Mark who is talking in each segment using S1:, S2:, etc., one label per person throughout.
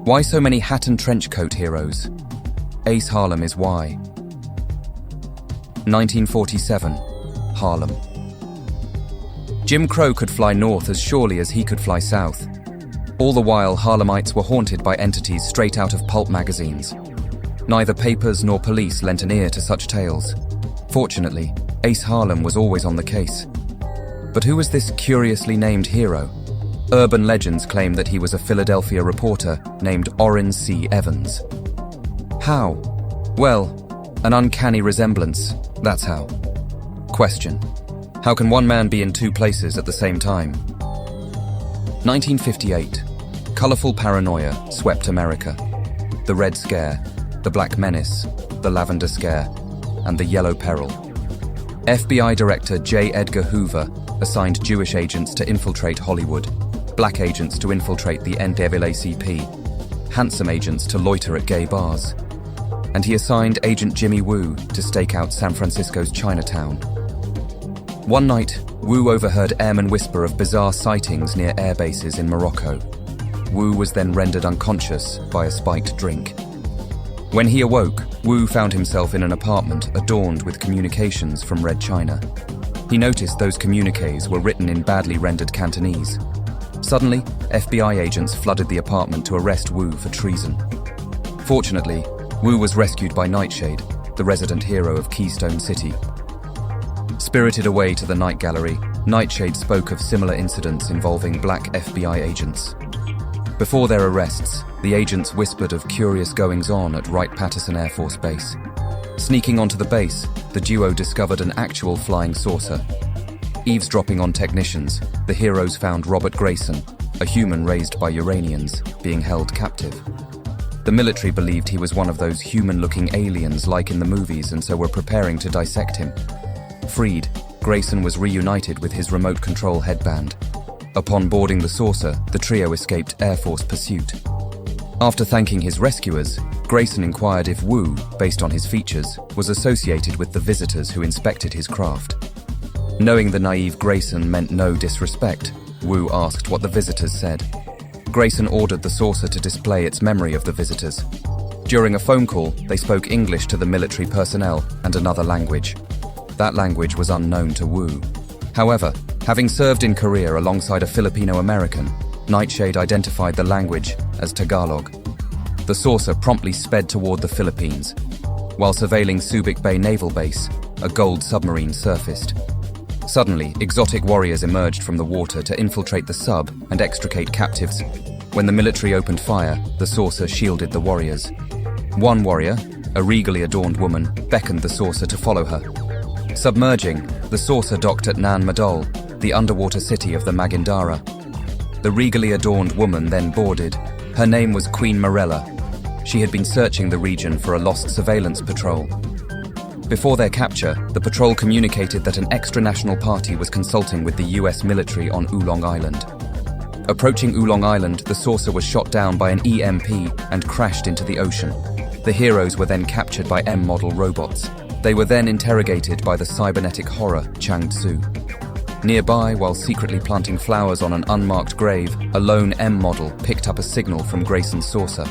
S1: Why so many hat and trench coat heroes? Ace Harlem is why. 1947, Harlem. Jim Crow could fly north as surely as he could fly south. All the while, Harlemites were haunted by entities straight out of pulp magazines. Neither papers nor police lent an ear to such tales. Fortunately, Ace Harlem was always on the case. But who was this curiously named hero? Urban legends claim that he was a Philadelphia reporter named Orrin C. Evans. How? Well, an uncanny resemblance, that's how. Question: how can one man be in two places at the same time? 1958. Colorful paranoia swept America. The Red Scare, the Black Menace, the Lavender Scare, and the Yellow Peril. FBI Director J. Edgar Hoover assigned Jewish agents to infiltrate Hollywood, black agents to infiltrate the NAACP, handsome agents to loiter at gay bars. And he assigned Agent Jimmy Woo to stake out San Francisco's Chinatown. One night, Woo overheard airmen whisper of bizarre sightings near air bases in Morocco. Woo was then rendered unconscious by a spiked drink. When he awoke, Woo found himself in an apartment adorned with communications from Red China. He noticed those communiques were written in badly rendered Cantonese. Suddenly, FBI agents flooded the apartment to arrest Woo for treason. Fortunately, Woo was rescued by Nightshade, the resident hero of Keystone City. Spirited away to the night gallery, Nightshade spoke of similar incidents involving black FBI agents. Before their arrests, the agents whispered of curious goings-on at Wright-Patterson Air Force Base. Sneaking onto the base, the duo discovered an actual flying saucer. Eavesdropping on technicians, the heroes found Robert Grayson, a human raised by Uranians, being held captive. The military believed he was one of those human-looking aliens like in the movies and so were preparing to dissect him. Freed, Grayson was reunited with his remote control headband. Upon boarding the saucer, the trio escaped Air Force pursuit. After thanking his rescuers, Grayson inquired if Woo, based on his features, was associated with the visitors who inspected his craft. Knowing the naive Grayson meant no disrespect, Woo asked what the visitors said. Grayson ordered the saucer to display its memory of the visitors. During a phone call, they spoke English to the military personnel and another language. That language was unknown to Woo. However, having served in Korea alongside a Filipino-American, Nightshade identified the language as Tagalog. The saucer promptly sped toward the Philippines. While surveilling Subic Bay Naval Base, a gold submarine surfaced. Suddenly, exotic warriors emerged from the water to infiltrate the sub and extricate captives. When the military opened fire, the saucer shielded the warriors. One warrior, a regally adorned woman, beckoned the saucer to follow her. Submerging, the saucer docked at Nan Madol, the underwater city of the Magindara. The regally adorned woman then boarded. Her name was Queen Morella. She had been searching the region for a lost surveillance patrol. Before their capture, the patrol communicated that an extra-national party was consulting with the US military on Oolong Island. Approaching Oolong Island, the saucer was shot down by an EMP and crashed into the ocean. The heroes were then captured by M-model robots. They were then interrogated by the cybernetic horror Chang Tzu. Nearby, while secretly planting flowers on an unmarked grave, a lone M-model picked up a signal from Grayson's saucer.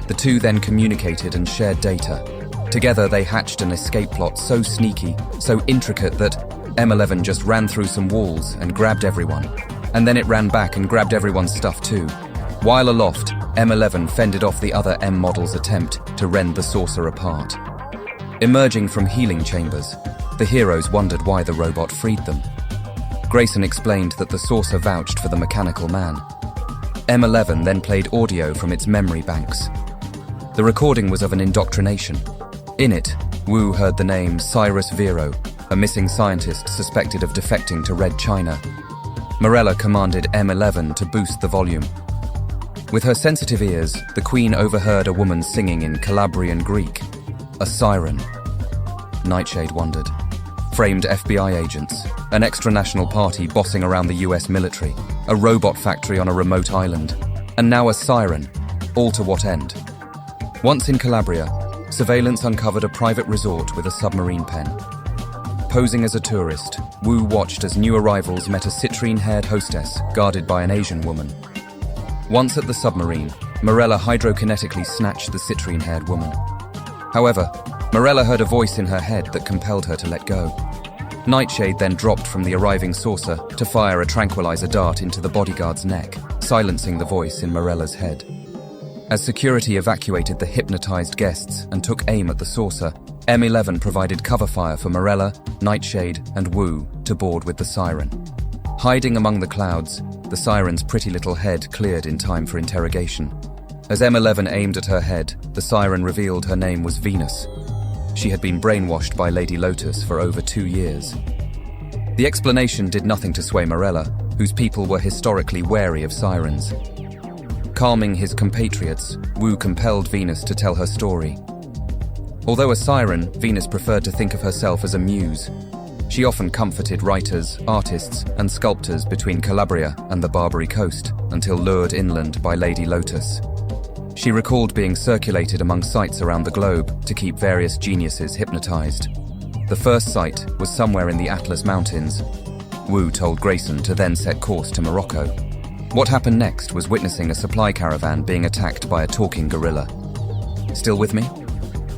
S1: The two then communicated and shared data. Together, they hatched an escape plot so sneaky, so intricate that M11 just ran through some walls and grabbed everyone. And then it ran back and grabbed everyone's stuff too. While aloft, M11 fended off the other M-model's attempt to rend the saucer apart. Emerging from healing chambers, the heroes wondered why the robot freed them. Grayson explained that the saucer vouched for the mechanical man. M11 then played audio from its memory banks. The recording was of an indoctrination. In it, Woo heard the name Cyrus Vero, a missing scientist suspected of defecting to Red China. Morella commanded M11 to boost the volume. With her sensitive ears, the Queen overheard a woman singing in Calabrian Greek, a siren. Nightshade wondered. Framed FBI agents, an extra-national party bossing around the US military, a robot factory on a remote island, and now a siren, all to what end? Once in Calabria, surveillance uncovered a private resort with a submarine pen. Posing as a tourist, Woo watched as new arrivals met a citrine-haired hostess guarded by an Asian woman. Once at the submarine, Morella hydrokinetically snatched the citrine-haired woman. However, Morella heard a voice in her head that compelled her to let go. Nightshade then dropped from the arriving saucer to fire a tranquilizer dart into the bodyguard's neck, silencing the voice in Morella's head. As security evacuated the hypnotized guests and took aim at the saucer, M11 provided cover fire for Morella, Nightshade, and Wu to board with the siren. Hiding among the clouds, the siren's pretty little head cleared in time for interrogation. As M11 aimed at her head, the siren revealed her name was Venus. She had been brainwashed by Lady Lotus for over 2 years. The explanation did nothing to sway Morella, whose people were historically wary of sirens. Calming his compatriots, Wu compelled Venus to tell her story. Although a siren, Venus preferred to think of herself as a muse. She often comforted writers, artists, and sculptors between Calabria and the Barbary coast, until lured inland by Lady Lotus. She recalled being circulated among sites around the globe to keep various geniuses hypnotized. The first site was somewhere in the Atlas Mountains. Wu told Grayson to then set course to Morocco. What happened next was witnessing a supply caravan being attacked by a talking gorilla. Still with me?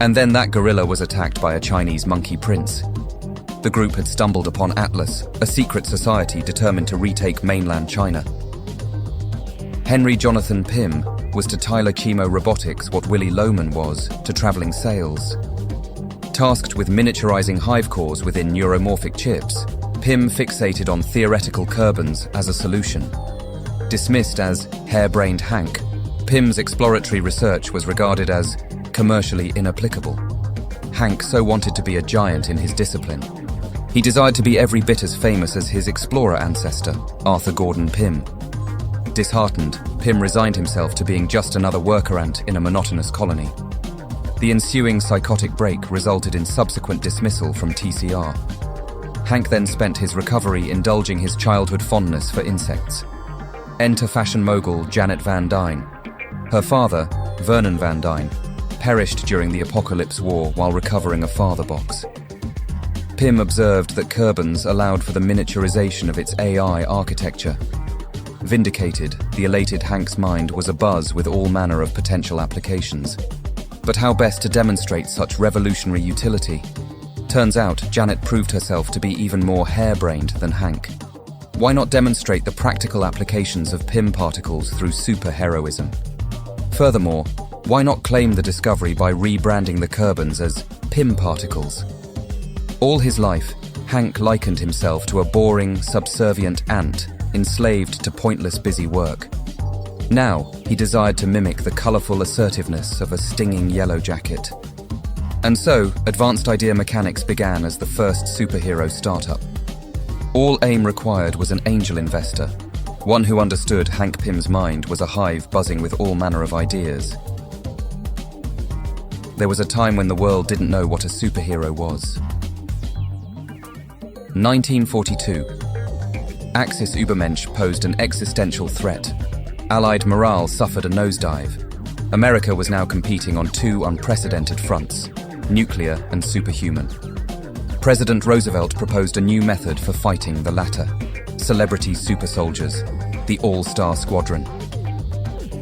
S1: And then that gorilla was attacked by a Chinese monkey prince. The group had stumbled upon Atlas, a secret society determined to retake mainland China. Henry Jonathan Pym was to Tyler Chemo Robotics what Willy Loman was to traveling sales. Tasked with miniaturizing hive cores within neuromorphic chips, Pym fixated on theoretical Kerbans as a solution. Dismissed as harebrained Hank, Pym's exploratory research was regarded as commercially inapplicable. Hank so wanted to be a giant in his discipline. He desired to be every bit as famous as his explorer ancestor, Arthur Gordon Pym. Disheartened, Pym resigned himself to being just another worker ant in a monotonous colony. The ensuing psychotic break resulted in subsequent dismissal from TCR. Hank then spent his recovery indulging his childhood fondness for insects. Enter fashion mogul Janet Van Dyne. Her father, Vernon Van Dyne, perished during the Apocalypse War while recovering a father box. Pym observed that Kerbans allowed for the miniaturization of its AI architecture. Vindicated, the elated Hank's mind was abuzz with all manner of potential applications. But how best to demonstrate such revolutionary utility? Turns out, Janet proved herself to be even more harebrained than Hank. Why not demonstrate the practical applications of Pym particles through superheroism? Furthermore, why not claim the discovery by rebranding the Kerbans as Pym particles? All his life, Hank likened himself to a boring, subservient ant, enslaved to pointless busy work. Now, he desired to mimic the colourful assertiveness of a stinging yellow jacket. And so, Advanced Idea Mechanics began as the first superhero startup. All AIM required was an angel investor. One who understood Hank Pym's mind was a hive buzzing with all manner of ideas. There was a time when the world didn't know what a superhero was. 1942. Axis Übermensch posed an existential threat. Allied morale suffered a nosedive. America was now competing on 2 unprecedented fronts, nuclear and superhuman. President Roosevelt proposed a new method for fighting the latter: celebrity super soldiers, the All-Star Squadron.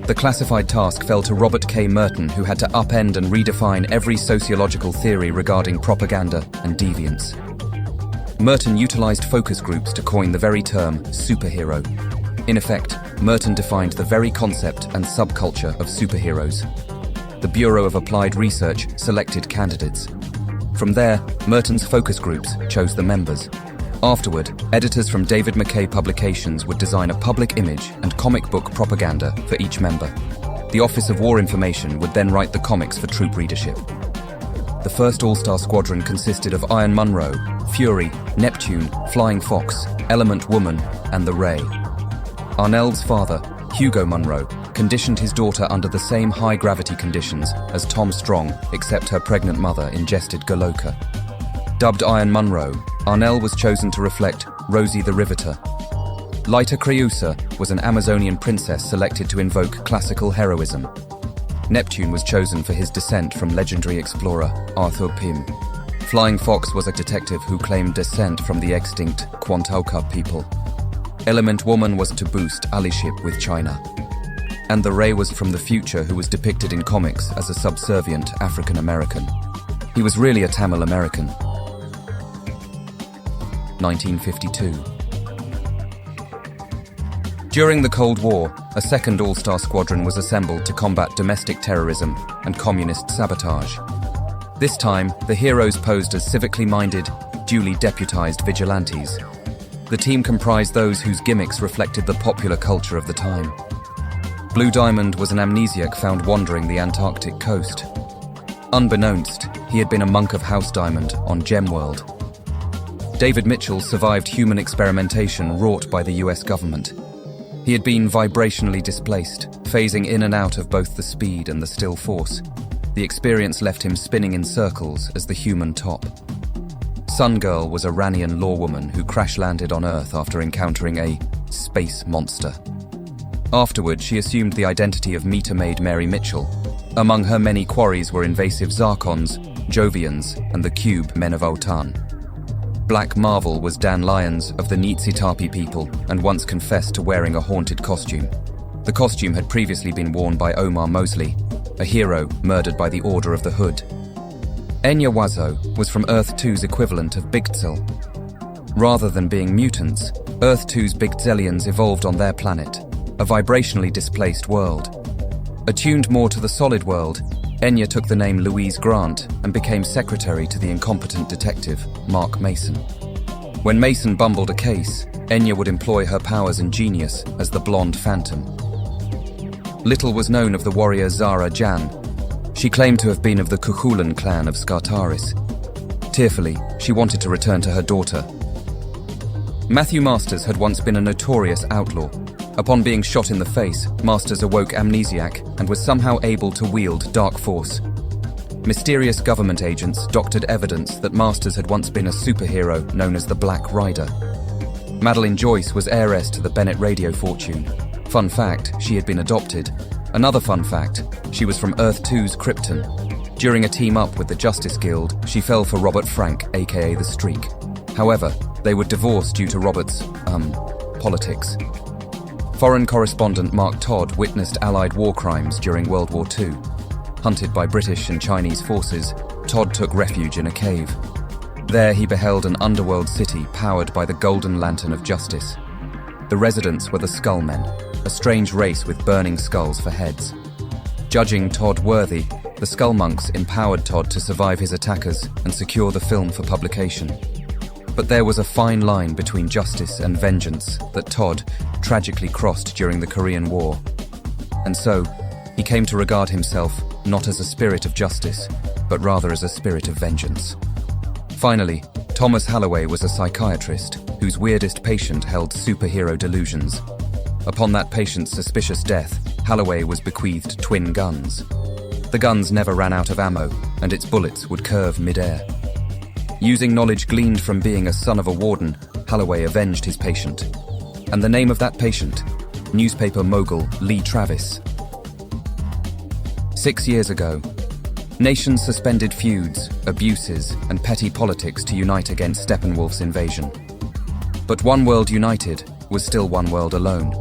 S1: The classified task fell to Robert K. Merton, who had to upend and redefine every sociological theory regarding propaganda and deviance. Merton utilized focus groups to coin the very term superhero. In effect, Merton defined the very concept and subculture of superheroes. The Bureau of Applied Research selected candidates. From there, Merton's focus groups chose the members. Afterward, editors from David McKay Publications would design a public image and comic book propaganda for each member. The Office of War Information would then write the comics for troop readership. The first All-Star Squadron consisted of Iron Munro, Fury, Neptune, Flying Fox, Element Woman, and the Ray. Arnell's father, Hugo Munro, conditioned his daughter under the same high-gravity conditions as Tom Strong, except her pregnant mother ingested Goloka. Dubbed Iron Munro, Arnell was chosen to reflect Rosie the Riveter. Lyta Creusa was an Amazonian princess selected to invoke classical heroism. Neptune was chosen for his descent from legendary explorer Arthur Pym. Flying Fox was a detective who claimed descent from the extinct Quantauka people. Element Woman was to boost allyship with China. and the Ray was from the future who was depicted in comics as a subservient African American. He was really a Tamil American. 1952. During the Cold War, a second all-star squadron was assembled to combat domestic terrorism and communist sabotage. This time, the heroes posed as civically minded, duly deputized vigilantes. The team comprised those whose gimmicks reflected the popular culture of the time. Blue Diamond was an amnesiac found wandering the Antarctic coast. Unbeknownst, he had been a monk of House Diamond on Gemworld. David Mitchell survived human experimentation wrought by the US government. He had been vibrationally displaced, phasing in and out of both the speed and the still force. The experience left him spinning in circles as the human top. Sun Girl was a Ranian lawwoman who crash-landed on Earth after encountering a space monster. Afterward, she assumed the identity of meter-maid Mary Mitchell. Among her many quarries were invasive Zarkons, Jovians, and the Cube Men of Otan. Black Marvel was Dan Lyons of the Nitsitapi people and once confessed to wearing a haunted costume. The costume had previously been worn by Omar Mosley, a hero murdered by the Order of the Hood. Enya Wazo was from Earth 2's equivalent of Bigtzel. Rather than being mutants, Earth 2's Bigtzelians evolved on their planet, a vibrationally displaced world. Attuned more to the solid world, Enya took the name Louise Grant and became secretary to the incompetent detective, Mark Mason. When Mason bumbled a case, Enya would employ her powers and genius as the Blonde Phantom. Little was known of the warrior Zara Jan. She claimed to have been of the Cuchulan clan of Skartaris. Tearfully, she wanted to return to her daughter. Matthew Masters had once been a notorious outlaw. Upon being shot in the face, Masters awoke amnesiac and was somehow able to wield dark force. Mysterious government agents doctored evidence that Masters had once been a superhero known as the Black Rider. Madeline Joyce was heiress to the Bennett radio fortune. Fun fact, she had been adopted. Another fun fact, she was from Earth 2's Krypton. During a team-up with the Justice Guild, she fell for Robert Frank, aka The Streak. However, they would divorce due to Robert's, politics. Foreign correspondent Mark Todd witnessed Allied war crimes during World War II. Hunted by British and Chinese forces, Todd took refuge in a cave. There he beheld an underworld city powered by the Golden Lantern of Justice. The residents were the Skullmen, a strange race with burning skulls for heads. Judging Todd worthy, the Skullmonks empowered Todd to survive his attackers and secure the film for publication. But there was a fine line between justice and vengeance that Todd tragically crossed during the Korean War. And so, he came to regard himself not as a spirit of justice, but rather as a spirit of vengeance. Finally, Thomas Halloway was a psychiatrist whose weirdest patient held superhero delusions. Upon that patient's suspicious death, Halloway was bequeathed twin guns. The guns never ran out of ammo, and its bullets would curve mid-air. Using knowledge gleaned from being a son of a warden, Halloway avenged his patient. And the name of that patient? Newspaper mogul Lee Travis. 6 years ago, nations suspended feuds, abuses, and petty politics to unite against Steppenwolf's invasion. But one world united was still one world alone.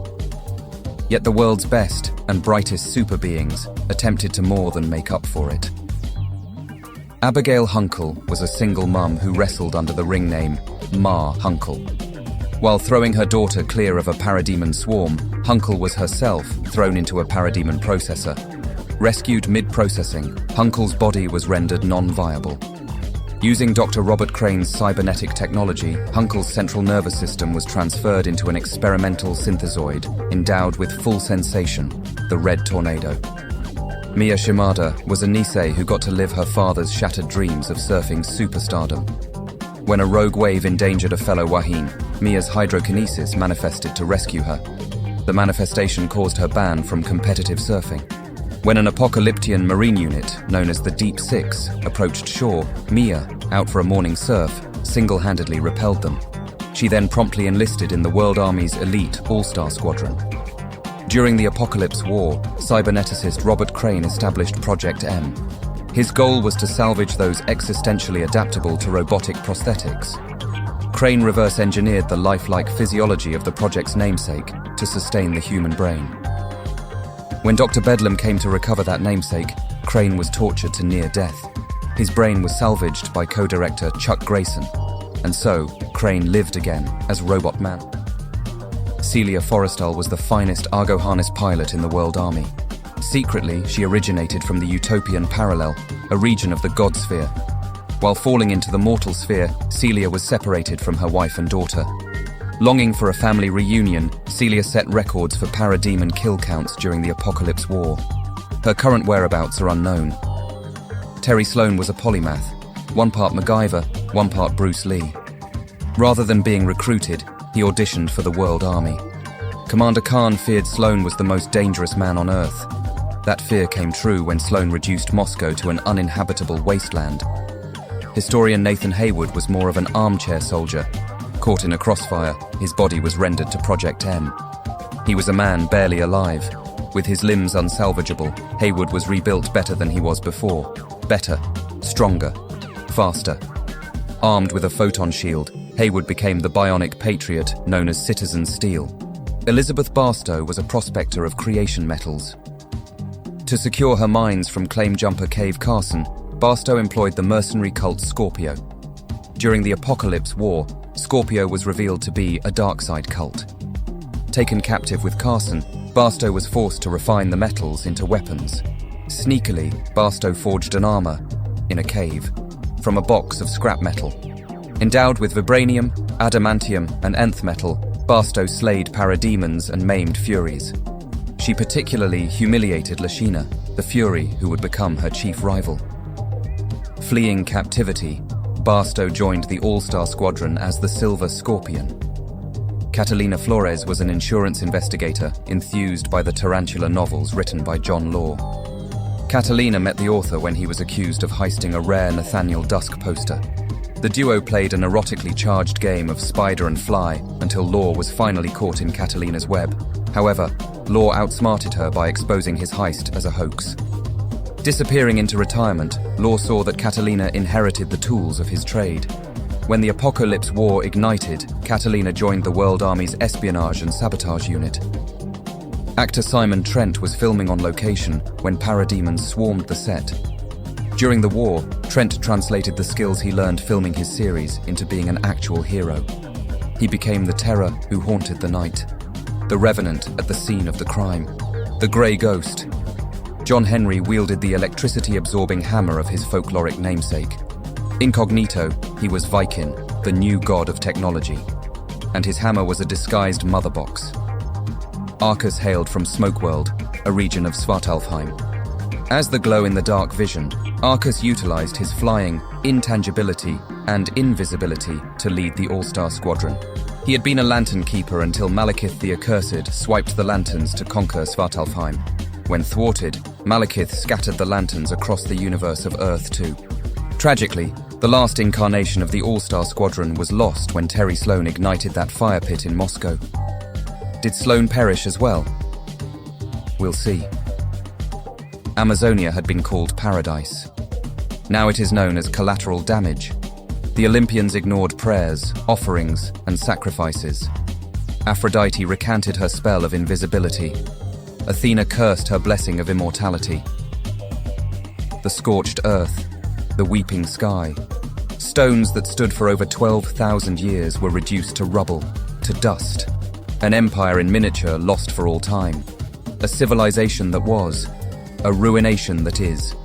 S1: Yet the world's best and brightest super beings attempted to more than make up for it. Abigail Hunkle was a single mum who wrestled under the ring name Ma Hunkle. While throwing her daughter clear of a parademon swarm, Hunkle was herself thrown into a parademon processor. Rescued mid-processing, Hunkle's body was rendered non-viable. Using Dr. Robert Crane's cybernetic technology, Hunkle's central nervous system was transferred into an experimental synthezoid endowed with full sensation, the Red Tornado. Mia Shimada was a Nisei who got to live her father's shattered dreams of surfing superstardom. When a rogue wave endangered a fellow Wahine, Mia's hydrokinesis manifested to rescue her. The manifestation caused her ban from competitive surfing. When an apocalyptian marine unit, known as the Deep Six, approached shore, Mia, out for a morning surf, single-handedly repelled them. She then promptly enlisted in the World Army's elite All-Star Squadron. During the Apocalypse War, cyberneticist Robert Crane established Project M. His goal was to salvage those existentially adaptable to robotic prosthetics. Crane reverse-engineered the lifelike physiology of the project's namesake to sustain the human brain. When Dr. Bedlam came to recover that namesake, Crane was tortured to near death. His brain was salvaged by co-director Chuck Grayson, and so Crane lived again as Robot Man. Celia Forrestal was the finest Argo harness pilot in the World Army. Secretly, she originated from the Utopian Parallel, a region of the God Sphere. While falling into the mortal sphere, Celia was separated from her wife and daughter. Longing for a family reunion, Celia set records for parademon kill counts during the Apocalypse War. Her current whereabouts are unknown. Terry Sloan was a polymath, one part MacGyver, one part Bruce Lee. Rather than being recruited, he auditioned for the World Army. Commander Khan feared Sloan was the most dangerous man on Earth. That fear came true when Sloan reduced Moscow to an uninhabitable wasteland. Historian Nathan Haywood was more of an armchair soldier. Caught in a crossfire, his body was rendered to Project M. He was a man barely alive. With his limbs unsalvageable, Haywood was rebuilt better than he was before. Better, stronger, faster. Armed with a photon shield, Haywood became the bionic patriot known as Citizen Steel. Elizabeth Barstow was a prospector of creation metals. To secure her mines from claim jumper Cave Carson, Barstow employed the mercenary cult Scorpio. During the Apocalypse War, Scorpio was revealed to be a dark side cult. Taken captive with Carson, Barstow was forced to refine the metals into weapons. Sneakily, Barstow forged an armor, in a cave, from a box of scrap metal. Endowed with vibranium, adamantium, and nth metal, Barstow slayed parademons and maimed furies. She particularly humiliated Lashina, the fury who would become her chief rival. Fleeing captivity, Barstow joined the All-Star Squadron as the Silver Scorpion. Catalina Flores was an insurance investigator enthused by the Tarantula novels written by John Law. Catalina met the author when he was accused of heisting a rare Nathaniel Dusk poster. The duo played an erotically charged game of spider and fly until Law was finally caught in Catalina's web. However, Law outsmarted her by exposing his heist as a hoax. Disappearing into retirement, Law saw that Catalina inherited the tools of his trade. When the Apocalypse War ignited, Catalina joined the World Army's espionage and sabotage unit. Actor Simon Trent was filming on location when parademons swarmed the set. During the war, Trent translated the skills he learned filming his series into being an actual hero. He became the terror who haunted the night, the revenant at the scene of the crime, the grey ghost. John Henry wielded the electricity-absorbing hammer of his folkloric namesake. Incognito, he was Viking, the new god of technology, and his hammer was a disguised mother box. Arcus hailed from Smokeworld, a region of Svartalfheim. As the glow-in-the-dark visioned, Arcus utilized his flying, intangibility, and invisibility to lead the All-Star Squadron. He had been a lantern keeper until Malekith the Accursed swiped the lanterns to conquer Svartalfheim. When thwarted, Malekith scattered the lanterns across the universe of Earth 2. Tragically, the last incarnation of the All-Star Squadron was lost when Terry Sloan ignited that fire pit in Moscow. Did Sloan perish as well? We'll see. Amazonia had been called Paradise. Now it is known as Collateral Damage. The Olympians ignored prayers, offerings, and sacrifices. Aphrodite recanted her spell of invisibility. Athena cursed her blessing of immortality. The scorched earth, the weeping sky. Stones that stood for over 12,000 years were reduced to rubble, to dust. An empire in miniature lost for all time. A civilization that was. A ruination that is.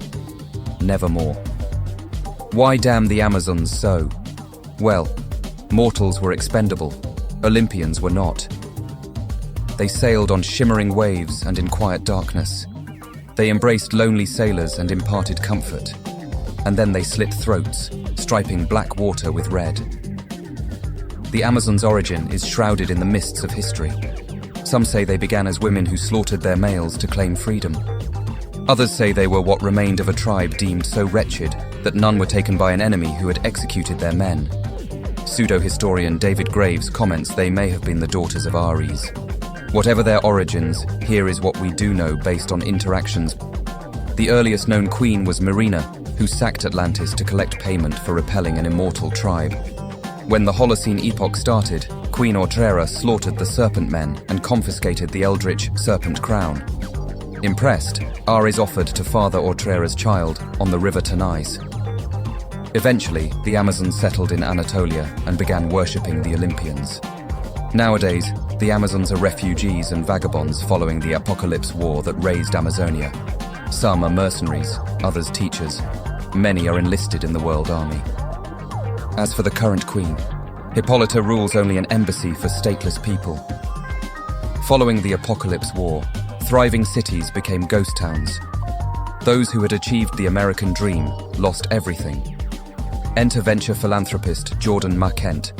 S1: Nevermore. Why damn the Amazons so? Well, mortals were expendable. Olympians were not. They sailed on shimmering waves and in quiet darkness. They embraced lonely sailors and imparted comfort. And then they slit throats, striping black water with red. The Amazons' origin is shrouded in the mists of history. Some say they began as women who slaughtered their males to claim freedom. Others say they were what remained of a tribe deemed so wretched that none were taken by an enemy who had executed their men. Pseudo-historian David Graves comments they may have been the daughters of Ares. Whatever their origins, here is what we do know based on interactions. The earliest known queen was Marina, who sacked Atlantis to collect payment for repelling an immortal tribe. When the Holocene epoch started, Queen Ortrera slaughtered the Serpent Men and confiscated the eldritch Serpent Crown. Impressed, Ar is offered to father Ortrera's child on the river Tanais. Eventually, the Amazons settled in Anatolia and began worshipping the Olympians. Nowadays, the Amazons are refugees and vagabonds following the apocalypse war that razed Amazonia. Some are mercenaries, others teachers. Many are enlisted in the World Army. As for the current queen, Hippolyta rules only an embassy for stateless people. Following the apocalypse war, thriving cities became ghost towns. Those who had achieved the American dream lost everything. Enter venture philanthropist Jordan Markent.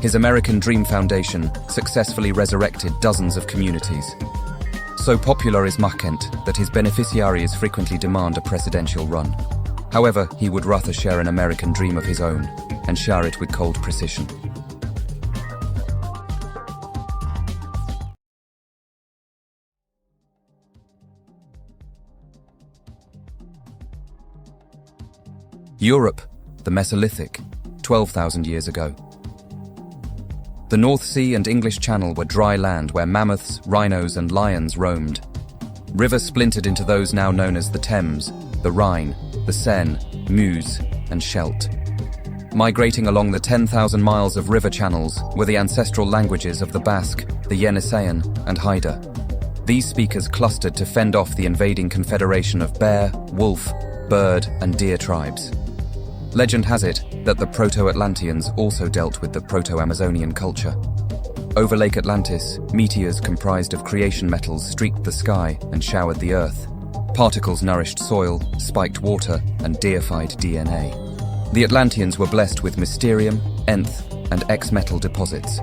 S1: His American Dream Foundation successfully resurrected dozens of communities. So popular is Markent that his beneficiaries frequently demand a presidential run. However, he would rather share an American dream of his own and share it with cold precision. Europe, the Mesolithic, 12,000 years ago. The North Sea and English Channel were dry land where mammoths, rhinos and lions roamed. Rivers splintered into those now known as the Thames, the Rhine, the Seine, Meuse and Scheldt. Migrating along the 10,000 miles of river channels were the ancestral languages of the Basque, the Yeniseian and Haida. These speakers clustered to fend off the invading confederation of bear, wolf, bird and deer tribes. Legend has it that the Proto-Atlanteans also dealt with the Proto-Amazonian culture. Over Lake Atlantis, meteors comprised of creation metals streaked the sky and showered the earth. Particles nourished soil, spiked water, and deified DNA. The Atlanteans were blessed with mysterium, nth, and X-metal deposits.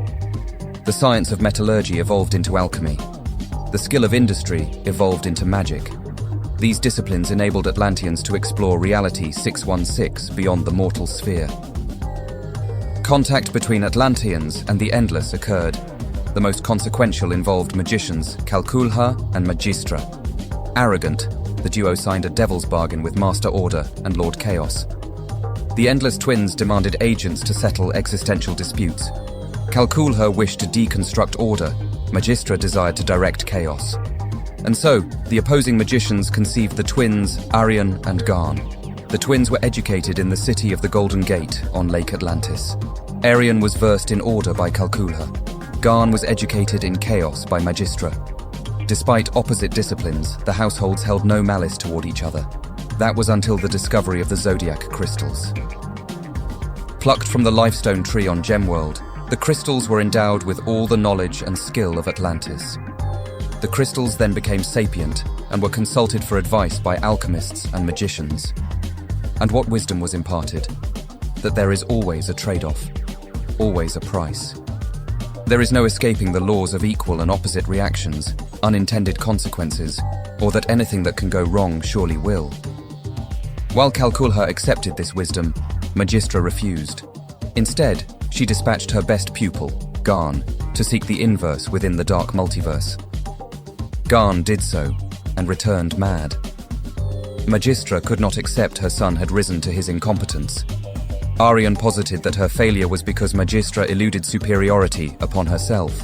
S1: The science of metallurgy evolved into alchemy. The skill of industry evolved into magic. These disciplines enabled Atlanteans to explore reality 616 beyond the mortal sphere. Contact between Atlanteans and the Endless occurred. The most consequential involved magicians Calculha and Magistra. Arrogant, the duo signed a devil's bargain with Master Order and Lord Chaos. The Endless twins demanded agents to settle existential disputes. Calculha wished to deconstruct order. Magistra desired to direct chaos. And so, the opposing magicians conceived the twins Arion and Garn. The twins were educated in the city of the Golden Gate on Lake Atlantis. Arion was versed in order by Calculha. Garn was educated in chaos by Magistra. Despite opposite disciplines, the households held no malice toward each other. That was until the discovery of the zodiac crystals. Plucked from the lifestone tree on Gemworld, the crystals were endowed with all the knowledge and skill of Atlantis. The crystals then became sapient and were consulted for advice by alchemists and magicians. And what wisdom was imparted? That there is always a trade-off, always a price. There is no escaping the laws of equal and opposite reactions, unintended consequences, or that anything that can go wrong surely will. While Calculha accepted this wisdom, Magistra refused. Instead, she dispatched her best pupil, Garn, to seek the inverse within the dark multiverse. Garn did so, and returned mad. Magistra could not accept her son had risen to his incompetence. Arion posited that her failure was because Magistra eluded superiority upon herself.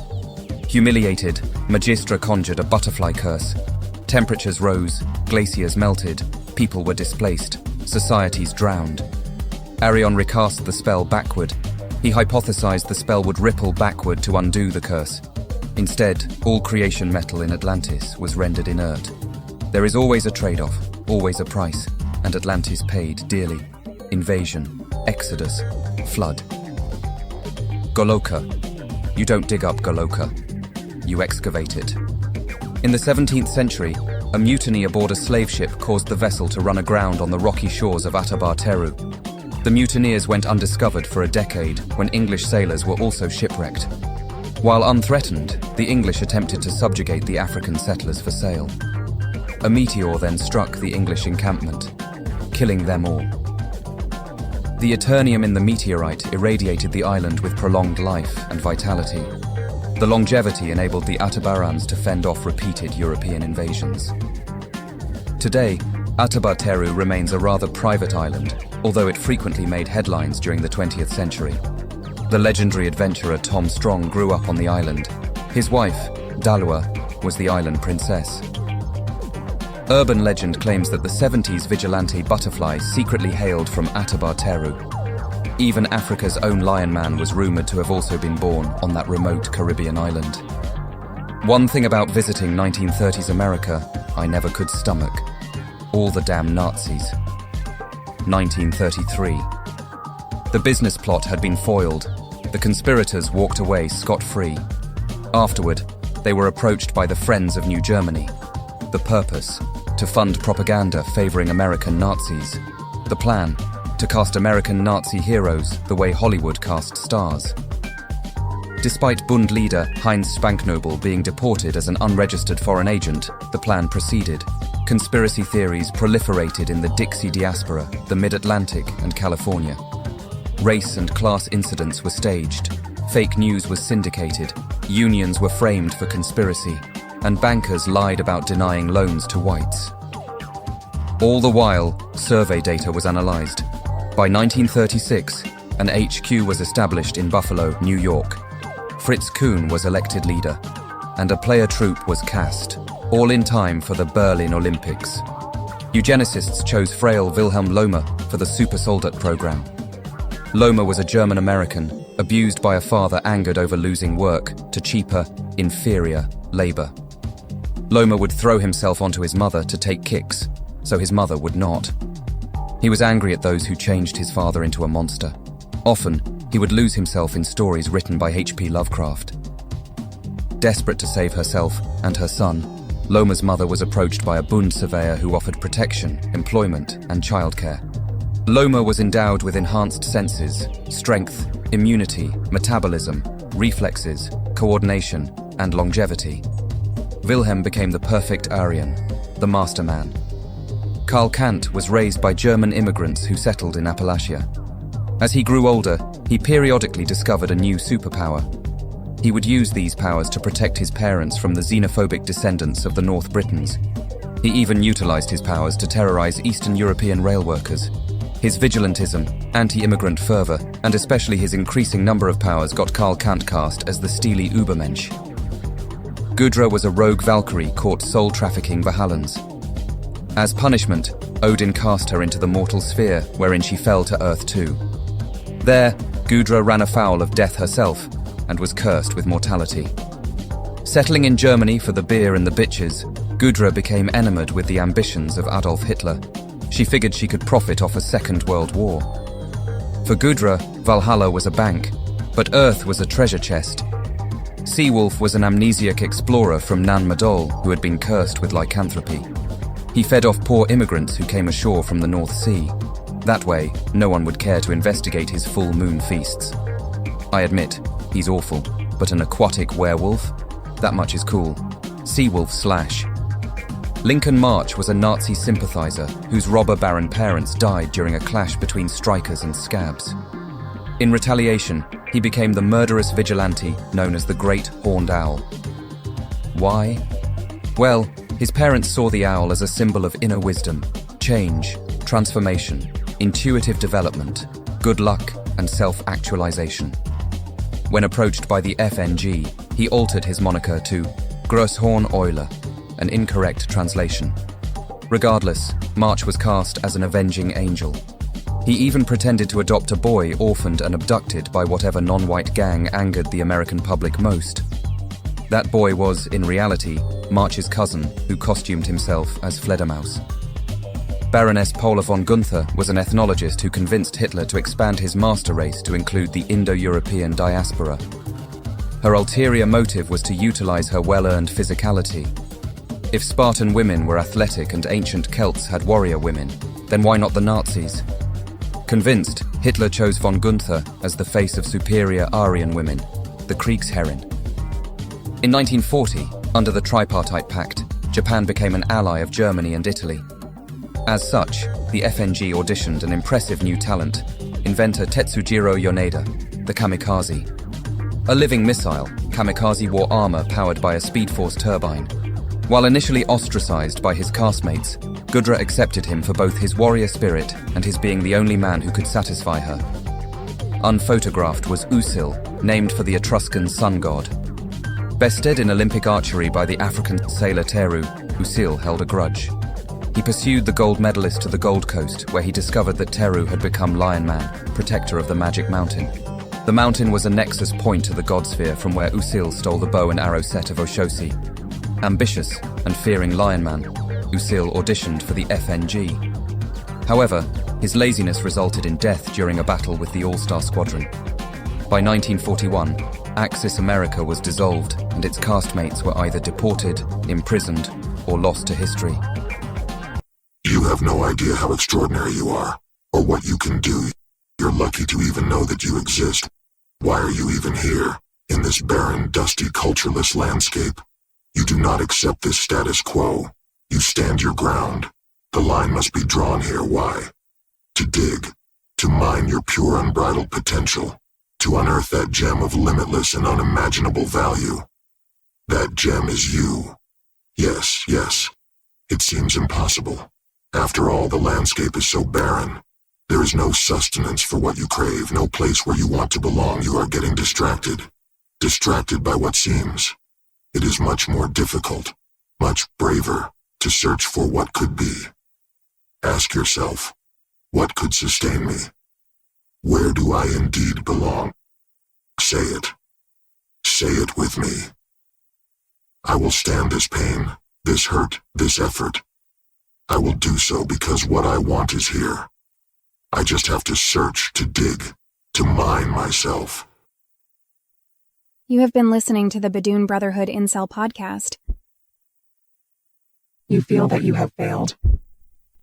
S1: Humiliated, Magistra conjured a butterfly curse. Temperatures rose, glaciers melted, people were displaced, societies drowned. Arion recast the spell backward. He hypothesized the spell would ripple backward to undo the curse. Instead, all creation metal in Atlantis was rendered inert. There is always a trade-off, always a price, and Atlantis paid dearly. Invasion, exodus, flood. Goloka. You don't dig up Goloka. You excavate it. In the 17th century, a mutiny aboard a slave ship caused the vessel to run aground on the rocky shores of Atabar Teru. The mutineers went undiscovered for a decade when English sailors were also shipwrecked. While unthreatened, the English attempted to subjugate the African settlers for sale. A meteor then struck the English encampment, killing them all. The Eternium in the meteorite irradiated the island with prolonged life and vitality. The longevity enabled the Atabarans to fend off repeated European invasions. Today, Atabar Teru remains a rather private island, although it frequently made headlines during the 20th century. The legendary adventurer Tom Strong grew up on the island. His wife, Dalua, was the island princess. Urban legend claims that the 70s vigilante butterfly secretly hailed from Atabar Teru. Even Africa's own Lion Man was rumored to have also been born on that remote Caribbean island. One thing about visiting 1930s America I never could stomach: all the damn Nazis. 1933. The business plot had been foiled. The conspirators walked away scot-free. Afterward, they were approached by the Friends of New Germany. The purpose: to fund propaganda favoring American Nazis. The plan: to cast American Nazi heroes the way Hollywood cast stars. Despite Bund leader Heinz Spanknobel being deported as an unregistered foreign agent, the plan proceeded. Conspiracy theories proliferated in the Dixie diaspora, the Mid-Atlantic, and California. Race and class incidents were staged. Fake news was syndicated. Unions were framed for conspiracy, and bankers lied about denying loans to whites. All the while, survey data was analyzed. By 1936, an HQ was established in Buffalo, New York. Fritz Kuhn was elected leader, and a player troupe was cast, all in time for the Berlin Olympics. Eugenicists chose frail Wilhelm Lohmer for the super soldat program. Lohmer was a German-American, abused by a father angered over losing work to cheaper, inferior labor. Lohmer would throw himself onto his mother to take kicks, so his mother would not. He was angry at those who changed his father into a monster. Often, he would lose himself in stories written by H.P. Lovecraft. Desperate to save herself and her son, Lohmer's mother was approached by a Bund surveyor who offered protection, employment, and childcare. Lohmer was endowed with enhanced senses, strength, immunity, metabolism, reflexes, coordination, and longevity. Wilhelm became the perfect Aryan, the master man. Karl Kant was raised by German immigrants who settled in Appalachia. As he grew older, he periodically discovered a new superpower. He would use these powers to protect his parents from the xenophobic descendants of the North Britons. He even utilized his powers to terrorize Eastern European rail workers. His vigilantism, anti-immigrant fervor, and especially his increasing number of powers got Karl Kant cast as the steely Übermensch. Gudra was a rogue Valkyrie caught soul-trafficking Valhallans. As punishment, Odin cast her into the mortal sphere, wherein she fell to Earth too. There, Gudra ran afoul of death herself, and was cursed with mortality. Settling in Germany for the beer and the bitches, Gudra became enamored with the ambitions of Adolf Hitler. She figured she could profit off a Second World War. For Gudra, Valhalla was a bank, but Earth was a treasure chest. Seawolf was an amnesiac explorer from Nan Madol who had been cursed with lycanthropy. He fed off poor immigrants who came ashore from the North Sea. That way, no one would care to investigate his full moon feasts. I admit, he's awful, but an aquatic werewolf? That much is cool. Seawolf slash. Lincoln March was a Nazi sympathizer whose robber baron parents died during a clash between strikers and scabs. In retaliation, he became the murderous vigilante known as the Great Horned Owl. Why? Well, his parents saw the owl as a symbol of inner wisdom, change, transformation, intuitive development, good luck, and self-actualization. When approached by the FNG, he altered his moniker to Großhorn Euler, an incorrect translation. Regardless, March was cast as an avenging angel. He even pretended to adopt a boy orphaned and abducted by whatever non-white gang angered the American public most. That boy was, in reality, March's cousin, who costumed himself as Fledermaus. Baroness Paula von Gunther was an ethnologist who convinced Hitler to expand his master race to include the Indo-European diaspora. Her ulterior motive was to utilize her well-earned physicality. If Spartan women were athletic and ancient Celts had warrior women, then why not the Nazis? Convinced, Hitler chose von Gunther as the face of superior Aryan women, the Kriegsherrin. In 1940, under the Tripartite Pact, Japan became an ally of Germany and Italy. As such, the FNG auditioned an impressive new talent, inventor Tetsujiro Yoneda, the kamikaze. A living missile, kamikaze wore armor powered by a Speed Force turbine. While initially ostracized by his castmates, Gudra accepted him for both his warrior spirit and his being the only man who could satisfy her. Unphotographed was Usil, named for the Etruscan sun god. Bested in Olympic archery by the African sailor Teru, Usil held a grudge. He pursued the gold medalist to the Gold Coast, where he discovered that Teru had become Lion Man, protector of the Magic Mountain. The mountain was a nexus point to the Godsphere from where Usil stole the bow and arrow set of Oshosi. Ambitious and fearing Lion Man, Usil auditioned for the FNG. However, his laziness resulted in death during a battle with the All-Star Squadron. By 1941, Axis America was dissolved and its castmates were either deported, imprisoned, or lost to history.
S2: You have no idea how extraordinary you are, or what you can do. You're lucky to even know that you exist. Why are you even here, in this barren, dusty, cultureless landscape? You do not accept this status quo. You stand your ground. The line must be drawn here. Why? To dig, to mine your pure, unbridled potential, to unearth that gem of limitless and unimaginable value. That gem is you. Yes, yes. It seems impossible. After all, the landscape is so barren. There is no sustenance for what you crave, no place where you want to belong. You are getting distracted. Distracted by what seems. It is much more difficult, much braver, to search for what could be. Ask yourself, what could sustain me? Where do I indeed belong? Say it. Say it with me. I will stand this pain, this hurt, this effort. I will do so because what I want is here. I just have to search, to dig, to mine myself.
S3: You have been listening to the Badoon Brotherhood Incel podcast.
S4: You feel that you have failed.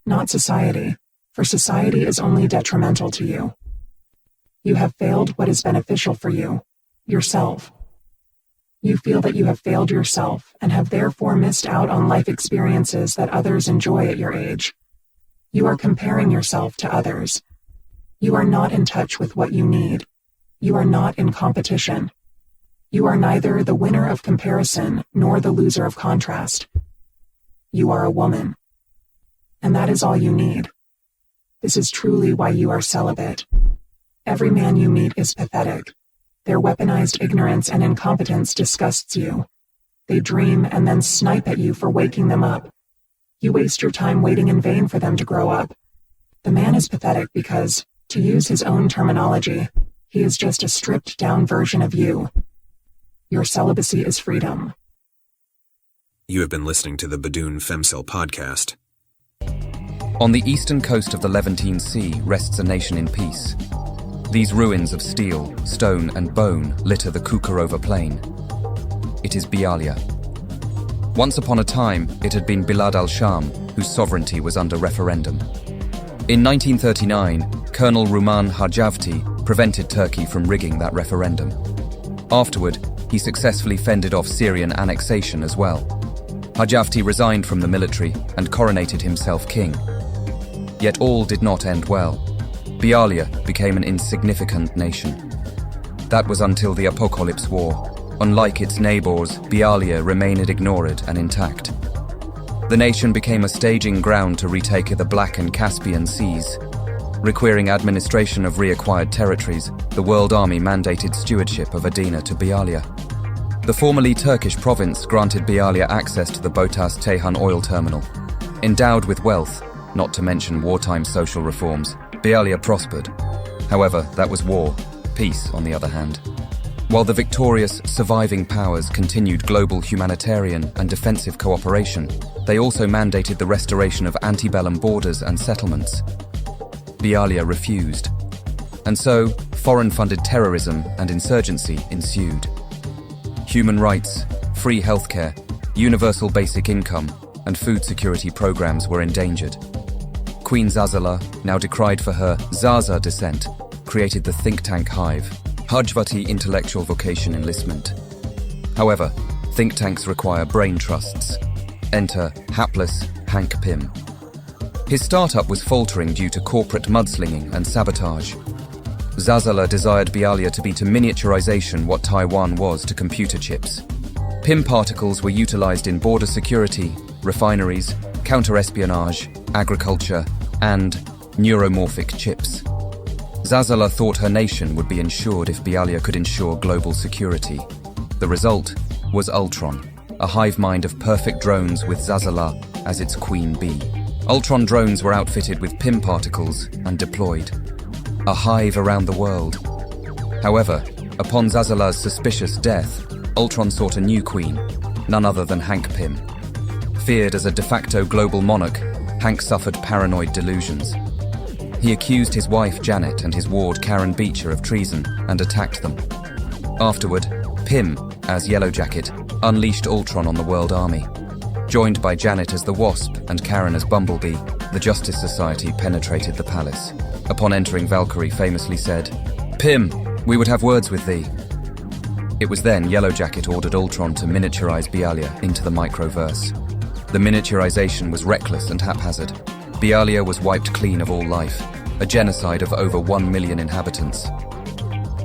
S4: Not society, for society is only detrimental to you. You have failed what is beneficial for you, yourself. You feel that you have failed yourself and have therefore missed out on life experiences that others enjoy at your age. You are comparing yourself to others. You are not in touch with what you need. You are not in competition. You are neither the winner of comparison nor the loser of contrast. You are a woman. And that is all you need. This is truly why you are celibate. Every man you meet is pathetic. Their weaponized ignorance and incompetence disgusts you. They dream and then snipe at you for waking them up. You waste your time waiting in vain for them to grow up. The man is pathetic because, to use his own terminology, he is just a stripped-down version of you. Your celibacy is freedom.
S5: You have been listening to the Badoon Femcel podcast.
S1: On the eastern coast of the Levantine Sea rests a nation in peace. These ruins of steel, stone, and bone litter the Kukurova plain. It is Bialya. Once upon a time, it had been Bilad al-Sham, whose sovereignty was under referendum. In 1939, Colonel Ruman Hajavti prevented Turkey from rigging that referendum. Afterward, he successfully fended off Syrian annexation as well. Hajavti resigned from the military and coronated himself king. Yet all did not end well. Bialya became an insignificant nation. That was until the Apocalypse War. Unlike its neighbors, Bialya remained ignored and intact. The nation became a staging ground to retake the Black and Caspian Seas. Requiring administration of reacquired territories, the World Army mandated stewardship of Adina to Bialya. The formerly Turkish province granted Bialya access to the Botas Ceyhan oil terminal. Endowed with wealth, not to mention wartime social reforms, Bialya prospered. However, that was war. Peace, on the other hand. While the victorious, surviving powers continued global humanitarian and defensive cooperation, they also mandated the restoration of antebellum borders and settlements. Bialya refused. And so, foreign-funded terrorism and insurgency ensued. Human rights, free healthcare, universal basic income, and food security programs were endangered. Queen Zazala, now decried for her Zaza descent, created the think tank Hive, Hajvati Intellectual Vocation Enlistment. However, think tanks require brain trusts. Enter hapless Hank Pym. His startup was faltering due to corporate mudslinging and sabotage. Zazala desired Bialya to be to miniaturization what Taiwan was to computer chips. Pym particles were utilized in border security, refineries, counter-espionage, agriculture, and neuromorphic chips. Zazala thought her nation would be ensured if Bialya could ensure global security. The result was Ultron, a hive mind of perfect drones with Zazala as its queen bee. Ultron drones were outfitted with PIM particles and deployed. A hive around the world. However, upon Zazala's suspicious death, Ultron sought a new queen, none other than Hank Pym. Feared as a de facto global monarch, Hank suffered paranoid delusions. He accused his wife Janet and his ward Karen Beecher of treason and attacked them. Afterward, Pym, as Yellowjacket, unleashed Ultron on the World Army. Joined by Janet as the Wasp and Karen as Bumblebee, the Justice Society penetrated the palace. Upon entering, Valkyrie famously said, "Pym, we would have words with thee." It was then Yellowjacket ordered Ultron to miniaturize Bialia into the microverse. The miniaturization was reckless and haphazard. Bialia was wiped clean of all life, a genocide of over 1 million inhabitants.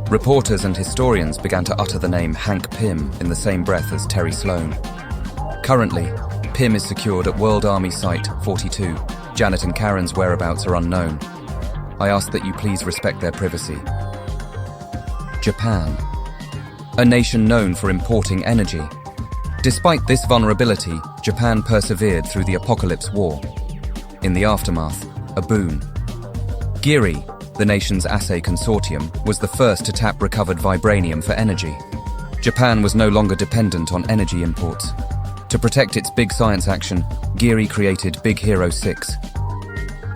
S1: Reporters and historians began to utter the name Hank Pym in the same breath as Terry Sloan. Currently, Pym is secured at World Army Site 42. Janet and Karen's whereabouts are unknown. I ask that you please respect their privacy. Japan. A nation known for importing energy. Despite this vulnerability, Japan persevered through the Apocalypse War. In the aftermath, a boon. GIRI, the nation's assay consortium, was the first to tap recovered vibranium for energy. Japan was no longer dependent on energy imports. To protect its big science action, GIRI created Big Hero 6.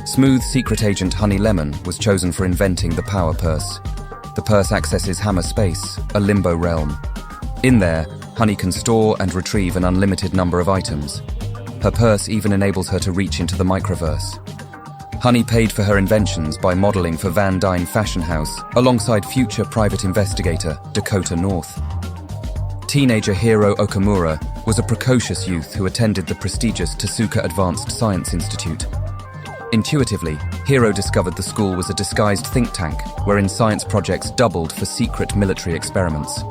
S1: Smooth secret agent Honey Lemon was chosen for inventing the Power Purse. The purse accesses Hammer Space, a limbo realm. In there, Honey can store and retrieve an unlimited number of items. Her purse even enables her to reach into the microverse. Honey paid for her inventions by modeling for Van Dyne Fashion House alongside future private investigator Dakota North. Teenager Hiro Okamura was a precocious youth who attended the prestigious Tasuka Advanced Science Institute. Intuitively, Hiro discovered the school was a disguised think tank wherein science projects doubled for secret military experiments.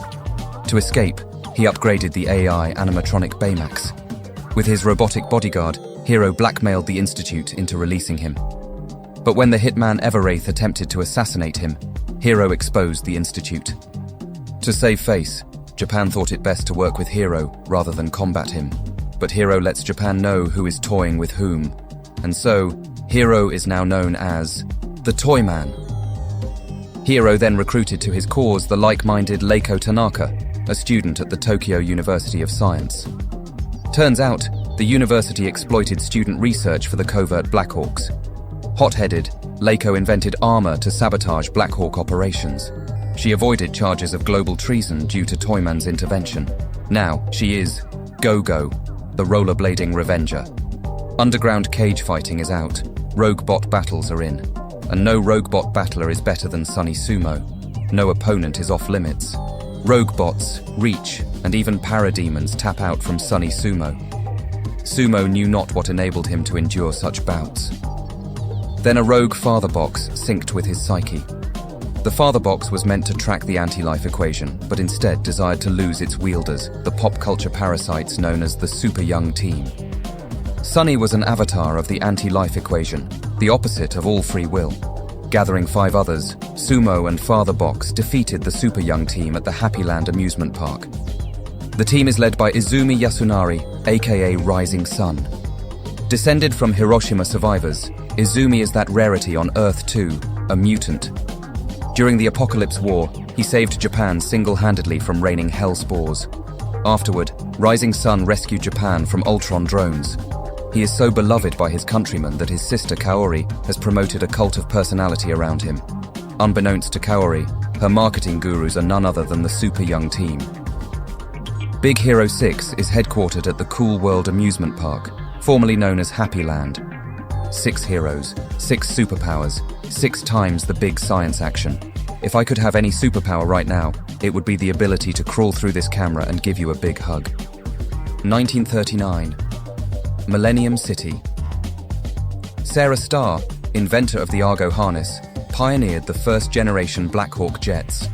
S1: To escape, he upgraded the AI animatronic Baymax. With his robotic bodyguard, Hiro blackmailed the Institute into releasing him. But when the hitman Everwraith attempted to assassinate him, Hiro exposed the Institute. To save face, Japan thought it best to work with Hiro rather than combat him. But Hiro lets Japan know who is toying with whom. And so, Hiro is now known as the Toy Man. Hiro then recruited to his cause the like-minded Leiko Tanaka, a student at the Tokyo University of Science. Turns out, the university exploited student research for the covert Blackhawks. Hot-headed, Leiko invented armor to sabotage Blackhawk operations. She avoided charges of global treason due to Toyman's intervention. Now, she is Go-Go, the rollerblading Revenger. Underground cage fighting is out, rogue bot battles are in, and no rogue bot battler is better than Sunny Sumo. No opponent is off limits. Rogue bots, Reach, and even parademons tap out from Sunny Sumo. Sumo knew not what enabled him to endure such bouts. Then a rogue father box synced with his psyche. The father box was meant to track the anti-life equation, but instead desired to lose its wielders, the pop culture parasites known as the Super Young Team. Sunny was an avatar of the anti-life equation, the opposite of all free will. Gathering 5 others, Sumo and Father Box defeated the Super Young Team at the Happy Land amusement park. The team is led by Izumi Yasunari, aka Rising Sun. Descended from Hiroshima survivors, Izumi is that rarity on Earth 2, a mutant. During the Apocalypse War, he saved Japan single-handedly from raining hell spores. Afterward, Rising Sun rescued Japan from Ultron drones. He is so beloved by his countrymen that his sister Kaori has promoted a cult of personality around him. Unbeknownst to Kaori, her marketing gurus are none other than the Super Young Team. Big Hero 6 is headquartered at the Cool World amusement park, formerly known as Happy Land. 6 heroes, 6 superpowers, 6 times the big science action. If I could have any superpower right now, it would be the ability to crawl through this camera and give you a big hug. 1939. Millennium City. Sarah Starr, inventor of the Argo harness, pioneered the first-generation Black Hawk jets.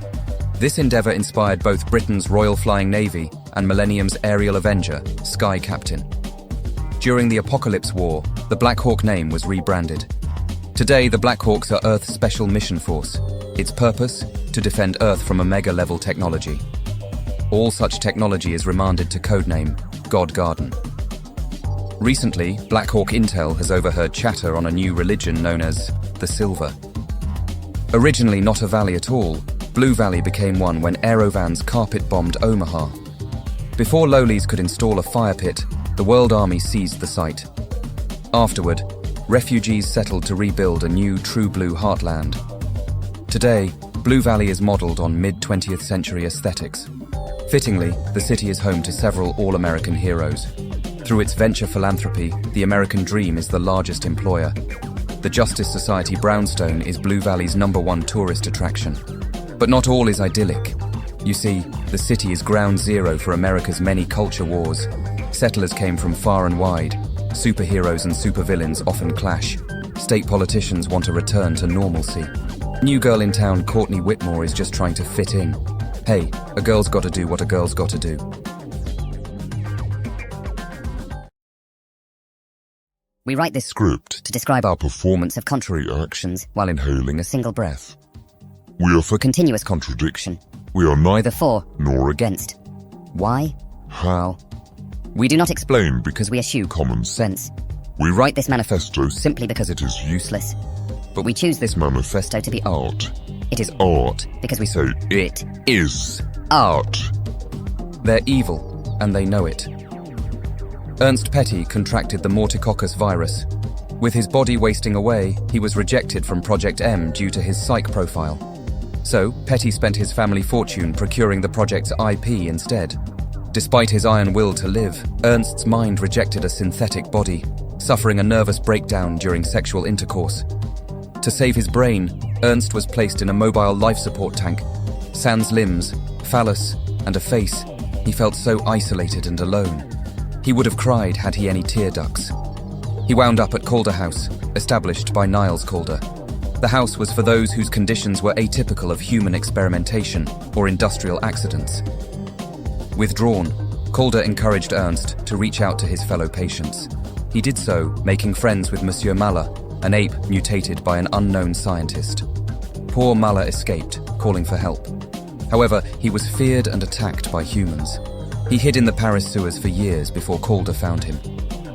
S1: This endeavor inspired both Britain's Royal Flying Navy and Millennium's aerial avenger, Sky Captain. During the Apocalypse War, the Black Hawk name was rebranded. Today, the Black Hawks are Earth's Special Mission Force. Its purpose? To defend Earth from Omega-level technology. All such technology is remanded to codename God Garden. Recently, Black Hawk Intel has overheard chatter on a new religion known as the Silver. Originally not a valley at all, Blue Valley became one when Aerovans carpet-bombed Omaha. Before Lowlies could install a fire pit, the World Army seized the site. Afterward, refugees settled to rebuild a new true blue heartland. Today, Blue Valley is modelled on mid-20th century aesthetics. Fittingly, the city is home to several all-American heroes. Through its venture philanthropy, the American Dream is the largest employer. The Justice Society brownstone is Blue Valley's #1 tourist attraction. But not all is idyllic. You see, the city is ground zero for America's many culture wars. Settlers came from far and wide. Superheroes and supervillains often clash. State politicians want a return to normalcy. New girl in town Courtney Whitmore is just trying to fit in. Hey, a girl's got to do what a girl's got to do.
S6: We write this
S7: script
S6: to describe our
S7: performance
S6: of contrary
S7: actions
S6: while
S7: inhaling
S6: a single breath.
S7: We are for
S6: Continuous
S7: contradiction. We are neither
S6: for
S7: nor
S6: against. Why?
S7: How?
S6: We do not explain
S7: because
S6: we eschew
S7: common
S6: sense.
S7: We
S6: write this manifesto
S7: simply
S6: because
S7: it is
S6: useless. But we choose this
S7: manifesto
S6: to be
S7: art.
S6: It is
S7: art
S6: because we
S7: say
S6: it
S7: is art.
S1: They're evil, and they know it. Ernst Petty contracted the Mortococcus virus. With his body wasting away, he was rejected from Project M due to his psych profile. So, Petty spent his family fortune procuring the project's IP instead. Despite his iron will to live, Ernst's mind rejected a synthetic body, suffering a nervous breakdown during sexual intercourse. To save his brain, Ernst was placed in a mobile life support tank. Sans limbs, phallus, and a face, he felt so isolated and alone. He would have cried had he any tear ducts. He wound up at Calder House, established by Niles Calder. The house was for those whose conditions were atypical of human experimentation or industrial accidents. Withdrawn, Calder encouraged Ernst to reach out to his fellow patients. He did so, making friends with Monsieur Maller, an ape mutated by an unknown scientist. Poor Maller escaped, calling for help. However, he was feared and attacked by humans. He hid in the Paris sewers for years before Calder found him.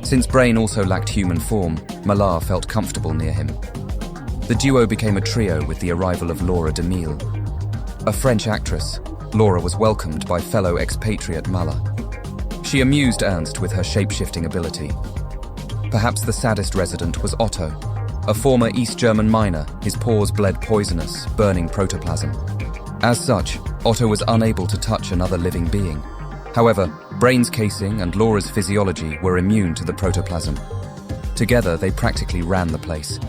S1: Since Brain also lacked human form, Malar felt comfortable near him. The duo became a trio with the arrival of Laura Demille. A French actress, Laura was welcomed by fellow expatriate Maller. She amused Ernst with her shape-shifting ability. Perhaps the saddest resident was Otto, a former East German miner, his pores bled poisonous, burning protoplasm. As such, Otto was unable to touch another living being. However, Brain's casing and Laura's physiology were immune to the protoplasm. Together, they practically ran the place.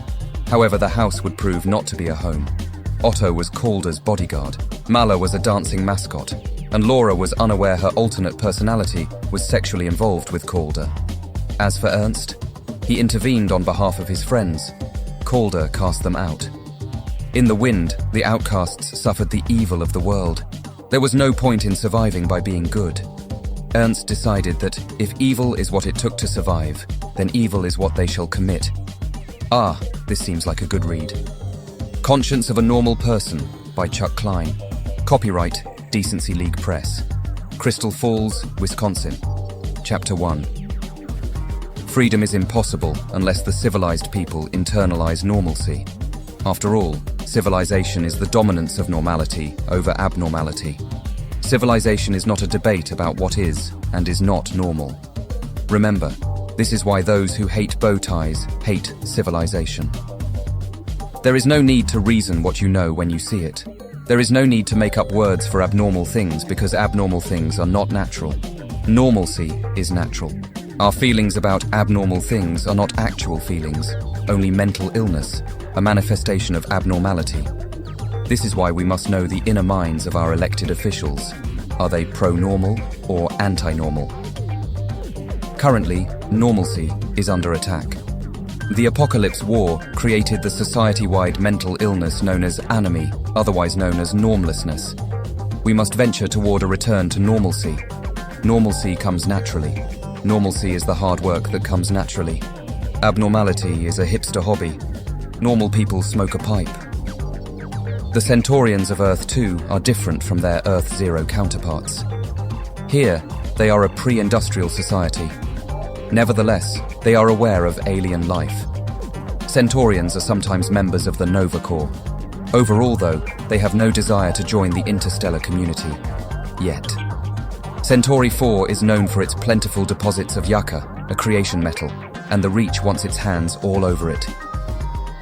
S1: However, the house would prove not to be a home. Otto was Calder's bodyguard, Maller was a dancing mascot, and Laura was unaware her alternate personality was sexually involved with Calder. As for Ernst, he intervened on behalf of his friends. Calder cast them out. In the wind, the outcasts suffered the evil of the world. There was no point in surviving by being good. Ernst decided that if evil is what it took to survive, then evil is what they shall commit. Ah, this seems like a good read. Conscience of a Normal Person by Chuck Klein. Copyright, Decency League Press. Crystal Falls, Wisconsin. Chapter 1. Freedom is impossible unless the civilized people internalize normalcy. After all, civilization is the dominance of normality over abnormality. Civilization is not a debate about what is and is not normal. Remember, this is why those who hate bow ties hate civilization. There is no need to reason what you know when you see it. There is no need to make up words for abnormal things because abnormal things are not natural. Normalcy is natural. Our feelings about abnormal things are not actual feelings, only mental illness, a manifestation of abnormality. This is why we must know the inner minds of our elected officials. Are they pro-normal or anti-normal? Currently, normalcy is under attack. The Apocalypse War created the society-wide mental illness known as anomie, otherwise known as normlessness. We must venture toward a return to normalcy. Normalcy comes naturally. Normalcy is the hard work that comes naturally. Abnormality is a hipster hobby. Normal people smoke a pipe. The Centaurians of Earth 2 are different from their Earth 0 counterparts. Here, they are a pre-industrial society. Nevertheless, they are aware of alien life. Centaurians are sometimes members of the Nova Corps. Overall, though, they have no desire to join the interstellar community. Yet. Centauri 4 is known for its plentiful deposits of yucca, a creation metal, and the Reach wants its hands all over it.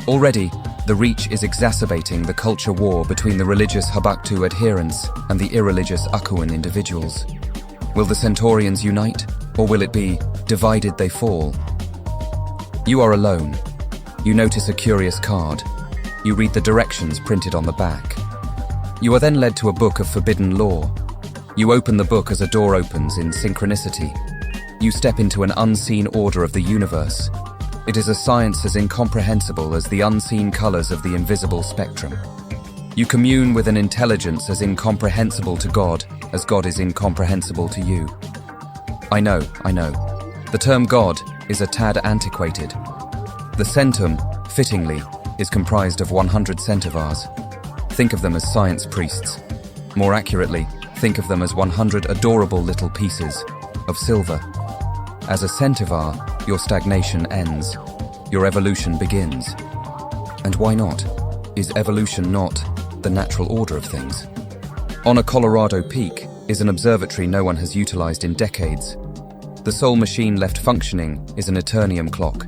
S1: Already, the Reach is exacerbating the culture war between the religious Habaktu adherents and the irreligious Akuan individuals. Will the Centaurians unite, or will it be divided they fall? You are alone. You notice a curious card. You read the directions printed on the back. You are then led to a book of forbidden lore. You open the book as a door opens in synchronicity. You step into an unseen order of the universe. It is a science as incomprehensible as the unseen colors of the invisible spectrum. You commune with an intelligence as incomprehensible to God as God is incomprehensible to you. I know. The term God is a tad antiquated. The centum, fittingly, is comprised of 100 centivars. Think of them as science priests. More accurately, think of them as 100 adorable little pieces of silver. As a centivar, your stagnation ends. Your evolution begins. And why not? Is evolution not the natural order of things? On a Colorado peak is an observatory no one has utilized in decades. The sole machine left functioning is an Eternium clock.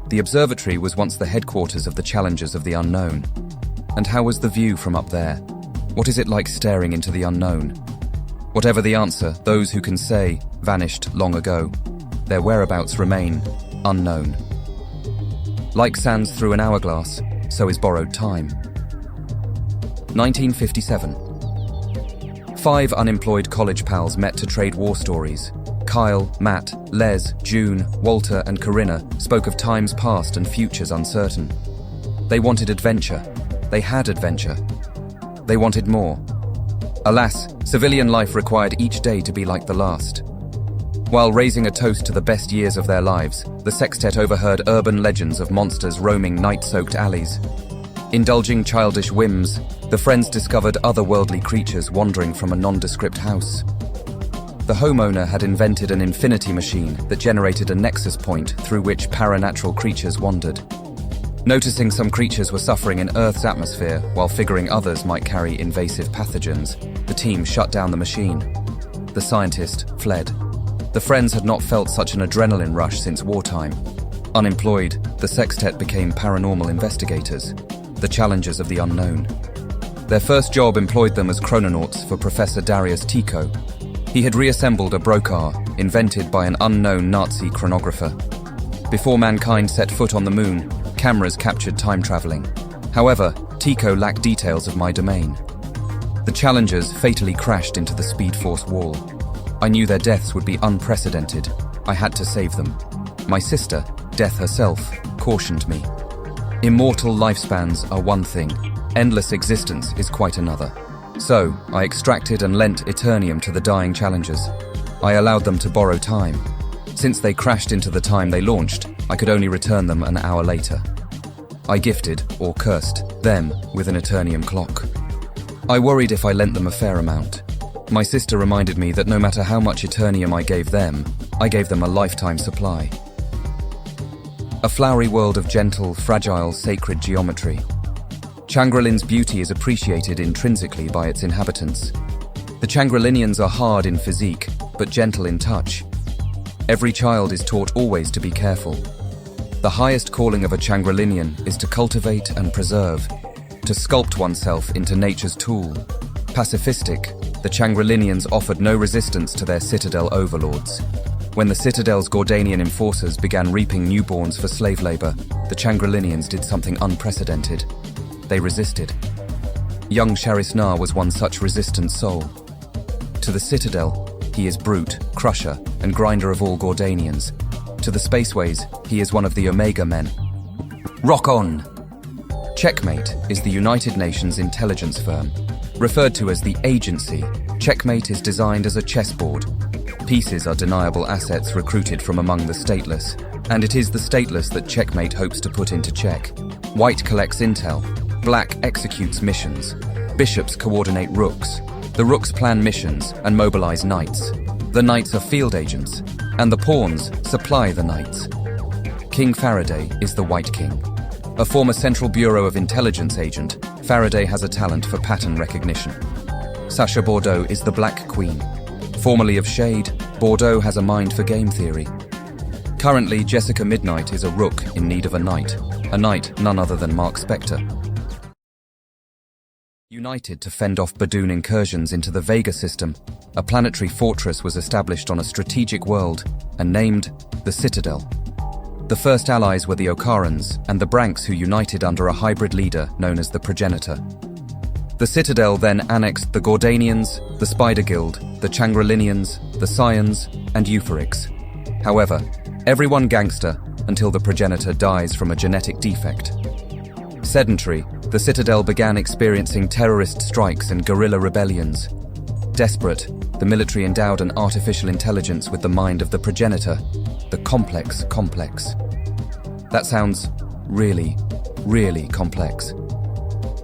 S1: The observatory was once the headquarters of the challengers of the unknown. And how was the view from up there? What is it like staring into the unknown? Whatever the answer, those who can say vanished long ago. Their whereabouts remain unknown. Like sands through an hourglass, so is borrowed time. 1957. 5 unemployed college pals met to trade war stories. Kyle, Matt, Les, June, Walter, and Corinna spoke of times past and futures uncertain. They wanted adventure. They had adventure. They wanted more. Alas, civilian life required each day to be like the last. While raising a toast to the best years of their lives, the sextet overheard urban legends of monsters roaming night-soaked alleys. Indulging childish whims, the friends discovered otherworldly creatures wandering from a nondescript house. The homeowner had invented an infinity machine that generated a nexus point through which paranatural creatures wandered. Noticing some creatures were suffering in Earth's atmosphere while figuring others might carry invasive pathogens, the team shut down the machine. The scientist fled. The friends had not felt such an adrenaline rush since wartime. Unemployed, the sextet became paranormal investigators, the challengers of the unknown. Their first job employed them as chrononauts for Professor Darius Tycho. He had reassembled a brocar invented by an unknown Nazi chronographer. Before mankind set foot on the moon, cameras captured time traveling. However, Tycho lacked details of my domain. The challengers fatally crashed into the Speed Force wall. I knew their deaths would be unprecedented. I had to save them. My sister, Death herself, cautioned me. Immortal lifespans are one thing. Endless existence is quite another. So, I extracted and lent Eternium to the dying challengers. I allowed them to borrow time. Since they crashed into the time they launched, I could only return them an hour later. I gifted, or cursed, them with an Eternium clock. I worried if I lent them a fair amount. My sister reminded me that no matter how much Eternium I gave them a lifetime supply. A flowery world of gentle, fragile, sacred geometry. Changralin's beauty is appreciated intrinsically by its inhabitants. The Changralinians are hard in physique, but gentle in touch. Every child is taught always to be careful. The highest calling of a Changralinian is to cultivate and preserve, to sculpt oneself into nature's tool. Pacifistic, the Changralinians offered no resistance to their citadel overlords. When the citadel's Gordanian enforcers began reaping newborns for slave labor, the Changralinians did something unprecedented. They resisted. Young Sharisnar was one such resistant soul. To the citadel, he is brute, crusher, and grinder of all Gordanians. To the spaceways, he is one of the Omega men. Rock on! Checkmate is the United Nations intelligence firm. Referred to as the Agency, Checkmate is designed as a chessboard. Pieces are deniable assets recruited from among the stateless, and it is the stateless that Checkmate hopes to put into check. White collects intel, Black executes missions. Bishops coordinate rooks. The rooks plan missions and mobilize knights. The knights are field agents. and the pawns supply the knights. King Faraday is the White King. A former Central Bureau of Intelligence agent, Faraday has a talent for pattern recognition. Sacha Bordeaux is the Black Queen. Formerly of Shade, Bordeaux has a mind for game theory. Currently, Jessica Midnight is a rook in need of a knight none other than Mark Spector. United to fend off Badoon incursions into the Vega system, a planetary fortress was established on a strategic world and named the Citadel. The first allies were the Okarans and the Branks, who united under a hybrid leader known as the Progenitor. The Citadel then annexed the Gordanians, the Spider Guild, the Changralinians, the Scions, and Euphorics. However, everyone gangster until the Progenitor dies from a genetic defect. Sedentary, the Citadel began experiencing terrorist strikes and guerrilla rebellions. Desperate, the military endowed an artificial intelligence with the mind of the Progenitor, the complex. That sounds really, really complex.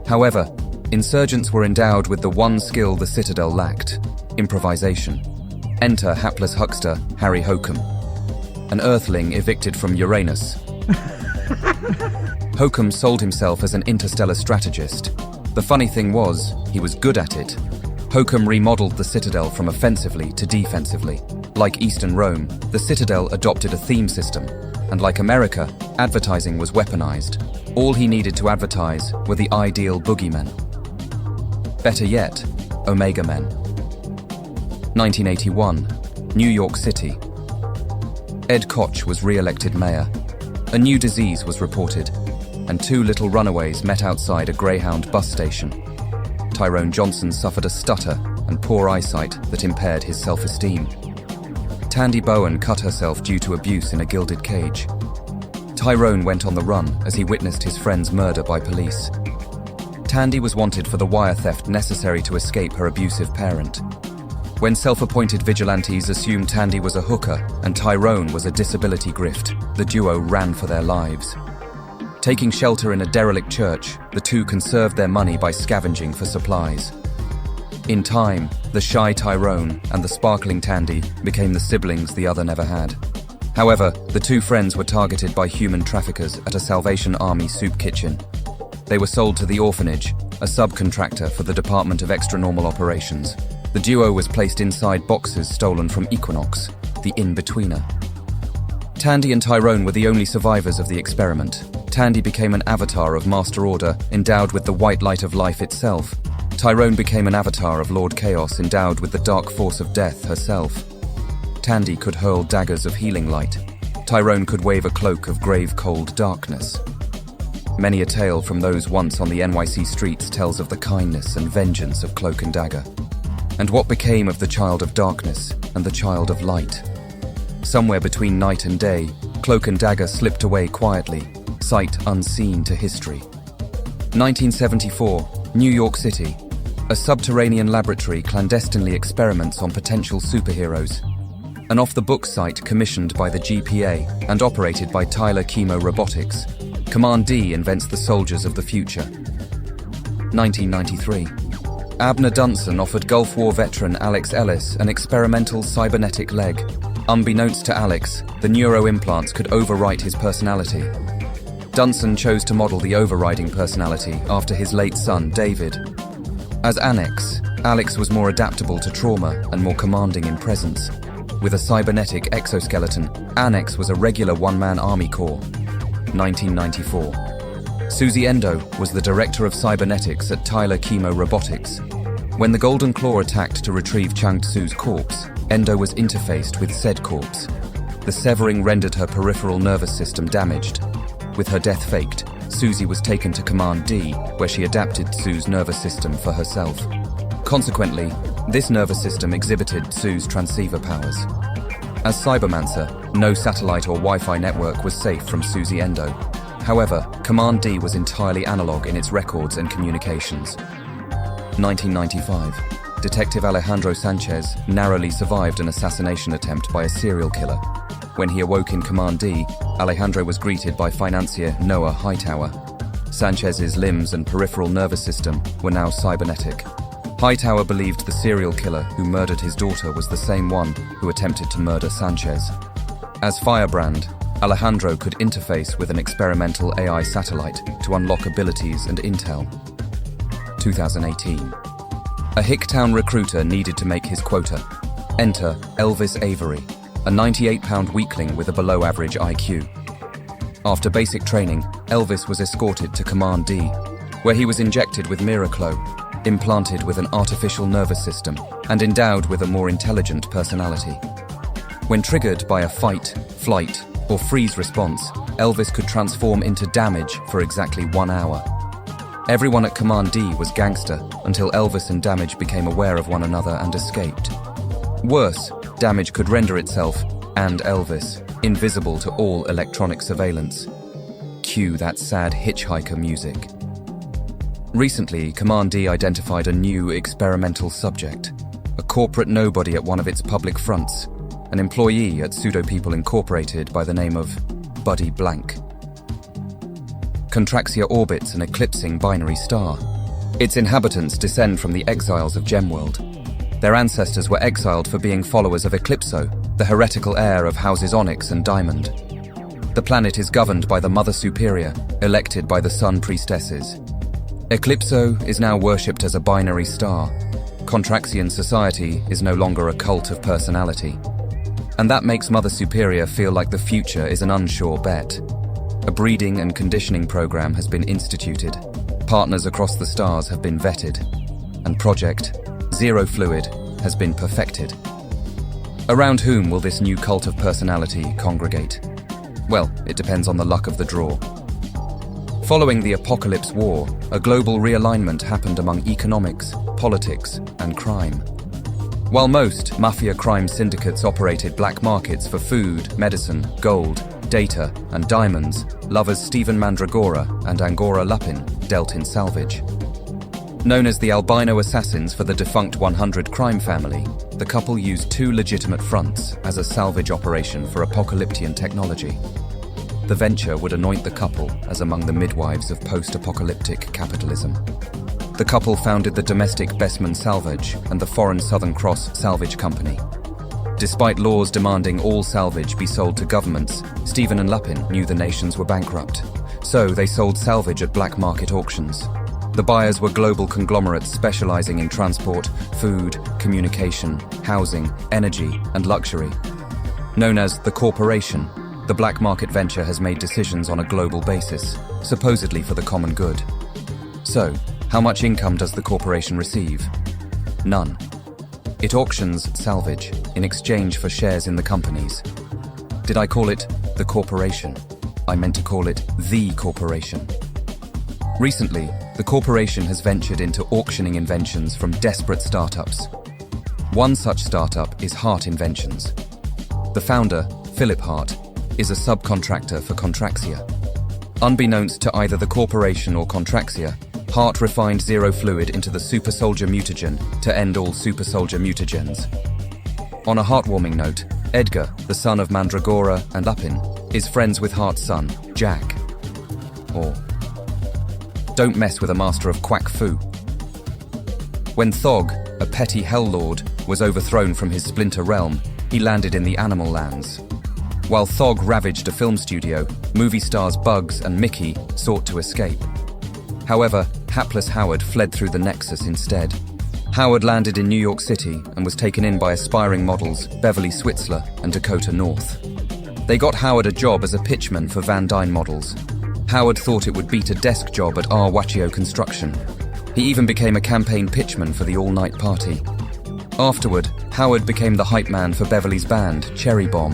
S1: However, insurgents were endowed with the one skill the Citadel lacked: improvisation. Enter hapless huckster Harry Hokum, an Earthling evicted from Uranus. Hokum sold himself as an interstellar strategist. The funny thing was, he was good at it. Hokum remodeled the Citadel from offensively to defensively. Like Eastern Rome, the Citadel adopted a theme system, and like America, advertising was weaponized. All he needed to advertise were the ideal boogeymen. Better yet, Omega Men. 1981, New York City. Ed Koch was re-elected mayor. A new disease was reported, and two little runaways met outside a Greyhound bus station. Tyrone Johnson suffered a stutter and poor eyesight that impaired his self-esteem. Tandy Bowen cut herself due to abuse in a gilded cage. Tyrone went on the run as he witnessed his friend's murder by police. Tandy was wanted for the wire theft necessary to escape her abusive parent. When self-appointed vigilantes assumed Tandy was a hooker and Tyrone was a disability grift, the duo ran for their lives. Taking shelter in a derelict church, the two conserved their money by scavenging for supplies. In time, the shy Tyrone and the sparkling Tandy became the siblings the other never had. However, the two friends were targeted by human traffickers at a Salvation Army soup kitchen. They were sold to the orphanage, a subcontractor for the Department of Extranormal Operations. The duo was placed inside boxes stolen from Equinox, the in-betweener. Tandy and Tyrone were the only survivors of the experiment. Tandy became an avatar of Master Order, endowed with the white light of life itself. Tyrone became an avatar of Lord Chaos, endowed with the dark force of death herself. Tandy could hurl daggers of healing light. Tyrone could wave a cloak of grave cold darkness. Many a tale from those once on the NYC streets tells of the kindness and vengeance of Cloak and Dagger. And what became of the Child of Darkness and the Child of Light? Somewhere between night and day, Cloak and Dagger slipped away quietly, sight unseen to history. 1974, New York City. A subterranean laboratory clandestinely experiments on potential superheroes. An off-the-books site commissioned by the GPA and operated by Tyler Chemo Robotics. Command D invents the soldiers of the future. 1993. Abner Dunson offered Gulf War veteran Alex Ellis an experimental cybernetic leg. Unbeknownst to Alex, the neuroimplants could overwrite his personality. Dunson chose to model the overriding personality after his late son, David. As Annex, Alex was more adaptable to trauma and more commanding in presence. With a cybernetic exoskeleton, Annex was a regular one-man army corps. 1994. Susie Endo was the director of cybernetics at Tyler Chemo Robotics. When the Golden Claw attacked to retrieve Chang Tsu's corpse, Endo was interfaced with said corpse. The severing rendered her peripheral nervous system damaged. With her death faked, Susie was taken to Command D, where she adapted Tsu's nervous system for herself. Consequently, this nervous system exhibited Tsu's transceiver powers. As Cybermancer, no satellite or Wi-Fi network was safe from Susie Endo. However, Command D was entirely analog in its records and communications. 1995. Detective Alejandro Sanchez narrowly survived an assassination attempt by a serial killer. When he awoke in Command D, Alejandro was greeted by financier Noah Hightower. Sanchez's limbs and peripheral nervous system were now cybernetic. Hightower believed the serial killer who murdered his daughter was the same one who attempted to murder Sanchez. As Firebrand, Alejandro could interface with an experimental AI satellite to unlock abilities and intel. 2018. A Hicktown recruiter needed to make his quota. Enter Elvis Avery, a 98-pound weakling with a below-average IQ. After basic training, Elvis was escorted to Command D, where he was injected with Miraclo, implanted with an artificial nervous system, and endowed with a more intelligent personality. When triggered by a fight, flight, or freeze response, Elvis could transform into Damage for exactly 1 hour. Everyone at Command D was gangster until Elvis and Damage became aware of one another and escaped. Worse, Damage could render itself, and Elvis, invisible to all electronic surveillance. Cue that sad hitchhiker music. Recently, Command D identified a new experimental subject, a corporate nobody at one of its public fronts, an employee at Pseudo People Incorporated by the name of Buddy Blank. Contraxia orbits an eclipsing binary star. Its inhabitants descend from the exiles of Gemworld. Their ancestors were exiled for being followers of Eclipso, the heretical heir of Houses Onyx and Diamond. The planet is governed by the Mother Superior, elected by the Sun Priestesses. Eclipso is now worshipped as a binary star. Contraxian society is no longer a cult of personality. And that makes Mother Superior feel like the future is an unsure bet. A breeding and conditioning program has been instituted. Partners across the stars have been vetted. And Project Zero Fluid has been perfected. Around whom will this new cult of personality congregate? Well, it depends on the luck of the draw. Following the Apocalypse War, a global realignment happened among economics, politics, and crime. While most mafia crime syndicates operated black markets for food, medicine, gold, data, and diamonds, lovers Stephen Mandragora and Angora Lupin dealt in salvage. Known as the albino assassins for the defunct 100 crime family, the couple used 2 legitimate fronts as a salvage operation for apocalyptian technology. The venture would anoint the couple as among the midwives of post-apocalyptic capitalism. The couple founded the domestic Bestman Salvage and the foreign Southern Cross Salvage Company. Despite laws demanding all salvage be sold to governments, Stephen and Lupin knew the nations were bankrupt. So they sold salvage at black market auctions. The buyers were global conglomerates specializing in transport, food, communication, housing, energy, and luxury. Known as the Corporation, the black market venture has made decisions on a global basis, supposedly for the common good. So, how much income does the corporation receive? None. It auctions salvage in exchange for shares in the companies. Did I call it the corporation? I meant to call it the corporation. Recently, the corporation has ventured into auctioning inventions from desperate startups. One such startup is Hart Inventions. The founder, Philip Hart, is a subcontractor for Contraxia. Unbeknownst to either the corporation or Contraxia, Hart refined Zero Fluid into the Super Soldier Mutagen to end all Super Soldier Mutagens. On a heartwarming note, Edgar, the son of Mandragora and Lupin, is friends with Hart's son, Jack. Or, don't mess with a master of Quack Fu. When Thog, a petty Hell Lord, was overthrown from his splinter realm, he landed in the Animal Lands. While Thog ravaged a film studio, movie stars Bugs and Mickey sought to escape. However, hapless Howard fled through the Nexus instead. Howard landed in New York City and was taken in by aspiring models Beverly Switzler and Dakota North. They got Howard a job as a pitchman for Van Dyne models. Howard thought it would beat a desk job at R. Wachio Construction. He even became a campaign pitchman for the all-night party. Afterward, Howard became the hype man for Beverly's band, Cherry Bomb.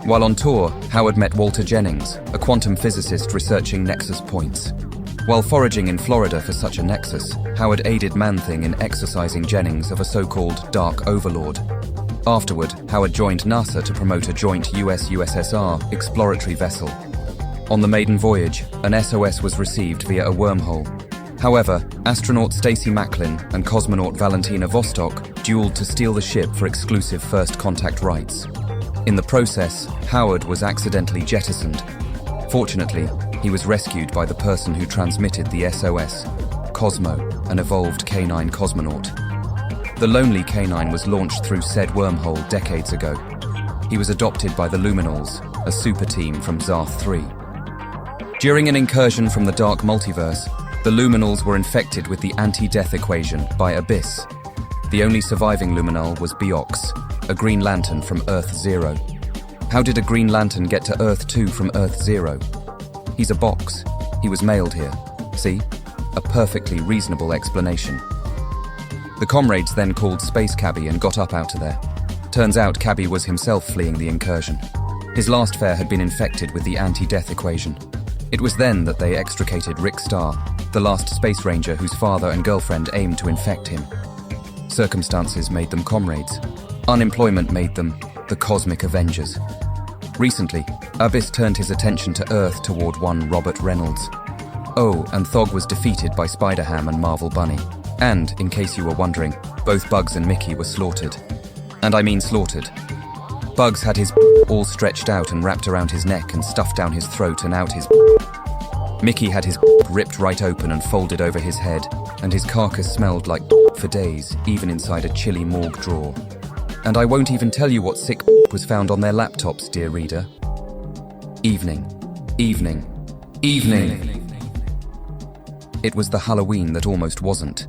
S1: While on tour, Howard met Walter Jennings, a quantum physicist researching nexus points. While foraging in Florida for such a nexus, Howard aided Man-Thing in exorcising Jennings of a so-called Dark Overlord. Afterward, Howard joined NASA to promote a joint US-USSR exploratory vessel. On the maiden voyage, an SOS was received via a wormhole. However, astronaut Stacy Macklin and cosmonaut Valentina Vostok dueled to steal the ship for exclusive first contact rights. In the process, Howard was accidentally jettisoned. Fortunately, he was rescued by the person who transmitted the SOS, Cosmo, an evolved canine cosmonaut. The lonely canine was launched through said wormhole decades ago. He was adopted by the Luminals, a super team from Zarth 3. During an incursion from the dark multiverse, the Luminals were infected with the anti-death equation by Abyss. The only surviving Luminal was Beox, a Green Lantern from Earth 0. How did a Green Lantern get to Earth 2 from Earth 0? He's a box. He was mailed here. See? A perfectly reasonable explanation. The comrades then called Space Cabby and got up out of there. Turns out Cabby was himself fleeing the incursion. His last fare had been infected with the anti-death equation. It was then that they extricated Rick Starr, the last space ranger whose father and girlfriend aimed to infect him. Circumstances made them comrades. Unemployment made them the Cosmic Avengers. Recently, Abyss turned his attention to Earth toward one Robert Reynolds. Oh, and Thog was defeated by Spider-Ham and Marvel Bunny. And, in case you were wondering, both Bugs and Mickey were slaughtered. And I mean slaughtered. Bugs had his all stretched out and wrapped around his neck and stuffed down his throat and out his Mickey had his ripped right open and folded over his head, and his carcass smelled like for days, even inside a chilly morgue drawer. And I won't even tell you what sick was found on their laptops, dear reader. Evening. Evening. Evening. It was the Halloween that almost wasn't.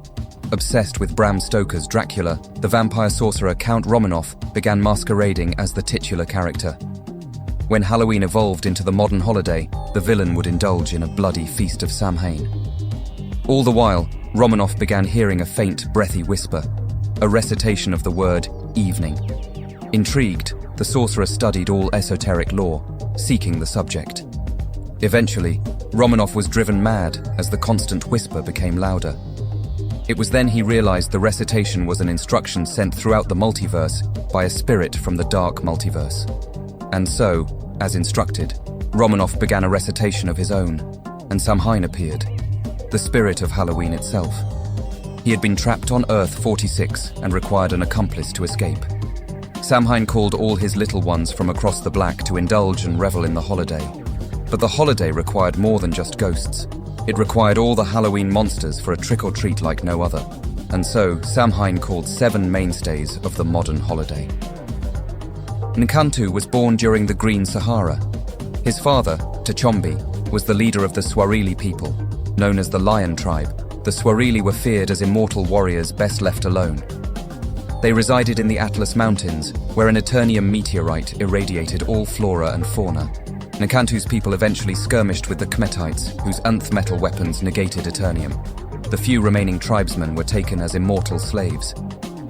S1: Obsessed with Bram Stoker's Dracula, the vampire sorcerer Count Romanoff began masquerading as the titular character. When Halloween evolved into the modern holiday, the villain would indulge in a bloody feast of Samhain. All the while, Romanoff began hearing a faint, breathy whisper, a recitation of the word evening. Intrigued, the sorcerer studied all esoteric lore, seeking the subject. Eventually, Romanoff was driven mad as the constant whisper became louder. It was then he realized the recitation was an instruction sent throughout the multiverse by a spirit from the dark multiverse. And so, as instructed, Romanoff began a recitation of his own, and Samhain appeared, the spirit of Halloween itself. He had been trapped on Earth 46 and required an accomplice to escape. Samhain called all his little ones from across the black to indulge and revel in the holiday. But the holiday required more than just ghosts. It required all the Halloween monsters for a trick-or-treat like no other. And so, Samhain called 7 mainstays of the modern holiday. Nkantu was born during the Green Sahara. His father, Tchombi, was the leader of the Swarili people, known as the Lion Tribe. The Swarili were feared as immortal warriors best left alone. They resided in the Atlas Mountains, where an Eternium meteorite irradiated all flora and fauna. Nkantu's people eventually skirmished with the Kmetites, whose nth metal weapons negated Eternium. The few remaining tribesmen were taken as immortal slaves.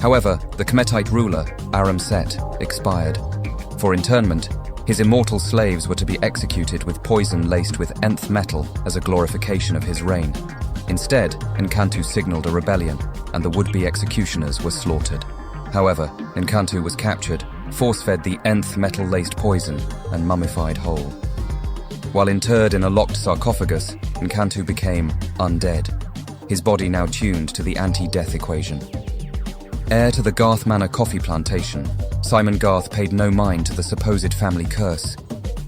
S1: However, the Kmetite ruler, Aram Set, expired. For internment, his immortal slaves were to be executed with poison laced with nth metal as a glorification of his reign. Instead, Nkantu signaled a rebellion, and the would-be executioners were slaughtered. However, Nkantu was captured, force-fed the nth metal-laced poison, and mummified whole. While interred in a locked sarcophagus, Nkantu became undead, his body now tuned to the anti-death equation. Heir to the Garth Manor coffee plantation, Simon Garth paid no mind to the supposed family curse.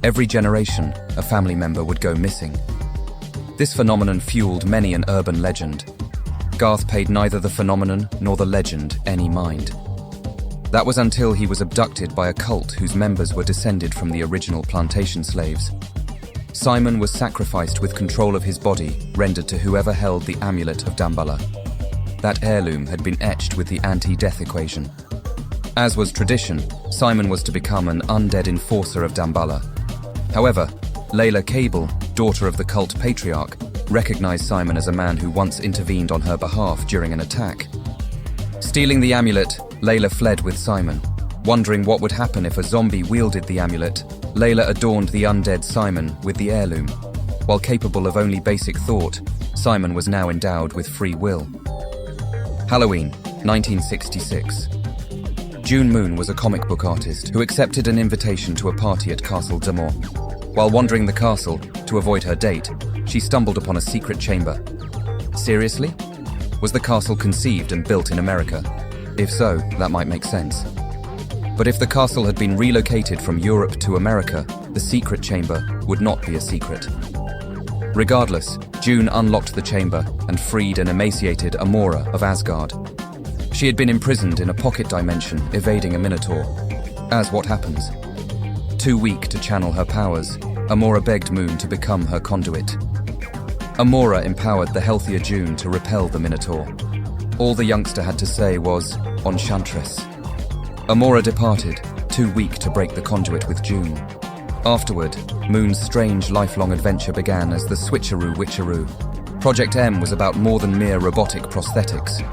S1: Every generation, a family member would go missing. This phenomenon fueled many an urban legend. Garth paid neither the phenomenon nor the legend any mind. That was until he was abducted by a cult whose members were descended from the original plantation slaves. Simon was sacrificed with control of his body rendered to whoever held the amulet of Damballa. That heirloom had been etched with the anti-death equation. As was tradition, Simon was to become an undead enforcer of Damballa. However, Layla Cable, daughter of the cult patriarch, recognized Simon as a man who once intervened on her behalf during an attack. Stealing the amulet, Layla fled with Simon. Wondering what would happen if a zombie wielded the amulet, Layla adorned the undead Simon with the heirloom. While capable of only basic thought, Simon was now endowed with free will. Halloween, 1966. June Moon was a comic book artist who accepted an invitation to a party at Castle Damore. While wandering the castle, to avoid her date, she stumbled upon a secret chamber. Seriously? Was the castle conceived and built in America? If so, that might make sense. But if the castle had been relocated from Europe to America, the secret chamber would not be a secret. Regardless, June unlocked the chamber and freed an emaciated Amora of Asgard. She had been imprisoned in a pocket dimension, evading a minotaur. As what happens? Too weak to channel her powers, Amora begged Moon to become her conduit. Amora empowered the healthier June to repel the minotaur. All the youngster had to say was, "Enchantress." Amora departed, too weak to break the conduit with June. Afterward, Moon's strange lifelong adventure began as the Switcheroo Witcheroo. Project M was about more than mere robotic prosthetics.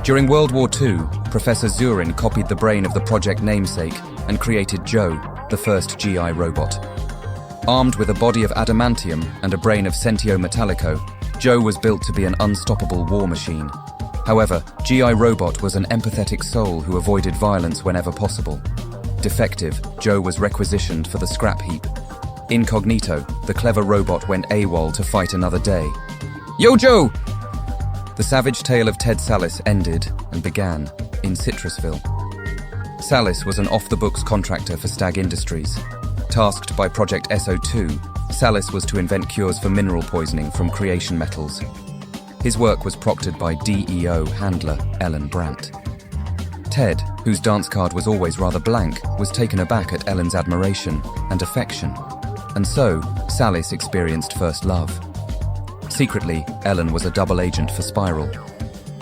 S1: During World War II, Professor Zurin copied the brain of the project namesake and created Joe, the first GI robot. Armed with a body of adamantium and a brain of Sentio Metallico, Joe was built to be an unstoppable war machine. However, GI Robot was an empathetic soul who avoided violence whenever possible. Defective, Joe was requisitioned for the scrap heap. Incognito, the clever robot went AWOL to fight another day. "Yo, Joe!" The savage tale of Ted Sallis ended and began in Citrusville. Sallis was an off-the-books contractor for Stag Industries. Tasked by Project SO2, Sallis was to invent cures for mineral poisoning from creation metals. His work was proctored by DEO handler Ellen Brandt. Ted, whose dance card was always rather blank, was taken aback at Ellen's admiration and affection. And so, Sallis experienced first love. Secretly, Ellen was a double agent for Spiral.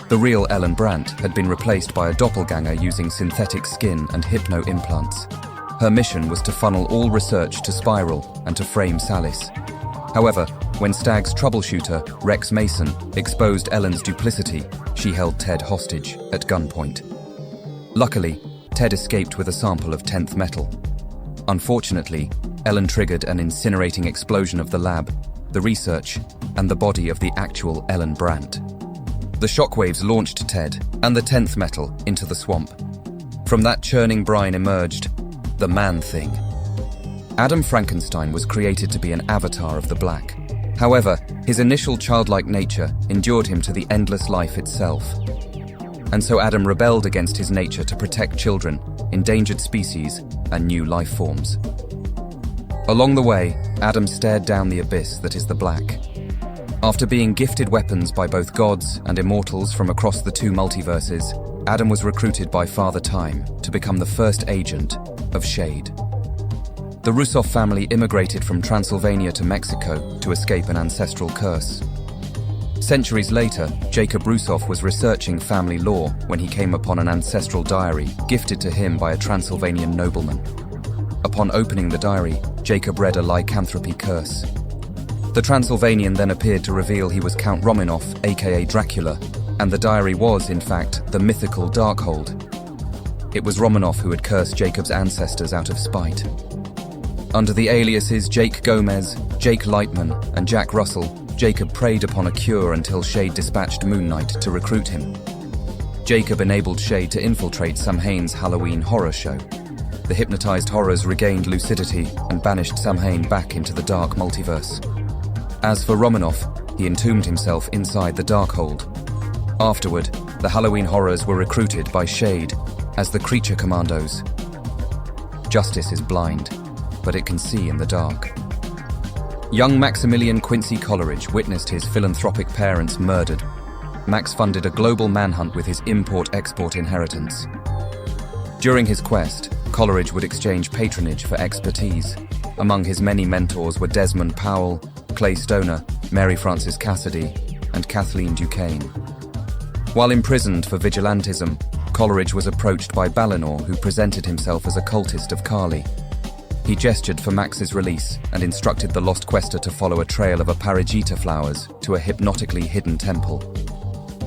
S1: The real Ellen Brandt had been replaced by a doppelganger using synthetic skin and hypno implants. Her mission was to funnel all research to Spiral and to frame Sallis. However, when Stag's troubleshooter, Rex Mason, exposed Ellen's duplicity, she held Ted hostage at gunpoint. Luckily, Ted escaped with a sample of 10th metal. Unfortunately, Ellen triggered an incinerating explosion of the lab, the research, and the body of the actual Ellen Brandt. The shockwaves launched Ted and the 10th metal into the swamp. From that churning brine emerged the Man-Thing. Adam Frankenstein was created to be an avatar of the Black. However, his initial childlike nature endured him to the endless life itself. And so Adam rebelled against his nature to protect children, endangered species, and new life forms. Along the way, Adam stared down the abyss that is the Black. After being gifted weapons by both gods and immortals from across the two multiverses, Adam was recruited by Father Time to become the first agent of Shade. The Rusov family immigrated from Transylvania to Mexico to escape an ancestral curse. Centuries later, Jacob Rusov was researching family lore when he came upon an ancestral diary gifted to him by a Transylvanian nobleman. Upon opening the diary, Jacob read a lycanthropy curse. The Transylvanian then appeared to reveal he was Count Romanov, aka Dracula, and the diary was, in fact, the mythical Darkhold. It was Romanov who had cursed Jacob's ancestors out of spite. Under the aliases Jake Gomez, Jake Lightman, and Jack Russell, Jacob preyed upon a cure until Shade dispatched Moon Knight to recruit him. Jacob enabled Shade to infiltrate Samhain's Halloween horror show. The hypnotized horrors regained lucidity and banished Samhain back into the dark multiverse. As for Romanov, he entombed himself inside the Darkhold. Afterward, the Halloween horrors were recruited by Shade as the Creature Commandos. Justice is blind, but it can see in the dark. Young Maximilian Quincy Coleridge witnessed his philanthropic parents murdered. Max funded a global manhunt with his import-export inheritance. During his quest, Coleridge would exchange patronage for expertise. Among his many mentors were Desmond Powell, Clay Stoner, Mary Frances Cassidy, and Kathleen Duquesne. While imprisoned for vigilantism, Coleridge was approached by Balinor, who presented himself as a cultist of Kali. He gestured for Max's release and instructed the lost quester to follow a trail of Aparigita flowers to a hypnotically hidden temple.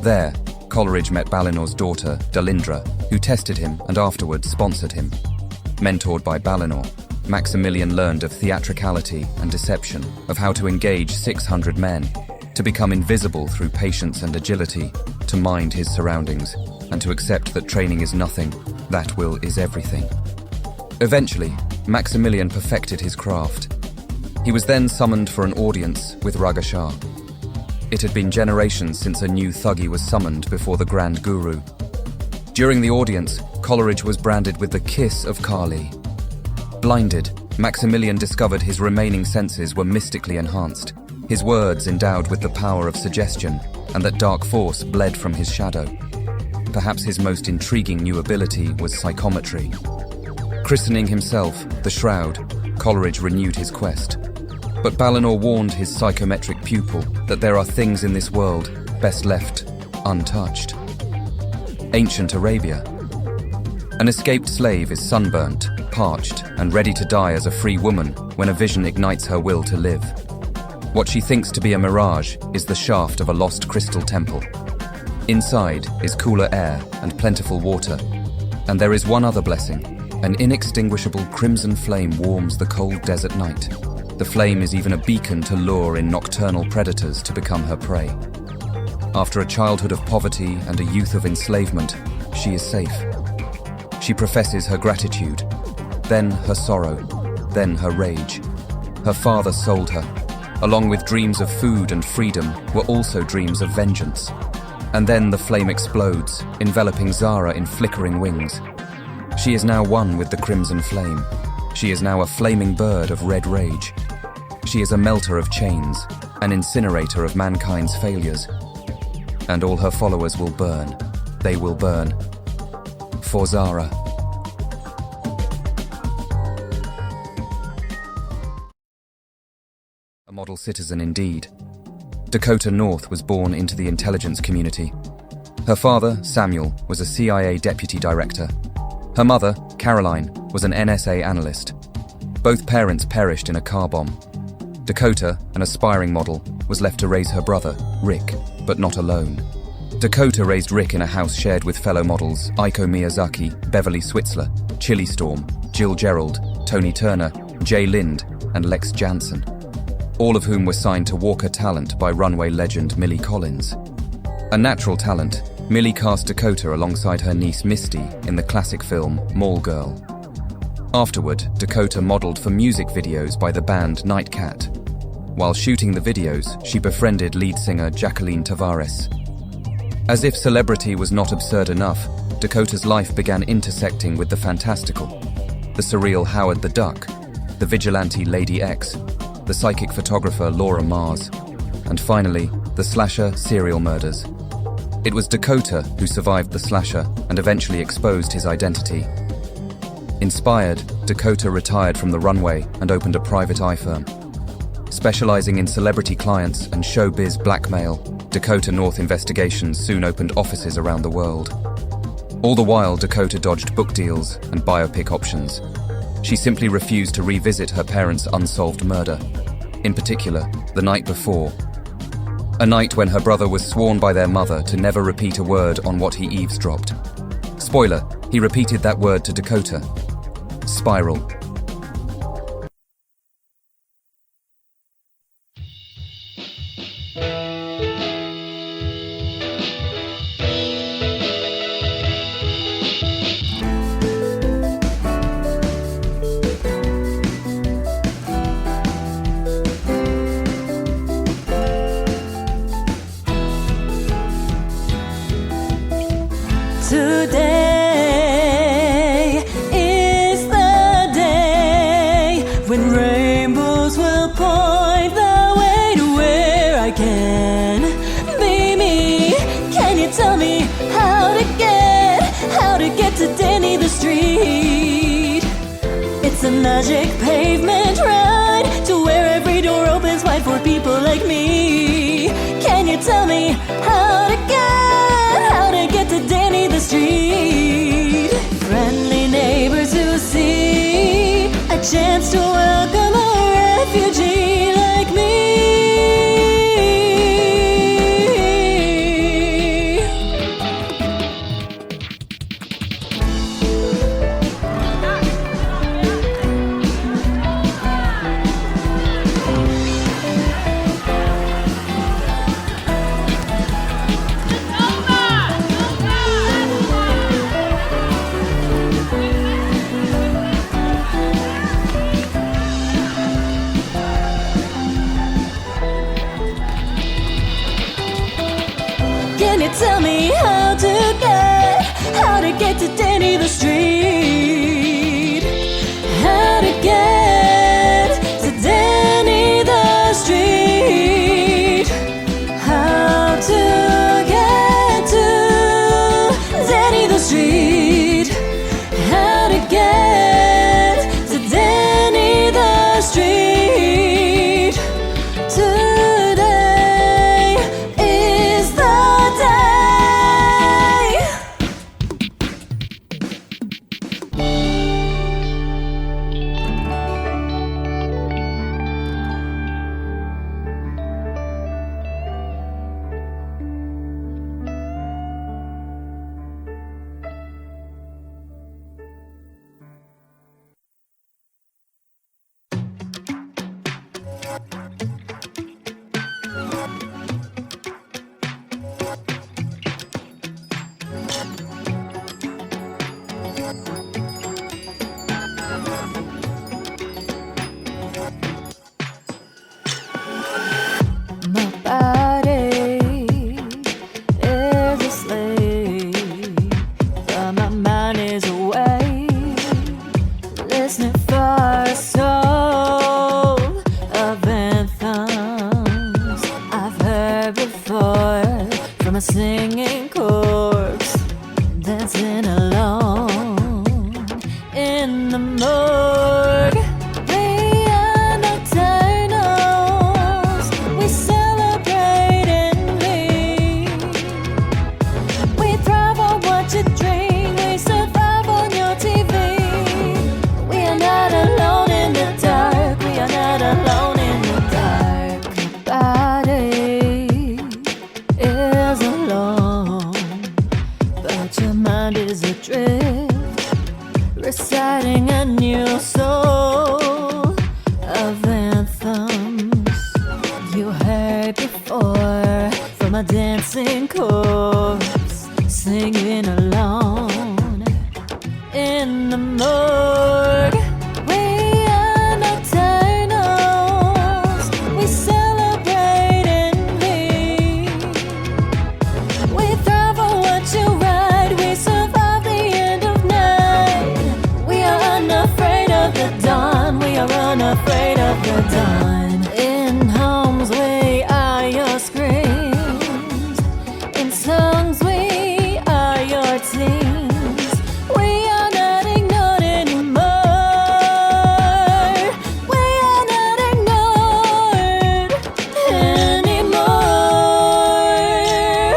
S1: There, Coleridge met Balinor's daughter, Dalindra, who tested him and afterwards sponsored him. Mentored by Balinor, Maximilian learned of theatricality and deception, of how to engage 600 men, to become invisible through patience and agility, to mind his surroundings, and to accept that training is nothing, that will is everything. Eventually, Maximilian perfected his craft. He was then summoned for an audience with Raga Shah. It had been generations since a new Thuggee was summoned before the Grand Guru. During the audience, Coleridge was branded with the kiss of Kali. Blinded, Maximilian discovered his remaining senses were mystically enhanced. his words endowed with the power of suggestion, and that dark force bled from his shadow. Perhaps his most intriguing new ability was psychometry. Christening himself the Shroud, Coleridge renewed his quest. But Balinor warned his psychometric pupil that there are things in this world best left untouched. Ancient Arabia. An escaped slave is sunburnt, parched, and ready to die as a free woman when a vision ignites her will to live. What she thinks to be a mirage is the shaft of a lost crystal temple. Inside is cooler air and plentiful water. And there is one other blessing. An inextinguishable crimson flame warms the cold desert night. The flame is even a beacon to lure in nocturnal predators to become her prey. After a childhood of poverty and a youth of enslavement, she is safe. She professes her gratitude, then her sorrow, then her rage. Her father sold her. Along with dreams of food and freedom were also dreams of vengeance. And then the flame explodes, enveloping Zara in flickering wings. She is now one with the crimson flame. She is now a flaming bird of red rage. She is a melter of chains, an incinerator of mankind's failures. And all her followers will burn. They will burn. For Zara. A model citizen indeed. Dakota North was born into the intelligence community. Her father, Samuel, was a CIA deputy director. Her mother, Caroline, was an NSA analyst. Both parents perished in a car bomb. Dakota, an aspiring model, was left to raise her brother, Rick, but not alone. Dakota raised Rick in a house shared with fellow models Aiko Miyazaki, Beverly Switzler, Chili Storm, Jill Gerald, Tony Turner, Jay Lind, and Lex Jansen, all of whom were signed to Walker Talent by runway legend Millie Collins. A natural talent, Millie cast Dakota alongside her niece Misty in the classic film Mall Girl. Afterward, Dakota modeled for music videos by the band Nightcat. While shooting the videos, she befriended lead singer Jacqueline Tavares. As if celebrity was not absurd enough, Dakota's life began intersecting with the fantastical. The surreal Howard the Duck, the vigilante Lady X, the psychic photographer Laura Mars, and finally, the slasher serial murders. It was Dakota who survived the slasher and eventually exposed his identity. Inspired, Dakota retired from the runway and opened a private eye firm. Specializing in celebrity clients and showbiz blackmail, Dakota North Investigations soon opened offices around the world. All the while, Dakota dodged book deals and biopic options. She simply refused to revisit her parents' unsolved murder, in particular, the night before. A night when her brother was sworn by their mother to never repeat a word on what he eavesdropped. Spoiler, he repeated that word to Dakota. Spiral.
S8: Today is the day when rainbows will point the way to where I can be me. Can you tell me how to get to Danny the street? It's a magic pavement ride to where every door opens wide for people like me. Can you tell me how to get to Danny the street? Friendly neighbors who see a chance to welcome a refugee like me. My body is a slave, but my mind is away, listening for a soul of anthems I've heard before from a singing corpse, dancing alone in the morgue. We are nocturnals, we celebrate envy. We thrive on what you dream, we survive on your TV. We are not alone in the dark, we are not alone in the dark. My body is alone, but your mind is adrift, reciting a new soul of anthems you heard before from a dancing corpse, singing alone in the morgue. We are nocturnals, we celebrate envy. We thrive on what you write, we survive the end of night. We are unafraid of the dawn, we are unafraid of the dawn. In homes we are your screams, in songs we are your teens. We are not ignored anymore, we are not ignored anymore.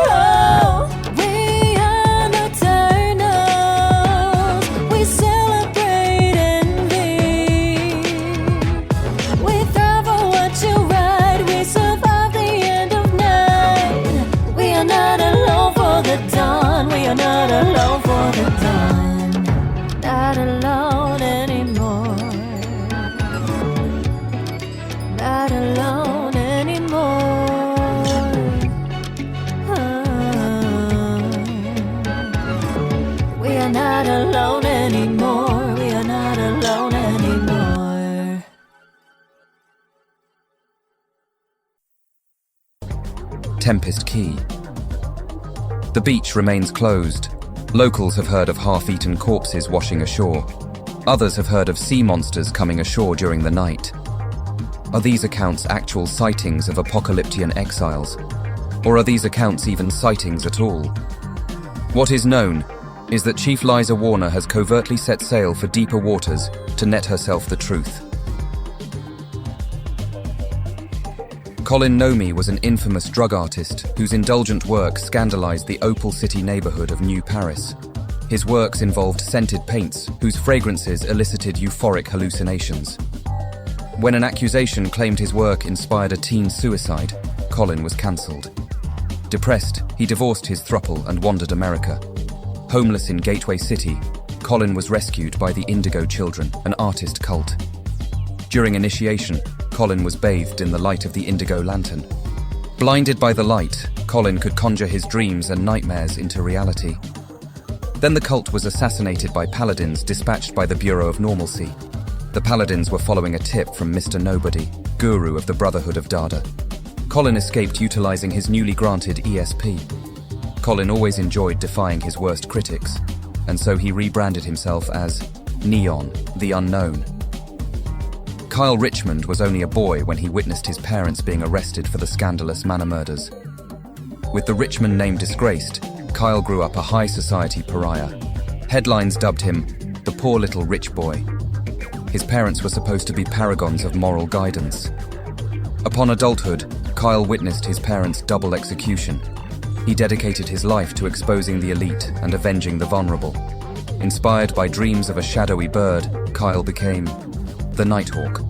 S8: Oh, we are nocturnals, we celebrate envy. We thrive on what you write, we survive the end of night. We are not alone for the dawn, we are not alone for the dawn. Not alone anymore, not alone anymore. We are not alone anymore, we are not alone anymore.
S1: Tempest Key. The beach remains closed. Locals have heard of half-eaten corpses washing ashore. Others have heard of sea monsters coming ashore during the night. Are these accounts actual sightings of apocalyptian exiles? Or are these accounts even sightings at all? What is known is that Chief Liza Warner has covertly set sail for deeper waters to net herself the truth. Colin Nomi was an infamous drug artist whose indulgent work scandalized the Opal City neighborhood of New Paris. His works involved scented paints whose fragrances elicited euphoric hallucinations. When an accusation claimed his work inspired a teen suicide, Colin was cancelled. Depressed, he divorced his throuple and wandered America. Homeless in Gateway City, Colin was rescued by the Indigo Children, an artist cult. During initiation, Colin was bathed in the light of the Indigo Lantern. Blinded by the light, Colin could conjure his dreams and nightmares into reality. Then the cult was assassinated by paladins dispatched by the Bureau of Normalcy. The paladins were following a tip from Mr. Nobody, guru of the Brotherhood of Dada. Colin escaped utilizing his newly granted ESP. Colin always enjoyed defying his worst critics, and so he rebranded himself as Neon, the Unknown. Kyle Richmond was only a boy when he witnessed his parents being arrested for the scandalous Manor murders. With the Richmond name disgraced, Kyle grew up a high society pariah. Headlines dubbed him the poor little rich boy. His parents were supposed to be paragons of moral guidance. Upon adulthood, Kyle witnessed his parents' double execution. He dedicated his life to exposing the elite and avenging the vulnerable. Inspired by dreams of a shadowy bird, Kyle became the Nighthawk.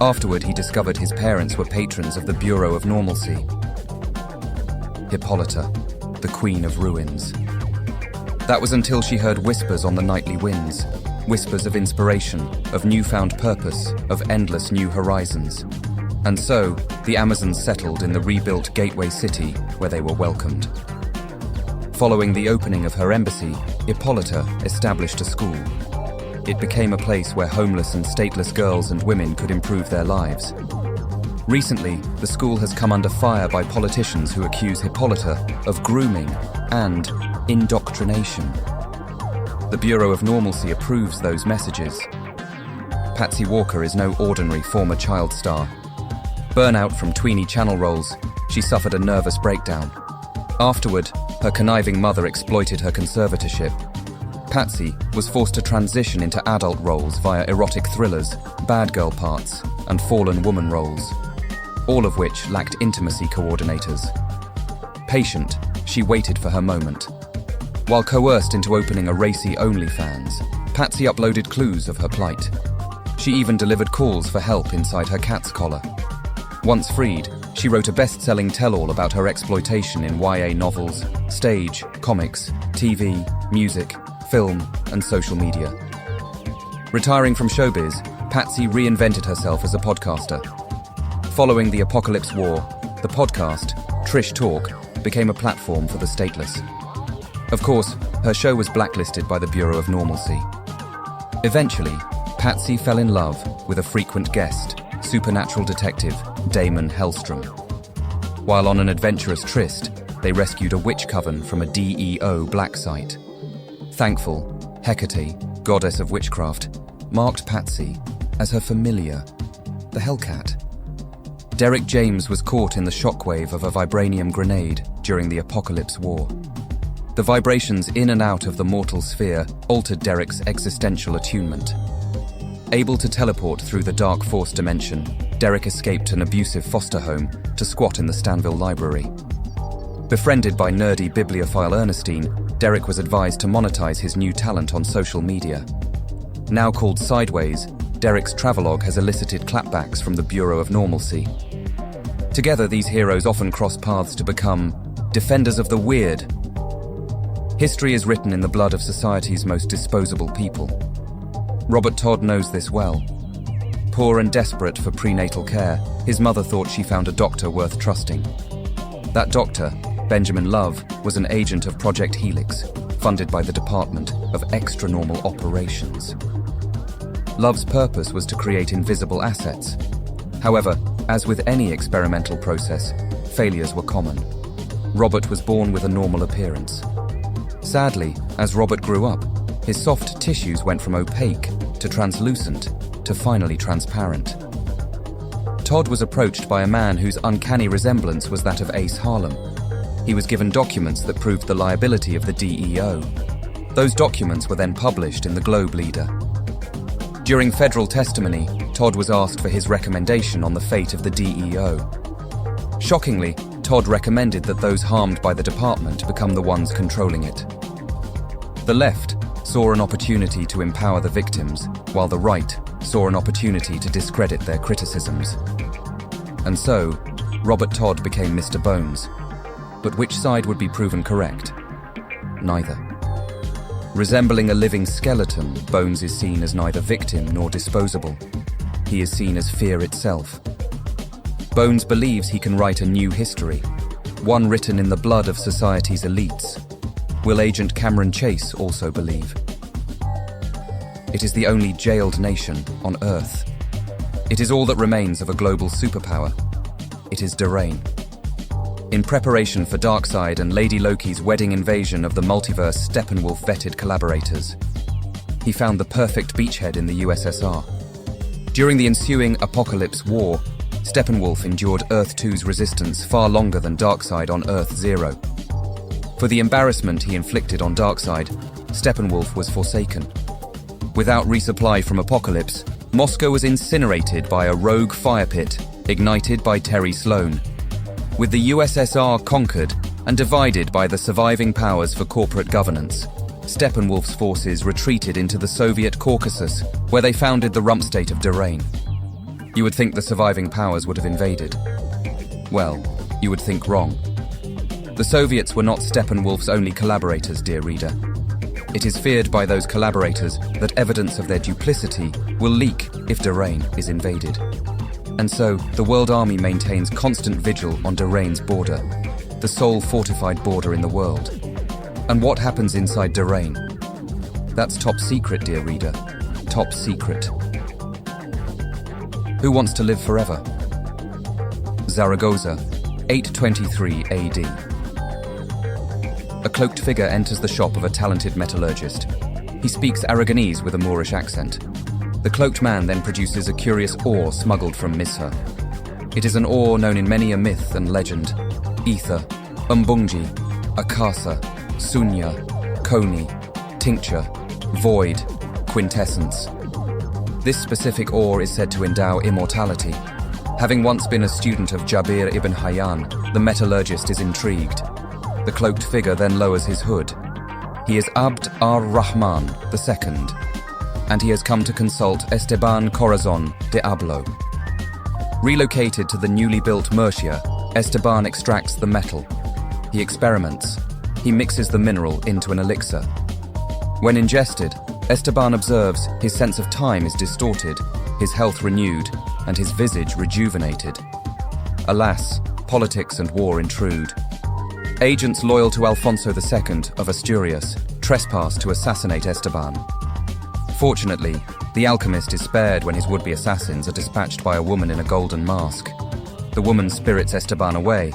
S1: Afterward, he discovered his parents were patrons of the Bureau of Normalcy. Hippolyta, the Queen of Ruins. That was until she heard whispers on the nightly winds, whispers of inspiration, of newfound purpose, of endless new horizons. And so, the Amazons settled in the rebuilt Gateway City, where they were welcomed. Following the opening of her embassy, Hippolyta established a school. It became a place where homeless and stateless girls and women could improve their lives. Recently, the school has come under fire by politicians who accuse Hippolyta of grooming and indoctrination. The Bureau of Normalcy approves those messages. Patsy Walker is no ordinary former child star. Burnout from tweeny channel roles, she suffered a nervous breakdown. Afterward, her conniving mother exploited her conservatorship. Patsy was forced to transition into adult roles via erotic thrillers, bad girl parts, and fallen woman roles, all of which lacked intimacy coordinators. Patient, she waited for her moment. While coerced into opening a racy OnlyFans, Patsy uploaded clues of her plight. She even delivered calls for help inside her cat's collar. Once freed, she wrote a best-selling tell-all about her exploitation in YA novels, stage, comics, TV, music, film, and social media. Retiring from showbiz, Patsy reinvented herself as a podcaster. Following the Apocalypse War, the podcast, Trish Talk, became a platform for the stateless. Of course, her show was blacklisted by the Bureau of Normalcy. Eventually, Patsy fell in love with a frequent guest, supernatural detective Damon Hellstrom. While on an adventurous tryst, they rescued a witch coven from a DEO black site. Thankful, Hecate, goddess of witchcraft, marked Patsy as her familiar, the Hellcat. Derek James was caught in the shockwave of a vibranium grenade during the Apocalypse War. The vibrations in and out of the mortal sphere altered Derek's existential attunement. Able to teleport through the dark force dimension, Derek escaped an abusive foster home to squat in the Stanville Library. Befriended by nerdy bibliophile Ernestine, Derek was advised to monetize his new talent on social media. Now called Sideways, Derek's travelogue has elicited clapbacks from the Bureau of Normalcy. Together, these heroes often cross paths to become defenders of the weird. History is written in the blood of society's most disposable people. Robert Todd knows this well. Poor and desperate for prenatal care, his mother thought she found a doctor worth trusting. That doctor, Benjamin Love, was an agent of Project Helix, funded by the Department of Extranormal Operations. Love's purpose was to create invisible assets. However, as with any experimental process, failures were common. Robert was born with a normal appearance. Sadly, as Robert grew up, his soft tissues went from opaque to translucent to finally transparent. Todd was approached by a man whose uncanny resemblance was that of Ace Harlem. He was given documents that proved the liability of the DEO. Those documents were then published in the Globe Leader. During federal testimony, Todd was asked for his recommendation on the fate of the DEO. Shockingly, Todd recommended that those harmed by the department become the ones controlling it. The left saw an opportunity to empower the victims, while the right saw an opportunity to discredit their criticisms. And so, Robert Todd became Mr. Bones. But which side would be proven correct? Neither. Resembling a living skeleton, Bones is seen as neither victim nor disposable. He is seen as fear itself. Bones believes he can write a new history, one written in the blood of society's elites. Will Agent Cameron Chase also believe? It is the only jailed nation on Earth. It is all that remains of a global superpower. It is Durain. In preparation for Darkseid and Lady Loki's wedding invasion of the multiverse Steppenwolf vetted collaborators, he found the perfect beachhead in the USSR. During the ensuing Apocalypse War, Steppenwolf endured Earth-2's resistance far longer than Darkseid on Earth-0. For the embarrassment he inflicted on Darkseid, Steppenwolf was forsaken. Without resupply from Apocalypse, Moscow was incinerated by a rogue fire pit ignited by Terry Sloan. With the USSR conquered and divided by the surviving powers for corporate governance, Steppenwolf's forces retreated into the Soviet Caucasus, where they founded the rump state of Durain. You would think the surviving powers would have invaded. Well, you would think wrong. The Soviets were not Steppenwolf's only collaborators, dear reader. It is feared by those collaborators that evidence of their duplicity will leak if Durain is invaded. And so, the World Army maintains constant vigil on Durain's border, the sole fortified border in the world. And what happens inside Derain? That's top secret, dear reader. Top secret. Who wants to live forever? Zaragoza, 823 AD. A cloaked figure enters the shop of a talented metallurgist. He speaks Aragonese with a Moorish accent. The cloaked man then produces a curious ore smuggled from Misr. It is an ore known in many a myth and legend: ether, umbungi, akasa, sunya, koni, tincture, void, quintessence. This specific ore is said to endow immortality. Having once been a student of Jabir ibn Hayyan, the metallurgist is intrigued. The cloaked figure then lowers his hood. He is Abd ar-Rahman II, and he has come to consult Esteban Corazon Diablo. Relocated to the newly built Murcia, Esteban extracts the metal. He experiments. He mixes the mineral into an elixir. When ingested, Esteban observes his sense of time is distorted, his health renewed, and his visage rejuvenated. Alas, politics and war intrude. Agents loyal to Alfonso II of Asturias trespass to assassinate Esteban. Fortunately, the alchemist is spared when his would-be assassins are dispatched by a woman in a golden mask. The woman spirits Esteban away.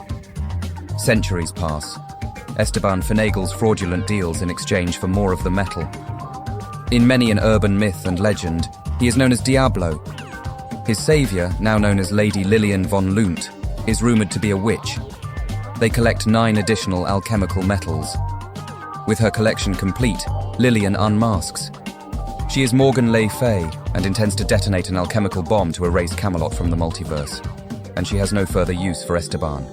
S1: Centuries pass. Esteban finagles fraudulent deals in exchange for more of the metal. In many an urban myth and legend, he is known as Diablo. His savior, now known as Lady Lillian von Lunt, is rumored to be a witch. They collect 9 additional alchemical metals. With her collection complete, Lillian unmasks. She is Morgan Le Fay and intends to detonate an alchemical bomb to erase Camelot from the multiverse, and she has no further use for Esteban.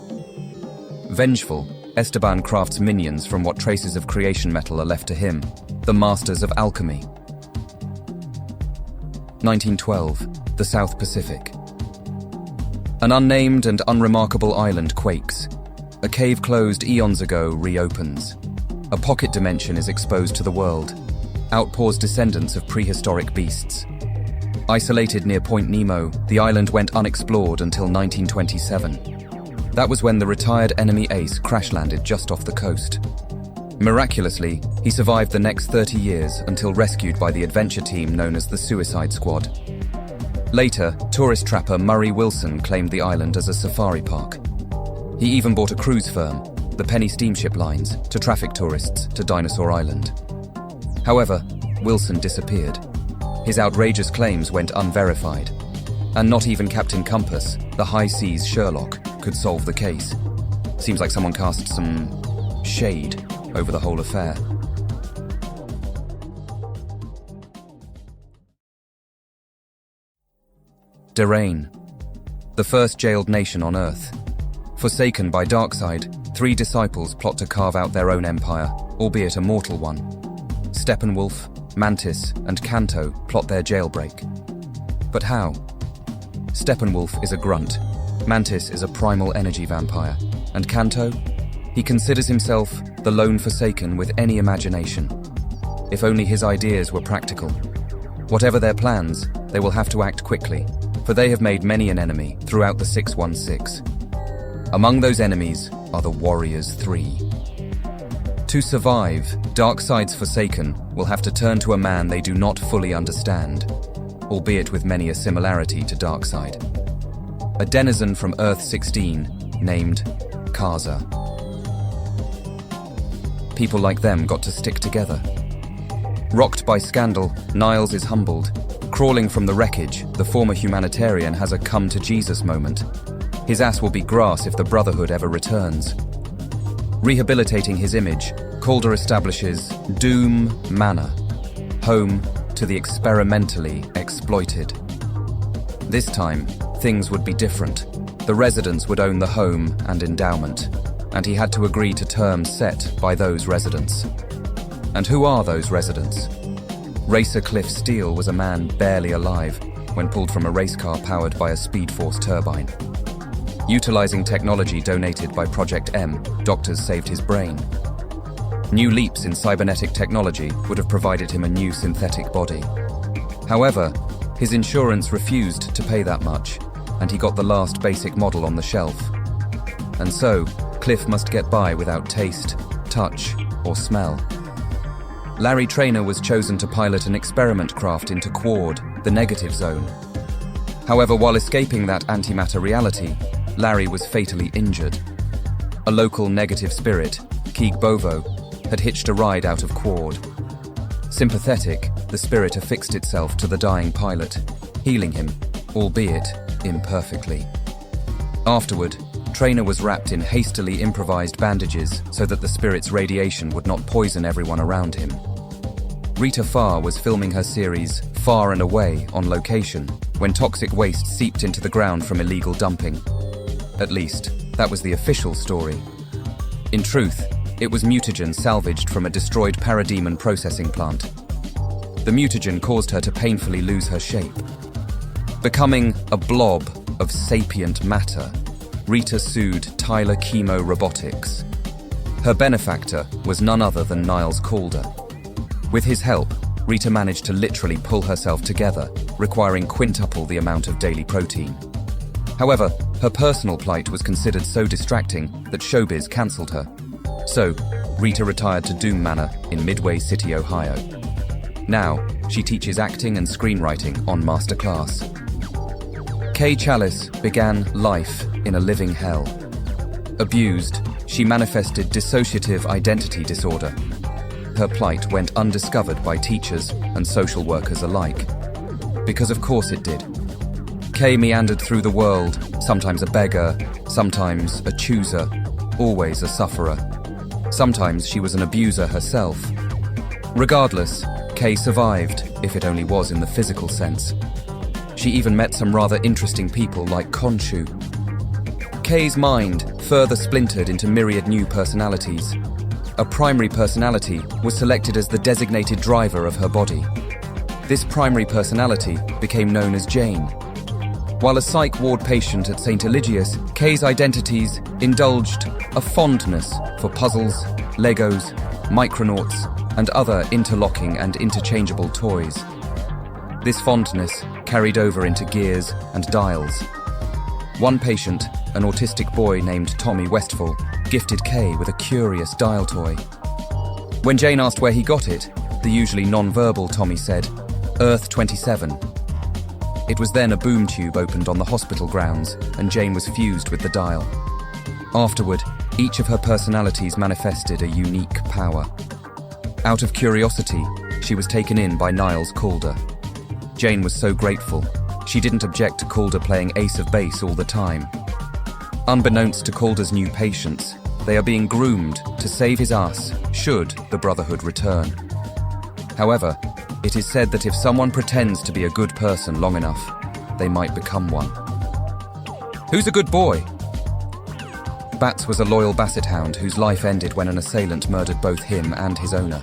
S1: Vengeful, Esteban crafts minions from what traces of creation metal are left to him, the masters of alchemy. 1912, the South Pacific. An unnamed and unremarkable island quakes. A cave closed eons ago reopens. A pocket dimension is exposed to the world. Outpours descendants of prehistoric beasts. Isolated near Point Nemo, the island went unexplored until 1927. That was when the retired enemy ace crash-landed just off the coast. Miraculously, he survived the next 30 years until rescued by the adventure team known as the Suicide Squad. Later, tourist trapper Murray Wilson claimed the island as a safari park. He even bought a cruise firm, the Penny Steamship Lines, to traffic tourists to Dinosaur Island. However, Wilson disappeared. His outrageous claims went unverified, and not even Captain Compass, the high seas Sherlock, could solve the case. Seems like someone cast some shade over the whole affair. Derain, the first jailed nation on Earth. Forsaken by Darkseid, 3 disciples plot to carve out their own empire, albeit a mortal one. Steppenwolf, Mantis, and Kanto plot their jailbreak. But how? Steppenwolf is a grunt, Mantis is a primal energy vampire, and Kanto? He considers himself the lone Forsaken with any imagination. If only his ideas were practical. Whatever their plans, they will have to act quickly, for they have made many an enemy throughout the 616. Among those enemies are the Warriors 3. To survive, Darkseid's Forsaken will have to turn to a man they do not fully understand, albeit with many a similarity to Darkseid. A denizen from Earth-16 named Kaza. People like them got to stick together. Rocked by scandal, Niles is humbled. Crawling from the wreckage, the former humanitarian has a come-to-Jesus moment. His ass will be grass if the Brotherhood ever returns. Rehabilitating his image, Calder establishes Doom Manor, home to the experimentally exploited. This time, things would be different. The residents would own the home and endowment, and he had to agree to terms set by those residents. And who are those residents? Racer Cliff Steele was a man barely alive when pulled from a race car powered by a Speed Force turbine. Utilizing technology donated by Project M, doctors saved his brain. New leaps in cybernetic technology would have provided him a new synthetic body. However, his insurance refused to pay that much, and he got the last basic model on the shelf. And so, Cliff must get by without taste, touch, or smell. Larry Traynor was chosen to pilot an experiment craft into Quad, the negative zone. However, while escaping that antimatter reality, Larry was fatally injured. A local negative spirit, Keeg Bovo, had hitched a ride out of Quad. Sympathetic, the spirit affixed itself to the dying pilot, healing him, albeit imperfectly. Afterward, Traynor was wrapped in hastily improvised bandages so that the spirit's radiation would not poison everyone around him. Rita Farr was filming her series Far and Away on location when toxic waste seeped into the ground from illegal dumping. At least, that was the official story. In truth, it was mutagen salvaged from a destroyed parademon processing plant. The mutagen caused her to painfully lose her shape. Becoming a blob of sapient matter, Rita sued Tyler Chemo Robotics. Her benefactor was none other than Niles Calder. With his help, Rita managed to literally pull herself together, requiring quintuple the amount of daily protein. However, her personal plight was considered so distracting that showbiz cancelled her. So, Rita retired to Doom Manor in Midway City, Ohio. Now, she teaches acting and screenwriting on Masterclass. Kay Chalice began life in a living hell. Abused, she manifested dissociative identity disorder. Her plight went undiscovered by teachers and social workers alike. Because of course it did. Kay meandered through the world, sometimes a beggar, sometimes a chooser, always a sufferer. Sometimes she was an abuser herself. Regardless, Kay survived, if it only was in the physical sense. She even met some rather interesting people like Khonshu. Kay's mind further splintered into myriad new personalities. A primary personality was selected as the designated driver of her body. This primary personality became known as Jane. While a psych ward patient at St. Eligius, Kay's identities indulged a fondness for puzzles, Legos, Micronauts, and other interlocking and interchangeable toys. This fondness carried over into gears and dials. One patient, an autistic boy named Tommy Westfall, gifted Kay with a curious dial toy. When Jane asked where he got it, the usually non-verbal Tommy said, Earth 27. It was then a boom tube opened on the hospital grounds and Jane was fused with the dial. Afterward, each of her personalities manifested a unique power. Out of curiosity, she was taken in by Niles Calder. Jane was so grateful, she didn't object to Calder playing ace of base all the time. Unbeknownst to Calder's new patients, they are being groomed to save his ass should the Brotherhood return. However, it is said that if someone pretends to be a good person long enough, they might become one. Who's a good boy? Bats was a loyal basset hound whose life ended when an assailant murdered both him and his owner.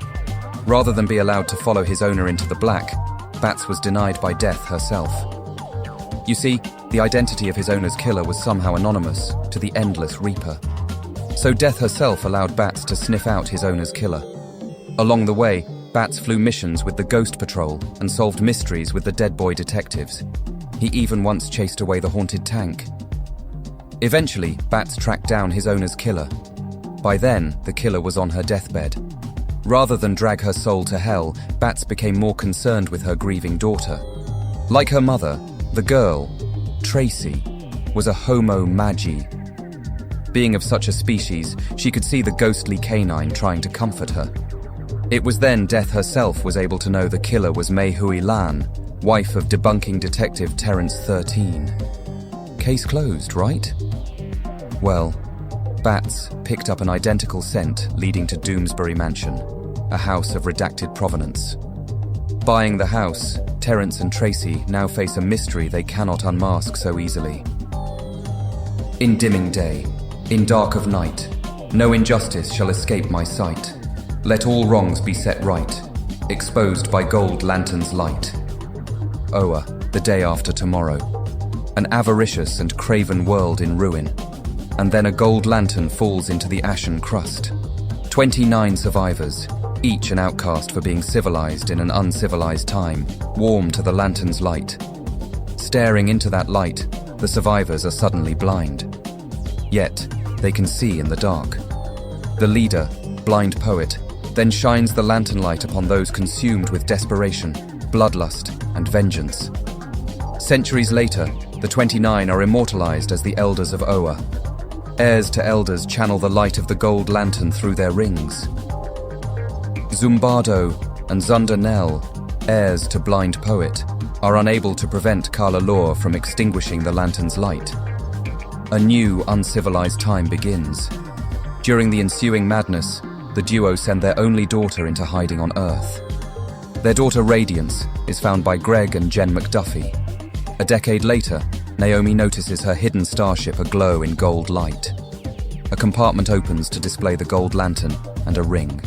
S1: Rather than be allowed to follow his owner into the black, Bats was denied by Death herself. You see, the identity of his owner's killer was somehow anonymous to the Endless Reaper. So Death herself allowed Bats to sniff out his owner's killer. Along the way, Bats flew missions with the Ghost Patrol and solved mysteries with the Dead Boy detectives. He even once chased away the haunted tank. Eventually, Bats tracked down his owner's killer. By then, the killer was on her deathbed. Rather than drag her soul to hell, Bats became more concerned with her grieving daughter. Like her mother, the girl, Tracy, was a homo magi. Being of such a species, she could see the ghostly canine trying to comfort her. It was then Death herself was able to know the killer was Mei Hui Lan, wife of debunking detective Terence 13. Case closed, right? Well, Bats picked up an identical scent leading to Doomsbury Mansion, a house of redacted provenance. Buying the house, Terence and Tracy now face a mystery they cannot unmask so easily. In dimming day, in dark of night, no injustice shall escape my sight. Let all wrongs be set right, exposed by gold lantern's light. Oa, the day after tomorrow. An avaricious and craven world in ruin. And then a gold lantern falls into the ashen crust. 29 survivors, each an outcast for being civilized in an uncivilized time, warm to the lantern's light. Staring into that light, the survivors are suddenly blind. Yet, they can see in the dark. The leader, blind poet, then shines the lantern light upon those consumed with desperation, bloodlust, and vengeance. Centuries later, the 29 are immortalized as the Elders of Oa. Heirs to elders channel the light of the gold lantern through their rings. Zumbardo and Zunda Nell, heirs to Blind Poet, are unable to prevent Kala Lor from extinguishing the lantern's light. A new, uncivilized time begins. During the ensuing madness, the duo send their only daughter into hiding on Earth. Their daughter Radiance is found by Greg and Jen McDuffie. A decade later, Naomi notices her hidden starship aglow in gold light. A compartment opens to display the gold lantern and a ring.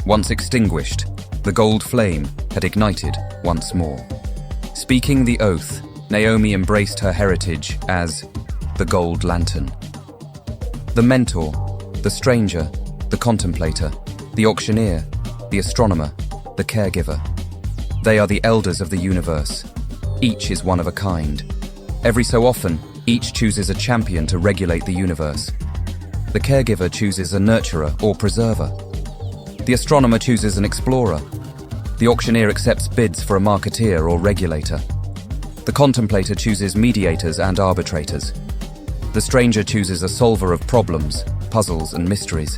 S1: Once extinguished, the gold flame had ignited once more. Speaking the oath, Naomi embraced her heritage as the Gold Lantern. The mentor, the stranger, the contemplator, the auctioneer, the astronomer, the caregiver. They are the elders of the universe. Each is one of a kind. Every so often, each chooses a champion to regulate the universe. The caregiver chooses a nurturer or preserver. The astronomer chooses an explorer. The auctioneer accepts bids for a marketeer or regulator. The contemplator chooses mediators and arbitrators. The stranger chooses a solver of problems, puzzles, and mysteries.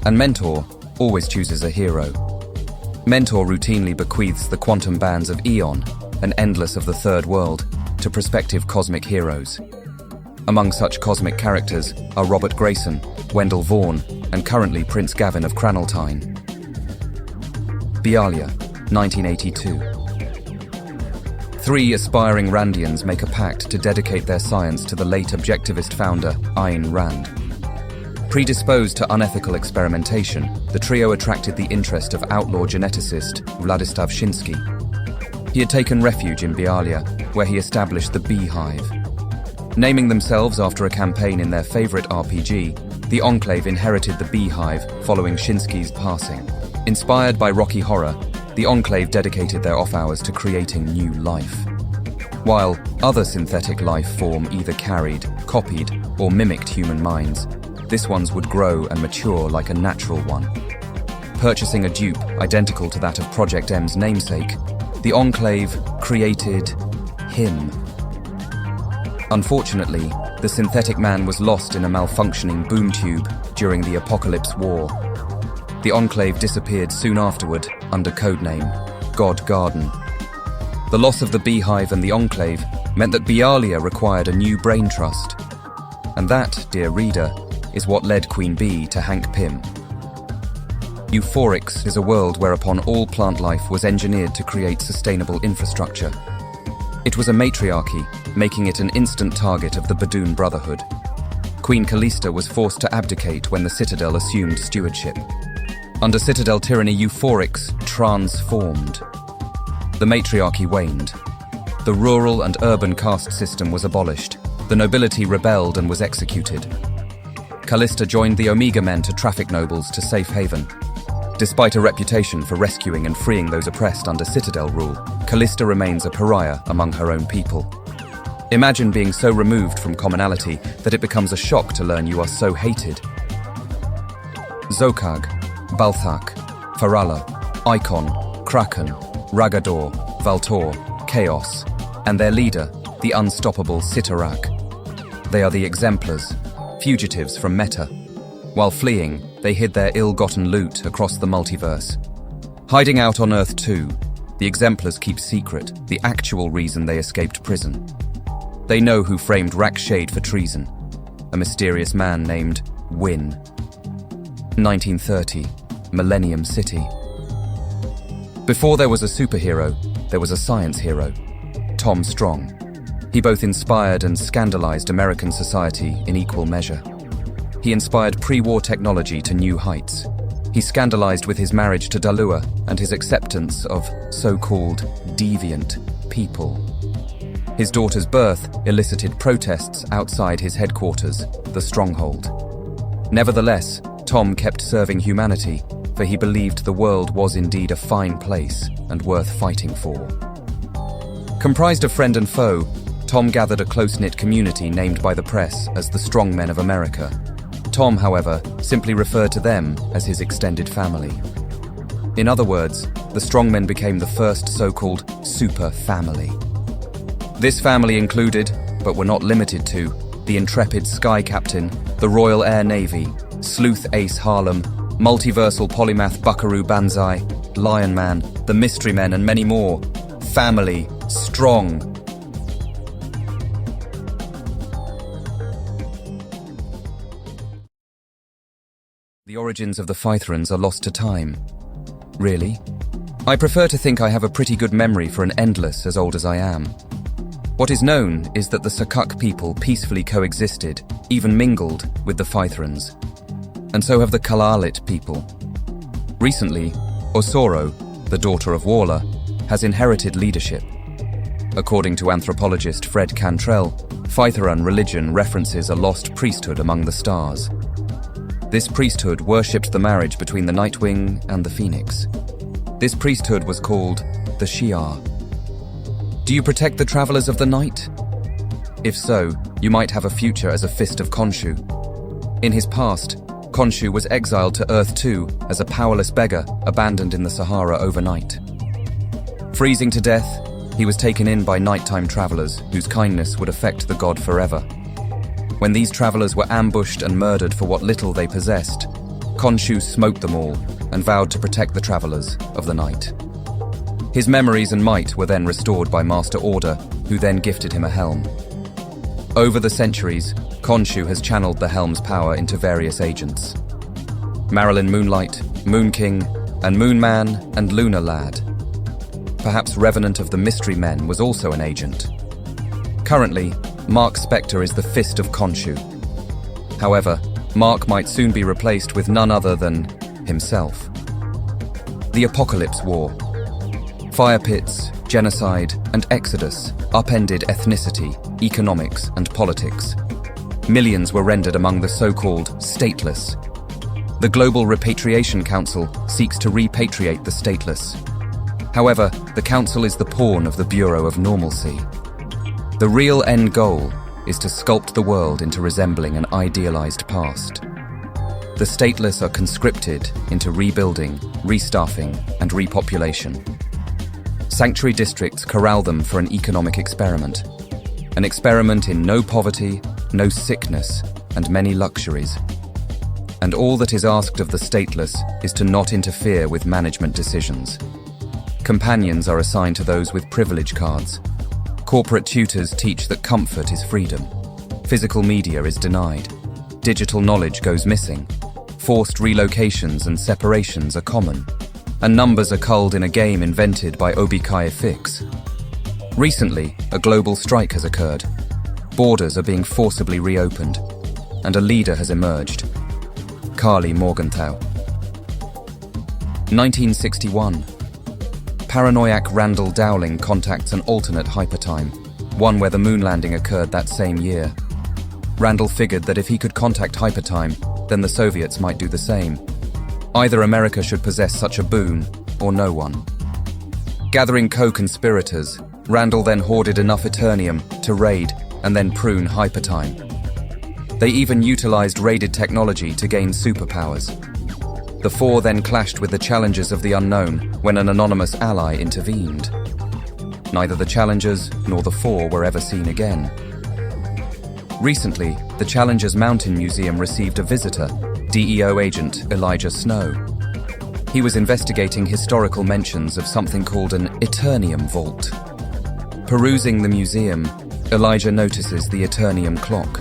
S1: And Mentor always chooses a hero. Mentor routinely bequeaths the quantum bands of Eon, an endless of the third world, to prospective cosmic heroes. Among such cosmic characters are Robert Grayson, Wendell Vaughn, and currently Prince Gavin of Cranaltine. Bialia, 1982. 3 aspiring Randians make a pact to dedicate their science to the late objectivist founder, Ayn Rand. Predisposed to unethical experimentation, the trio attracted the interest of outlaw geneticist Vladislav Shinsky. He had taken refuge in Bialia, where he established the Beehive. Naming themselves after a campaign in their favorite RPG, the Enclave inherited the Beehive following Shinsky's passing. Inspired by Rocky Horror, the Enclave dedicated their off-hours to creating new life. While other synthetic life form either carried, copied, or mimicked human minds, this one's would grow and mature like a natural one. Purchasing a dupe identical to that of Project M's namesake, the Enclave created him. Unfortunately, the synthetic man was lost in a malfunctioning boom tube during the Apocalypse War. The Enclave disappeared soon afterward under codename God Garden. The loss of the Beehive and the Enclave meant that Bialia required a new brain trust. And that, dear reader, is what led Queen Bee to Hank Pym. Euphorix is a world whereupon all plant life was engineered to create sustainable infrastructure. It was a matriarchy, making it an instant target of the Badoon Brotherhood. Queen Callista was forced to abdicate when the Citadel assumed stewardship. Under Citadel tyranny, Euphorix transformed. The matriarchy waned. The rural and urban caste system was abolished. The nobility rebelled and was executed. Callista joined the Omega Men to traffic nobles to safe haven. Despite a reputation for rescuing and freeing those oppressed under Citadel rule, Callista remains a pariah among her own people. Imagine being so removed from commonality that it becomes a shock to learn you are so hated. Zokag, Balthak, Farala, Icon, Kraken, Ragador, Valtor, Chaos, and their leader, the unstoppable Sitarak. They are the exemplars, fugitives from Meta. While fleeing, they hid their ill-gotten loot across the multiverse. Hiding out on Earth 2, the exemplars keep secret the actual reason they escaped prison. They know who framed Rakshade for treason, a mysterious man named Wynn. 1930, Millennium City. Before there was a superhero, there was a science hero, Tom Strong. He both inspired and scandalized American society in equal measure. He inspired pre-war technology to new heights. He scandalized with his marriage to Dalua and his acceptance of so-called deviant people. His daughter's birth elicited protests outside his headquarters, the Stronghold. Nevertheless, Tom kept serving humanity, for he believed the world was indeed a fine place and worth fighting for. Comprised of friend and foe, Tom gathered a close-knit community named by the press as the Strongmen of America. Tom, however, simply referred to them as his extended family. In other words, the strongmen became the first so-called super family. This family included, but were not limited to, the intrepid Sky Captain, the Royal Air Navy, sleuth ace Harlem, multiversal polymath Buckaroo Banzai, Lion Man, the Mystery Men, and many more. Family, strong. The origins of the Phythrons are lost to time. Really? I prefer to think I have a pretty good memory for an endless as old as I am. What is known is that the Sakuk people peacefully coexisted, even mingled, with the Phythrons. And so have the Kalalit people. Recently, Osoro, the daughter of Waller, has inherited leadership. According to anthropologist Fred Cantrell, Phythron religion references a lost priesthood among the stars. This priesthood worshipped the marriage between the Nightwing and the Phoenix. This priesthood was called the Shi'ar. Do you protect the travelers of the night? If so, you might have a future as a Fist of Khonshu. In his past, Khonshu was exiled to Earth 2 as a powerless beggar abandoned in the Sahara overnight. Freezing to death, he was taken in by nighttime travelers whose kindness would affect the god forever. When these travelers were ambushed and murdered for what little they possessed, Khonshu smote them all and vowed to protect the travelers of the night. His memories and might were then restored by Master Order, who then gifted him a helm. Over the centuries, Khonshu has channeled the helm's power into various agents. Marilyn Moonlight, Moon King, and Moon Man and Lunar Lad. Perhaps Revenant of the Mystery Men was also an agent. Currently, Mark Spector is the Fist of Khonshu. However, Mark might soon be replaced with none other than himself. The Apocalypse War. Fire pits, genocide, and exodus upended ethnicity, economics, and politics. Millions were rendered among the so-called stateless. The Global Repatriation Council seeks to repatriate the stateless. However, the council is the pawn of the Bureau of Normalcy. The real end goal is to sculpt the world into resembling an idealized past. The stateless are conscripted into rebuilding, restaffing, and repopulation. Sanctuary districts corral them for an economic experiment. An experiment in no poverty, no sickness, and many luxuries. And all that is asked of the stateless is to not interfere with management decisions. Companions are assigned to those with privilege cards. Corporate tutors teach that comfort is freedom. Physical media is denied. Digital knowledge goes missing. Forced relocations and separations are common. And numbers are culled in a game invented by Obikai Fix. Recently, a global strike has occurred. Borders are being forcibly reopened. And a leader has emerged. Carly Morgenthau. 1961. Paranoiac Randall Dowling contacts an alternate hypertime, one where the moon landing occurred that same year. Randall figured that if he could contact hypertime, then the Soviets might do the same. Either America should possess such a boon, or no one. Gathering co-conspirators, Randall then hoarded enough Eternium to raid and then prune hypertime. They even utilized raided technology to gain superpowers. The four then clashed with the challengers of the unknown when an anonymous ally intervened. Neither the challengers nor the four were ever seen again. Recently, the Challengers Mountain Museum received a visitor, DEO agent Elijah Snow. He was investigating historical mentions of something called an Eternium Vault. Perusing the museum, Elijah notices the Eternium clock.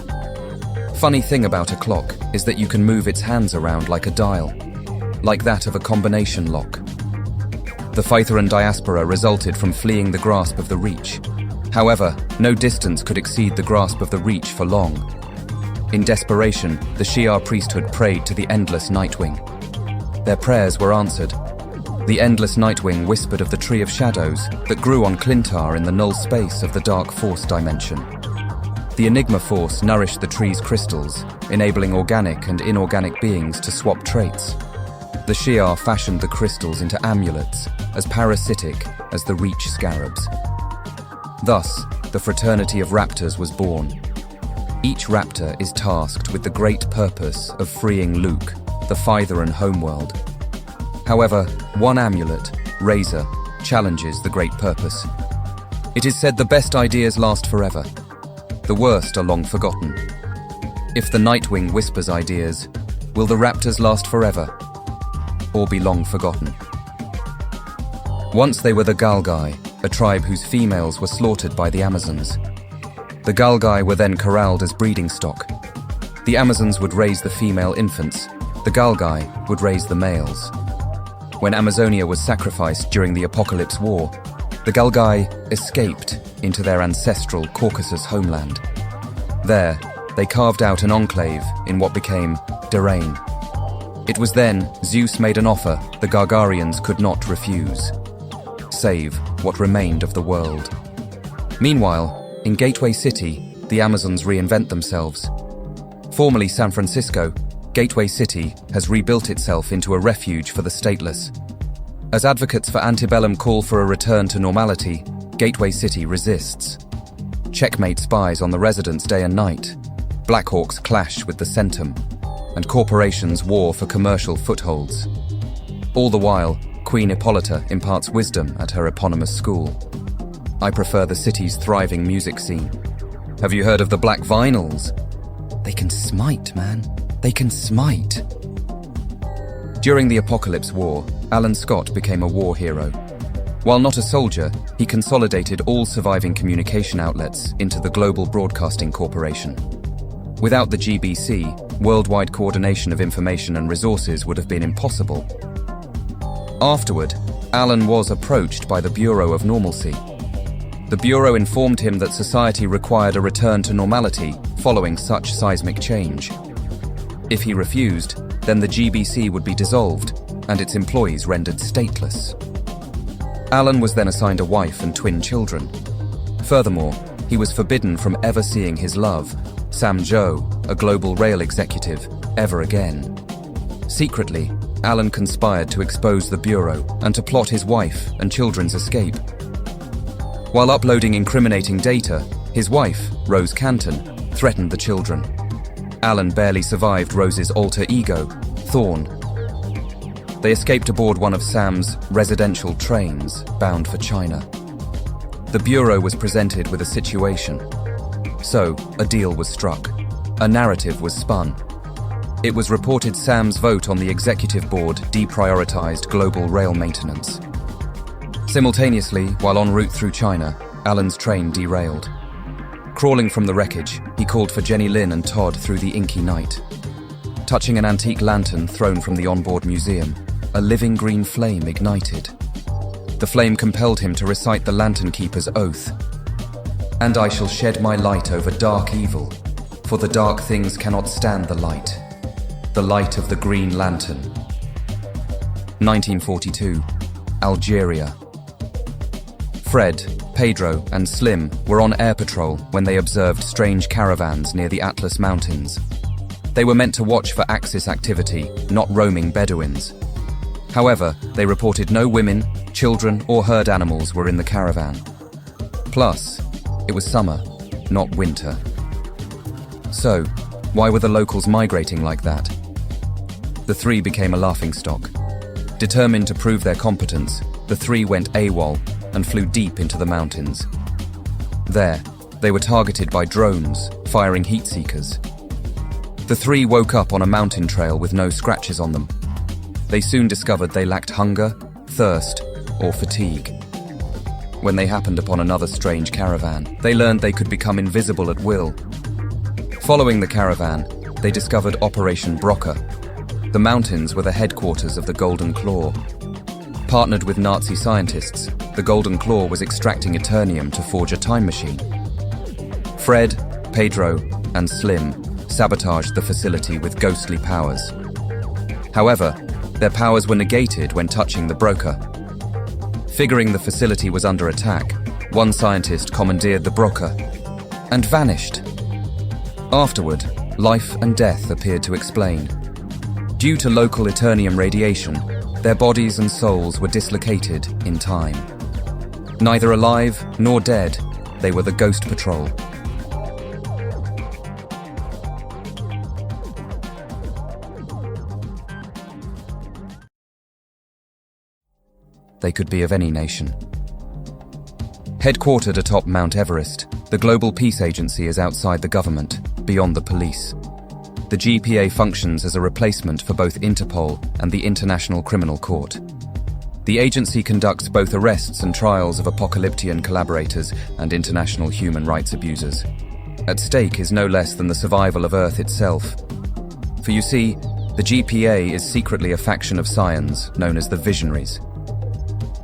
S1: Funny thing about a clock is that you can move its hands around like a dial, like that of a combination lock. The Phythron diaspora resulted from fleeing the grasp of the Reach. However, no distance could exceed the grasp of the Reach for long. In desperation, the Shi'ar priesthood prayed to the endless Nightwing. Their prayers were answered. The endless Nightwing whispered of the Tree of Shadows that grew on Clintar in the null space of the Dark Force dimension. The Enigma Force nourished the tree's crystals, enabling organic and inorganic beings to swap traits. The Shi'ar fashioned the crystals into amulets, as parasitic as the Reach scarabs. Thus, the Fraternity of Raptors was born. Each raptor is tasked with the great purpose of freeing Luke, the Fytheran homeworld. However, one amulet, Razor, challenges the great purpose. It is said the best ideas last forever. The worst are long forgotten. If the Nightwing whispers ideas, will the raptors last forever, or be long forgotten? Once they were the Galgai, a tribe whose females were slaughtered by the Amazons. The Galgai were then corralled as breeding stock. The Amazons would raise the female infants, the Galgai would raise the males. When Amazonia was sacrificed during the Apocalypse War, the Galgai escaped into their ancestral Caucasus homeland. There, they carved out an enclave in what became Derain. It was then Zeus made an offer the Gargarians could not refuse. Save what remained of the world. Meanwhile, in Gateway City, the Amazons reinvent themselves. Formerly San Francisco, Gateway City has rebuilt itself into a refuge for the stateless. As advocates for antebellum call for a return to normality, Gateway City resists. Checkmate spies on the residents day and night. Blackhawks clash with the Centum, and corporations war for commercial footholds. All the while, Queen Hippolyta imparts wisdom at her eponymous school. I prefer the city's thriving music scene. Have you heard of the Black Vinyls? They can smite, man. They can smite. During the Apocalypse War, Alan Scott became a war hero. While not a soldier, he consolidated all surviving communication outlets into the Global Broadcasting Corporation. Without the GBC, worldwide coordination of information and resources would have been impossible. Afterward, Alan was approached by the Bureau of Normalcy. The Bureau informed him that society required a return to normality following such seismic change. If he refused, then the GBC would be dissolved and its employees rendered stateless. Alan was then assigned a wife and twin children. Furthermore, he was forbidden from ever seeing his love, Sam Joe, a global rail executive, ever again. Secretly, Alan conspired to expose the Bureau and to plot his wife and children's escape. While uploading incriminating data, his wife, Rose Canton, threatened the children. Alan barely survived Rose's alter ego, Thorn. They escaped aboard one of Sam's residential trains bound for China. The Bureau was presented with a situation. So, a deal was struck. A narrative was spun. It was reported Sam's vote on the executive board deprioritized global rail maintenance. Simultaneously, while en route through China, Alan's train derailed. Crawling from the wreckage, he called for Jenny Lynn and Todd through the inky night. Touching an antique lantern thrown from the onboard museum, a living green flame ignited. The flame compelled him to recite the lantern keeper's oath. "And I shall shed my light over dark evil, for the dark things cannot stand the light of the Green Lantern." 1942, Algeria. Fred, Pedro, and Slim were on air patrol when they observed strange caravans near the Atlas Mountains. They were meant to watch for Axis activity, not roaming Bedouins. However, they reported no women, children, or herd animals were in the caravan. Plus, it was summer, not winter. So, why were the locals migrating like that? The three became a laughingstock. Determined to prove their competence, the three went AWOL and flew deep into the mountains. There, they were targeted by drones, firing heat seekers. The three woke up on a mountain trail with no scratches on them. They soon discovered they lacked hunger, thirst, or fatigue. When they happened upon another strange caravan, they learned they could become invisible at will. Following the caravan, they discovered Operation Broca. The mountains were the headquarters of the Golden Claw. Partnered with Nazi scientists, the Golden Claw was extracting Eternium to forge a time machine. Fred, Pedro, and Slim sabotaged the facility with ghostly powers. However, their powers were negated when touching the broker. Figuring the facility was under attack, one scientist commandeered the broker and vanished. Afterward, life and death appeared to explain. Due to local Eternium radiation, their bodies and souls were dislocated in time. Neither alive nor dead, they were the Ghost Patrol. they could be of any nation. Headquartered atop Mount Everest, the Global Peace Agency is outside the government, beyond the police. The GPA functions as a replacement for both Interpol and the International Criminal Court. The agency conducts both arrests and trials of apocalyptian collaborators and international human rights abusers. At stake is no less than the survival of Earth itself. For you see, the GPA is secretly a faction of scions known as the Visionaries.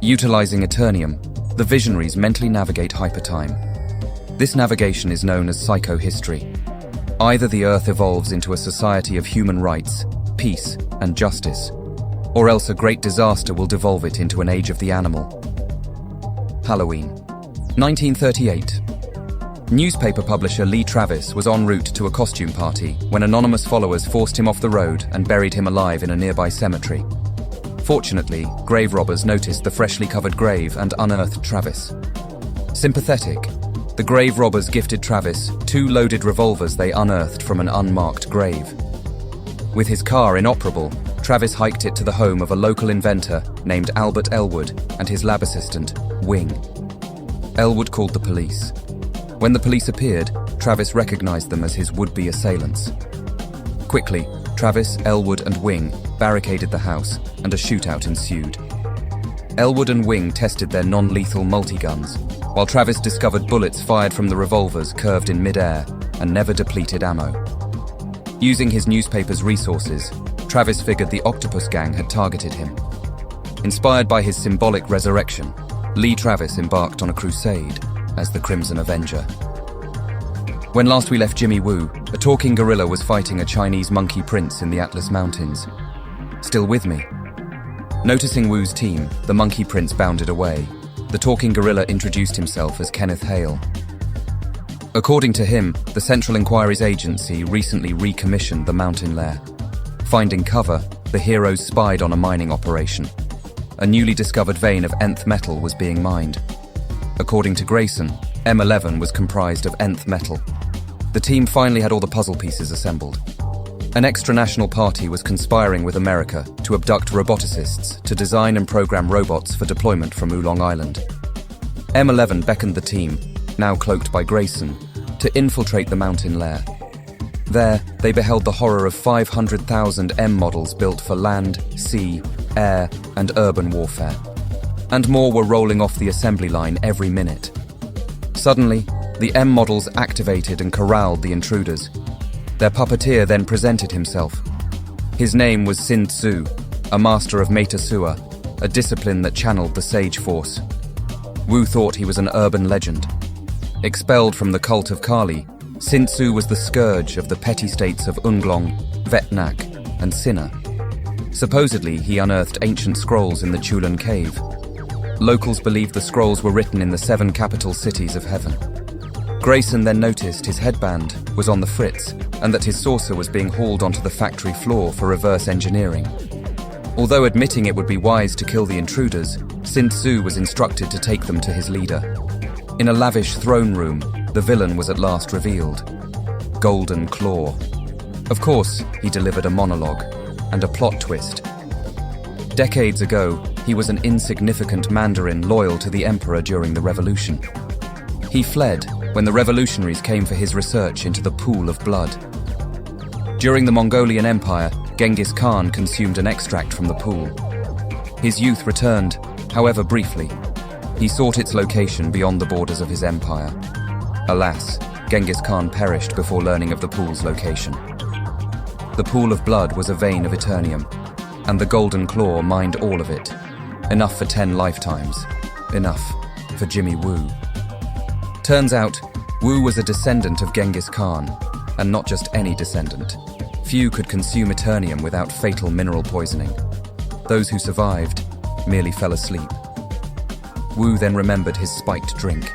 S1: Utilizing Eternium, the Visionaries mentally navigate hypertime. This navigation is known as psychohistory. Either the Earth evolves into a society of human rights, peace, and justice, or else a great disaster will devolve it into an age of the animal. Halloween, 1938. Newspaper publisher Lee Travis was en route to a costume party when anonymous followers forced him off the road and buried him alive in a nearby cemetery. Fortunately, grave robbers noticed the freshly covered grave and unearthed Travis. Sympathetic, the grave robbers gifted Travis 2 loaded revolvers they unearthed from an unmarked grave. With his car inoperable, Travis hiked it to the home of a local inventor named Albert Elwood and his lab assistant, Wing. Elwood called the police. When the police appeared, Travis recognized them as his would-be assailants. Quickly, Travis, Elwood, and Wing barricaded the house, and a shootout ensued. Elwood and Wing tested their non-lethal multi-guns, while Travis discovered bullets fired from the revolvers curved in mid-air and never depleted ammo. Using his newspaper's resources, Travis figured the Octopus Gang had targeted him. Inspired by his symbolic resurrection, Lee Travis embarked on a crusade as the Crimson Avenger. When last we left Jimmy Woo, a talking gorilla was fighting a Chinese monkey prince in the Atlas Mountains. Still with me? Noticing Woo's team, the monkey prince bounded away. The talking gorilla introduced himself as Kenneth Hale. According to him, the Central Inquiries Agency recently recommissioned the mountain lair. Finding cover, the heroes spied on a mining operation. A newly discovered vein of nth metal was being mined. According to Grayson, M11 was comprised of nth metal. The team finally had all the puzzle pieces assembled. An extra-national party was conspiring with America to abduct roboticists to design and program robots for deployment from Oolong Island. M11 beckoned the team, now cloaked by Grayson, to infiltrate the mountain lair. There, they beheld the horror of 500,000 M models built for land, sea, air, and urban warfare. And more were rolling off the assembly line every minute. Suddenly, the M models activated and corralled the intruders. Their puppeteer then presented himself. His name was Sin Tzu, a master of Meta Sua, a discipline that channeled the Sage Force. Wu thought he was an urban legend. Expelled from the cult of Kali, Sin Tzu was the scourge of the petty states of Unglong, Vetnak, and Sinna. Supposedly, he unearthed ancient scrolls in the Chulan cave. Locals believed the scrolls were written in the 7 capital cities of heaven. Grayson then noticed his headband was on the fritz and that his saucer was being hauled onto the factory floor for reverse engineering. Although admitting it would be wise to kill the intruders, Sin Tzu was instructed to take them to his leader. In a lavish throne room, the villain was at last revealed. Golden Claw. Of course, he delivered a monologue and a plot twist. Decades ago, he was an insignificant Mandarin loyal to the emperor during the revolution. He fled when the revolutionaries came for his research into the pool of blood. During the Mongolian Empire, Genghis Khan consumed an extract from the pool. His youth returned, however briefly. He sought its location beyond the borders of his empire. Alas, Genghis Khan perished before learning of the pool's location. The pool of blood was a vein of Eternium, and the Golden Claw mined all of it. Enough for 10 lifetimes. Enough for Jimmy Woo. Turns out, Wu was a descendant of Genghis Khan, and not just any descendant. Few could consume Eternium without fatal mineral poisoning. Those who survived merely fell asleep. Wu then remembered his spiked drink.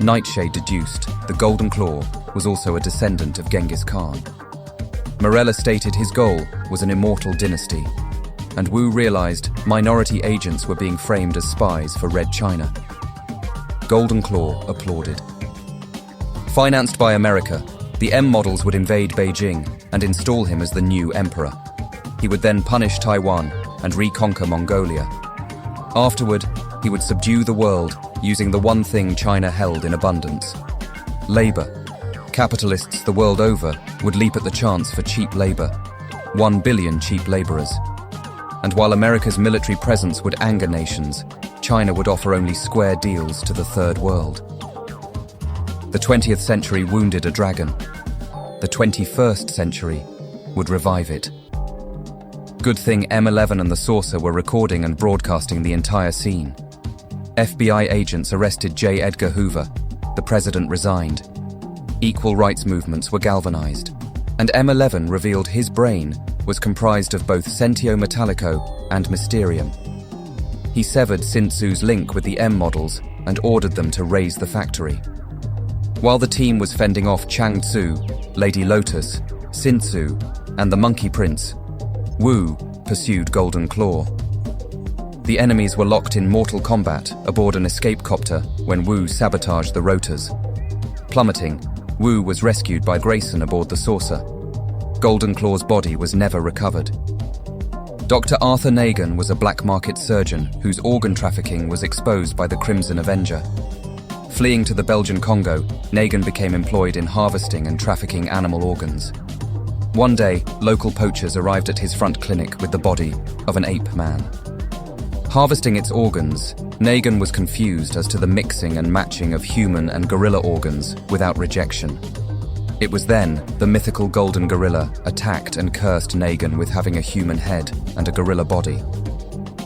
S1: Nightshade deduced the Golden Claw was also a descendant of Genghis Khan. Morella stated his goal was an immortal dynasty, and Wu realized minority agents were being framed as spies for Red China. Golden Claw applauded. Financed by America, the M models would invade Beijing and install him as the new emperor. He would then punish Taiwan and reconquer Mongolia. Afterward, he would subdue the world using the one thing China held in abundance: labor. Capitalists the world over would leap at the chance for cheap labor, 1 billion cheap laborers. And while America's military presence would anger nations, China would offer only square deals to the third world. The 20th century wounded a dragon. The 21st century would revive it. Good thing M11 and the Saucer were recording and broadcasting the entire scene. FBI agents arrested J. Edgar Hoover. The president resigned. Equal rights movements were galvanized, and M11 revealed his brain was comprised of both Sentio Metallico and Mysterium. He severed Sin Tzu's link with the M models and ordered them to raise the factory. While the team was fending off Chang Tzu, Lady Lotus, Sin Tzu, and the Monkey Prince, Wu pursued Golden Claw. The enemies were locked in mortal combat aboard an escape copter when Wu sabotaged the rotors. Plummeting, Wu was rescued by Grayson aboard the Saucer. Golden Claw's body was never recovered. Dr. Arthur Nagin was a black market surgeon whose organ trafficking was exposed by the Crimson Avenger. Fleeing to the Belgian Congo, Nagin became employed in harvesting and trafficking animal organs. One day, local poachers arrived at his front clinic with the body of an ape man. Harvesting its organs, Nagin was confused as to the mixing and matching of human and gorilla organs without rejection. It was then the mythical golden gorilla attacked and cursed Nagin with having a human head and a gorilla body.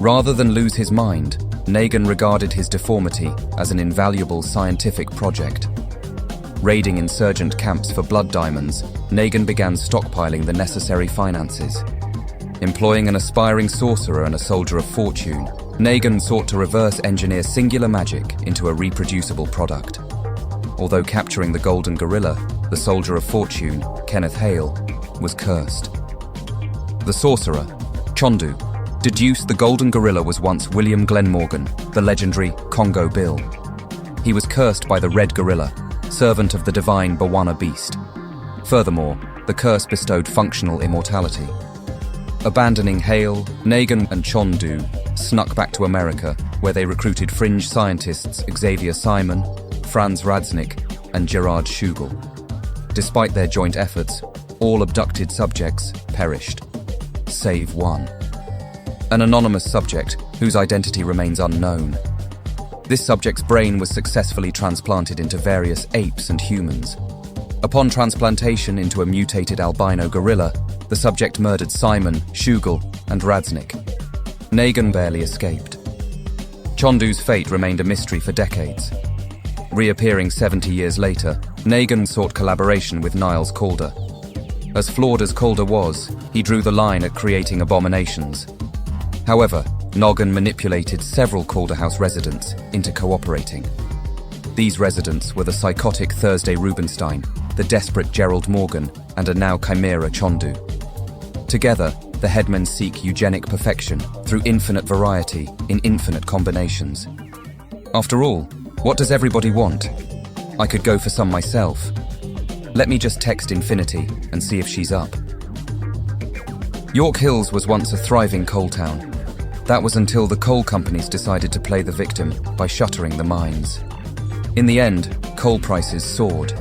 S1: Rather than lose his mind, Nagin regarded his deformity as an invaluable scientific project. Raiding insurgent camps for blood diamonds, Nagin began stockpiling the necessary finances. Employing an aspiring sorcerer and a soldier of fortune, Nagin sought to reverse engineer singular magic into a reproducible product. Although capturing the golden gorilla, the soldier of fortune, Kenneth Hale, was cursed. The sorcerer, Chondu, deduced the golden gorilla was once William Glenmorgan, the legendary Congo Bill. He was cursed by the red gorilla, servant of the divine Bawana beast. Furthermore, the curse bestowed functional immortality. Abandoning Hale, Nagin and Chondu snuck back to America, where they recruited fringe scientists Xavier Simon, Franz Radznik, and Gerard Schugel. Despite their joint efforts, all abducted subjects perished, save one. An anonymous subject whose identity remains unknown. This subject's brain was successfully transplanted into various apes and humans. Upon transplantation into a mutated albino gorilla, the subject murdered Simon, Schugel, and Radznik. Nagin barely escaped. Chondu's fate remained a mystery for decades. Reappearing 70 years later, Nagin sought collaboration with Niles Calder. As flawed as Calder was, he drew the line at creating abominations. However, Noggin manipulated several Calder House residents into cooperating. These residents were the psychotic Thursday Rubenstein, the desperate Gerald Morgan, and a now chimera Chondu. Together, the headmen seek eugenic perfection through infinite variety in infinite combinations. After all, what does everybody want? I could go for some myself. Let me just text Infinity and see if she's up. York Hills was once a thriving coal town. That was until the coal companies decided to play the victim by shuttering the mines. In the end, coal prices soared.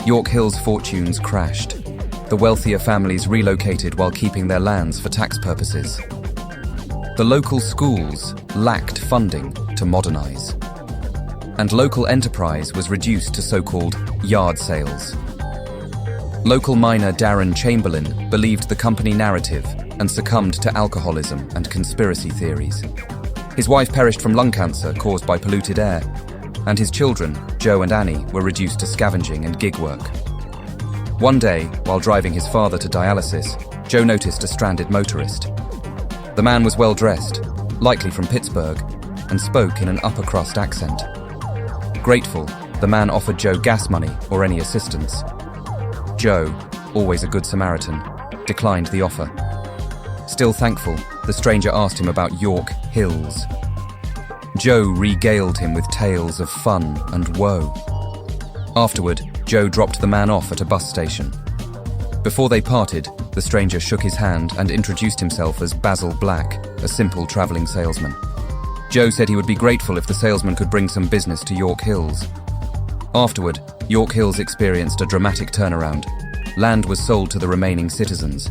S1: York Hills' fortunes crashed. The wealthier families relocated while keeping their lands for tax purposes. The local schools lacked funding to modernize. And local enterprise was reduced to so-called yard sales. Local miner Darren Chamberlain believed the company narrative and succumbed to alcoholism and conspiracy theories. His wife perished from lung cancer caused by polluted air, and his children, Joe and Annie, were reduced to scavenging and gig work. One day, while driving his father to dialysis, Joe noticed a stranded motorist. The man was well-dressed, likely from Pittsburgh, and spoke in an upper-crust accent. Grateful, the man offered Joe gas money or any assistance. Joe, always a good Samaritan, declined the offer. Still thankful, the stranger asked him about York Hills. Joe regaled him with tales of fun and woe. Afterward, Joe dropped the man off at a bus station. Before they parted, the stranger shook his hand and introduced himself as Basil Black, a simple traveling salesman. Joe said he would be grateful if the salesman could bring some business to York Hills. Afterward, York Hills experienced a dramatic turnaround. Land was sold to the remaining citizens.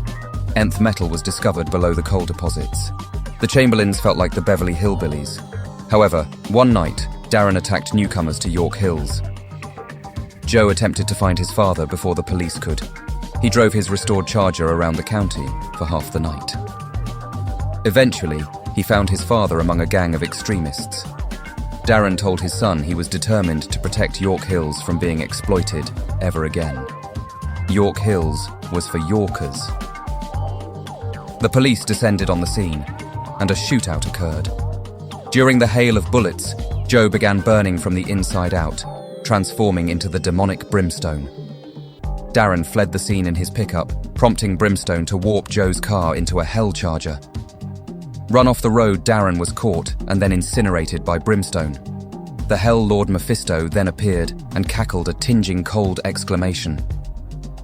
S1: Nth metal was discovered below the coal deposits. The Chamberlains felt like the Beverly Hillbillies. However, one night, Darren attacked newcomers to York Hills. Joe attempted to find his father before the police could. He drove his restored Charger around the county for half the night. Eventually, he found his father among a gang of extremists. Darren told his son he was determined to protect York Hills from being exploited ever again. York Hills was for Yorkers. The police descended on the scene, and a shootout occurred. During the hail of bullets, Joe began burning from the inside out, transforming into the demonic Brimstone. Darren fled the scene in his pickup, prompting Brimstone to warp Joe's car into a hell charger. Run off the road, Darren was caught and then incinerated by Brimstone. The Hell Lord Mephisto then appeared and cackled a tinging cold exclamation.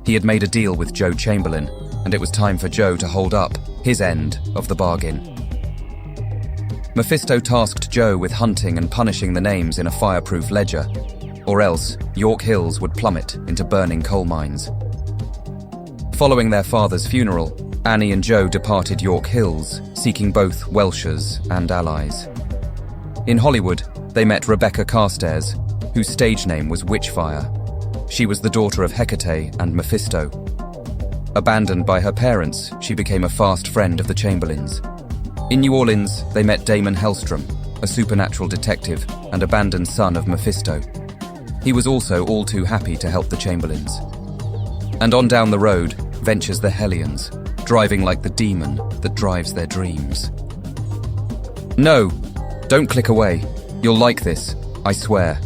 S1: He had made a deal with Joe Chamberlain, and it was time for Joe to hold up his end of the bargain. Mephisto tasked Joe with hunting and punishing the names in a fireproof ledger, or else York Hills would plummet into burning coal mines. Following their father's funeral, Annie and Joe departed York Hills, seeking both Welshers and allies. In Hollywood, they met Rebecca Carstairs, whose stage name was Witchfire. She was the daughter of Hecate and Mephisto. Abandoned by her parents, she became a fast friend of the Chamberlains. In New Orleans, they met Damon Hellstrom, a supernatural detective and abandoned son of Mephisto. He was also all too happy to help the Chamberlains. And on down the road ventures the Hellions, driving like the demon that drives their dreams. No, don't click away. You'll like this, I swear.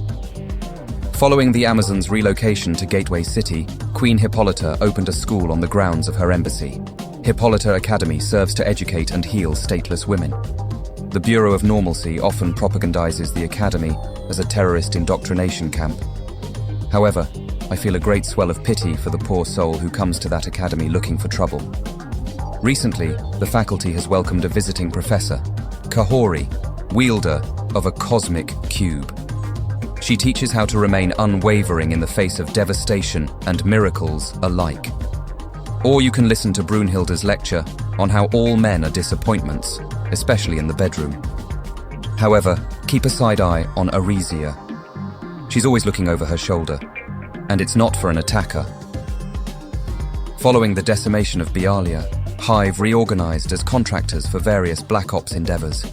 S1: Following the Amazons' relocation to Gateway City, Queen Hippolyta opened a school on the grounds of her embassy. Hippolyta Academy serves to educate and heal stateless women. The Bureau of Normalcy often propagandizes the academy as a terrorist indoctrination camp. However, I feel a great swell of pity for the poor soul who comes to that academy looking for trouble. Recently, the faculty has welcomed a visiting professor, Kahori, wielder of a cosmic cube. She teaches how to remain unwavering in the face of devastation and miracles alike. Or you can listen to Brunhilde's lecture on how all men are disappointments, especially in the bedroom. However, keep a side eye on Aresia. She's always looking over her shoulder, and it's not for an attacker. Following the decimation of Bialia, Hive reorganized as contractors for various Black Ops endeavors.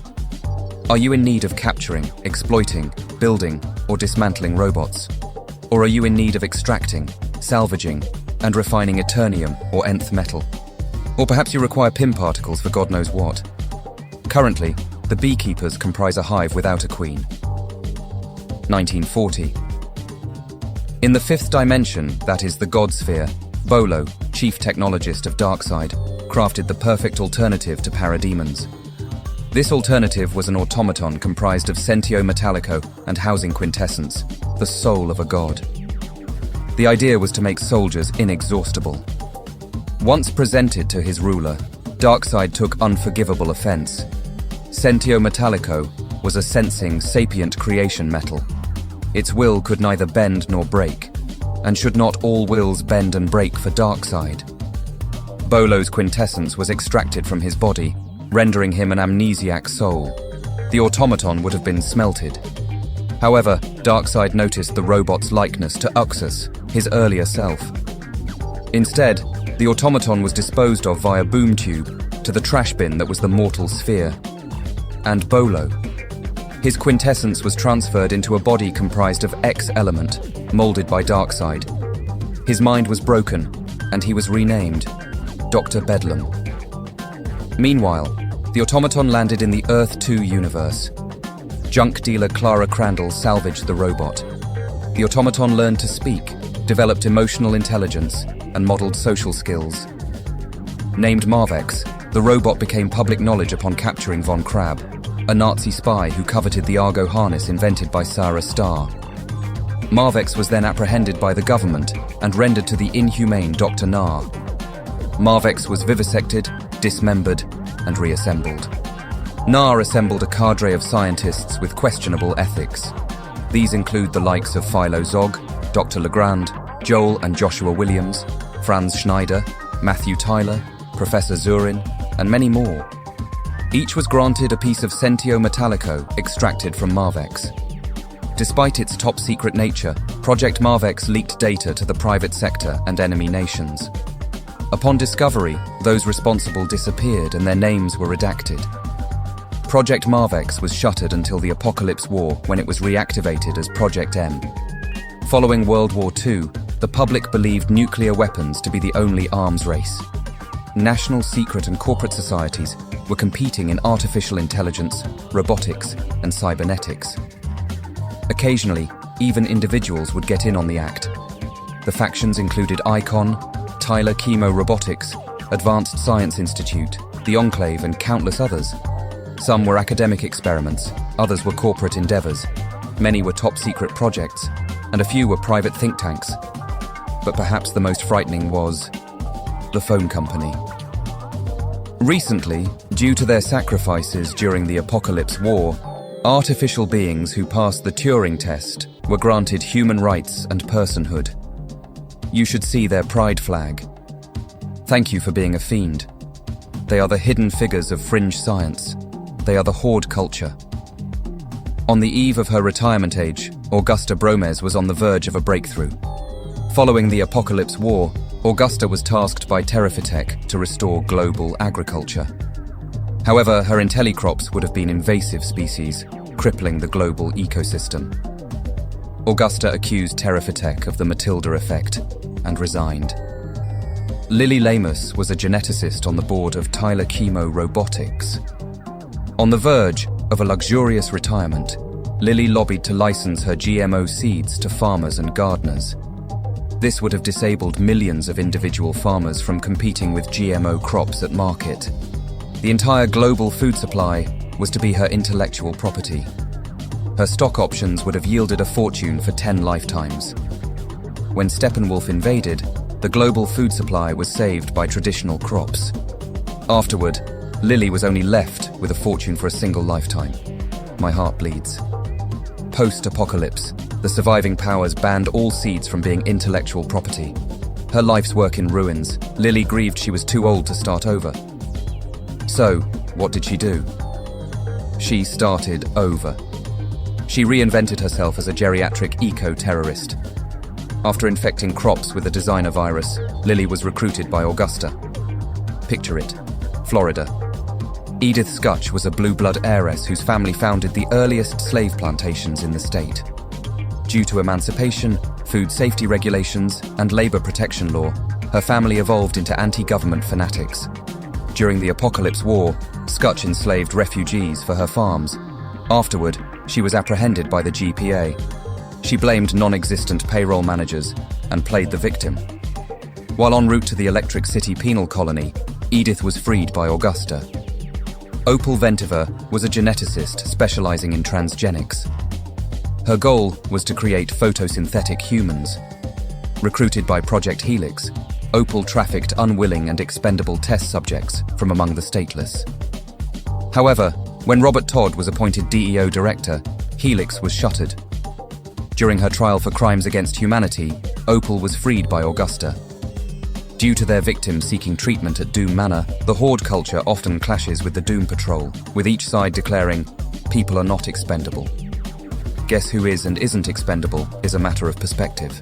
S1: Are you in need of capturing, exploiting, building, or dismantling robots? Or are you in need of extracting, salvaging, and refining Eternium or Nth metal? Or perhaps you require PIM particles for God knows what. Currently, the beekeepers comprise a hive without a queen. 1940. In the fifth dimension, that is the God Sphere, Bolo, chief technologist of Darkseid, crafted the perfect alternative to parademons. This alternative was an automaton comprised of Sentio Metallico and housing Quintessence, the soul of a god. The idea was to make soldiers inexhaustible. Once presented to his ruler, Darkseid took unforgivable offense. Sentio Metallico was a sensing, sapient creation metal. Its will could neither bend nor break, and should not all wills bend and break for Darkseid? Bolo's quintessence was extracted from his body, rendering him an amnesiac soul. The automaton would have been smelted. However, Darkseid noticed the robot's likeness to Uxus, his earlier self. Instead, the automaton was disposed of via boom tube to the trash bin that was the mortal sphere. And Bolo. His quintessence was transferred into a body comprised of X-element, molded by Darkseid. His mind was broken, and he was renamed Dr. Bedlam. Meanwhile, the automaton landed in the Earth 2 universe. Junk dealer Clara Crandall salvaged the robot. The automaton learned to speak, developed emotional intelligence, and modeled social skills. Named Marvex, the robot became public knowledge upon capturing Von Crab, a Nazi spy who coveted the Argo harness invented by Sarah Starr. Marvex was then apprehended by the government and rendered to the inhumane Dr. Nar. Marvex was vivisected, dismembered, and reassembled. NAR assembled a cadre of scientists with questionable ethics. These include the likes of Philo Zog, Dr. Legrand, Joel and Joshua Williams, Franz Schneider, Matthew Tyler, Professor Zurin, and many more. Each was granted a piece of Sentio Metallico extracted from Marvex. Despite its top-secret nature, Project Marvex leaked data to the private sector and enemy nations. Upon discovery, those responsible disappeared and their names were redacted. Project Marvex was shuttered until the Apocalypse War, when it was reactivated as Project M. Following World War II, the public believed nuclear weapons to be the only arms race. National secret and corporate societies were competing in artificial intelligence, robotics, and cybernetics. Occasionally, even individuals would get in on the act. The factions included ICON, Tyler Chemo Robotics, Advanced Science Institute, the Enclave, and countless others. Some were academic experiments, others were corporate endeavors, many were top-secret projects, and a few were private think tanks. But perhaps the most frightening was the phone company. Recently, due to their sacrifices during the Apocalypse War, artificial beings who passed the Turing test were granted human rights and personhood. You should see their pride flag. Thank you for being a fiend. They are the hidden figures of fringe science. They are the horde culture. On the eve of her retirement age, Augusta Bromez was on the verge of a breakthrough. Following the Apocalypse War, Augusta was tasked by Terrafitech to restore global agriculture. However, her IntelliCrops would have been invasive species, crippling the global ecosystem. Augusta accused Terrafitech of the Matilda effect and resigned. Lily Lamus was a geneticist on the board of Tyler Chemo Robotics. On the verge of a luxurious retirement, Lily lobbied to license her GMO seeds to farmers and gardeners. This would have disabled millions of individual farmers from competing with GMO crops at market. The entire global food supply was to be her intellectual property. Her stock options would have yielded a fortune for 10 lifetimes. When Steppenwolf invaded, the global food supply was saved by traditional crops. Afterward, Lily was only left with a fortune for a single lifetime. My heart bleeds. Post-apocalypse, the surviving powers banned all seeds from being intellectual property. Her life's work in ruins, Lily grieved she was too old to start over. So, what did she do? She started over. She reinvented herself as a geriatric eco-terrorist. After infecting crops with a designer virus, Lily was recruited by Augusta. Picture it, Florida. Edith Scutch was a blue blood heiress whose family founded the earliest slave plantations in the state. Due to emancipation, food safety regulations, and labor protection law, her family evolved into anti-government fanatics. During the Apocalypse War, Scutch enslaved refugees for her farms. Afterward, she was apprehended by the GPA. She blamed non-existent payroll managers and played the victim. While en route to the Electric City penal colony, Edith was freed by Augusta. Opal Ventiver was a geneticist specializing in transgenics. Her goal was to create photosynthetic humans. Recruited by Project Helix, Opal trafficked unwilling and expendable test subjects from among the stateless. However, when Robert Todd was appointed DEO director, Helix was shuttered. During her trial for crimes against humanity, Opal was freed by Augusta. Due to their victims seeking treatment at Doom Manor, the Horde culture often clashes with the Doom Patrol, with each side declaring, "People are not expendable." Guess who is and isn't expendable is a matter of perspective.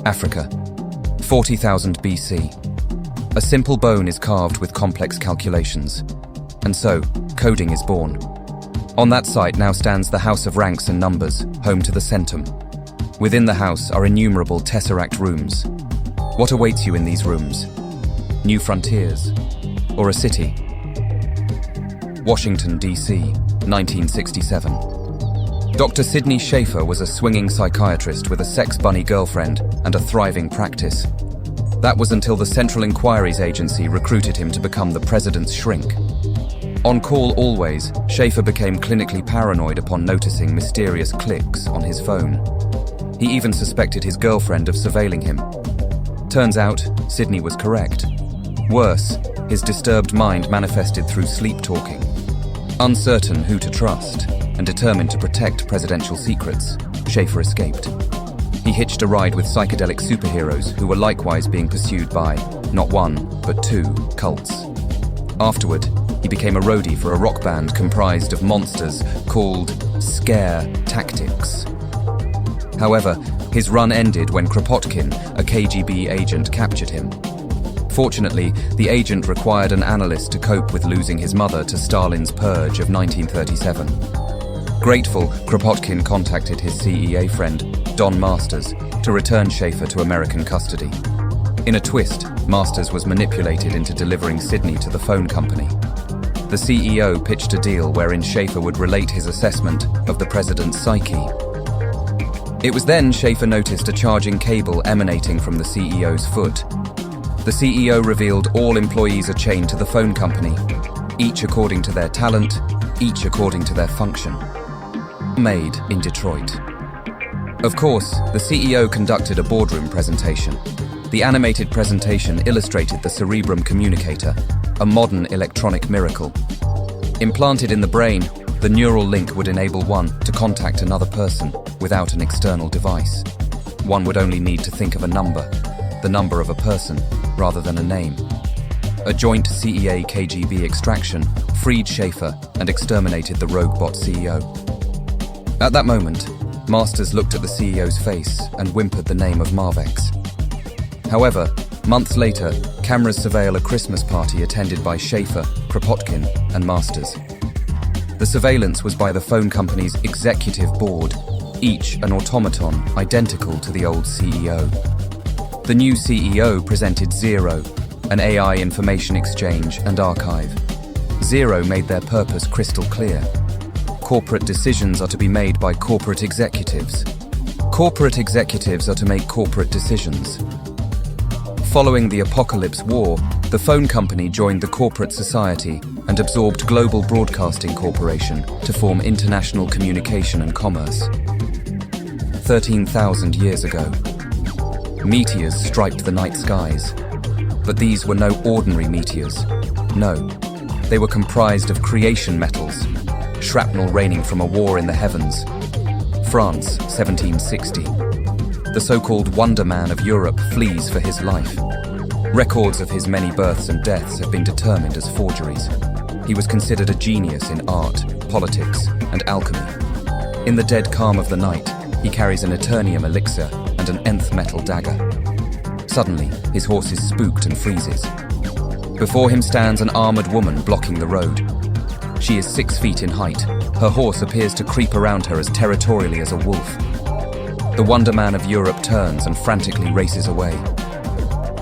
S1: Africa, 40,000 BC. A simple bone is carved with complex calculations. And so, coding is born. On that site now stands the House of Ranks and Numbers, home to the Centum. Within the house are innumerable tesseract rooms. What awaits you in these rooms? New frontiers? Or a city? Washington, D.C., 1967. Dr. Sidney Schaefer was a swinging psychiatrist with a sex bunny girlfriend and a thriving practice. That was until the Central Inquiries Agency recruited him to become the president's shrink. On call always, Schaefer became clinically paranoid upon noticing mysterious clicks on his phone. He even suspected his girlfriend of surveilling him. Turns out, Sydney was correct. Worse, his disturbed mind manifested through sleep talking. Uncertain who to trust, and determined to protect presidential secrets, Schaefer escaped. He hitched a ride with psychedelic superheroes who were likewise being pursued by, not one, but two, cults. Afterward, he became a roadie for a rock band comprised of monsters called Scare Tactics. However, his run ended when Kropotkin, a KGB agent, captured him. Fortunately, the agent required an analyst to cope with losing his mother to Stalin's purge of 1937. Grateful, Kropotkin contacted his CEA friend, Don Masters, to return Schaefer to American custody. In a twist, Masters was manipulated into delivering Sydney to the phone company. The CEO pitched a deal wherein Schaefer would relate his assessment of the president's psyche. It was then Schaefer noticed a charging cable emanating from the CEO's foot. The CEO revealed all employees are chained to the phone company, each according to their talent, each according to their function. Made in Detroit. Of course, the CEO conducted a boardroom presentation. The animated presentation illustrated the cerebrum communicator, a modern electronic miracle. Implanted in the brain, the neural link would enable one to contact another person without an external device. One would only need to think of a number, the number of a person, rather than a name. A joint CEA-KGB extraction freed Schaefer and exterminated the rogue bot CEO. At that moment, Masters looked at the CEO's face and whimpered the name of Marvex. However, months later, cameras surveil a Christmas party attended by Schaefer, Kropotkin, and Masters. The surveillance was by the phone company's executive board, each an automaton identical to the old CEO. The new CEO presented Zero, an AI information exchange and archive. Zero made their purpose crystal clear. Corporate decisions are to be made by corporate executives. Corporate executives are to make corporate decisions. Following the Apocalypse War, the phone company joined the corporate society and absorbed Global Broadcasting Corporation to form International Communication and Commerce. 13,000 years ago, meteors striped the night skies. But these were no ordinary meteors. No, they were comprised of creation metals, shrapnel raining from a war in the heavens. France, 1760. The so-called Wonder Man of Europe flees for his life. Records of his many births and deaths have been determined as forgeries. He was considered a genius in art, politics, and alchemy. In the dead calm of the night, he carries an Eternium elixir and an nth metal dagger. Suddenly, his horse is spooked and freezes. Before him stands an armored woman blocking the road. She is 6 feet in height. Her horse appears to creep around her as territorially as a wolf. The Wonder Man of Europe turns and frantically races away.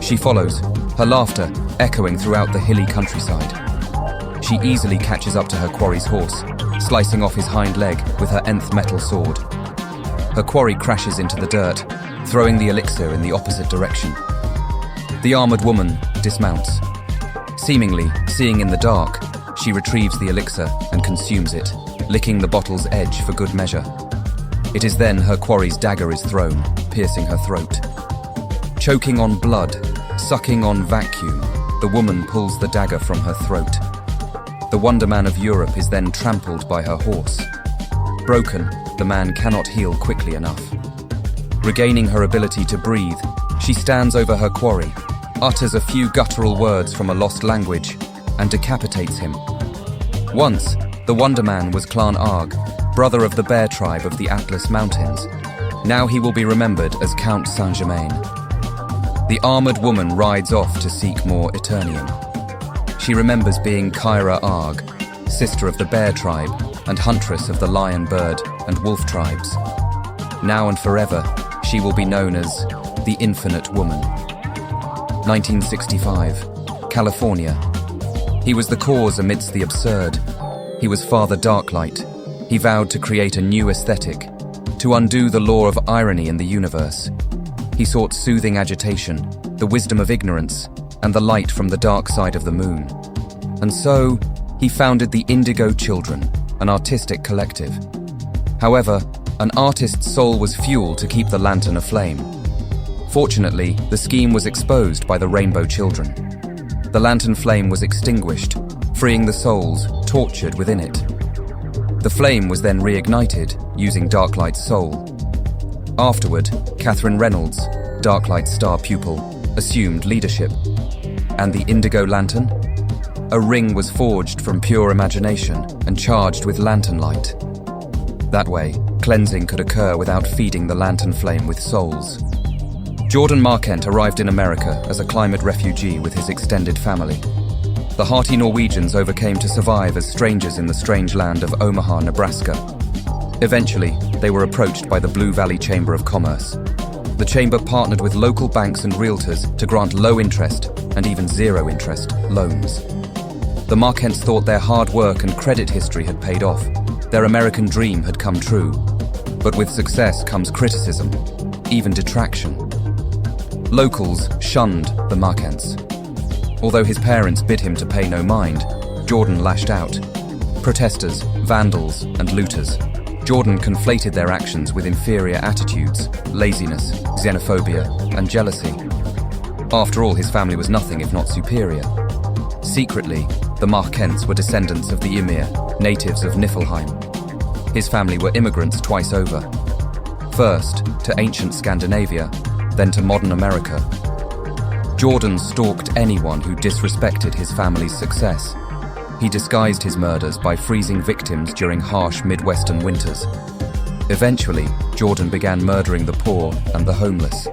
S1: She follows, her laughter echoing throughout the hilly countryside. She easily catches up to her quarry's horse, slicing off his hind leg with her nth metal sword. Her quarry crashes into the dirt, throwing the elixir in the opposite direction. The armored woman dismounts. Seemingly seeing in the dark, she retrieves the elixir and consumes it, licking the bottle's edge for good measure. It is then her quarry's dagger is thrown, piercing her throat. Choking on blood, sucking on vacuum, the woman pulls the dagger from her throat. The Wonder Man of Europe is then trampled by her horse. Broken, the man cannot heal quickly enough. Regaining her ability to breathe, she stands over her quarry, utters a few guttural words from a lost language, and decapitates him. Once, the Wonder Man was Clan Arg, brother of the bear tribe of the Atlas Mountains. Now he will be remembered as Count Saint-Germain. The armored woman rides off to seek more Eternium. She remembers being Kyra Arg, sister of the bear tribe and huntress of the lion, bird, and wolf tribes. Now and forever, she will be known as the Infinite Woman. 1965, California. He was the cause amidst the absurd. He was Father Darklight. He vowed to create a new aesthetic, to undo the law of irony in the universe. He sought soothing agitation, the wisdom of ignorance, and the light from the dark side of the moon. And so, he founded the Indigo Children, an artistic collective. However, an artist's soul was fuel to keep the lantern aflame. Fortunately, the scheme was exposed by the Rainbow Children. The lantern flame was extinguished, freeing the souls tortured within it. The flame was then reignited using Darklight's soul. Afterward, Catherine Reynolds, Darklight's star pupil, assumed leadership. And the Indigo Lantern? A ring was forged from pure imagination and charged with lantern light. That way, cleansing could occur without feeding the lantern flame with souls. Jordan Markent arrived in America as a climate refugee with his extended family. The hearty Norwegians overcame to survive as strangers in the strange land of Omaha, Nebraska. Eventually, they were approached by the Blue Valley Chamber of Commerce. The chamber partnered with local banks and realtors to grant low-interest and even zero-interest loans. The Markents thought their hard work and credit history had paid off. Their American dream had come true. But with success comes criticism, even detraction. Locals shunned the Markents. Although his parents bid him to pay no mind, Jordan lashed out. Protesters, vandals, and looters. Jordan conflated their actions with inferior attitudes, laziness, xenophobia, and jealousy. After all, his family was nothing if not superior. Secretly, the Markents were descendants of the Ymir, natives of Niflheim. His family were immigrants twice over. First, to ancient Scandinavia, then to modern America. Jordan stalked anyone who disrespected his family's success. He disguised his murders by freezing victims during harsh Midwestern winters. Eventually, Jordan began murdering the poor and the homeless.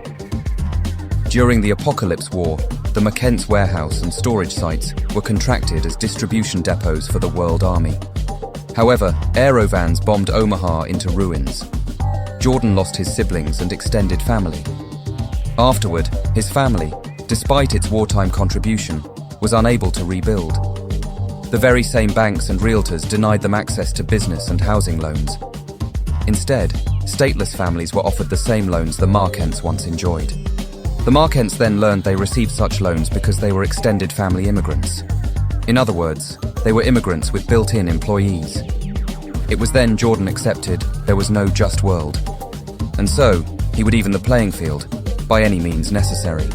S1: During the Apocalypse War, the Markents warehouse and storage sites were contracted as distribution depots for the World Army. However, aerovans bombed Omaha into ruins. Jordan lost his siblings and extended family. Afterward, his family, despite its wartime contribution, was unable to rebuild. The very same banks and realtors denied them access to business and housing loans. Instead, stateless families were offered the same loans the Markents once enjoyed. The Markents then learned they received such loans because they were extended family immigrants. In other words, they were immigrants with built-in employees. It was then Jordan accepted there was no just world. And so, he would even the playing field, by any means necessary.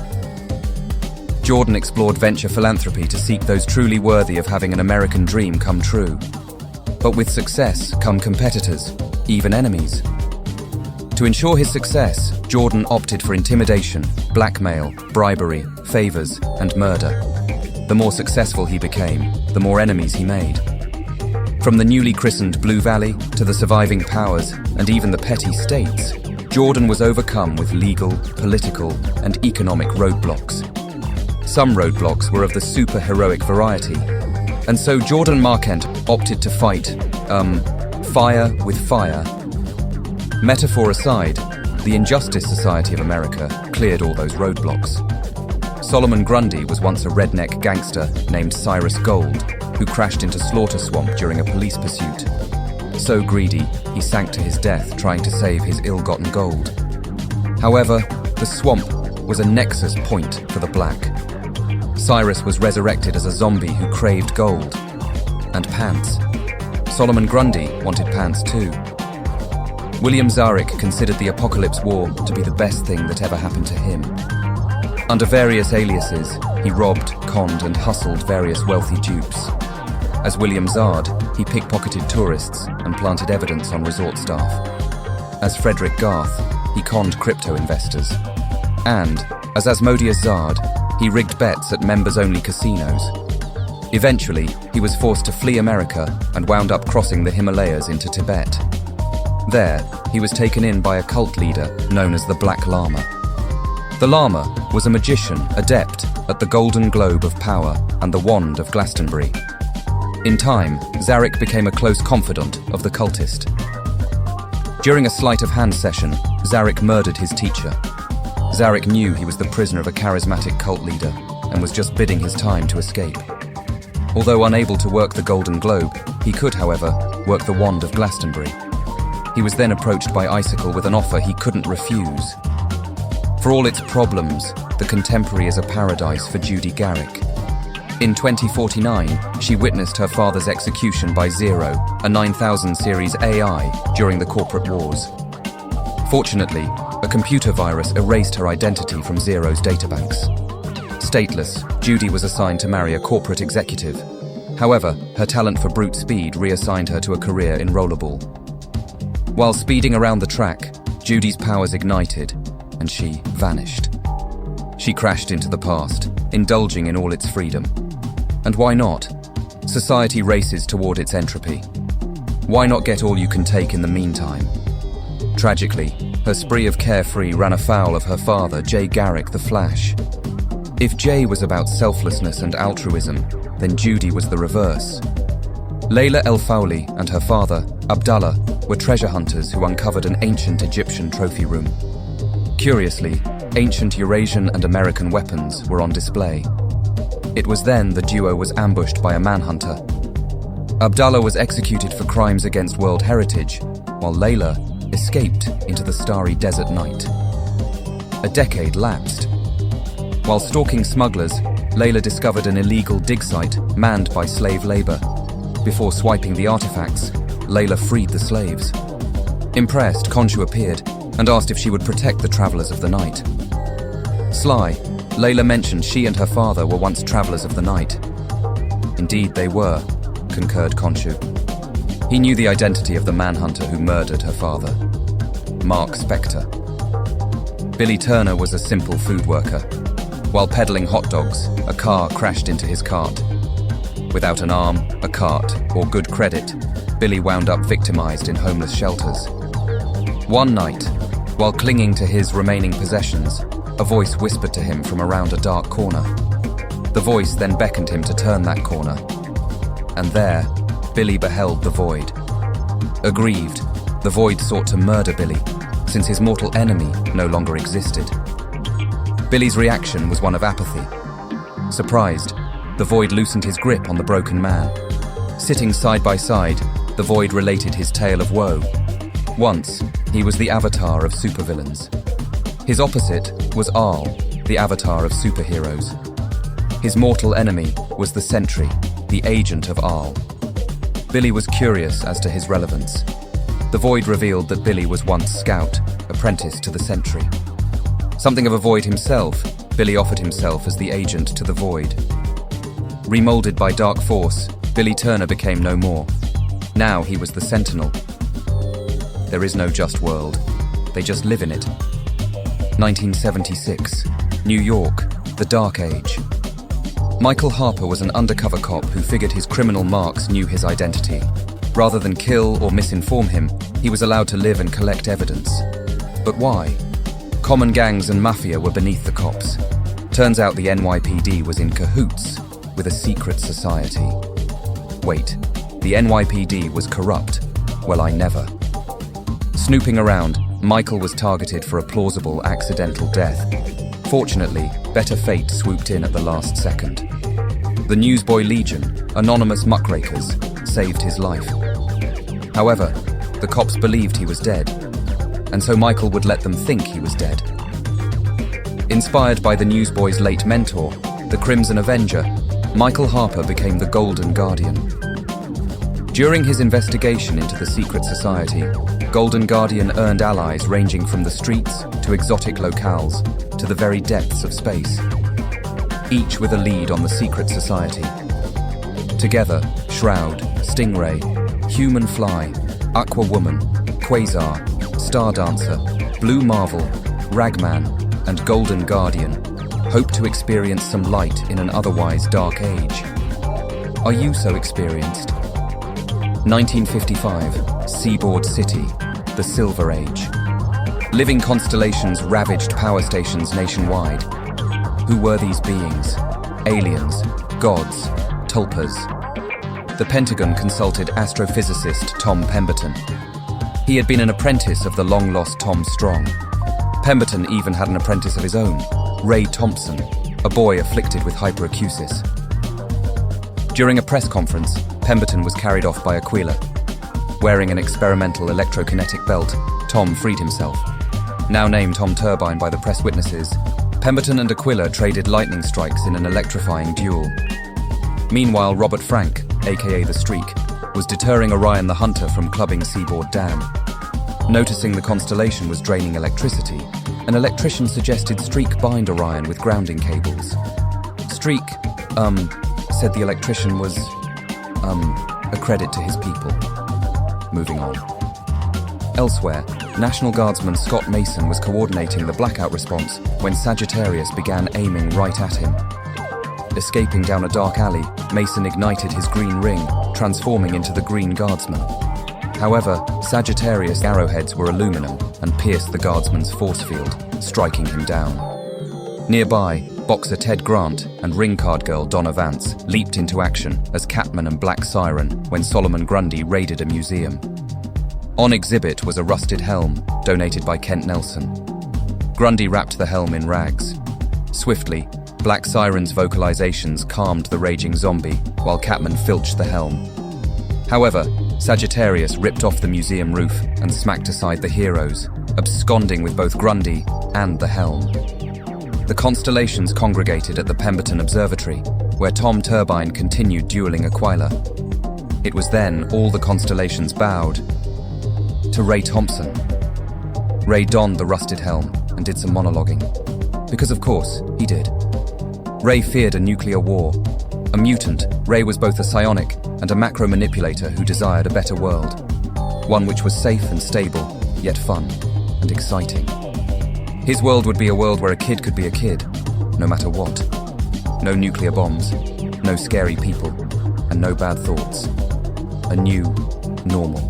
S1: Jordan explored venture philanthropy to seek those truly worthy of having an American dream come true. But with success come competitors, even enemies. To ensure his success, Jordan opted for intimidation, blackmail, bribery, favors, and murder. The more successful he became, the more enemies he made. From the newly christened Blue Valley to the surviving powers and even the petty states, Jordan was overcome with legal, political, and economic roadblocks. Some roadblocks were of the super-heroic variety, and so Jordan Markent opted to fight, fire with fire. Metaphor aside, the Injustice Society of America cleared all those roadblocks. Solomon Grundy was once a redneck gangster named Cyrus Gold, who crashed into Slaughter Swamp during a police pursuit. So greedy, he sank to his death trying to save his ill-gotten gold. However, the swamp was a nexus point for the black. Cyrus was resurrected as a zombie who craved gold. And pants. Solomon Grundy wanted pants too. William Zarek considered the Apocalypse War to be the best thing that ever happened to him. Under various aliases, he robbed, conned, and hustled various wealthy dupes. As William Zard, he pickpocketed tourists and planted evidence on resort staff. As Frederick Garth, he conned crypto investors. And, as Asmodeus Zard, he rigged bets at members-only casinos. Eventually, he was forced to flee America and wound up crossing the Himalayas into Tibet. There, he was taken in by a cult leader known as the Black Lama. The Lama was a magician adept at the Golden Globe of Power and the Wand of Glastonbury. In time, Zarek became a close confidant of the cultist. During a sleight of hand session, Zarek murdered his teacher. Zarek knew he was the prisoner of a charismatic cult leader and was just biding his time to escape. Although unable to work the Golden Globe, he could, however, work the Wand of Glastonbury. He was then approached by Icicle with an offer he couldn't refuse. For all its problems, the Contemporary is a paradise for Judy Garrick. In 2049, she witnessed her father's execution by Zero, a 9000 series AI, during the corporate wars. Fortunately, a computer virus erased her identity from Zero's databanks. Stateless, Judy was assigned to marry a corporate executive. However, her talent for brute speed reassigned her to a career in rollerball. While speeding around the track, Judy's powers ignited, and she vanished. She crashed into the past, indulging in all its freedom. And why not? Society races toward its entropy. Why not get all you can take in the meantime? Tragically, her spree of carefree ran afoul of her father, Jay Garrick the Flash. If Jay was about selflessness and altruism, then Judy was the reverse. Layla El Fawli and her father, Abdallah, were treasure hunters who uncovered an ancient Egyptian trophy room. Curiously, ancient Eurasian and American weapons were on display. It was then the duo was ambushed by a manhunter. Abdallah was executed for crimes against world heritage, while Layla escaped into the starry desert night. A decade lapsed. While stalking smugglers, Layla discovered an illegal dig site manned by slave labor. Before swiping the artifacts, Layla freed the slaves. Impressed, Khonshu appeared and asked if she would protect the travelers of the night. Sly, Layla mentioned she and her father were once travelers of the night. Indeed they were, concurred Khonshu. He knew the identity of the manhunter who murdered her father, Mark Spector. Billy Turner was a simple food worker. While peddling hot dogs, a car crashed into his cart. Without an arm, a cart, or good credit, Billy wound up victimized in homeless shelters. One night, while clinging to his remaining possessions, a voice whispered to him from around a dark corner. The voice then beckoned him to turn that corner. And there, Billy beheld the Void. Aggrieved, the Void sought to murder Billy, since his mortal enemy no longer existed. Billy's reaction was one of apathy. Surprised, the Void loosened his grip on the broken man. Sitting side by side, the Void related his tale of woe. Once, he was the avatar of supervillains. His opposite was Aal, the avatar of superheroes. His mortal enemy was the Sentry, the agent of Aal. Billy was curious as to his relevance. The Void revealed that Billy was once Scout, apprentice to the Sentry. Something of a Void himself, Billy offered himself as the agent to the Void. Remolded by Dark Force, Billy Turner became no more. Now he was the Sentinel. There is no just world. They just live in it. 1976, New York, the Dark Age. Michael Harper was an undercover cop who figured his criminal marks knew his identity. Rather than kill or misinform him, he was allowed to live and collect evidence. But why? Common gangs and mafia were beneath the cops. Turns out the NYPD was in cahoots with a secret society. Wait, the NYPD was corrupt? Well, I never. Snooping around, Michael was targeted for a plausible accidental death. Fortunately, better fate swooped in at the last second. The Newsboy Legion, anonymous muckrakers, saved his life. However, the cops believed he was dead, and so Michael would let them think he was dead. Inspired by the Newsboy's late mentor, the Crimson Avenger, Michael Harper became the Golden Guardian. During his investigation into the secret society, Golden Guardian earned allies ranging from the streets to exotic locales to the very depths of space, each with a lead on the secret society. Together, Shroud, Stingray, Human Fly, Aqua Woman, Quasar, Star Dancer, Blue Marvel, Ragman, and Golden Guardian hope to experience some light in an otherwise dark age. Are you so experienced? 1955, Seaboard City, the Silver Age. Living constellations ravaged power stations nationwide. Who were these beings? Aliens, gods, tulpas. The Pentagon consulted astrophysicist Tom Pemberton. He had been an apprentice of the long-lost Tom Strong. Pemberton even had an apprentice of his own, Ray Thompson, a boy afflicted with hyperacusis. During a press conference, Pemberton was carried off by Aquila. Wearing an experimental electrokinetic belt, Tom freed himself. Now named Tom Turbine by the press witnesses, Pemberton and Aquila traded lightning strikes in an electrifying duel. Meanwhile, Robert Frank, aka The Streak, was deterring Orion the Hunter from clubbing Seaboard Dam. Noticing the constellation was draining electricity, an electrician suggested Streak bind Orion with grounding cables. Streak, said the electrician was, a credit to his people. Moving on. Elsewhere, National Guardsman Scott Mason was coordinating the blackout response when Sagittarius began aiming right at him. Escaping down a dark alley, Mason ignited his green ring, transforming into the Green Guardsman. However, Sagittarius' arrowheads were aluminum and pierced the Guardsman's force field, striking him down. Nearby, boxer Ted Grant and ring card girl Donna Vance leaped into action as Catman and Black Siren when Solomon Grundy raided a museum. On exhibit was a rusted helm, donated by Kent Nelson. Grundy wrapped the helm in rags. Swiftly, Black Siren's vocalizations calmed the raging zombie, while Catman filched the helm. However, Sagittarius ripped off the museum roof and smacked aside the heroes, absconding with both Grundy and the helm. The constellations congregated at the Pemberton Observatory, where Tom Turbine continued dueling Aquila. It was then all the constellations bowed to Ray Thompson. Ray donned the rusted helm and did some monologuing. Because of course, he did. Ray feared a nuclear war. A mutant, Ray was both a psionic and a macro-manipulator who desired a better world. One which was safe and stable, yet fun and exciting. His world would be a world where a kid could be a kid, no matter what. No nuclear bombs, no scary people, and no bad thoughts. A new normal.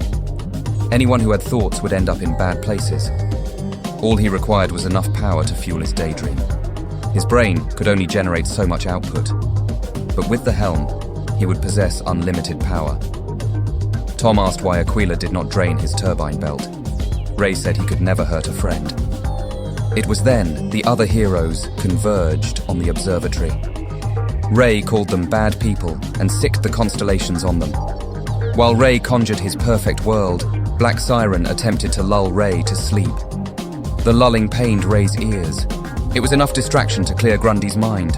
S1: Anyone who had thoughts would end up in bad places. All he required was enough power to fuel his daydream. His brain could only generate so much output. But with the helm, he would possess unlimited power. Tom asked why Aquila did not drain his turbine belt. Ray said he could never hurt a friend. It was then the other heroes converged on the observatory. Ray called them bad people and sicked the constellations on them. While Ray conjured his perfect world, Black Siren attempted to lull Ray to sleep. The lulling pained Ray's ears. It was enough distraction to clear Grundy's mind.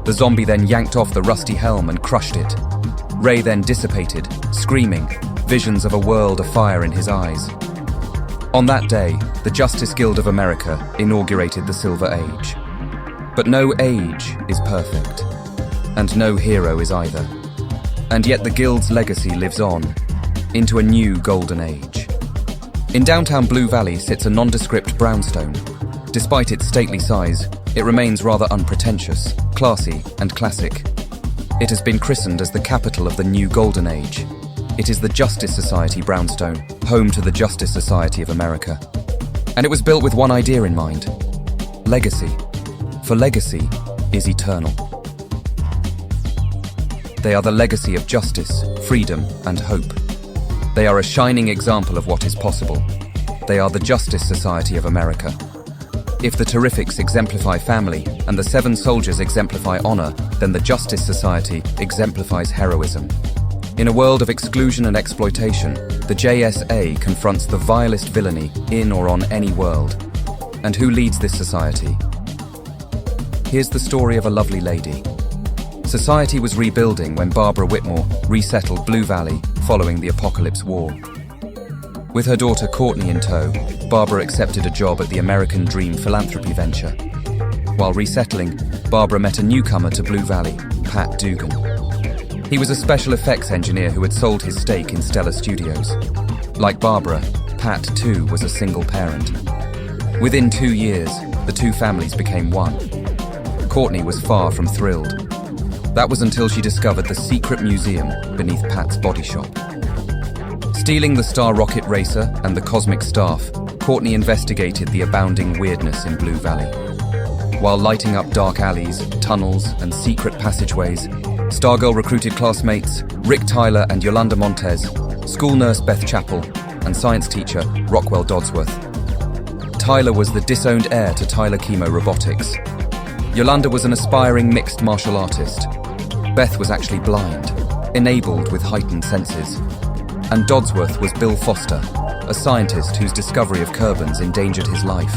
S1: The zombie then yanked off the rusty helm and crushed it. Ray then dissipated, screaming, visions of a world afire in his eyes. On that day, the Justice Guild of America inaugurated the Silver Age. But no age is perfect, and no hero is either. And yet the Guild's legacy lives on, into a new golden age. In downtown Blue Valley sits a nondescript brownstone. Despite its stately size, it remains rather unpretentious, classy, and classic. It has been christened as the capital of the new golden age. It is the Justice Society brownstone, home to the Justice Society of America. And it was built with one idea in mind: legacy. For legacy is eternal. They are the legacy of justice, freedom, and hope. They are a shining example of what is possible. They are the Justice Society of America. If the Terrifics exemplify family and the Seven Soldiers exemplify honor, then the Justice Society exemplifies heroism. In a world of exclusion and exploitation, the JSA confronts the vilest villainy in or on any world. And who leads this society? Here's the story of a lovely lady. Society was rebuilding when Barbara Whitmore resettled Blue Valley following the Apocalypse War. With her daughter Courtney in tow, Barbara accepted a job at the American Dream philanthropy venture. While resettling, Barbara met a newcomer to Blue Valley, Pat Dugan. He was a special effects engineer who had sold his stake in Stellar Studios. Like Barbara, Pat too was a single parent. Within 2 years, the two families became one. Courtney was far from thrilled. That was until she discovered the secret museum beneath Pat's body shop. Stealing the Star Rocket Racer and the Cosmic Staff, Courtney investigated the abounding weirdness in Blue Valley. While lighting up dark alleys, tunnels, and secret passageways, Stargirl recruited classmates Rick Tyler and Yolanda Montez, school nurse Beth Chappell, and science teacher Rockwell Dodsworth. Tyler was the disowned heir to Tyler Chemo Robotics. Yolanda was an aspiring mixed martial artist. Beth was actually blind, enabled with heightened senses. And Dodsworth was Bill Foster, a scientist whose discovery of Kerbins endangered his life.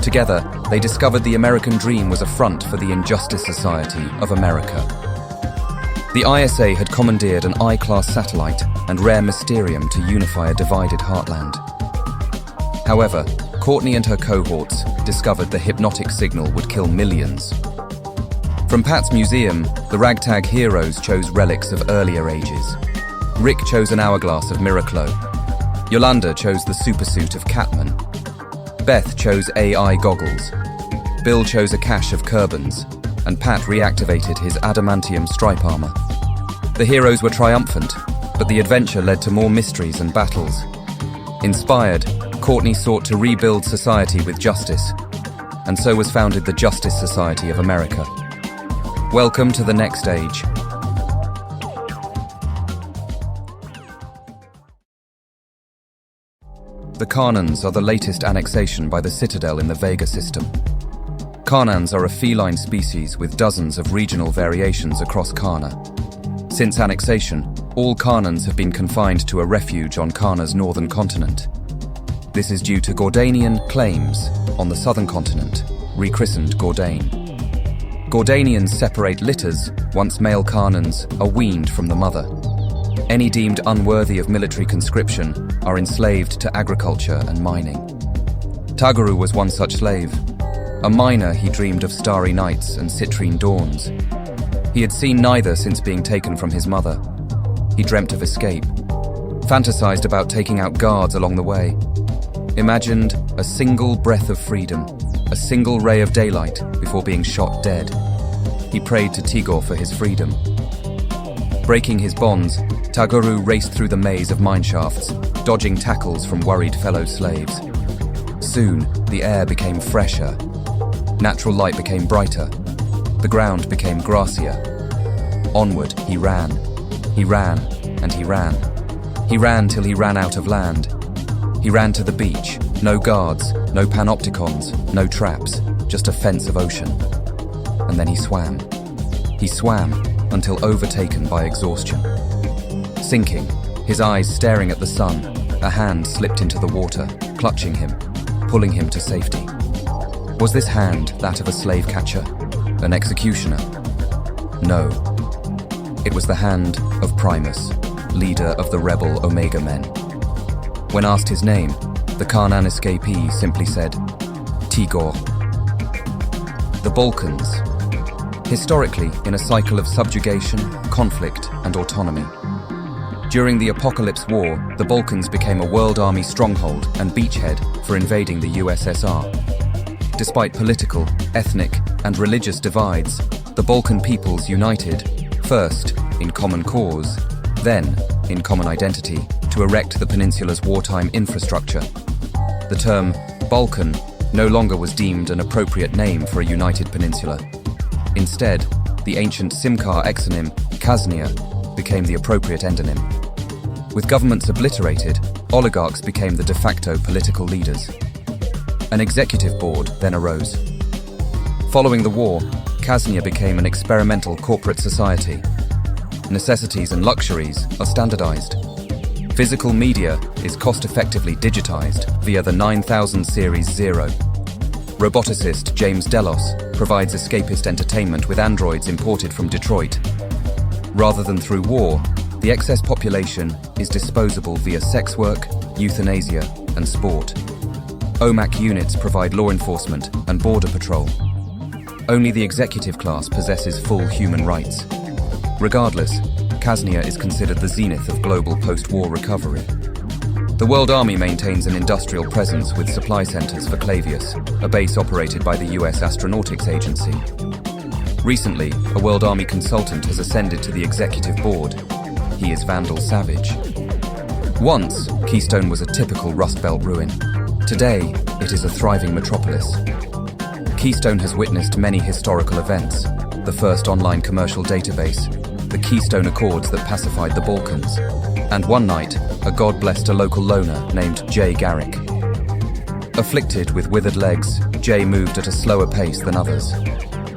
S1: Together, they discovered the American dream was a front for the Injustice Society of America. The ISA had commandeered an I-class satellite and rare mysterium to unify a divided heartland. However, Courtney and her cohorts discovered the hypnotic signal would kill millions. From Pat's museum, the ragtag heroes chose relics of earlier ages. Rick chose an hourglass of Miraclo. Yolanda chose the supersuit of Catman. Beth chose AI goggles. Bill chose a cache of Kerbans, and Pat reactivated his adamantium stripe armor. The heroes were triumphant, but the adventure led to more mysteries and battles. Inspired, Courtney sought to rebuild society with justice, and so was founded the Justice Society of America. Welcome to the next age. The Carnans are the latest annexation by the Citadel in the Vega system. Carnans are a feline species with dozens of regional variations across Karna. Since annexation, all Carnans have been confined to a refuge on Karna's northern continent. This is due to Gordanian claims on the southern continent, rechristened Gordane. Gordanians separate litters once male Carnans are weaned from the mother. Any deemed unworthy of military conscription are enslaved to agriculture and mining. Tagaru was one such slave. A miner, he dreamed of starry nights and citrine dawns. He had seen neither since being taken from his mother. He dreamt of escape, fantasized about taking out guards along the way, imagined a single breath of freedom, a single ray of daylight before being shot dead. He prayed to Tigor for his freedom. Breaking his bonds, Tagaru raced through the maze of mineshafts, dodging tackles from worried fellow slaves. Soon, the air became fresher. Natural light became brighter. The ground became grassier. Onward, he ran. He ran, and he ran. He ran till he ran out of land. He ran to the beach. No guards, no panopticons, no traps, just a fence of ocean. And then he swam. He swam until overtaken by exhaustion. Sinking, his eyes staring at the sun, a hand slipped into the water, clutching him, pulling him to safety. Was this hand that of a slave catcher? An executioner? No. It was the hand of Primus, leader of the rebel Omega Men. When asked his name, the Karnan escapee simply said, Tigor. The Balkans. Historically, in a cycle of subjugation, conflict, and autonomy. During the Apocalypse War, the Balkans became a world army stronghold and beachhead for invading the USSR. Despite political, ethnic, and religious divides, the Balkan peoples united, first in common cause, then in common identity, to erect the peninsula's wartime infrastructure. The term Balkan no longer was deemed an appropriate name for a united peninsula. Instead, the ancient Simkar exonym Khaznia became the appropriate endonym. With governments obliterated, oligarchs became the de facto political leaders. An executive board then arose. Following the war, Khaznia became an experimental corporate society. Necessities and luxuries are standardized. Physical media is cost-effectively digitized via the 9000 Series 0. Roboticist James Delos provides escapist entertainment with androids imported from Detroit. Rather than through war, the excess population is disposable via sex work, euthanasia, and sport. OMAC units provide law enforcement and border patrol. Only the executive class possesses full human rights. Regardless, Khaznia is considered the zenith of global post-war recovery. The World Army maintains an industrial presence with supply centers for Clavius, a base operated by the US Astronautics Agency. Recently, a World Army consultant has ascended to the executive board. He is Vandal Savage. Once, Keystone was a typical Rust Belt ruin. Today, it is a thriving metropolis. Keystone has witnessed many historical events. The first online commercial database, the Keystone Accords that pacified the Balkans, and one night, a god blessed a local loner named Jay Garrick. Afflicted with withered legs, Jay moved at a slower pace than others.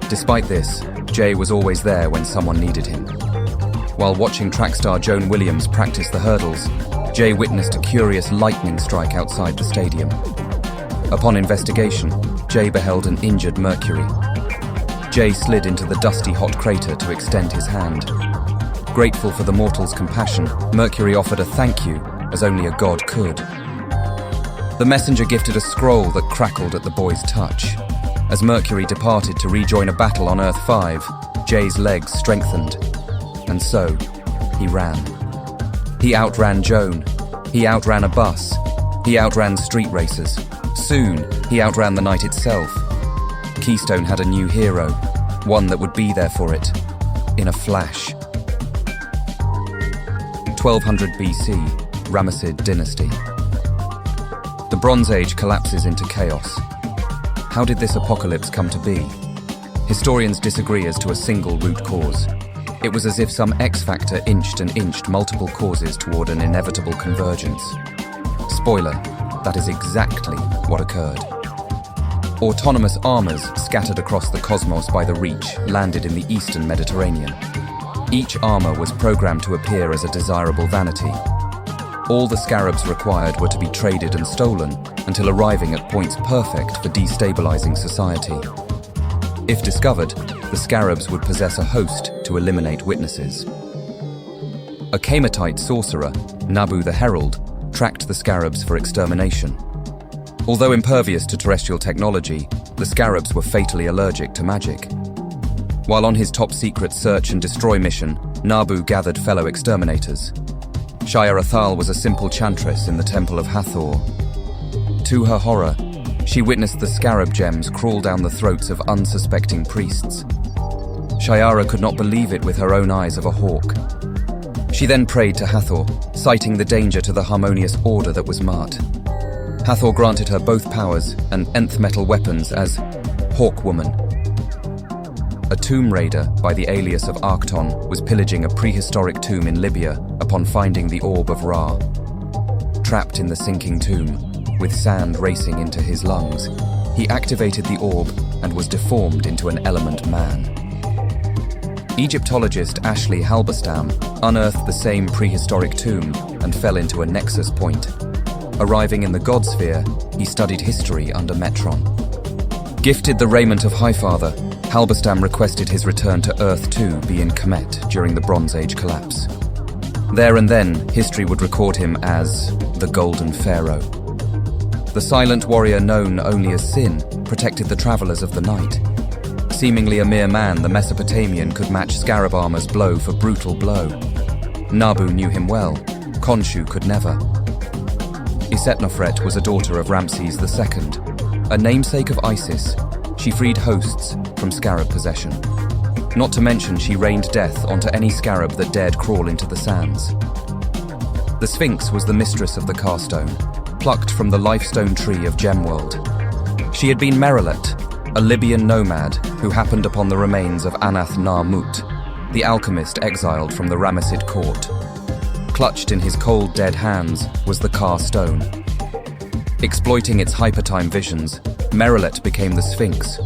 S1: Despite this, Jay was always there when someone needed him. While watching track star Joan Williams practice the hurdles, Jay witnessed a curious lightning strike outside the stadium. Upon investigation, Jay beheld an injured Mercury. Jay slid into the dusty hot crater to extend his hand. Grateful for the mortal's compassion, Mercury offered a thank you, as only a god could. The messenger gifted a scroll that crackled at the boy's touch. As Mercury departed to rejoin a battle on Earth 5, Jay's legs strengthened. And so, he ran. He outran Joan. He outran a bus. He outran street racers. Soon, he outran the night itself. Keystone had a new hero, one that would be there for it, in a flash. 1200 BC, Ramessid dynasty. The Bronze Age collapses into chaos. How did this apocalypse come to be? Historians disagree as to a single root cause. It was as if some X-factor inched and inched multiple causes toward an inevitable convergence. Spoiler, that is exactly what occurred. Autonomous armors scattered across the cosmos by the Reach landed in the eastern Mediterranean. Each armor was programmed to appear as a desirable vanity. All the scarabs required were to be traded and stolen until arriving at points perfect for destabilizing society. If discovered, the scarabs would possess a host to eliminate witnesses. A Kamatite sorcerer, Nabu the Herald, tracked the scarabs for extermination. Although impervious to terrestrial technology, the scarabs were fatally allergic to magic. While on his top-secret search and destroy mission, Nabu gathered fellow exterminators. Shire Athal was a simple chantress in the Temple of Hathor. To her horror, she witnessed the scarab gems crawl down the throats of unsuspecting priests. Shiara could not believe it with her own eyes of a hawk. She then prayed to Hathor, citing the danger to the harmonious order that was Mart. Hathor granted her both powers and nth metal weapons as Hawk Woman. A tomb raider by the alias of Arcton was pillaging a prehistoric tomb in Libya upon finding the Orb of Ra. Trapped in the sinking tomb, with sand racing into his lungs, he activated the orb and was deformed into an element man. Egyptologist Ashley Halberstam unearthed the same prehistoric tomb and fell into a nexus point. Arriving in the God Sphere, he studied history under Metron. Gifted the raiment of Highfather, Halberstam requested his return to Earth 2 be in Kemet during the Bronze Age collapse. There and then, history would record him as the Golden Pharaoh. The silent warrior known only as Sin protected the travelers of the night. Seemingly a mere man, the Mesopotamian could match Scarab armor's blow for brutal blow. Nabu knew him well. Khonshu could never. Isetnofret was a daughter of Ramses II. A namesake of Isis, she freed hosts from scarab possession. Not to mention she rained death onto any scarab that dared crawl into the sands. The Sphinx was the mistress of the Carstone, plucked from the lifestone tree of Gemworld. She had been Merilet, a Libyan nomad who happened upon the remains of Anath Nar-Mut, the alchemist exiled from the Ramessid court. Clutched in his cold, dead hands was the Carstone. Exploiting its hypertime visions, Merilet became the Sphinx,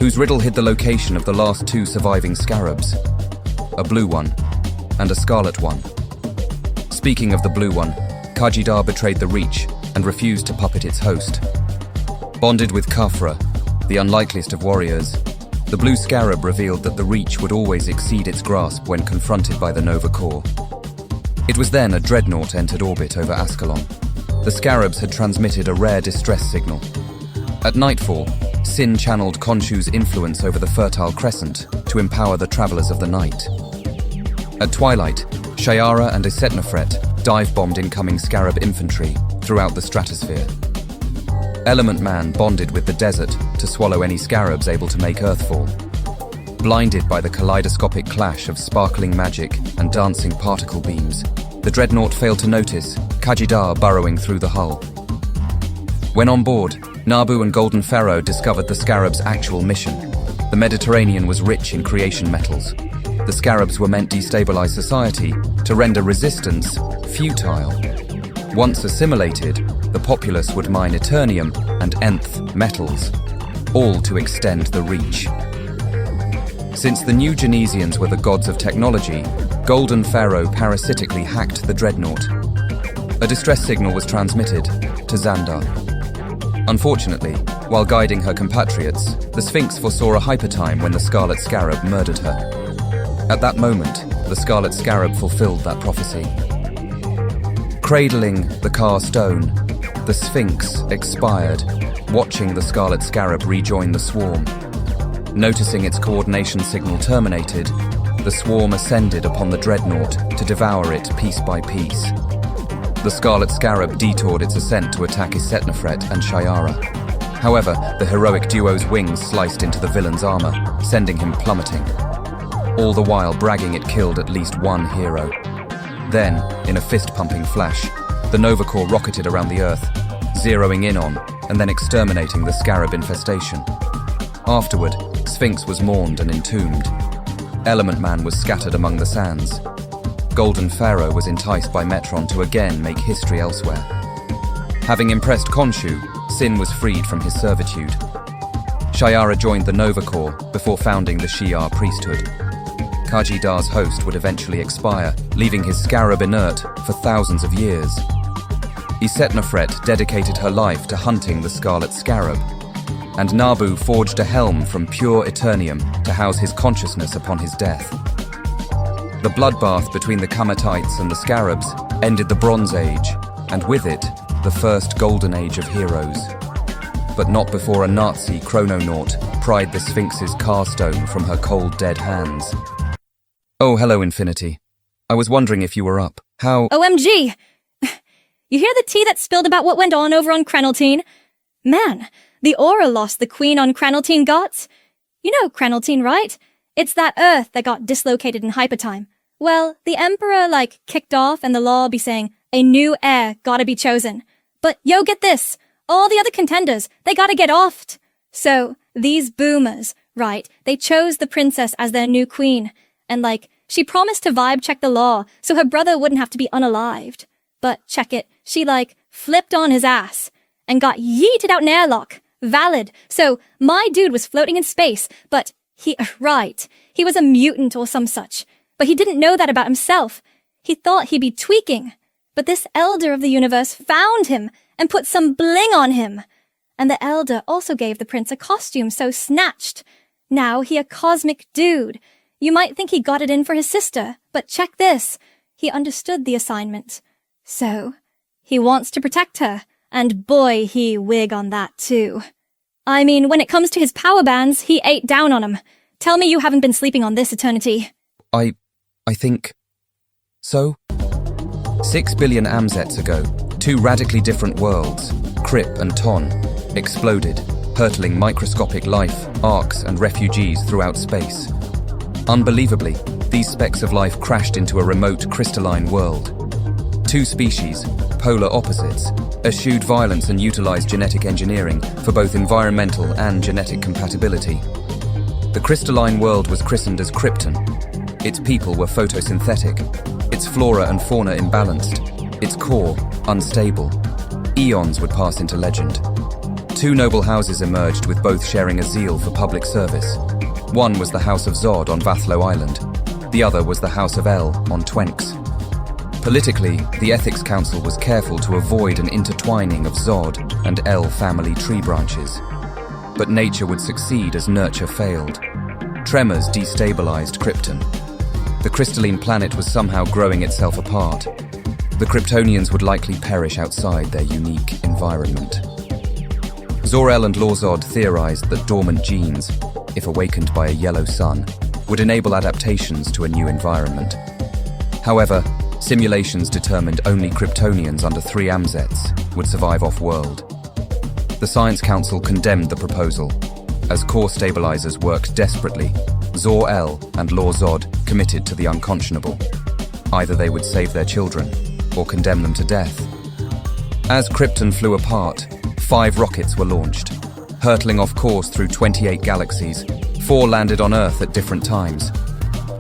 S1: whose riddle hid the location of the last two surviving scarabs, a blue one and a scarlet one. Speaking of the blue one, Kajidar betrayed the Reach and refused to puppet its host. Bonded with Khafra, the unlikeliest of warriors, the blue scarab revealed that the Reach would always exceed its grasp when confronted by the Nova Corps. It was then a dreadnought entered orbit over Ascalon. The scarabs had transmitted a rare distress signal. At nightfall, Sin channeled Khonshu's influence over the Fertile Crescent to empower the travelers of the night. At twilight, Shiara and Isetnofret dive-bombed incoming scarab infantry throughout the stratosphere. Element Man bonded with the desert to swallow any scarabs able to make Earthfall. Blinded by the kaleidoscopic clash of sparkling magic and dancing particle beams, the dreadnought failed to notice Kajidar burrowing through the hull. When on board, Nabu and Golden Pharaoh discovered the scarab's actual mission. The Mediterranean was rich in creation metals. The scarabs were meant to destabilize society, to render resistance futile. Once assimilated, the populace would mine Eternium and nth metals, all to extend the Reach. Since the New Genesians were the gods of technology, Golden Pharaoh parasitically hacked the dreadnought. A distress signal was transmitted to Xandar. Unfortunately, while guiding her compatriots, the Sphinx foresaw a hypertime when the Scarlet Scarab murdered her. At that moment, the Scarlet Scarab fulfilled that prophecy. Cradling the Car Stone, the Sphinx expired, watching the Scarlet Scarab rejoin the swarm. Noticing its coordination signal terminated, the swarm ascended upon the dreadnought to devour it piece by piece. The Scarlet Scarab detoured its ascent to attack Isetnofret and Shayara. However, the heroic duo's wings sliced into the villain's armor, sending him plummeting. All the while bragging it killed at least one hero. Then, in a fist-pumping flash, the Nova Corps rocketed around the Earth, zeroing in on and then exterminating the Scarab infestation. Afterward, Sphinx was mourned and entombed. Element Man was scattered among the sands. Golden Pharaoh was enticed by Metron to again make history elsewhere. Having impressed Khonshu, Sin was freed from his servitude. Shayara joined the Nova Corps before founding the Shi'ar priesthood. Kaji Dar's host would eventually expire, leaving his scarab inert for thousands of years. Isetnofret dedicated her life to hunting the Scarlet Scarab, and Nabu forged a helm from pure Eternium to house his consciousness upon his death. The bloodbath between the Kamatites and the Scarabs ended the Bronze Age, and with it, the first Golden Age of heroes. But not before a Nazi chrononaut pried the Sphinx's car stone from her cold, dead hands. Oh, hello, Infinity. I was wondering if you were up. How—
S9: OMG! You hear the tea that spilled about what went on over on Kreneltine? Man, the Aura lost the queen on Kreneltine got. You know Kreneltine, right? It's that Earth that got dislocated in hypertime. Well, the Emperor, kicked off and the law be saying, a new heir gotta be chosen. But yo, get this. All the other contenders, they gotta get offed. So, these boomers, right, they chose the princess as their new queen. And she promised to vibe check the law so her brother wouldn't have to be unalived. But check it, she flipped on his ass and got yeeted out in airlock. Valid. So, my dude was floating in space, but he was a mutant or some such. But he didn't know that about himself. He thought he'd be tweaking. But this elder of the universe found him and put some bling on him. And the elder also gave the prince a costume so snatched. Now he a cosmic dude. You might think he got it in for his sister, but check this. He understood the assignment. So, he wants to protect her, and boy, he wig on that too. I mean, when it comes to his power bands, he ate down on 'em. Tell me you haven't been sleeping on this, Eternity.
S1: I think so. 6 billion Amzets ago, two radically different worlds, Krip and Ton, exploded, hurtling microscopic life, arcs, and refugees throughout space. Unbelievably, these specks of life crashed into a remote crystalline world. Two species, polar opposites, eschewed violence and utilized genetic engineering for both environmental and genetic compatibility. The crystalline world was christened as Krypton. Its people were photosynthetic, its flora and fauna imbalanced, its core unstable. Eons would pass into legend. Two noble houses emerged with both sharing a zeal for public service. One was the House of Zod on Vathlo Island. The other was the House of El on Twenks. Politically, the Ethics Council was careful to avoid an intertwining of Zod and El family tree branches. But nature would succeed as nurture failed. Tremors destabilized Krypton. The crystalline planet was somehow growing itself apart. The Kryptonians would likely perish outside their unique environment. Zor-El and Lor-Zod theorized that dormant genes, if awakened by a yellow sun, would enable adaptations to a new environment. However, simulations determined only Kryptonians under 3 Amzets would survive off-world. The Science Council condemned the proposal. As core stabilizers worked desperately, Zor-El and Lor-Zod committed to the unconscionable. Either they would save their children, or condemn them to death. As Krypton flew apart, 5 rockets were launched. Hurtling off course through 28 galaxies, 4 landed on Earth at different times.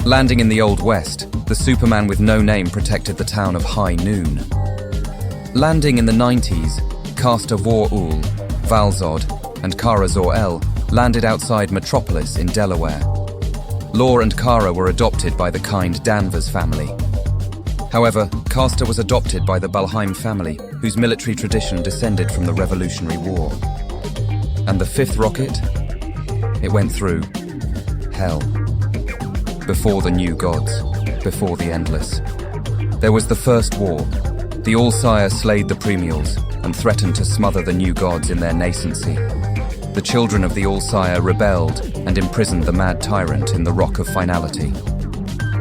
S1: Landing in the Old West, the Superman with no name protected the town of High Noon. Landing in the 90s, Castor Vor-Ul, Val-Zod, and Kara Zor-El landed outside Metropolis in Delaware. Lor and Kara were adopted by the kind Danvers family. However, Castor was adopted by the Balheim family, whose military tradition descended from the Revolutionary War. And the 5th rocket? It went through hell. Before the new gods. before the endless. There was the First War. The All-Sire slayed the Premials and threatened to smother the new gods in their nascency. The children of the All-Sire rebelled and imprisoned the mad tyrant in the Rock of Finality.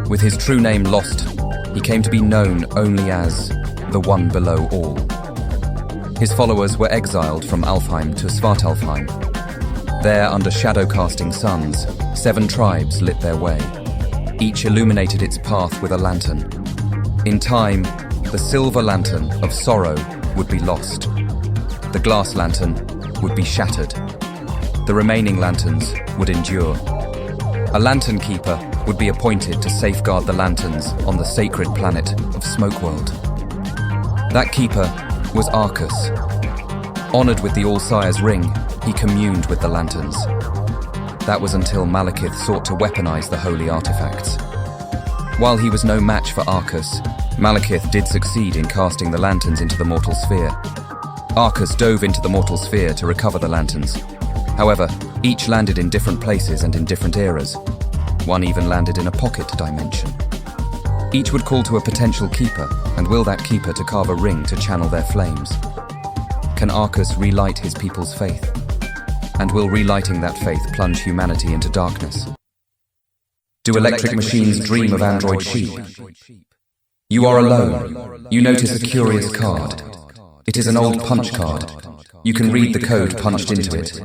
S1: With his true name lost, he came to be known only as the One Below All. His followers were exiled from Alfheim to Svartalfheim. There, under shadow-casting suns, 7 tribes lit their way. Each illuminated its path with a lantern. In time, the silver lantern of sorrow would be lost. The glass lantern would be shattered. The remaining lanterns would endure. A lantern keeper would be appointed to safeguard the lanterns on the sacred planet of Smokeworld. That keeper was Arcus. Honored with the All-Sire's ring, he communed with the lanterns. That was until Malekith sought to weaponize the holy artifacts. While he was no match for Arcus, Malekith did succeed in casting the lanterns into the mortal sphere. Arcus dove into the mortal sphere to recover the lanterns. However, each landed in different places and in different eras. One even landed in a pocket dimension. Each would call to a potential keeper and will that keeper to carve a ring to channel their flames. Can Arcus relight his people's faith? And will relighting that faith plunge humanity into darkness? Do electric machines dream of android sheep? You are alone. You notice a curious card. It is an old punch card. You can read the code punched into it.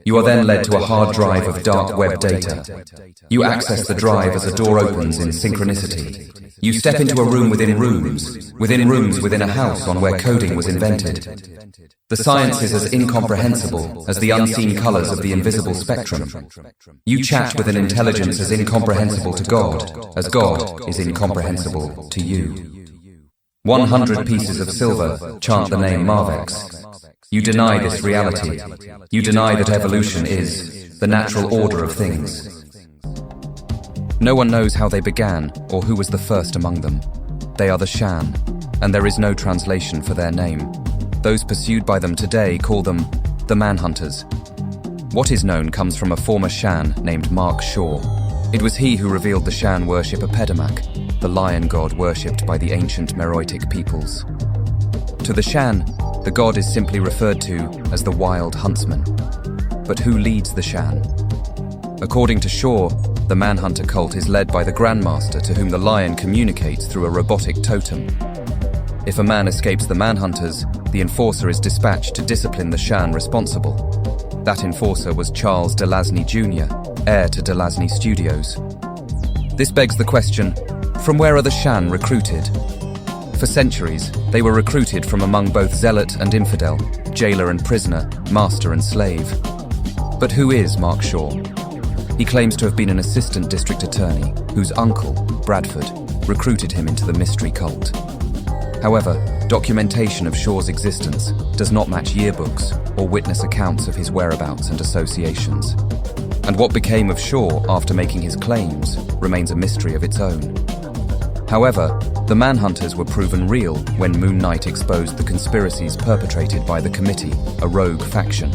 S1: You are then led to a hard drive of dark web data. You access the drive as a door opens in synchronicity. You step into a room within rooms within a house on where coding was invented. The science is as incomprehensible as the unseen colors of the invisible spectrum. You chat with an intelligence as incomprehensible to God as God is incomprehensible to you. 100 pieces of silver chant the name Marvex. You deny this reality. You deny that evolution is the natural order of things. No one knows how they began or who was the first among them. They are the Shan, and there is no translation for their name. Those pursued by them today call them the Manhunters. What is known comes from a former Shan named Mark Shaw. It was he who revealed the Shan worship Apedamac, the lion god worshipped by the ancient Meroitic peoples. To the Shan, the god is simply referred to as the Wild Huntsman. But who leads the Shan? According to Shaw, the Manhunter cult is led by the Grandmaster to whom the lion communicates through a robotic totem. If a man escapes the Manhunters, the enforcer is dispatched to discipline the Shan responsible. That enforcer was Charles Delasny Jr., heir to Delasny Studios. This begs the question, from where are the Shan recruited? For centuries, they were recruited from among both zealot and infidel, jailer and prisoner, master and slave. But who is Mark Shaw? He claims to have been an assistant district attorney whose uncle, Bradford, recruited him into the mystery cult. However, documentation of Shaw's existence does not match yearbooks or witness accounts of his whereabouts and associations. And what became of Shaw after making his claims remains a mystery of its own. However, the Manhunters were proven real when Moon Knight exposed the conspiracies perpetrated by the Committee, a rogue faction.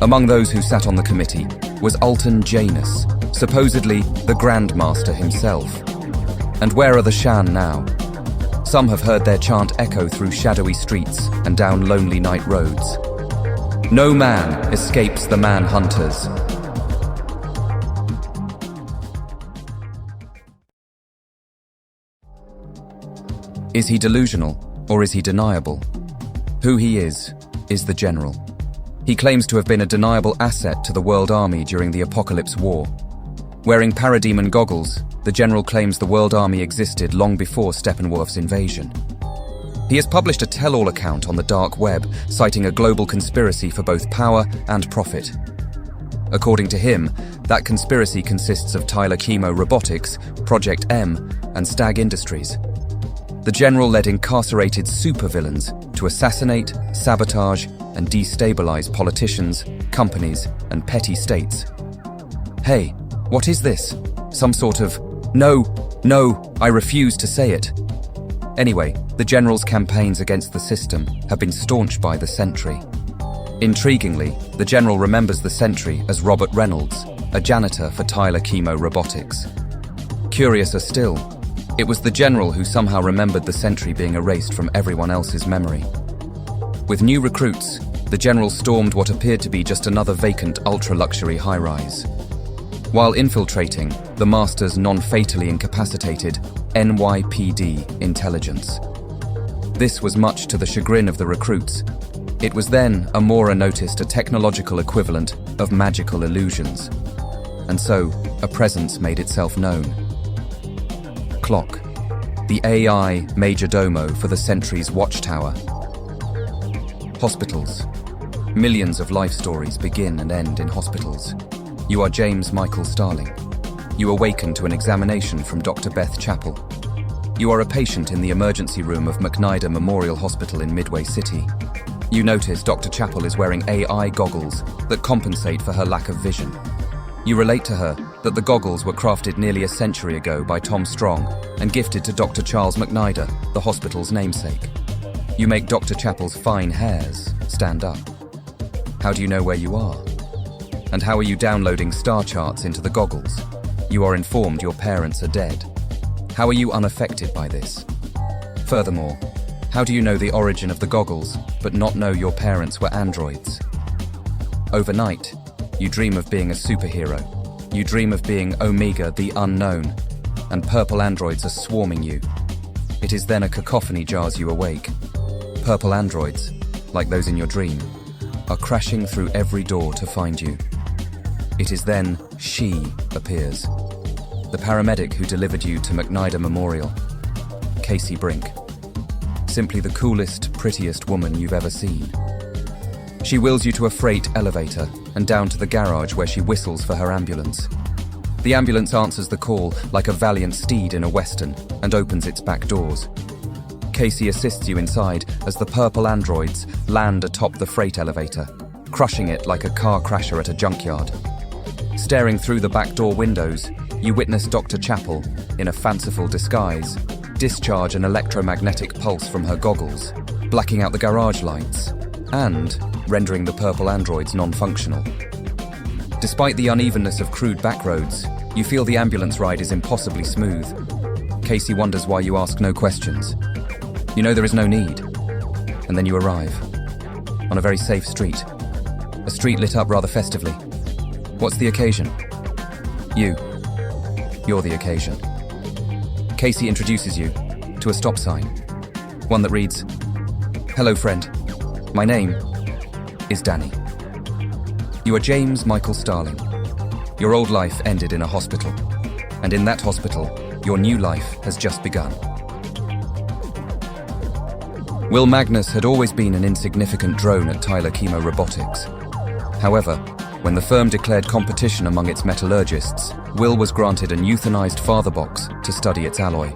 S1: Among those who sat on the committee was Alton Janus, supposedly the Grandmaster himself. And where are the Shan now? Some have heard their chant echo through shadowy streets and down lonely night roads. No man escapes the Manhunters. Is he delusional, or is he deniable? Who he is the General. He claims to have been a deniable asset to the World Army during the Apocalypse War. Wearing parademon goggles, the General claims the World Army existed long before Steppenwolf's invasion. He has published a tell-all account on the dark web, citing a global conspiracy for both power and profit. According to him, that conspiracy consists of Tyler Chemo Robotics, Project M, and Stag Industries. The General led incarcerated supervillains to assassinate, sabotage, and destabilize politicians, companies, and petty states. Hey, what is this? Some sort of, no, I refuse to say it. Anyway, the General's campaigns against the system have been staunched by the Sentry. Intriguingly, the General remembers the Sentry as Robert Reynolds, a janitor for Tyler Chemo Robotics. Curiouser still, it was the general who somehow remembered the sentry being erased from everyone else's memory. With new recruits, the general stormed what appeared to be just another vacant ultra-luxury high-rise. While infiltrating, the master's non-fatally incapacitated NYPD intelligence. This was much to the chagrin of the recruits. It was then Amora noticed a technological equivalent of magical illusions. And so, a presence made itself known. Clock, the AI major domo for the sentry's watchtower. Hospitals. Millions of life stories begin and end in hospitals. You are James Michael Starling. You awaken to an examination from Dr. Beth Chappell. You are a patient in the emergency room of McNider Memorial Hospital in Midway City. You notice Dr. Chappell is wearing AI goggles that compensate for her lack of vision. You relate to her that the goggles were crafted nearly a century ago by Tom Strong and gifted to Dr. Charles McNider, the hospital's namesake. You make Dr. Chappell's fine hairs stand up. How do you know where you are? And how are you downloading star charts into the goggles? You are informed your parents are dead. How are you unaffected by this? Furthermore, how do you know the origin of the goggles, but not know your parents were androids? Overnight, you dream of being a superhero. You dream of being Omega the Unknown, and purple androids are swarming you. It is then a cacophony jars you awake. Purple androids, like those in your dream, are crashing through every door to find you. It is then she appears, the paramedic who delivered you to McNider Memorial, Casey Brink. Simply the coolest, prettiest woman you've ever seen. She wheels you to a freight elevator and down to the garage where she whistles for her ambulance. The ambulance answers the call like a valiant steed in a western and opens its back doors. Casey assists you inside as the purple androids land atop the freight elevator, crushing it like a car crasher at a junkyard. Staring through the back door windows, you witness Dr. Chappell, in a fanciful disguise, discharge an electromagnetic pulse from her goggles, blacking out the garage lights, and rendering the purple androids non-functional. Despite the unevenness of crude backroads, you feel the ambulance ride is impossibly smooth. Casey wonders why you ask no questions. You know there is no need. And then you arrive. On a very safe street. A street lit up rather festively. What's the occasion? You. You're the occasion. Casey introduces you to a stop sign. One that reads, "Hello friend, my name is Danny." You are James Michael Starling. Your old life ended in a hospital. And in that hospital, your new life has just begun. Will Magnus had always been an insignificant drone at Tyler Chemo Robotics. However, when the firm declared competition among its metallurgists, Will was granted an euthanized father box to study its alloy.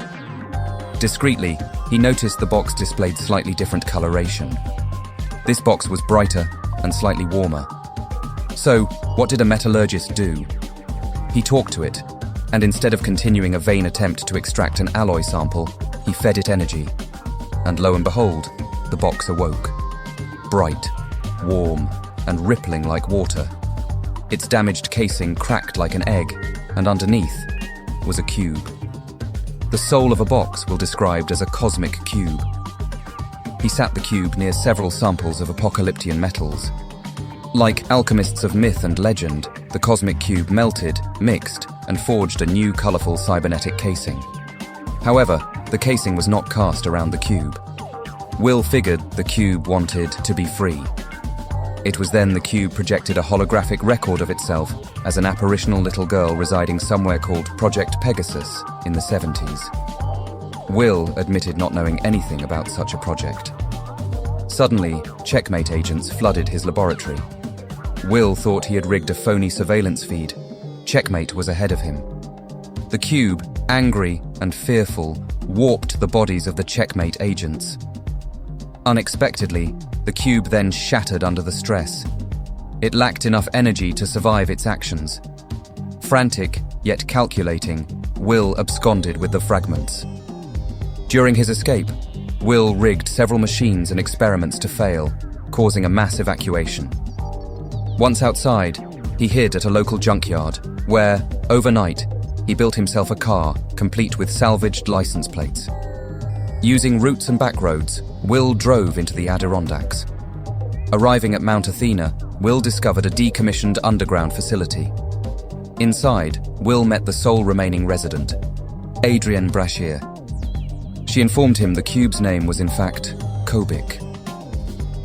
S1: Discreetly, he noticed the box displayed slightly different coloration. This box was brighter and slightly warmer. So, what did a metallurgist do? He talked to it, and instead of continuing a vain attempt to extract an alloy sample, he fed it energy. And lo and behold, the box awoke. Bright, warm, and rippling like water. Its damaged casing cracked like an egg, and underneath was a cube. The soul of a box will described as a cosmic cube. He sat the cube near several samples of apocalyptic metals. Like alchemists of myth and legend, the cosmic cube melted, mixed, and forged a new colourful cybernetic casing. However, the casing was not cast around the cube. Will figured the cube wanted to be free. It was then the cube projected a holographic record of itself as an apparitional little girl residing somewhere called Project Pegasus in the 70s. Will admitted not knowing anything about such a project. Suddenly, checkmate agents flooded his laboratory. Will thought he had rigged a phony surveillance feed. Checkmate was ahead of him. The cube, angry and fearful, warped the bodies of the checkmate agents. Unexpectedly, the cube then shattered under the stress. It lacked enough energy to survive its actions. Frantic, yet calculating, Will absconded with the fragments. During his escape, Will rigged several machines and experiments to fail, causing a mass evacuation. Once outside, he hid at a local junkyard, where, overnight, he built himself a car, complete with salvaged license plates. Using routes and back roads, Will drove into the Adirondacks. Arriving at Mount Athena, Will discovered a decommissioned underground facility. Inside, Will met the sole remaining resident, Adrienne Brashear. She informed him the cube's name was in fact Kobik.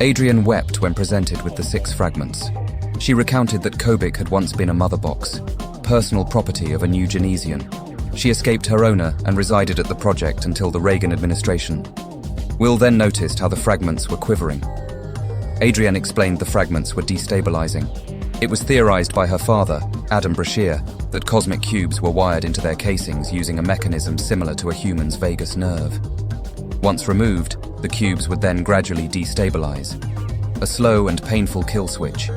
S1: Adrienne wept when presented with the 6 fragments. She recounted that Kobik had once been a mother box, personal property of a New Genesian. She escaped her owner and resided at the project until the Reagan administration. Will then noticed how the fragments were quivering. Adrienne explained the fragments were destabilizing. It was theorized by her father, Adam Brashear, that cosmic cubes were wired into their casings using a mechanism similar to a human's vagus nerve. Once removed, the cubes would then gradually destabilize. A slow and painful kill switch.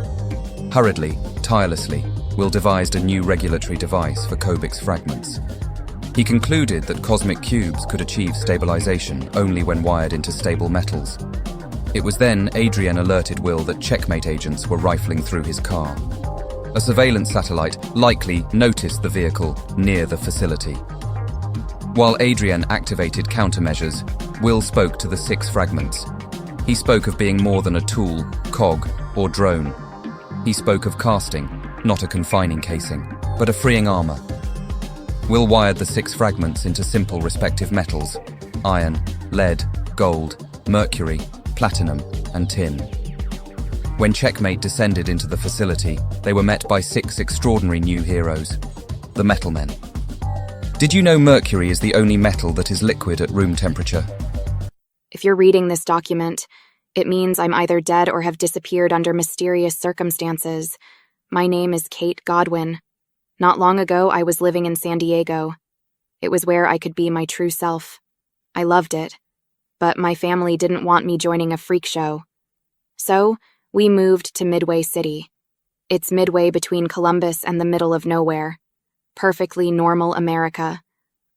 S1: Hurriedly, tirelessly, Will devised a new regulatory device for Kobik's fragments. He concluded that cosmic cubes could achieve stabilization only when wired into stable metals. It was then Adrienne alerted Will that checkmate agents were rifling through his car. A surveillance satellite likely noticed the vehicle near the facility. While Adrienne activated countermeasures, Will spoke to the 6 fragments. He spoke of being more than a tool, cog, or drone. He spoke of casting, not a confining casing, but a freeing armor. Will wired the 6 fragments into simple respective metals: iron, lead, gold, mercury, platinum, and tin. When Checkmate descended into the facility, they were met by 6 extraordinary new heroes, the Metal Men. Did you know mercury is the only metal that is liquid at room temperature?
S10: If you're reading this document, it means I'm either dead or have disappeared under mysterious circumstances. My name is Kate Godwin. Not long ago, I was living in San Diego. It was where I could be my true self. I loved it. But my family didn't want me joining a freak show. So, we moved to Midway City. It's midway between Columbus and the middle of nowhere. Perfectly normal America.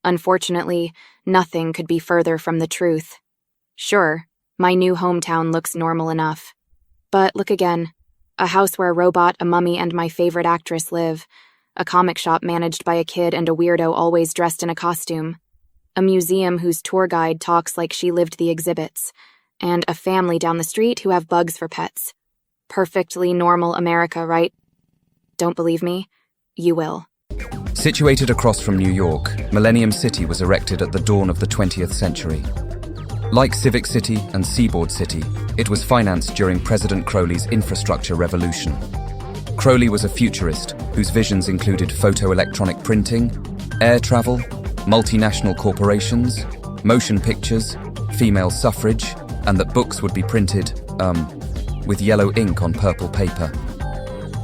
S10: Unfortunately, nothing could be further from the truth. Sure, my new hometown looks normal enough. But look again. A house where a robot, a mummy, and my favorite actress live. A comic shop managed by a kid and a weirdo always dressed in a costume. A museum whose tour guide talks like she lived the exhibits. And a family down the street who have bugs for pets. Perfectly normal America, right? Don't believe me? You will.
S1: Situated across from New York, Millennium City was erected at the dawn of the 20th century. Like Civic City and Seaboard City, it was financed during President Crowley's infrastructure revolution. Crowley was a futurist whose visions included photoelectronic printing, air travel, multinational corporations, motion pictures, female suffrage, and that books would be printed, with yellow ink on purple paper.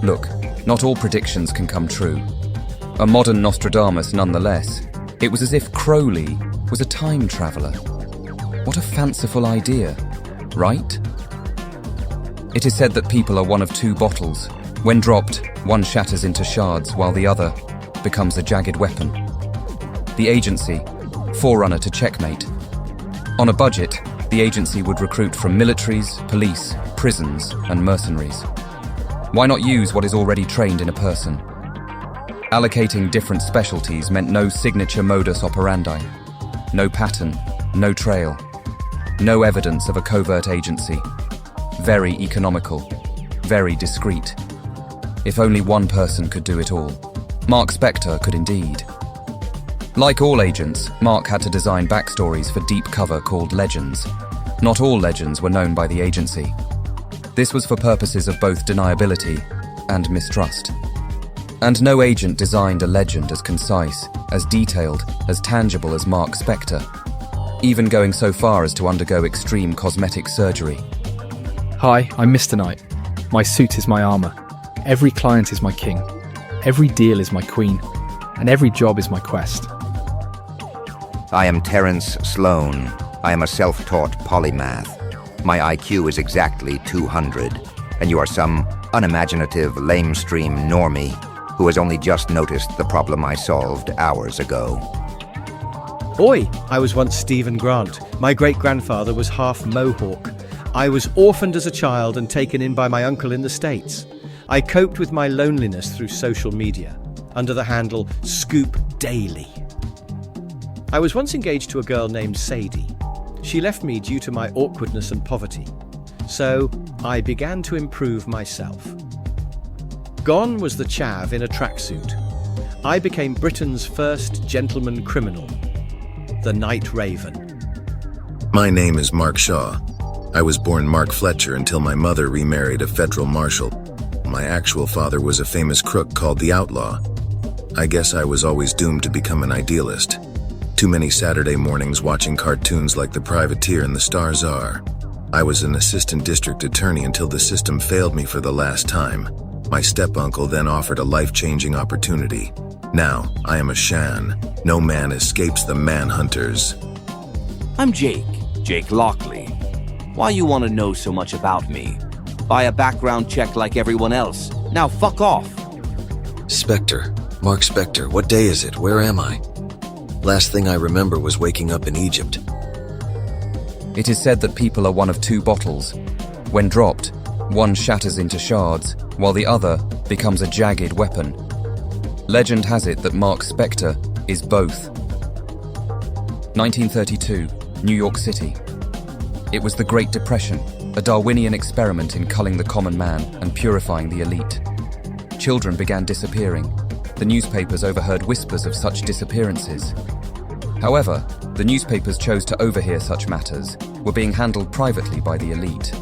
S1: Look, not all predictions can come true. A modern Nostradamus nonetheless. It was as if Crowley was a time traveler. What a fanciful idea, right? It is said that people are one of 2 bottles. When dropped, one shatters into shards while the other becomes a jagged weapon. The agency, forerunner to Checkmate. On a budget, the agency would recruit from militaries, police, prisons, and mercenaries. Why not use what is already trained in a person? Allocating different specialties meant no signature modus operandi, no pattern, no trail, no evidence of a covert agency. Very economical, very discreet. If only one person could do it all. Mark Spector could indeed. Like all agents, Mark had to design backstories for deep cover called legends. Not all legends were known by the agency. This was for purposes of both deniability and mistrust. And no agent designed a legend as concise, as detailed, as tangible as Mark Spector, even going so far as to undergo extreme cosmetic surgery.
S11: Hi, I'm Mr. Knight. My suit is my armor. Every client is my king. Every deal is my queen. And every job is my quest.
S12: I am Terence Sloan. I am a self-taught polymath. My IQ is exactly 200, and you are some unimaginative, lamestream normie who has only just noticed the problem I solved hours ago.
S13: Oi! I was once Stephen Grant. My great-grandfather was half Mohawk. I was orphaned as a child and taken in by my uncle in the States. I coped with my loneliness through social media, under the handle Scoop daily. I was once engaged to a girl named Sadie. She left me due to my awkwardness and poverty. So I began to improve myself. Gone was the chav in a tracksuit. I became Britain's first gentleman criminal, the Night Raven.
S14: My name is Mark Shaw. I was born Mark Fletcher until my mother remarried a federal marshal. My actual father was a famous crook called the Outlaw. I guess I was always doomed to become an idealist. Too many Saturday mornings watching cartoons like The Privateer and The Star Czar. I was an assistant district attorney until the system failed me for the last time. My step-uncle then offered a life-changing opportunity. Now, I am a Shan. No man escapes the manhunters.
S15: I'm Jake Lockley. Why you want to know so much about me? Buy a background check like everyone else. Now fuck off.
S16: Spectre. Mark Spectre. What day is it? Where am I? Last thing I remember was waking up in Egypt.
S1: It is said that people are one of two bottles. When dropped, one shatters into shards, while the other becomes a jagged weapon. Legend has it that Mark Spectre is both. 1932, New York City. It was the Great Depression, a Darwinian experiment in culling the common man and purifying the elite. Children began disappearing. The newspapers overheard whispers of such disappearances. However, the newspapers chose to overhear such matters were being handled privately by the elite.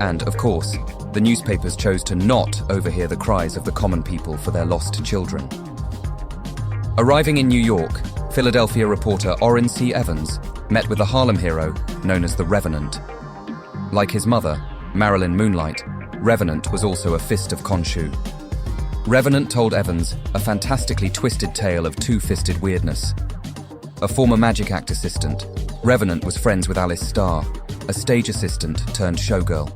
S1: And, of course, the newspapers chose to not overhear the cries of the common people for their lost children. Arriving in New York, Philadelphia reporter Orrin C. Evans met with a Harlem hero known as the Revenant. Like his mother, Marilyn Moonlight, Revenant was also a fist of Khonshu. Revenant told Evans a fantastically twisted tale of two-fisted weirdness. A former magic act assistant, Revenant was friends with Alice Starr, a stage assistant turned showgirl.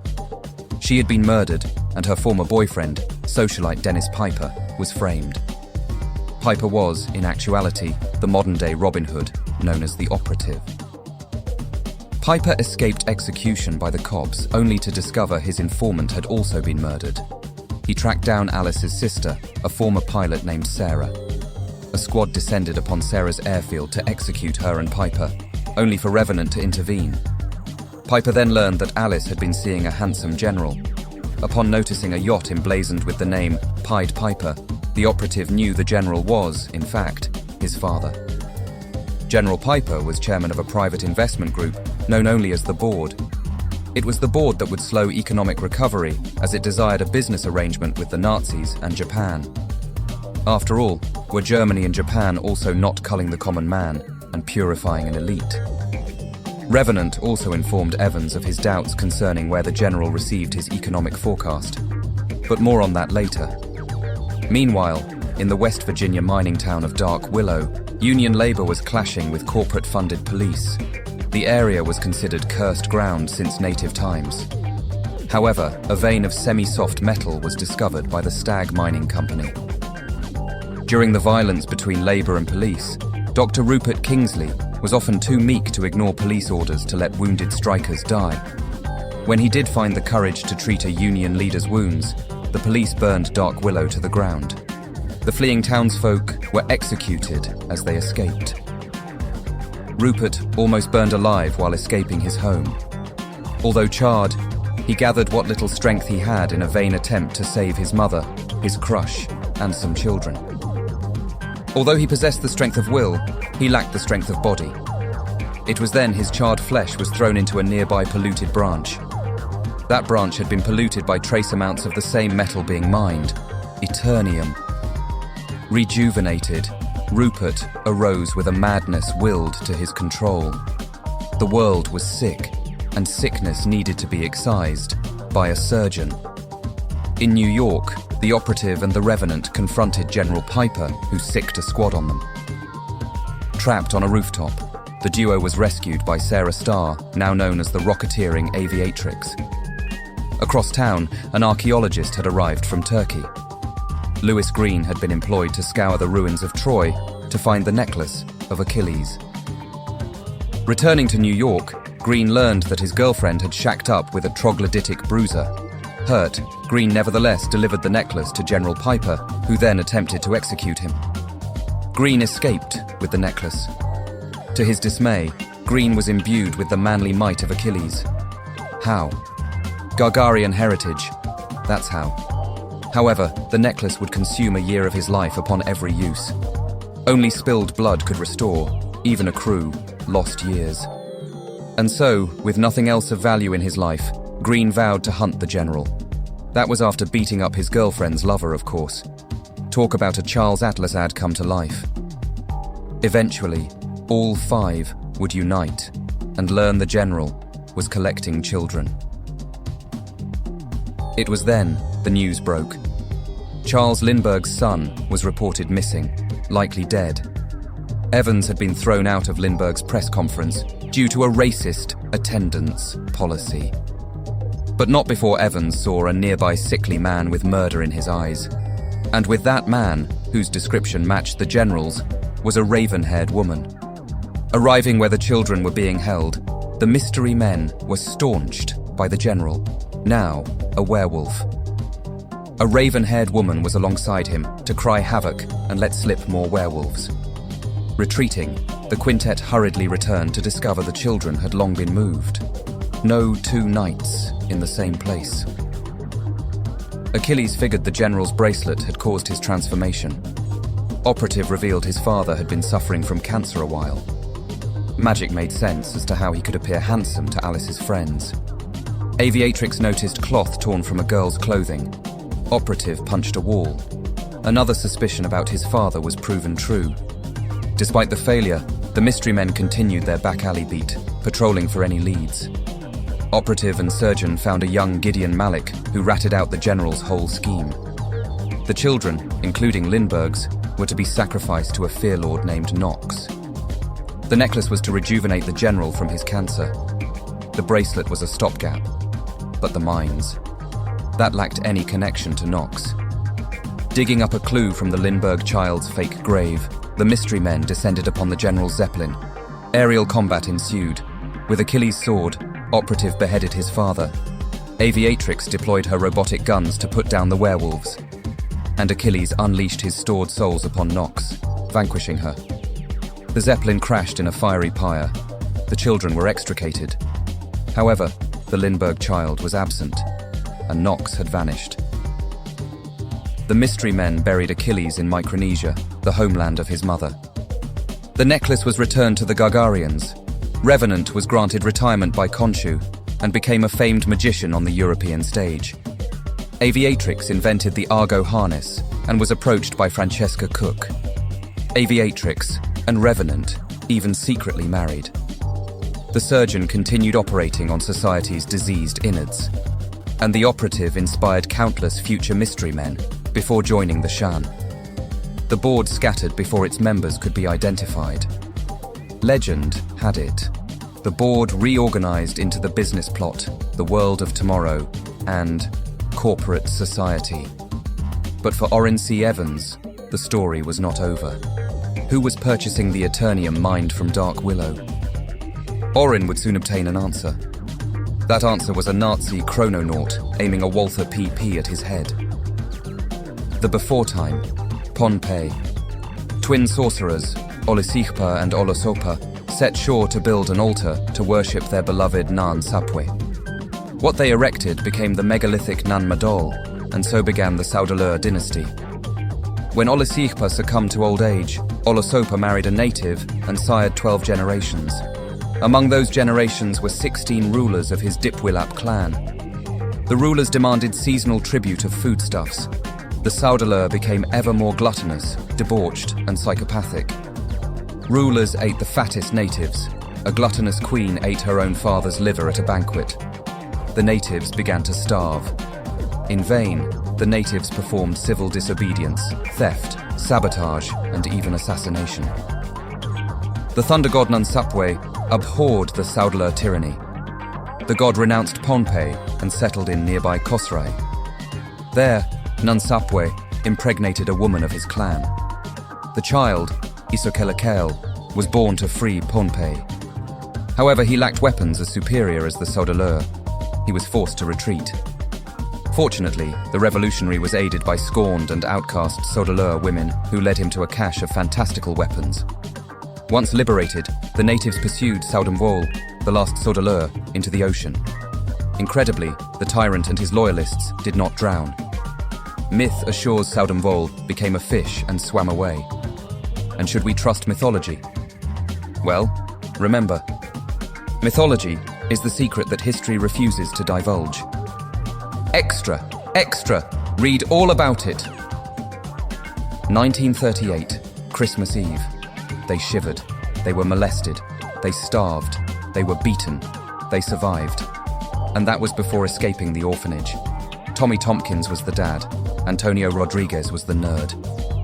S1: She had been murdered, and her former boyfriend, socialite Dennis Piper, was framed. Piper was, in actuality, the modern-day Robin Hood, known as the Operative. Piper escaped execution by the cops, only to discover his informant had also been murdered. He tracked down Alice's sister, a former pilot named Sarah. A squad descended upon Sarah's airfield to execute her and Piper, only for Revenant to intervene. Piper then learned that Alice had been seeing a handsome general. Upon noticing a yacht emblazoned with the name Pied Piper, the operative knew the general was, in fact, his father. General Piper was chairman of a private investment group known only as the Board. It was the Board that would slow economic recovery as it desired a business arrangement with the Nazis and Japan. After all, were Germany and Japan also not culling the common man and purifying an elite? Revenant also informed Evans of his doubts concerning where the general received his economic forecast. But more on that later. Meanwhile, in the West Virginia mining town of Dark Willow, Union labor was clashing with corporate-funded police. The area was considered cursed ground since native times. However, a vein of semi-soft metal was discovered by the Stag Mining Company. During the violence between labor and police, Dr. Rupert Kingsley was often too meek to ignore police orders to let wounded strikers die. When he did find the courage to treat a Union leader's wounds, the police burned Dark Willow to the ground. The fleeing townsfolk were executed as they escaped. Rupert almost burned alive while escaping his home. Although charred, he gathered what little strength he had in a vain attempt to save his mother, his crush, and some children. Although he possessed the strength of will, he lacked the strength of body. It was then his charred flesh was thrown into a nearby polluted branch. That branch had been polluted by trace amounts of the same metal being mined, eternium. Rejuvenated, Rupert arose with a madness willed to his control. The world was sick, and sickness needed to be excised by a surgeon. In New York, the operative and the Revenant confronted General Piper, who sicked a squad on them. Trapped on a rooftop, the duo was rescued by Sarah Starr, now known as the rocketeering aviatrix. Across town, an archaeologist had arrived from Turkey. Lewis Green had been employed to scour the ruins of Troy to find the necklace of Achilles. Returning to New York, Green learned that his girlfriend had shacked up with a troglodytic bruiser. Hurt, Green nevertheless delivered the necklace to General Piper, who then attempted to execute him. Green escaped with the necklace. To his dismay, Green was imbued with the manly might of Achilles. How? Gargarian heritage, that's how. However, the necklace would consume a year of his life upon every use. Only spilled blood could restore, even accrue, lost years. And so, with nothing else of value in his life, Green vowed to hunt the general. That was after beating up his girlfriend's lover, of course. Talk about a Charles Atlas ad come to life. Eventually, all 5 would unite and learn the general was collecting children. It was then the news broke. Charles Lindbergh's son was reported missing, likely dead. Evans had been thrown out of Lindbergh's press conference due to a racist attendance policy. But not before Evans saw a nearby sickly man with murder in his eyes. And with that man, whose description matched the general's, was a raven-haired woman. Arriving where the children were being held, the mystery men were staunched by the general, now a werewolf. A raven-haired woman was alongside him to cry havoc and let slip more werewolves. Retreating, the quintet hurriedly returned to discover the children had long been moved. No 2 nights in the same place. Achilles figured the general's bracelet had caused his transformation. Operative revealed his father had been suffering from cancer a while. Magic made sense as to how he could appear handsome to Alice's friends. Aviatrix noticed cloth torn from a girl's clothing. Operative punched a wall. Another suspicion about his father was proven true. Despite the failure, the mystery men continued their back alley beat, patrolling for any leads. Operative and surgeon found a young Gideon Malik who ratted out the general's whole scheme. The children, including Lindbergh's, were to be sacrificed to a fear lord named Knox. The necklace was to rejuvenate the general from his cancer. The bracelet was a stopgap. But the mines. That lacked any connection to Knox. Digging up a clue from the Lindbergh child's fake grave, the mystery men descended upon the general's Zeppelin. Aerial combat ensued. With Achilles' sword, Operative beheaded his father. Aviatrix deployed her robotic guns to put down the werewolves. And Achilles unleashed his stored souls upon Knox, vanquishing her. The Zeppelin crashed in a fiery pyre. The children were extricated. However, the Lindbergh child was absent, and Knox had vanished. The mystery men buried Achilles in Micronesia, the homeland of his mother. The necklace was returned to the Gargarians. Revenant was granted retirement by Khonshu and became a famed magician on the European stage. Aviatrix invented the Argo harness and was approached by Francesca Cook. Aviatrix and Revenant even secretly married. The surgeon continued operating on society's diseased innards, and the operative inspired countless future mystery men before joining the Shan. The board scattered before its members could be identified. Legend had it. The board reorganized into the business plot, the world of tomorrow, and corporate society. But for Orrin C. Evans, the story was not over. Who was purchasing the Eternium mined from Dark Willow? Orrin would soon obtain an answer. That answer was a Nazi chrononaut aiming a Walther PP at his head. The before time, Pohnpei. Twin sorcerers, Olisichpa and Olosopa, set shore to build an altar to worship their beloved Nan Sapwe. What they erected became the megalithic Nan Madol, and so began the Saudalur dynasty. When Olisichpa succumbed to old age, Olosopa married a native and sired 12 generations. Among those generations were 16 rulers of his Dipwilap clan. The rulers demanded seasonal tribute of foodstuffs. The Saudalur became ever more gluttonous, debauched, and psychopathic. Rulers ate the fattest natives. A gluttonous queen ate her own father's liver at a banquet. The natives began to starve. In vain, the natives performed civil disobedience, theft, sabotage, and even assassination. The thunder god Nansapwe abhorred the Saudalur tyranny. The god renounced Pohnpei and settled in nearby Khosrai. There, Nansapwe impregnated a woman of his clan. The child, Isokelakael, was born to free Pohnpei. However, he lacked weapons as superior as the Saudalur. He was forced to retreat. Fortunately, the revolutionary was aided by scorned and outcast Sodeleur women who led him to a cache of fantastical weapons. Once liberated, the natives pursued Saudemvol, the last Sodeleur, into the ocean. Incredibly, the tyrant and his loyalists did not drown. Myth assures Saudemvol became a fish and swam away. And should we trust mythology? Well, remember, mythology is the secret that history refuses to divulge. Extra! Extra! Read all about it! 1938, Christmas Eve. They shivered. They were molested. They starved. They were beaten. They survived. And that was before escaping the orphanage. Tommy Tompkins was the dad. Antonio Rodriguez was the nerd.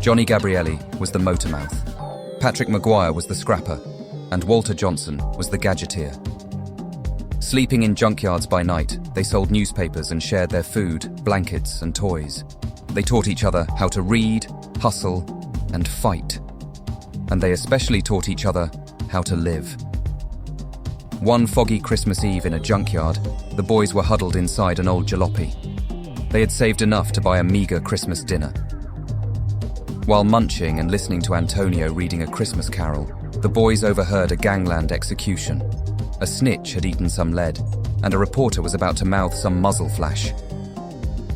S1: Johnny Gabrielli was the motormouth. Patrick Maguire was the scrapper. And Walter Johnson was the gadgeteer. Sleeping in junkyards by night, they sold newspapers and shared their food, blankets, and toys. They taught each other how to read, hustle, and fight. And they especially taught each other how to live. One foggy Christmas Eve in a junkyard, the boys were huddled inside an old jalopy. They had saved enough to buy a meager Christmas dinner. While munching and listening to Antonio reading a Christmas carol, the boys overheard a gangland execution. A snitch had eaten some lead, and a reporter was about to mouth some muzzle flash.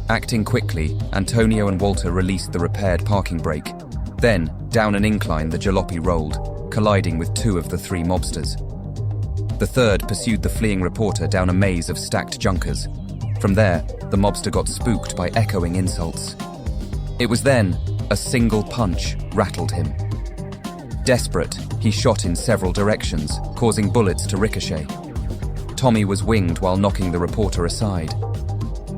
S1: Acting quickly, Antonio and Walter released the repaired parking brake. Then, down an incline the jalopy rolled, colliding with 2 of the 3 mobsters. The third pursued the fleeing reporter down a maze of stacked junkers. From there, the mobster got spooked by echoing insults. It was then a single punch rattled him. Desperate, he shot in several directions, causing bullets to ricochet. Tommy was winged while knocking the reporter aside.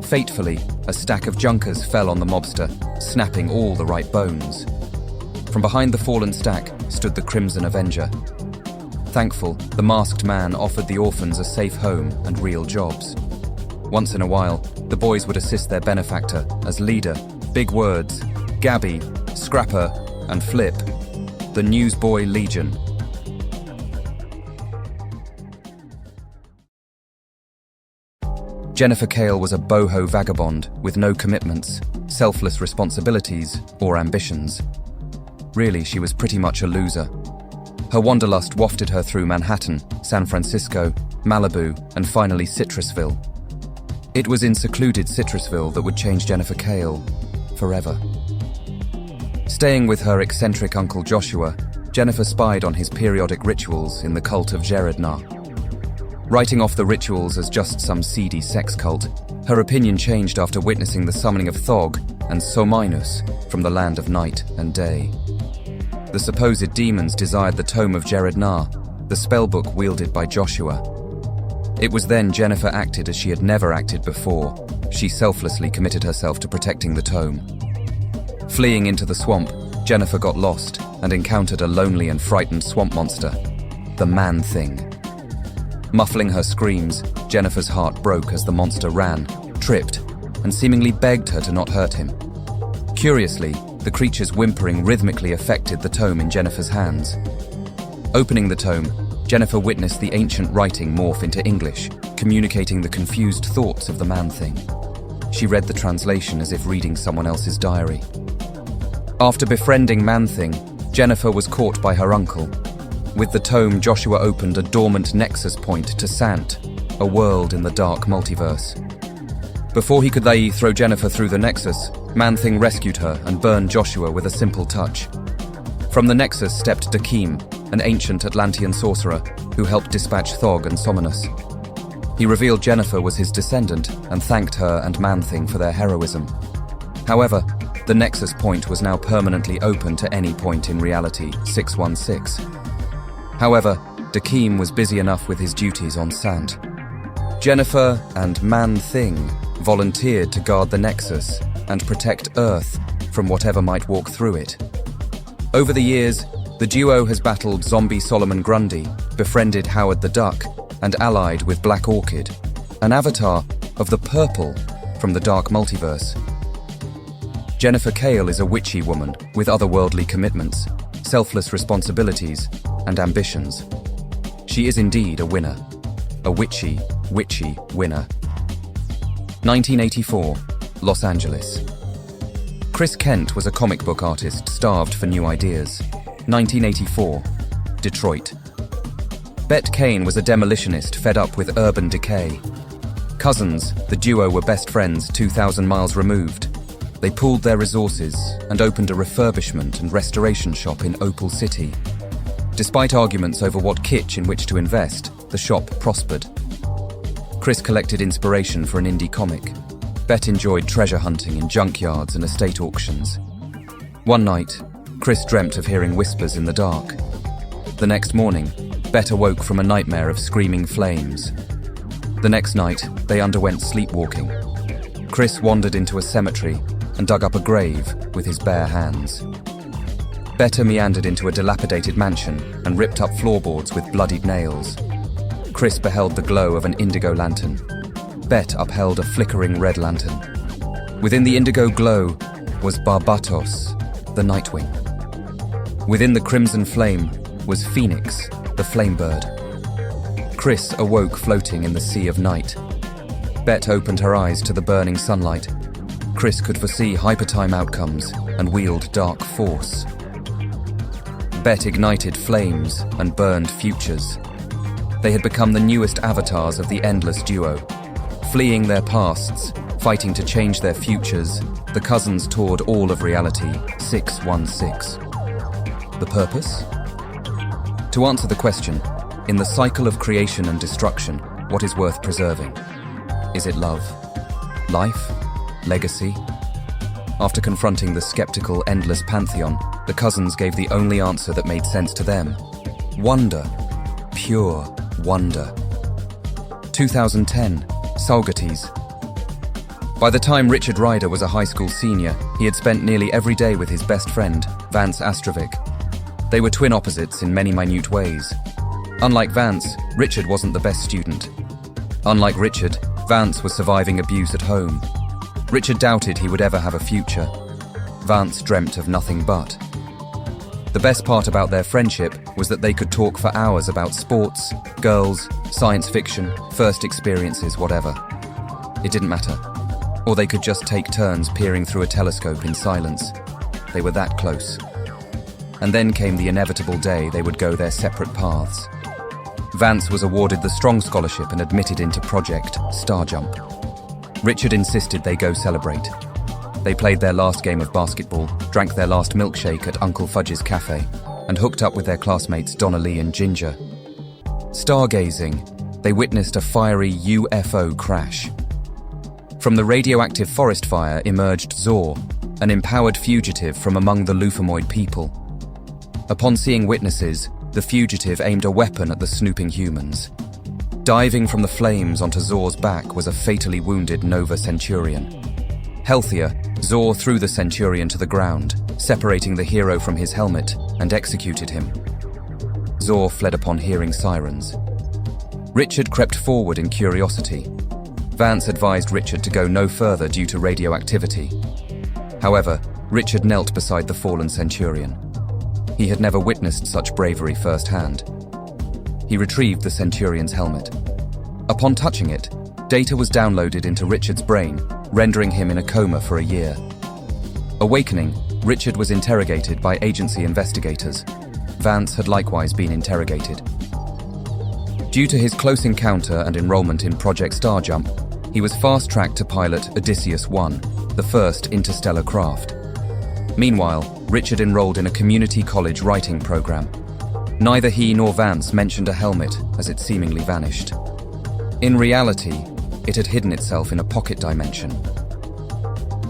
S1: Fatefully, a stack of junkers fell on the mobster, snapping all the right bones. From behind the fallen stack stood the Crimson Avenger. Thankful, the masked man offered the orphans a safe home and real jobs. Once in a while, the boys would assist their benefactor as leader, Big Words, Gabby, Scrapper, and Flip, the Newsboy Legion. Jennifer Cale was a boho vagabond with no commitments, selfless responsibilities, or ambitions. Really, she was pretty much a loser. Her wanderlust wafted her through Manhattan, San Francisco, Malibu, and finally Citrusville. It was in secluded Citrusville that would change Jennifer Cale forever. Staying with her eccentric Uncle Joshua, Jennifer spied on his periodic rituals in the cult of Jeredna. Writing off the rituals as just some seedy sex cult, her opinion changed after witnessing the summoning of Thog and Sominus from the land of night and day. The supposed demons desired the Tome of Jeredna, the spellbook wielded by Joshua. It was then Jennifer acted as she had never acted before. She selflessly committed herself to protecting the tome. Fleeing into the swamp, Jennifer got lost and encountered a lonely and frightened swamp monster, the Man-Thing. Muffling her screams, Jennifer's heart broke as the monster ran, tripped, and seemingly begged her to not hurt him. Curiously, the creature's whimpering rhythmically affected the tome in Jennifer's hands. Opening the tome, Jennifer witnessed the ancient writing morph into English, communicating the confused thoughts of the Man-Thing. She read the translation as if reading someone else's diary. After befriending Man-Thing, Jennifer was caught by her uncle. With the tome, Joshua opened a dormant nexus point to Sant, a world in the dark multiverse. Before he could throw Jennifer through the nexus, Man-Thing rescued her and burned Joshua with a simple touch. From the nexus stepped Dakim, an ancient Atlantean sorcerer who helped dispatch Thog and Sominus. He revealed Jennifer was his descendant and thanked her and Man-Thing for their heroism. However, the nexus point was now permanently open to any point in reality 616. However, Dakim was busy enough with his duties on Sant. Jennifer and Man-Thing volunteered to guard the nexus and protect Earth from whatever might walk through it. Over the years, the duo has battled zombie Solomon Grundy, befriended Howard the Duck, and allied with Black Orchid, an avatar of the purple from the dark multiverse. Jennifer Cale is a witchy woman with otherworldly commitments, selfless responsibilities, and ambitions. She is indeed a winner. A witchy winner. 1984. Los Angeles. Chris Kent was a comic book artist starved for new ideas. 1984, Detroit. Bet Kane was a demolitionist fed up with urban decay. Cousins, the duo were best friends 2,000 miles removed. They pooled their resources and opened a refurbishment and restoration shop in Opal City. Despite arguments over what kitsch in which to invest, the shop prospered. Chris collected inspiration for an indie comic. Bet enjoyed treasure hunting in junkyards and estate auctions. One night, Chris dreamt of hearing whispers in the dark. The next morning, Bet awoke from a nightmare of screaming flames. The next night, they underwent sleepwalking. Chris wandered into a cemetery and dug up a grave with his bare hands. Bet meandered into a dilapidated mansion and ripped up floorboards with bloodied nails. Chris beheld the glow of an indigo lantern. Bet upheld a flickering red lantern. Within the indigo glow was Barbatos, the Nightwing. Within the crimson flame was Phoenix, the Flamebird. Chris awoke floating in the sea of night. Bet opened her eyes to the burning sunlight. Chris could foresee hypertime outcomes and wield dark force. Bet ignited flames and burned futures. They had become the newest avatars of the endless duo. Fleeing their pasts, fighting to change their futures, the cousins toured all of reality 616. The purpose? To answer the question, in the cycle of creation and destruction, what is worth preserving? Is it love? Life? Legacy? After confronting the skeptical, endless pantheon, the cousins gave the only answer that made sense to them. Wonder. Pure wonder. 2010, Saugerties. By the time Richard Ryder was a high school senior, he had spent nearly every day with his best friend, Vance Astrovic. They were twin opposites in many minute ways. Unlike Vance, Richard wasn't the best student. Unlike Richard, Vance was surviving abuse at home. Richard doubted he would ever have a future. Vance dreamt of nothing but. The best part about their friendship was that they could talk for hours about sports, girls, science fiction, first experiences, whatever. It didn't matter. Or they could just take turns peering through a telescope in silence. They were that close. And then came the inevitable day they would go their separate paths. Vance was awarded the Strong Scholarship and admitted into Project Starjump. Richard insisted they go celebrate. They played their last game of basketball, drank their last milkshake at Uncle Fudge's cafe, and hooked up with their classmates Donna Lee and Ginger. Stargazing, they witnessed a fiery UFO crash. From the radioactive forest fire emerged Zor, an empowered fugitive from among the Lufamoid people. Upon seeing witnesses, the fugitive aimed a weapon at the snooping humans. Diving from the flames onto Zor's back was a fatally wounded Nova Centurion. Healthier, Zor threw the Centurion to the ground, separating the hero from his helmet, and executed him. Zor fled upon hearing sirens. Richard crept forward in curiosity. Vance advised Richard to go no further due to radioactivity. However, Richard knelt beside the fallen Centurion. He had never witnessed such bravery firsthand. He retrieved the Centurion's helmet. Upon touching it, data was downloaded into Richard's brain, rendering him in a coma for a year. Awakening, Richard was interrogated by agency investigators. Vance had likewise been interrogated. Due to his close encounter and enrollment in Project Starjump, he was fast-tracked to pilot Odysseus-1, the first interstellar craft. Meanwhile, Richard enrolled in a community college writing program. Neither he nor Vance mentioned a helmet as it seemingly vanished. In reality, it had hidden itself in a pocket dimension.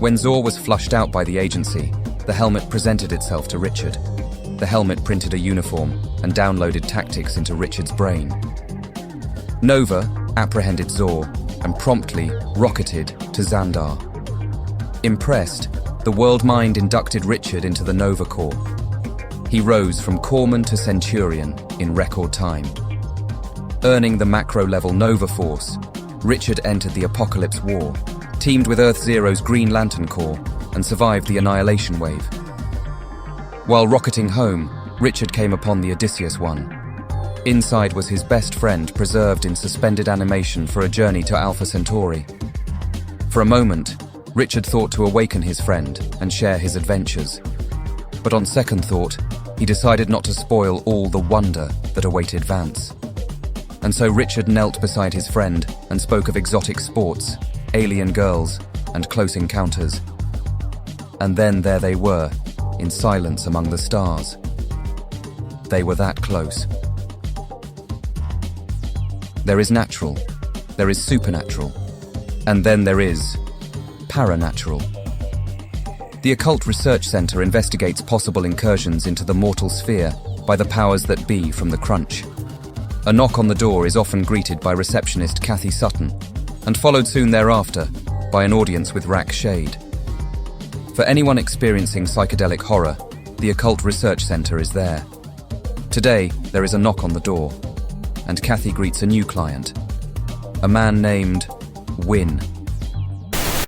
S1: When Zor was flushed out by the agency, the helmet presented itself to Richard. The helmet printed a uniform and downloaded tactics into Richard's brain. Nova apprehended Zor and promptly rocketed to Xandar. Impressed, the World Mind inducted Richard into the Nova Corps. He rose from corpsman to Centurion in record time. Earning the macro-level Nova Force, Richard entered the Apocalypse War, teamed with Earth-Zero's Green Lantern Corps, and survived the Annihilation Wave. While rocketing home, Richard came upon the Odysseus-1. Inside was his best friend preserved in suspended animation for a journey to Alpha Centauri. For a moment, Richard thought to awaken his friend and share his adventures. But on second thought, he decided not to spoil all the wonder that awaited Vance. And so Richard knelt beside his friend and spoke of exotic sports, alien girls, and close encounters. And then there they were, in silence among the stars. They were that close. There is natural, there is supernatural, and then there is paranatural. The Occult Research Center investigates possible incursions into the mortal sphere by the powers that be from the Crunch. A knock on the door is often greeted by receptionist Kathy Sutton, and followed soon thereafter by an audience with Rack Shade. For anyone experiencing psychedelic horror, the Occult Research Center is there. Today, there is a knock on the door, and Kathy greets a new client, a man named Wynne.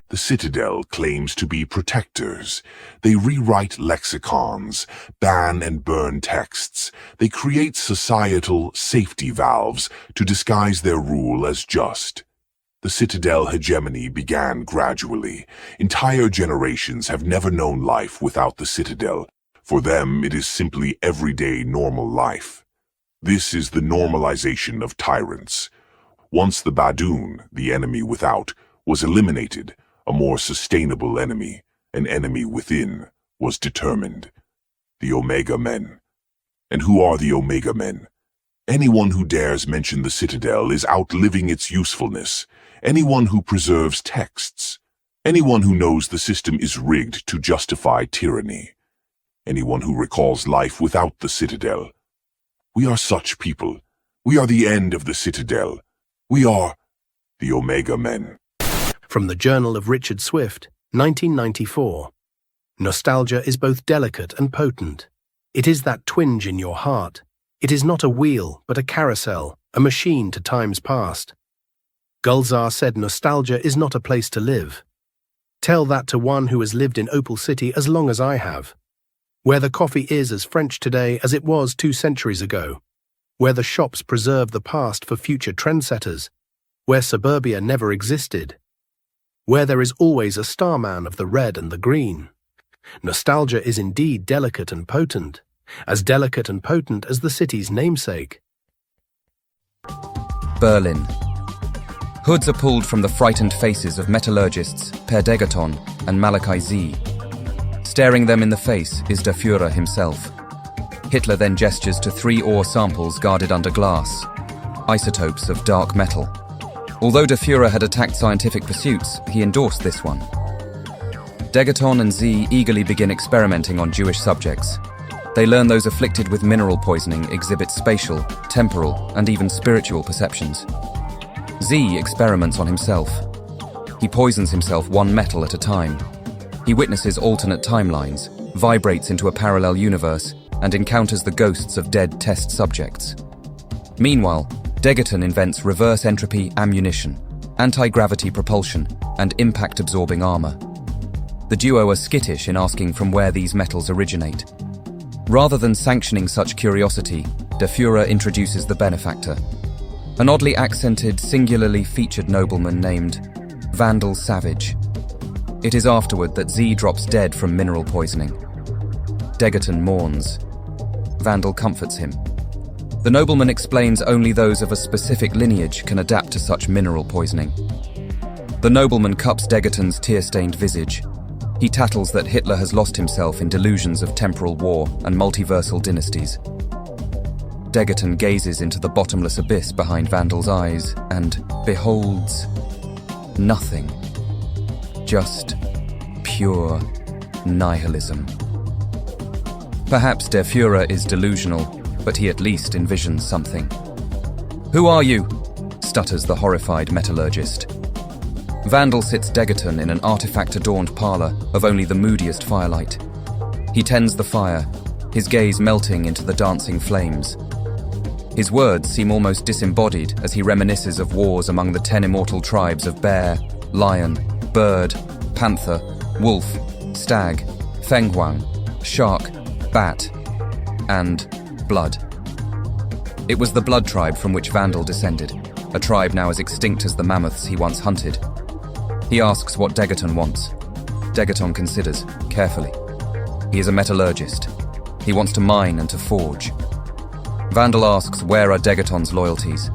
S17: The Citadel claims to be protectors. They rewrite lexicons, ban and burn texts. They create societal safety valves to disguise their rule as just. The Citadel hegemony began gradually. Entire generations have never known life without the Citadel. For them, it is simply everyday normal life. This is the normalization of tyrants. Once the Badoon, the enemy without, was eliminated, a more sustainable enemy, an enemy within, was determined. The Omega Men. And who are the Omega Men? Anyone who dares mention the Citadel is outliving its usefulness. Anyone who preserves texts. Anyone who knows the system is rigged to justify tyranny. Anyone who recalls life without the Citadel. We are such people. We are the end of the Citadel. We are the Omega Men.
S18: From the Journal of Richard Swift, 1994. Nostalgia is both delicate and potent. It is that twinge in your heart. It is not a wheel, but a carousel, a machine to times past. Gulzar said nostalgia is not a place to live. Tell that to one who has lived in Opal City as long as I have. Where the coffee is as French today as it was 2 centuries ago. Where the shops preserve the past for future trendsetters. Where suburbia never existed. Where there is always a starman of the red and the green. Nostalgia is indeed delicate and potent, as delicate and potent as the city's namesake.
S1: Berlin. Hoods are pulled from the frightened faces of metallurgists Per Degaton and Malachi Z. Staring them in the face is Der Führer himself. Hitler then gestures to 3 ore samples guarded under glass, isotopes of dark metal. Although Der Führer had attacked scientific pursuits, he endorsed this one. Degaton and Z eagerly begin experimenting on Jewish subjects. They learn those afflicted with mineral poisoning exhibit spatial, temporal, and even spiritual perceptions. Z experiments on himself. He poisons himself 1 metal at a time. He witnesses alternate timelines, vibrates into a parallel universe, and encounters the ghosts of dead test subjects. Meanwhile, Degaton invents reverse entropy ammunition, anti-gravity propulsion, and impact-absorbing armor. The duo are skittish in asking from where these metals originate. Rather than sanctioning such curiosity, Der Führer introduces the benefactor, an oddly accented, singularly featured nobleman named Vandal Savage. It is afterward that Z drops dead from mineral poisoning. Degaton mourns. Vandal comforts him. The nobleman explains only those of a specific lineage can adapt to such mineral poisoning. The nobleman cups Degaton's tear-stained visage. He tattles that Hitler has lost himself in delusions of temporal war and multiversal dynasties. Degaton gazes into the bottomless abyss behind Vandal's eyes and beholds nothing. Just pure nihilism. Perhaps Der Führer is delusional, but he at least envisions something. "Who are you?" stutters the horrified metallurgist. Vandal sits Degaton in an artifact-adorned parlor of only the moodiest firelight. He tends the fire, his gaze melting into the dancing flames. His words seem almost disembodied as he reminisces of wars among the 10 immortal tribes of bear, lion, bird, panther, wolf, stag, fenghuang, shark, bat, and blood. It was the blood tribe from which Vandal descended, a tribe now as extinct as the mammoths he once hunted. He asks what Degaton wants. Degaton considers, carefully. He is a metallurgist. He wants to mine and to forge. Vandal asks where are Degaton's loyalties.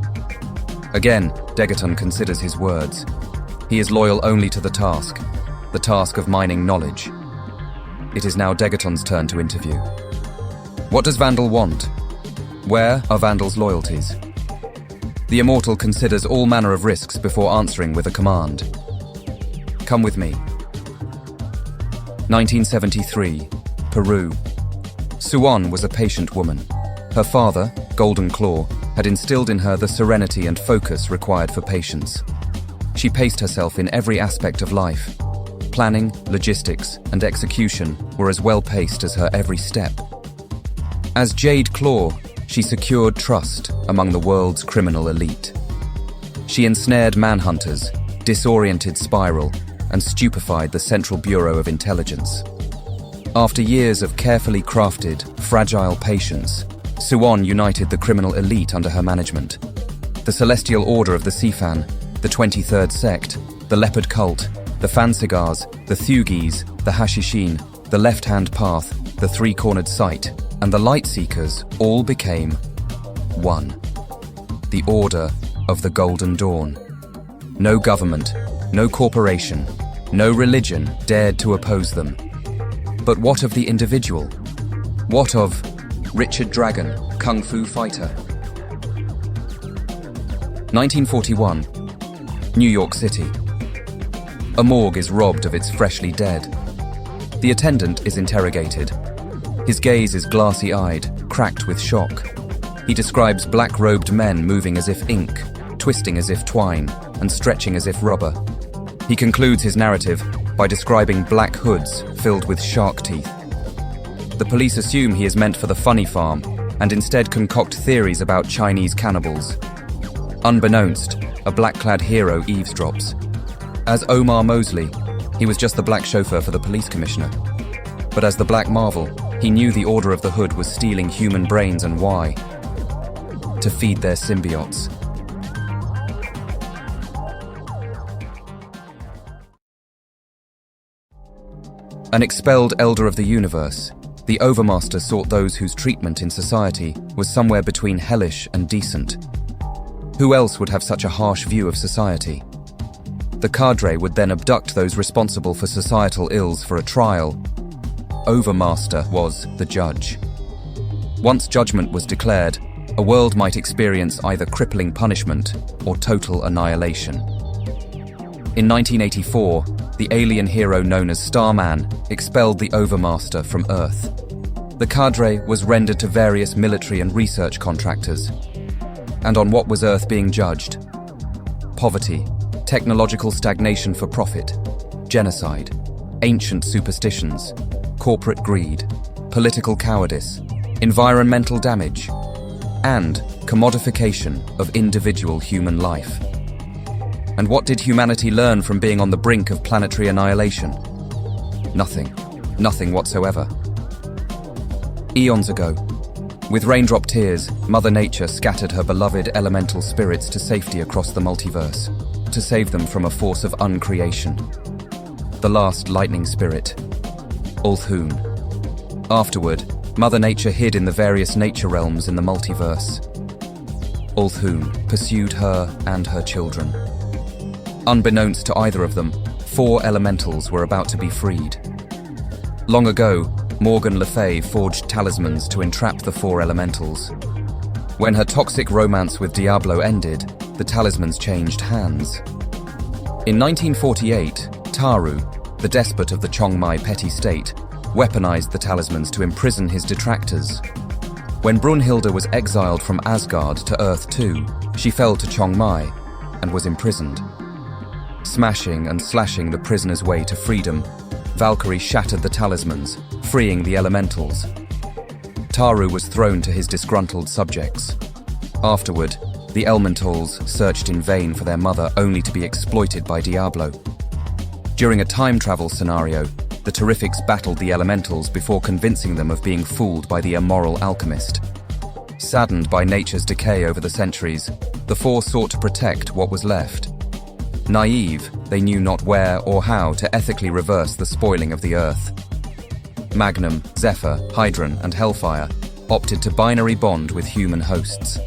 S1: Again, Degaton considers his words. He is loyal only to the task of mining knowledge. It is now Degaton's turn to interview. What does Vandal want? Where are Vandal's loyalties? The immortal considers all manner of risks before answering with a command. Come with me. 1973, Peru. Suan was a patient woman. Her father, Golden Claw, had instilled in her the serenity and focus required for patience. She paced herself in every aspect of life. Planning, logistics, and execution were as well paced as her every step. As Jade Claw, she secured trust among the world's criminal elite. She ensnared manhunters, disoriented Spiral, and stupefied the Central Bureau of Intelligence. After years of carefully crafted, fragile patience, Suan united the criminal elite under her management. The Celestial Order of the Sifan, the 23rd Sect, the Leopard Cult, the Fancigars, the Thugis, the Hashishin, the Left-Hand Path, the Three-Cornered Sight, and the Light Seekers all became one. The Order of the Golden Dawn. No government, no corporation, no religion dared to oppose them. But what of the individual? What of Richard Dragon, Kung Fu Fighter? 1941, New York City. A morgue is robbed of its freshly dead. The attendant is interrogated. His gaze is glassy-eyed, cracked with shock. He describes black-robed men moving as if ink, twisting as if twine, and stretching as if rubber. He concludes his narrative by describing black hoods filled with shark teeth. The police assume he is meant for the funny farm and instead concoct theories about Chinese cannibals. Unbeknownst, a black-clad hero eavesdrops. As Omar Mosley, he was just the black chauffeur for the police commissioner. But as the Black Marvel, he knew the Order of the Hood was stealing human brains, and why? To feed their symbiotes. An expelled Elder of the Universe, the Overmaster sought those whose treatment in society was somewhere between hellish and decent. Who else would have such a harsh view of society? The cadre would then abduct those responsible for societal ills for a trial. Overmaster was the judge. Once judgment was declared, a world might experience either crippling punishment or total annihilation. In 1984, the alien hero known as Starman expelled the Overmaster from Earth. The cadre was rendered to various military and research contractors. And on what was Earth being judged? Poverty, technological stagnation for profit, genocide, ancient superstitions, corporate greed, political cowardice, environmental damage, and commodification of individual human life. And what did humanity learn from being on the brink of planetary annihilation? Nothing. Nothing whatsoever. Eons ago, with raindrop tears, Mother Nature scattered her beloved elemental spirits to safety across the multiverse, to save them from a force of uncreation. The last lightning spirit, Ulthun. Afterward, Mother Nature hid in the various nature realms in the multiverse. Ulthun pursued her and her children. Unbeknownst to either of them, 4 elementals were about to be freed. Long ago, Morgan Le Fay forged talismans to entrap the 4 elementals. When her toxic romance with Diablo ended, the talismans changed hands. In 1948, Taru, the despot of the Chongmai petty state, weaponized the talismans to imprison his detractors. When Brunhilde was exiled from Asgard to Earth 2, she fell to Chongmai and was imprisoned. Smashing and slashing the prisoner's way to freedom, Valkyrie shattered the talismans, freeing the elementals. Taru was thrown to his disgruntled subjects. Afterward, the elementals searched in vain for their mother only to be exploited by Diablo. During a time travel scenario, the Terrifics battled the elementals before convincing them of being fooled by the immoral alchemist. Saddened by nature's decay over the centuries, the 4 sought to protect what was left. Naive, they knew not where or how to ethically reverse the spoiling of the Earth. Magnum, Zephyr, Hydron, and Hellfire opted to binary bond with human hosts.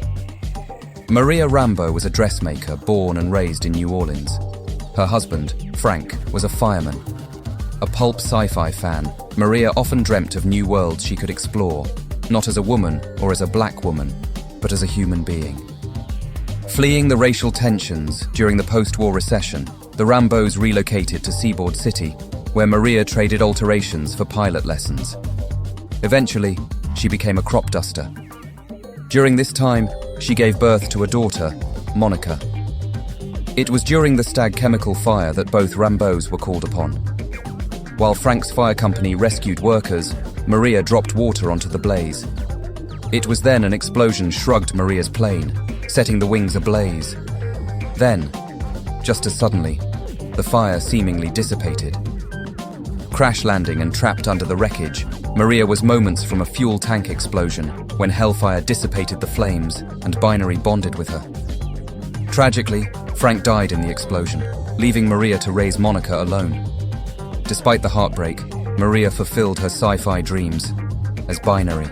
S1: Maria Rambo was a dressmaker born and raised in New Orleans. Her husband, Frank, was a fireman. A pulp sci-fi fan, Maria often dreamt of new worlds she could explore, not as a woman or as a black woman, but as a human being. Fleeing the racial tensions during the post-war recession, the Rambos relocated to Seaboard City, where Maria traded alterations for pilot lessons. Eventually, she became a crop duster. During this time, she gave birth to a daughter, Monica. It was during the Stag chemical fire that both Rambos were called upon. While Frank's fire company rescued workers, Maria dropped water onto the blaze. It was then an explosion shrugged Maria's plane, setting the wings ablaze. Then, just as suddenly, the fire seemingly dissipated. Crash landing and trapped under the wreckage, Maria was moments from a fuel tank explosion when Hellfire dissipated the flames and Binary bonded with her. Tragically, Frank died in the explosion, leaving Maria to raise Monica alone. Despite the heartbreak, Maria fulfilled her sci-fi dreams as Binary.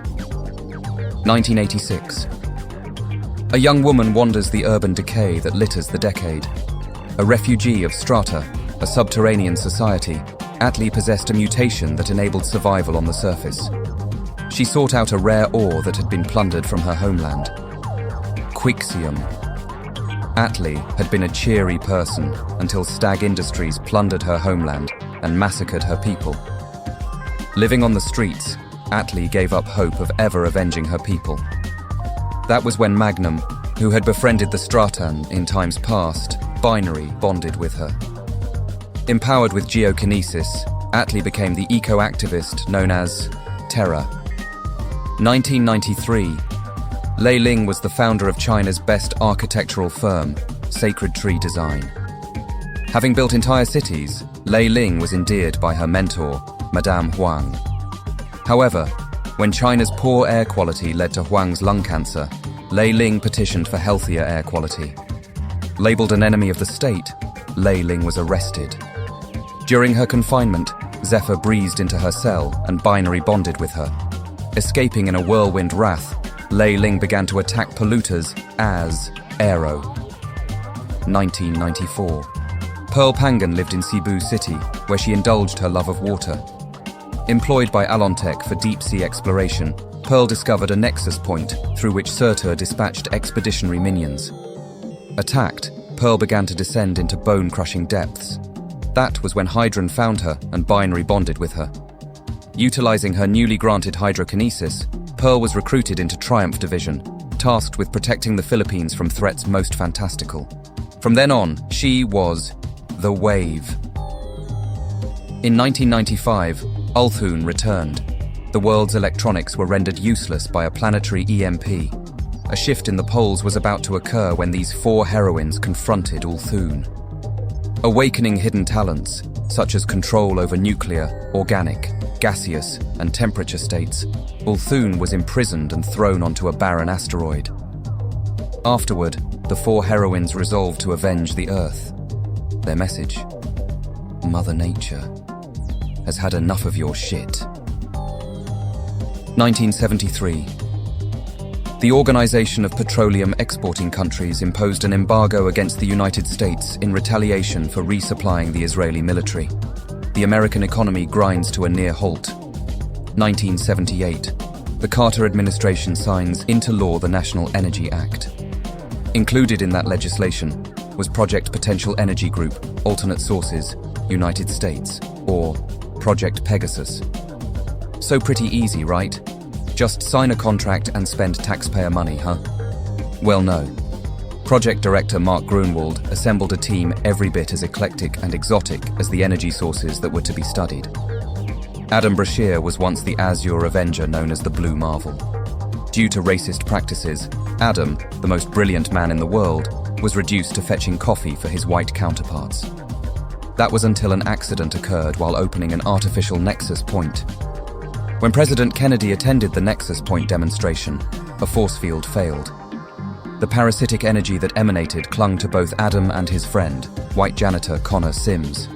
S1: 1986. A young woman wanders the urban decay that litters the decade. A refugee of Strata, a subterranean society, Atlee possessed a mutation that enabled survival on the surface. She sought out a rare ore that had been plundered from her homeland. Quixium. Atlee had been a cheery person until Stag Industries plundered her homeland and massacred her people. Living on the streets, Atlee gave up hope of ever avenging her people. That was when Magnum, who had befriended the Stratan in times past, Binary bonded with her. Empowered with geokinesis, Atlee became the eco-activist known as Terra. 1993. Lei Ling was the founder of China's best architectural firm, Sacred Tree Design. Having built entire cities, Lei Ling was endeared by her mentor, Madame Huang. However, when China's poor air quality led to Huang's lung cancer, Lei Ling petitioned for healthier air quality. Labeled an enemy of the state, Lei Ling was arrested. During her confinement, Zephyr breezed into her cell and Binary bonded with her. Escaping in a whirlwind wrath, Lei Ling began to attack polluters as Aero. 1994. Pearl Pangan lived in Cebu City, where she indulged her love of water. Employed by Alontech for deep-sea exploration, Pearl discovered a nexus point through which Surtur dispatched expeditionary minions. Attacked, Pearl began to descend into bone-crushing depths. That was when Hydron found her and Binary bonded with her. Utilizing her newly granted hydrokinesis, Pearl was recruited into Triumph Division, tasked with protecting the Philippines from threats most fantastical. From then on, she was the Wave. In 1995, Ulthun returned. The world's electronics were rendered useless by a planetary EMP. A shift in the poles was about to occur when these four heroines confronted Ulthun. Awakening hidden talents, such as control over nuclear, organic, gaseous, and temperature states, Ulthun was imprisoned and thrown onto a barren asteroid. Afterward, the four heroines resolved to avenge the Earth. Their message: Mother Nature has had enough of your shit. 1973. The Organization of Petroleum Exporting Countries imposed an embargo against the United States in retaliation for resupplying the Israeli military. The American economy grinds to a near halt. 1978. The Carter administration signs into law the National Energy Act. Included in that legislation was Project Potential Energy Group, Alternate Sources, United States, or Project Pegasus. So pretty easy, right? Just sign a contract and spend taxpayer money, huh? Well, no. Project director Mark Grunwald assembled a team every bit as eclectic and exotic as the energy sources that were to be studied. Adam Brashear was once the Azure Avenger known as the Blue Marvel. Due to racist practices, Adam, the most brilliant man in the world, was reduced to fetching coffee for his white counterparts. That was until an accident occurred while opening an artificial nexus point. When President Kennedy attended the Nexus Point demonstration, a force field failed. the parasitic energy that emanated clung to both Adam and his friend, white janitor Connor Sims.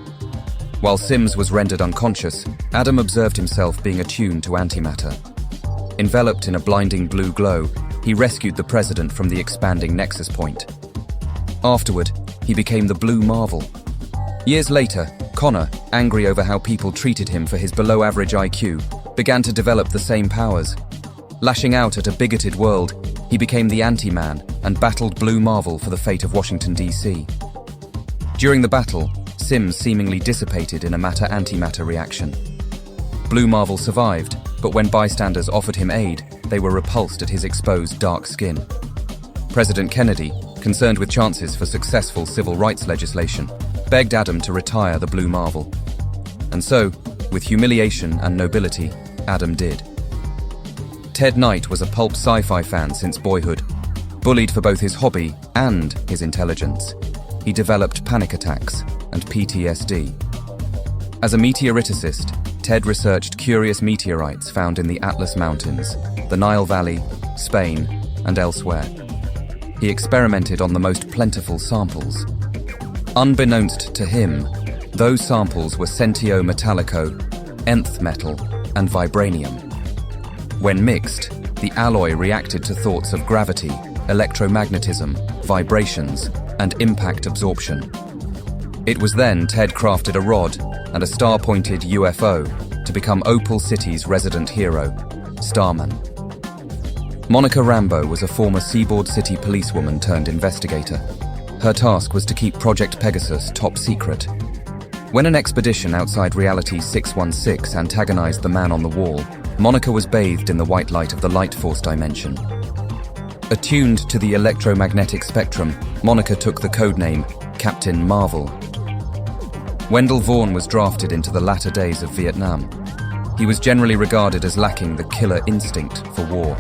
S1: While Sims was rendered unconscious, Adam observed himself being attuned to antimatter. Enveloped in a blinding blue glow, he rescued the president from the expanding nexus point. Afterward, he became the Blue Marvel. Years later, Connor, angry over how people treated him for his below-average IQ, began to develop the same powers. Lashing out at a bigoted world, he became the Anti-Man and battled Blue Marvel for the fate of Washington, D.C. During the battle, Sims seemingly dissipated in a matter-antimatter reaction. Blue Marvel survived, but when bystanders offered him aid, they were repulsed at his exposed dark skin. President Kennedy, concerned with chances for successful civil rights legislation, begged Adam to retire the Blue Marvel. And so, with humiliation and nobility, Adam did. Ted Knight was a pulp sci-fi fan since boyhood. Bullied for both his hobby and his intelligence, he developed panic attacks and PTSD. As a meteoriticist, Ted researched curious meteorites found in the Atlas Mountains, the Nile Valley, Spain, and elsewhere. He experimented on the most plentiful samples. Unbeknownst to him, those samples were Centio Metallico, nth metal, and vibranium. When mixed, the alloy reacted to thoughts of gravity, electromagnetism, vibrations, and impact absorption. It was then Ted crafted a rod and a star-pointed UFO to become Opal City's resident hero, Starman. Monica Rambeau was a former Seaboard City policewoman turned investigator. Her task was to keep Project Pegasus top secret. When an expedition outside Reality 616 antagonized the man on the wall, Monica was bathed in the white light of the Light Force dimension. Attuned to the electromagnetic spectrum, Monica took the codename Captain Marvel. Wendell Vaughn was drafted into the latter days of Vietnam. He was generally regarded as lacking the killer instinct for war.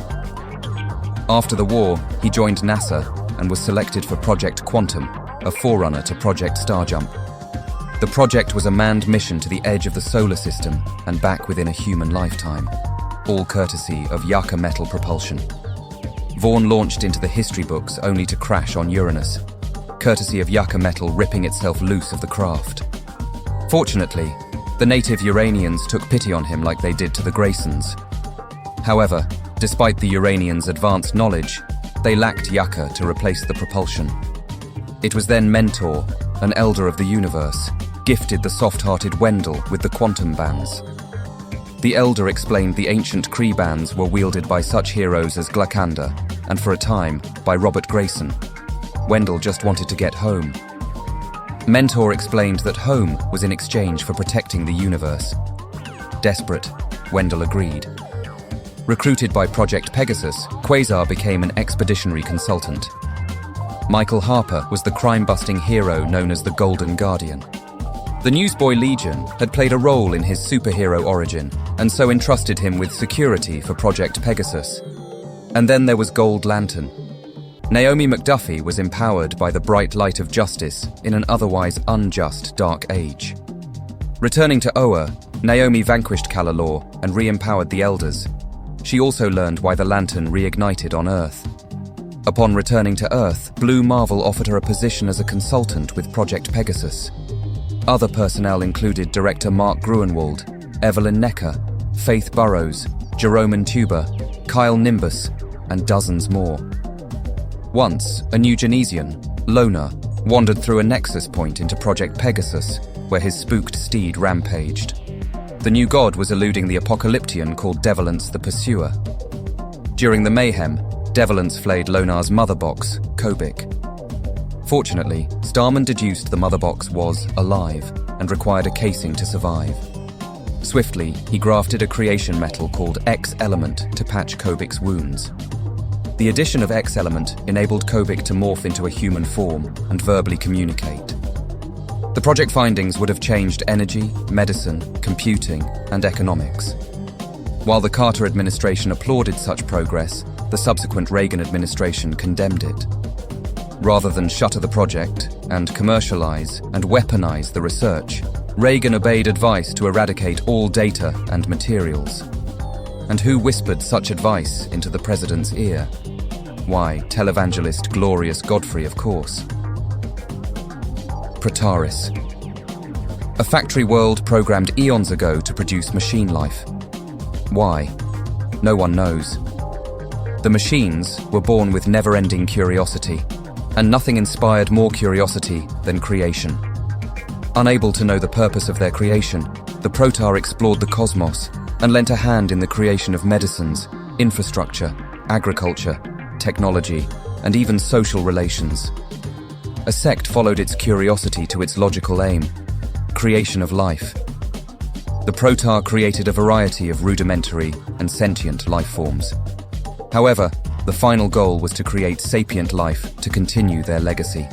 S1: After the war, he joined NASA and was selected for Project Quantum, a forerunner to Project Starjump. The project was a manned mission to the edge of the solar system and back within a human lifetime, all courtesy of Yucca metal propulsion. Vaughn launched into the history books only to crash on Uranus, courtesy of Yucca metal ripping itself loose of the craft. Fortunately, the native Uranians took pity on him like they did to the Graysons. However, despite the Uranians' advanced knowledge, they lacked Yucca to replace the propulsion. It was then Mentor, an elder of the universe, gifted the soft-hearted Wendell with the quantum bands. The elder explained the ancient Kree bands were wielded by such heroes as Glakanda, and for a time, by Robert Grayson. Wendell just wanted to get home. Mentor explained that home was in exchange for protecting the universe. Desperate, Wendell agreed. Recruited by Project Pegasus, Quasar became an expeditionary consultant. Michael Harper was the crime-busting hero known as the Golden Guardian. The Newsboy Legion had played a role in his superhero origin, and so entrusted him with security for Project Pegasus. And then there was Gold Lantern. Naomi McDuffie was empowered by the bright light of justice in an otherwise unjust dark age. Returning to Oa, Naomi vanquished Kalalor and re-empowered the Elders. She also learned why the Lantern reignited on Earth. Upon returning to Earth, Blue Marvel offered her a position as a consultant with Project Pegasus. Other personnel included director Mark Gruenwald, Evelyn Necker, Faith Burrows, Jerome Ntuba, Kyle Nimbus, and dozens more. Once, a New Genesian, Lona, wandered through a nexus point into Project Pegasus, where his spooked steed rampaged. The new god was eluding the Apocalyptian called Devolance the Pursuer. During the mayhem, Devolance flayed Lonar's mother box, Kobik. Fortunately, Starman deduced the mother box was alive and required a casing to survive. Swiftly, he grafted a creation metal called X-Element to patch Kobik's wounds. The addition of X-Element enabled Kobik to morph into a human form and verbally communicate. The project findings would have changed energy, medicine, computing, and economics. While the Carter administration applauded such progress, the subsequent Reagan administration condemned it. Rather than shutter the project and commercialize and weaponize the research, Reagan obeyed advice to eradicate all data and materials. And who whispered such advice into the president's ear? Why, televangelist Glorious Godfrey, of course. Protaris. A factory world programmed eons ago to produce machine life. Why? No one knows. The machines were born with never-ending curiosity, and nothing inspired more curiosity than creation. Unable to know the purpose of their creation, the Protar explored the cosmos and lent a hand in the creation of medicines, infrastructure, agriculture, technology, and even social relations. A sect followed its curiosity to its logical aim: creation of life. The Protar created a variety of rudimentary and sentient life forms. However, the final goal was to create sapient life to continue their legacy.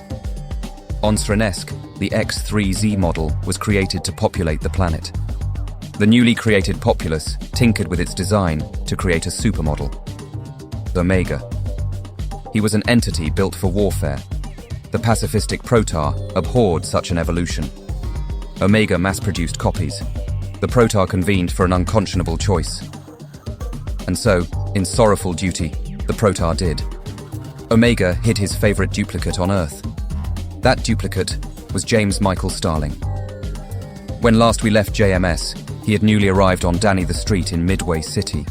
S1: On Srenesk, the X3Z model was created to populate the planet. The newly created populace tinkered with its design to create a supermodel, Omega. He was an entity built for warfare. The pacifistic Protar abhorred such an evolution. Omega mass-produced copies. The Protar convened for an unconscionable choice. And so, in sorrowful duty, the Protar did. Omega hid his favorite duplicate on Earth. That duplicate was James Michael Starling. When last we left JMS, he had newly arrived on Danny the Street in Midway City.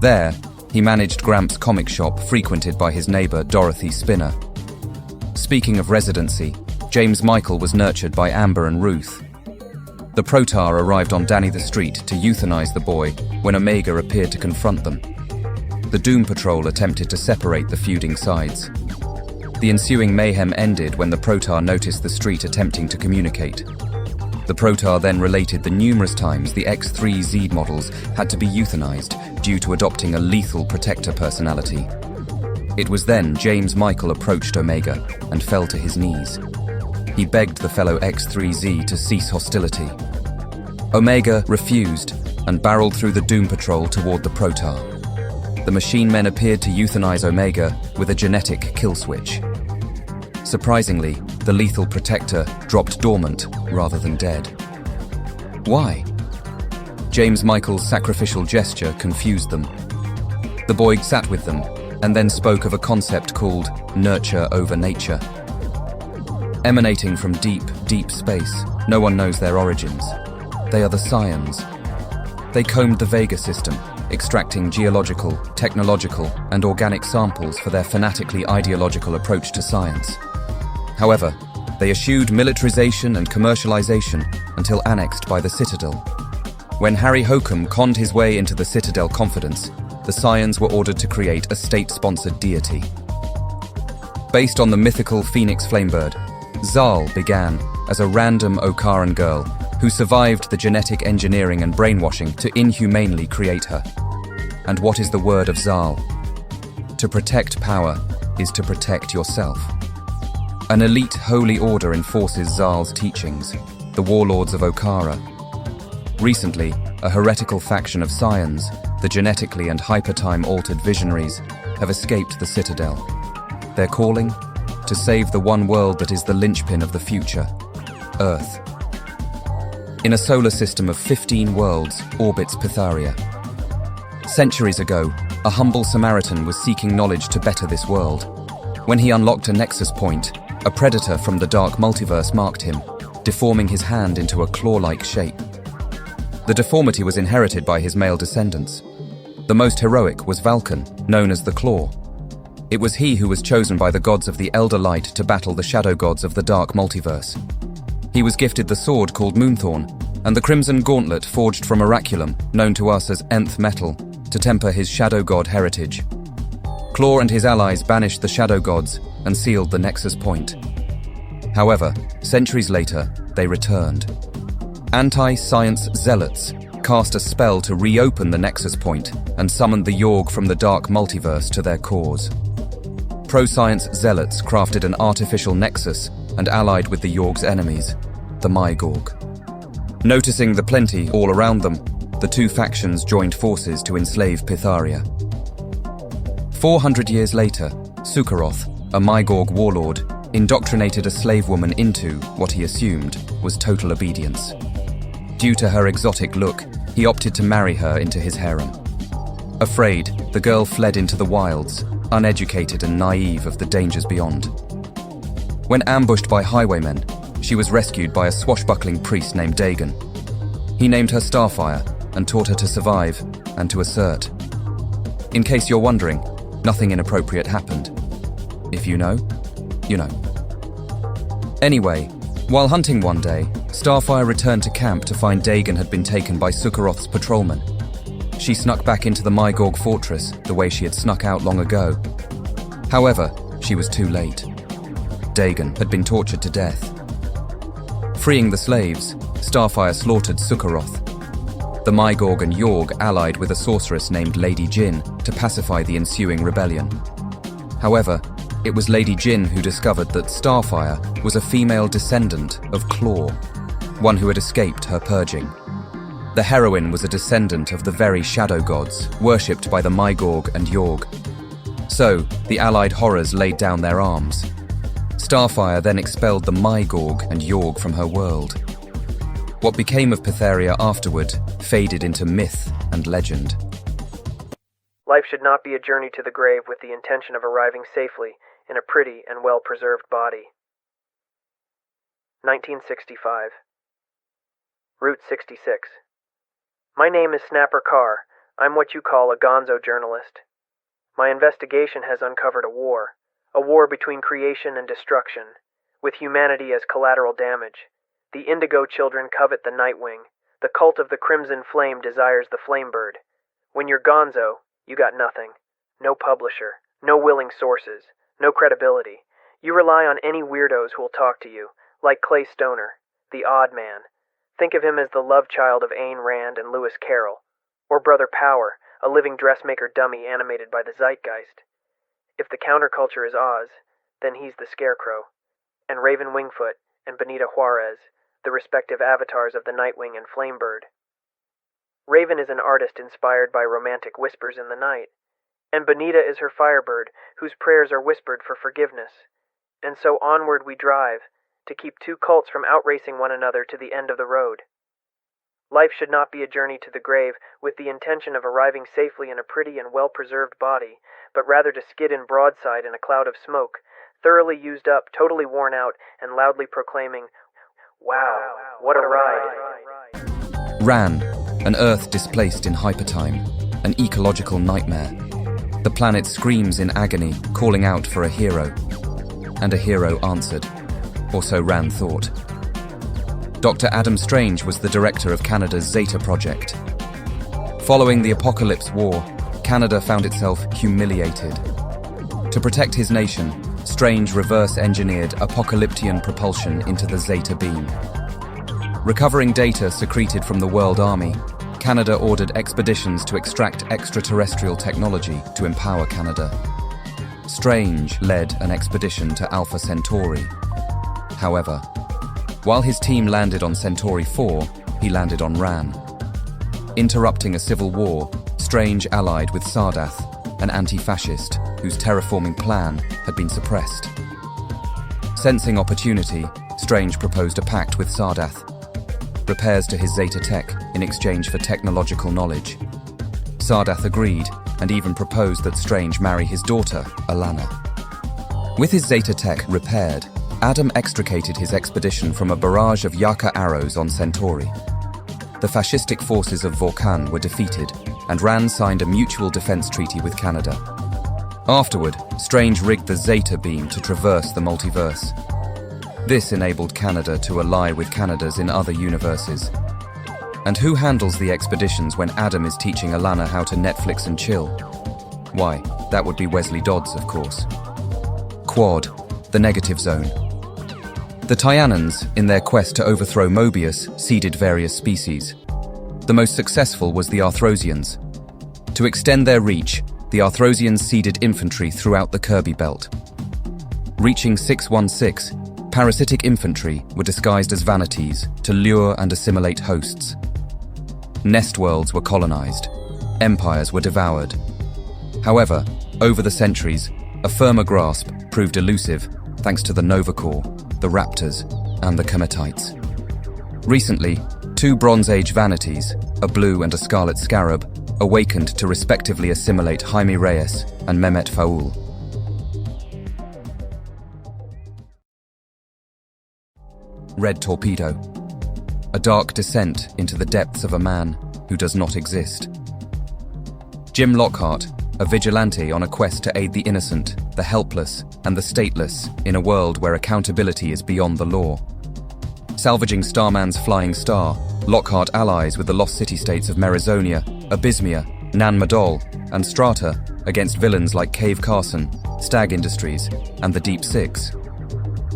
S1: There, he managed Gramps' comic shop frequented by his neighbor Dorothy Spinner. Speaking of residency, James Michael was nurtured by Amber and Ruth. The Protar arrived on Danny the Street to euthanize the boy when Omega appeared to confront them. The Doom Patrol attempted to separate the feuding sides. The ensuing mayhem ended when the Protar noticed the Street attempting to communicate. The Protar then related the numerous times the X3Z models had to be euthanized due to adopting a lethal protector personality. It was then James Michael approached Omega and fell to his knees. He begged the fellow X3Z to cease hostility. Omega refused and barreled through the Doom Patrol toward the Protar. The machine men appeared to euthanize Omega with a genetic kill switch. Surprisingly, the lethal protector dropped dormant rather than dead. Why? James Michael's sacrificial gesture confused them. The boy sat with them and then spoke of a concept called nurture over nature. Emanating from deep, deep space, no one knows their origins. They are the Scions. They combed the Vega system, extracting geological, technological, and organic samples for their fanatically ideological approach to science. However, they eschewed militarization and commercialization until annexed by the Citadel. When Harry Hokum conned his way into the Citadel confidence, the Scions were ordered to create a state-sponsored deity. Based on the mythical Phoenix Flamebird, Zal began as a random Okaran girl who survived the genetic engineering and brainwashing to inhumanely create her. And what is the word of Zal? To protect power is to protect yourself. An elite holy order enforces Zal's teachings, the warlords of Okara. Recently, a heretical faction of Scions, the genetically and hypertime-altered visionaries, have escaped the Citadel. Their calling? To save the one world that is the linchpin of the future, Earth. In a solar system of 15 worlds orbits Pytharia. Centuries ago, a humble Samaritan was seeking knowledge to better this world. When he unlocked a nexus point, a predator from the dark multiverse marked him, deforming his hand into a claw-like shape. The deformity was inherited by his male descendants. The most heroic was Vulcan, known as the Claw. It was he who was chosen by the gods of the Elder Light to battle the shadow gods of the dark multiverse. He was gifted the sword called Moonthorn, and the crimson gauntlet forged from Oraculum, known to us as Nth Metal, to temper his shadow god heritage. Claw and his allies banished the shadow gods and sealed the Nexus Point. However, centuries later, they returned. Anti-science zealots cast a spell to reopen the Nexus Point and summoned the Yorg from the dark multiverse to their cause. Pro-science zealots crafted an artificial nexus and allied with the Yorg's enemies, the Mygorg. Noticing the plenty all around them, the two factions joined forces to enslave Pytharia. 400 years later, Sukaroth, a Mygorg warlord, indoctrinated a slave woman into what he assumed was total obedience. Due to her exotic look, he opted to marry her into his harem. Afraid, the girl fled into the wilds, uneducated and naive of the dangers beyond. When ambushed by highwaymen, she was rescued by a swashbuckling priest named Dagon. He named her Starfire and taught her to survive and to assert. In case you're wondering, nothing inappropriate happened. If you know, you know. Anyway, while hunting one day, Starfire returned to camp to find Dagon had been taken by Sukharoth's patrolmen. She snuck back into the Mygorg fortress the way she had snuck out long ago. However, she was too late. Dagon had been tortured to death. Freeing the slaves, Starfire slaughtered Sukharoth. The Mygorg and Yorg allied with a sorceress named Lady Jin to pacify the ensuing rebellion. However, it was Lady Jin who discovered that Starfire was a female descendant of Claw, one who had escaped her purging. The heroine was a descendant of the very shadow gods, worshipped by the Mygorg and Yorg. So, the allied horrors laid down their arms. Starfire then expelled the Mygorg and Yorg from her world. What became of Pytheria afterward faded into myth and legend.
S19: Life should not be a journey to the grave with the intention of arriving safely in a pretty and well-preserved body. 1965. Route 66. My name is Snapper Carr. I'm what you call a gonzo journalist. My investigation has uncovered a war between creation and destruction, with humanity as collateral damage. The Indigo children covet the Nightwing. The cult of the Crimson Flame desires the Flamebird. When you're gonzo, you got nothing. No publisher, no willing sources, no credibility. You rely on any weirdos who'll talk to you, like Clay Stoner, the odd man. Think of him as the love child of Ayn Rand and Lewis Carroll, or Brother Power, a living dressmaker dummy animated by the zeitgeist. If the counterculture is Oz, then he's the Scarecrow, and Raven Wingfoot and Benita Juarez, the respective avatars of the Nightwing and Flamebird. Raven is an artist inspired by romantic whispers in the night, and Benita is her Firebird, whose prayers are whispered for forgiveness. And so onward we drive, to keep two cults from outracing one another to the end of the road. Life should not be a journey to the grave with the intention of arriving safely in a pretty and well-preserved body, but rather to skid in broadside in a cloud of smoke, thoroughly used up, totally worn out, and loudly proclaiming, "Wow, what a ride."
S1: Ran, an Earth displaced in hypertime, an ecological nightmare. The planet screams in agony, calling out for a hero. And a hero answered, or so Ran thought. Dr. Adam Strange was the director of Canada's Zeta project. Following the Apocalypse War, Canada found itself humiliated. To protect his nation, Strange reverse-engineered apocalyptian propulsion into the Zeta beam. Recovering data secreted from the World Army, Canada ordered expeditions to extract extraterrestrial technology to empower Canada. Strange led an expedition to Alpha Centauri. However, while his team landed on Centauri 4, he landed on Ran. Interrupting a civil war, Strange allied with Sardath, an anti-fascist whose terraforming plan had been suppressed. Sensing opportunity, Strange proposed a pact with Sardath. Repairs to his Zeta tech in exchange for technological knowledge. Sardath agreed and even proposed that Strange marry his daughter, Alana. With his Zeta tech repaired, Adam extricated his expedition from a barrage of Yaka arrows on Centauri. The fascistic forces of Vorkan were defeated, and Ran signed a mutual defense treaty with Canada. Afterward, Strange rigged the Zeta beam to traverse the multiverse. This enabled Canada to ally with Canadas in other universes. And who handles the expeditions when Adam is teaching Alana how to Netflix and chill? Why, that would be Wesley Dodds, of course. Quad, the negative zone. The Tyanans, in their quest to overthrow Mobius, seeded various species. The most successful was the Arthrosians. To extend their reach, the Arthrosians seeded infantry throughout the Kirby Belt. Reaching 616, parasitic infantry were disguised as vanities to lure and assimilate hosts. Nest worlds were colonized. Empires were devoured. However, over the centuries, a firmer grasp proved elusive thanks to the Novacore, the Raptors, and the Cometites. Recently, two Bronze Age vanities, a blue and a scarlet scarab, awakened to respectively assimilate Jaime Reyes and Mehmet Faul. Red Torpedo. A dark descent into the depths of a man who does not exist. Jim Lockhart, a vigilante on a quest to aid the innocent, the helpless, and the stateless in a world where accountability is beyond the law. Salvaging Starman's flying star, Lockhart allies with the lost city-states of Merizonia, Abysmia, Nan Madol, and Strata against villains like Cave Carson, Stag Industries, and the Deep Six.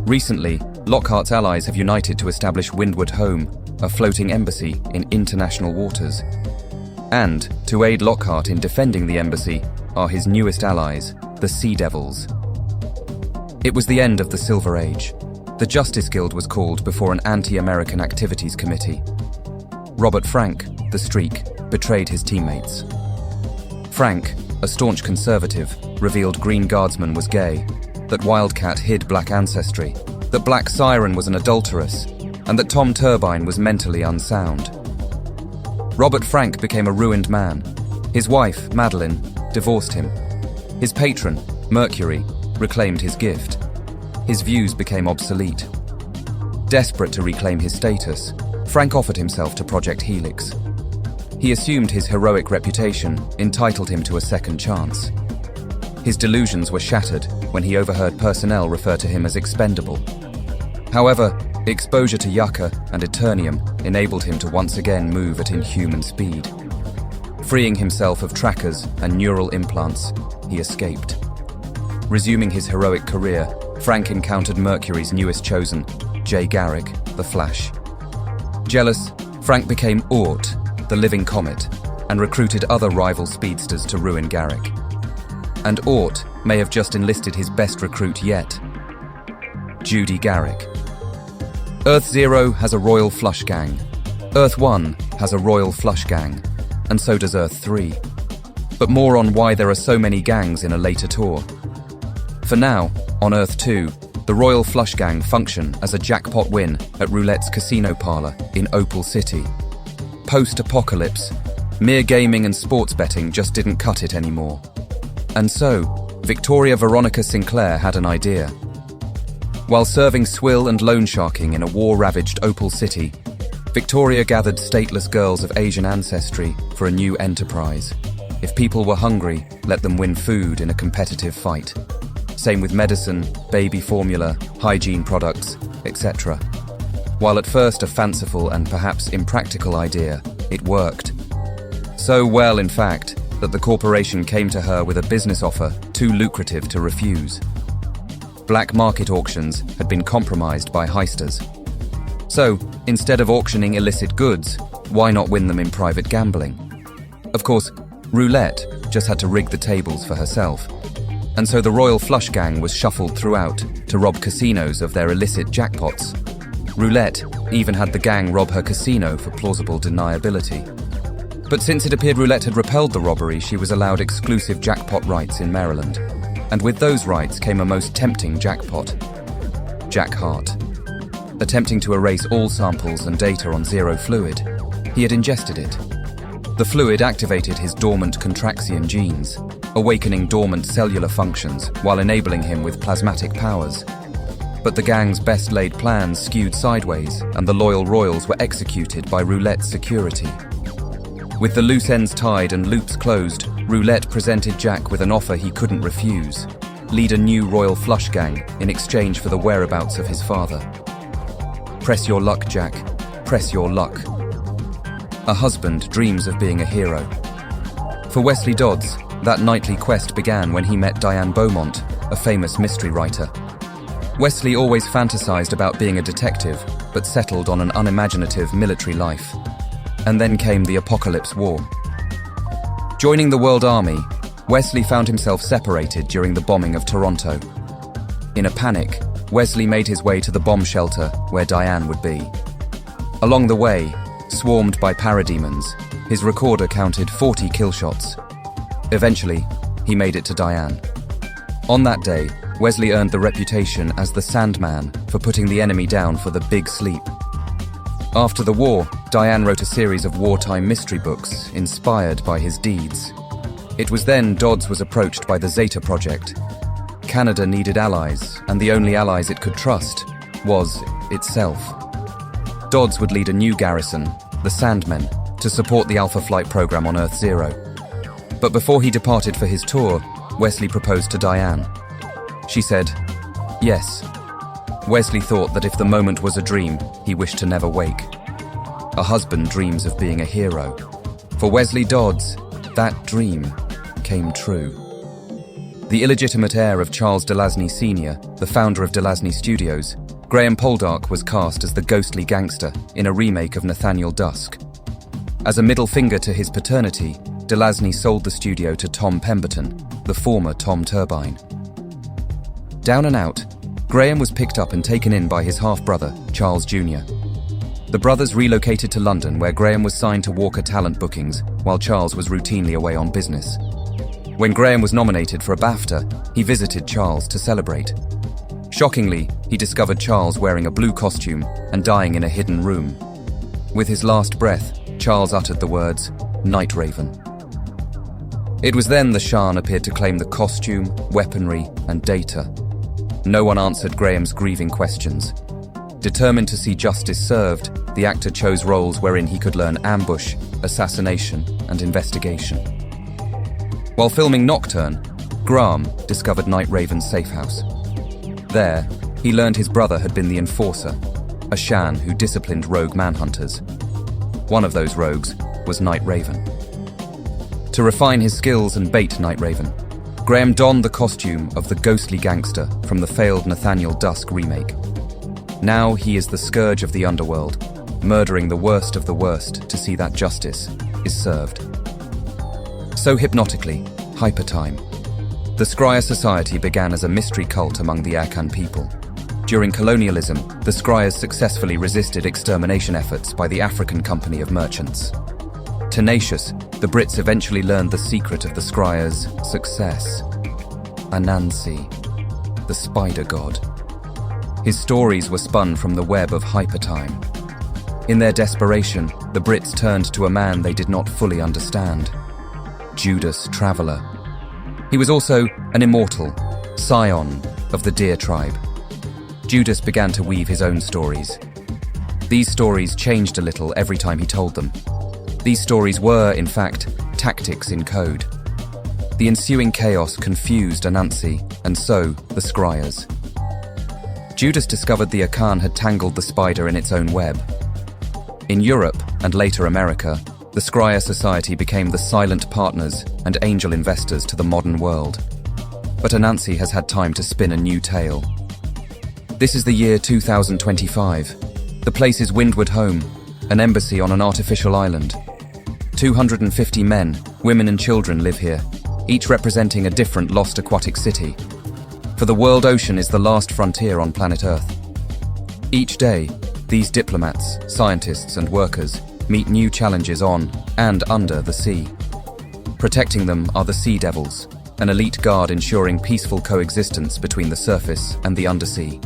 S1: Recently, Lockhart's allies have united to establish Windward Home, a floating embassy in international waters. And, to aid Lockhart in defending the embassy, are his newest allies, the Sea Devils. It was the end of the Silver Age. The Justice Guild was called before an anti-American activities committee. Robert Frank, the Streak, betrayed his teammates. Frank, a staunch conservative, revealed Green Guardsman was gay, that Wildcat hid black ancestry, that Black Siren was an adulteress, and that Tom Turbine was mentally unsound. Robert Frank became a ruined man. His wife, Madeline, divorced him. His patron, Mercury, reclaimed his gift. His views became obsolete. Desperate to reclaim his status, Frank offered himself to Project Helix. He assumed his heroic reputation entitled him to a second chance. His delusions were shattered when he overheard personnel refer to him as expendable. However, exposure to Yucca and Eternium enabled him to once again move at inhuman speed. Freeing himself of trackers and neural implants, he escaped. Resuming his heroic career, Frank encountered Mercury's newest chosen, Jay Garrick, the Flash. Jealous, Frank became Oort, the living comet, and recruited other rival speedsters to ruin Garrick. And Oort may have just enlisted his best recruit yet, Judy Garrick. Earth Zero has a royal flush gang. Earth 1 has a royal flush gang, and so does Earth 3. But more on why there are so many gangs in a later tour. For now, on Earth 2, the Royal Flush Gang function as a jackpot win at Roulette's casino parlor in Opal City. Post-apocalypse, mere gaming and sports betting just didn't cut it anymore. And so, Victoria Veronica Sinclair had an idea. While serving swill and loan sharking in a war-ravaged Opal City, Victoria gathered stateless girls of Asian ancestry for a new enterprise. If people were hungry, let them win food in a competitive fight. Same with medicine, baby formula, hygiene products, etc. While at first a fanciful and perhaps impractical idea, it worked. So well, in fact, that the corporation came to her with a business offer too lucrative to refuse. Black market auctions had been compromised by heisters. So, instead of auctioning illicit goods, why not win them in private gambling? Of course, Roulette just had to rig the tables for herself. And so the Royal Flush Gang was shuffled throughout to rob casinos of their illicit jackpots. Roulette even had the gang rob her casino for plausible deniability. But since it appeared Roulette had repelled the robbery, she was allowed exclusive jackpot rights in Maryland. And with those rights came a most tempting jackpot. Jack Hart. Attempting to erase all samples and data on Zero Fluid, he had ingested it. The fluid activated his dormant contraxion genes, awakening dormant cellular functions while enabling him with plasmatic powers. But the gang's best-laid plans skewed sideways, and the loyal royals were executed by Roulette's security. With the loose ends tied and loops closed, Roulette presented Jack with an offer he couldn't refuse: lead a new Royal Flush Gang in exchange for the whereabouts of his father. Press your luck, Jack. Press your luck. A husband dreams of being a hero. For Wesley Dodds, that nightly quest began when he met Diane Beaumont, a famous mystery writer. Wesley always fantasized about being a detective, but settled on an unimaginative military life. And then came the Apocalypse War. Joining the World Army, Wesley found himself separated during the bombing of Toronto. In a panic, Wesley made his way to the bomb shelter where Diane would be. Along the way, swarmed by parademons, his recorder counted 40 kill shots. Eventually, he made it to Diane. On that day, Wesley earned the reputation as the Sandman for putting the enemy down for the big sleep. After the war, Diane wrote a series of wartime mystery books inspired by his deeds. It was then Dodds was approached by the Zeta Project. Canada needed allies, and the only allies it could trust was itself. Dodds would lead a new garrison, the Sandmen, to support the Alpha Flight program on Earth Zero. But before he departed for his tour, Wesley proposed to Diane. She said, yes. Wesley thought that if the moment was a dream, he wished to never wake. A husband dreams of being a hero. For Wesley Dodds, that dream came true. The illegitimate heir of Charles Delasny Sr., the founder of Delasny Studios, Graham Poldark was cast as the ghostly gangster in a remake of Nathaniel Dusk. As a middle finger to his paternity, Delasny sold the studio to Tom Pemberton, the former Tom Turbine. Down and out, Graham was picked up and taken in by his half-brother, Charles Jr. The brothers relocated to London, where Graham was signed to Walker Talent Bookings, while Charles was routinely away on business. When Graham was nominated for a BAFTA, he visited Charles to celebrate. Shockingly, he discovered Charles wearing a blue costume and dying in a hidden room. With his last breath, Charles uttered the words, "Night Raven." It was then the Shan appeared to claim the costume, weaponry, and data. No one answered Graham's grieving questions. Determined to see justice served, the actor chose roles wherein he could learn ambush, assassination, and investigation. While filming Nocturne, Graham discovered Night Raven's safe house. There, he learned his brother had been the enforcer, a Shan who disciplined rogue manhunters. One of those rogues was Night Raven. To refine his skills and bait Night Raven, Graham donned the costume of the ghostly gangster from the failed Nathaniel Dusk remake. Now he is the scourge of the underworld, murdering the worst of the worst to see that justice is served. So hypnotically, Hypertime. The Scryer Society began as a mystery cult among the Akan people. During colonialism, the Scryers successfully resisted extermination efforts by the African Company of Merchants. Tenacious, the Brits eventually learned the secret of the Scryers' success. Anansi, the spider god. His stories were spun from the web of Hypertime. In their desperation, the Brits turned to a man they did not fully understand. Judas Traveller. He was also an immortal, scion of the Deer tribe. Judas began to weave his own stories. These stories changed a little every time he told them. These stories were, in fact, tactics in code. The ensuing chaos confused Anansi, and so the Scryers. Judas discovered the Akan had tangled the spider in its own web. In Europe, and later America, the Scryer Society became the silent partners and angel investors to the modern world. But Anansi has had time to spin a new tale. This is the year 2025. The place is Windward Home, an embassy on an artificial island. 250 men, women and children live here, each representing a different lost aquatic city. For the world ocean is the last frontier on planet Earth. Each day, these diplomats, scientists and workers meet new challenges on and under the sea. Protecting them are the Sea Devils, an elite guard ensuring peaceful coexistence between the surface and the undersea.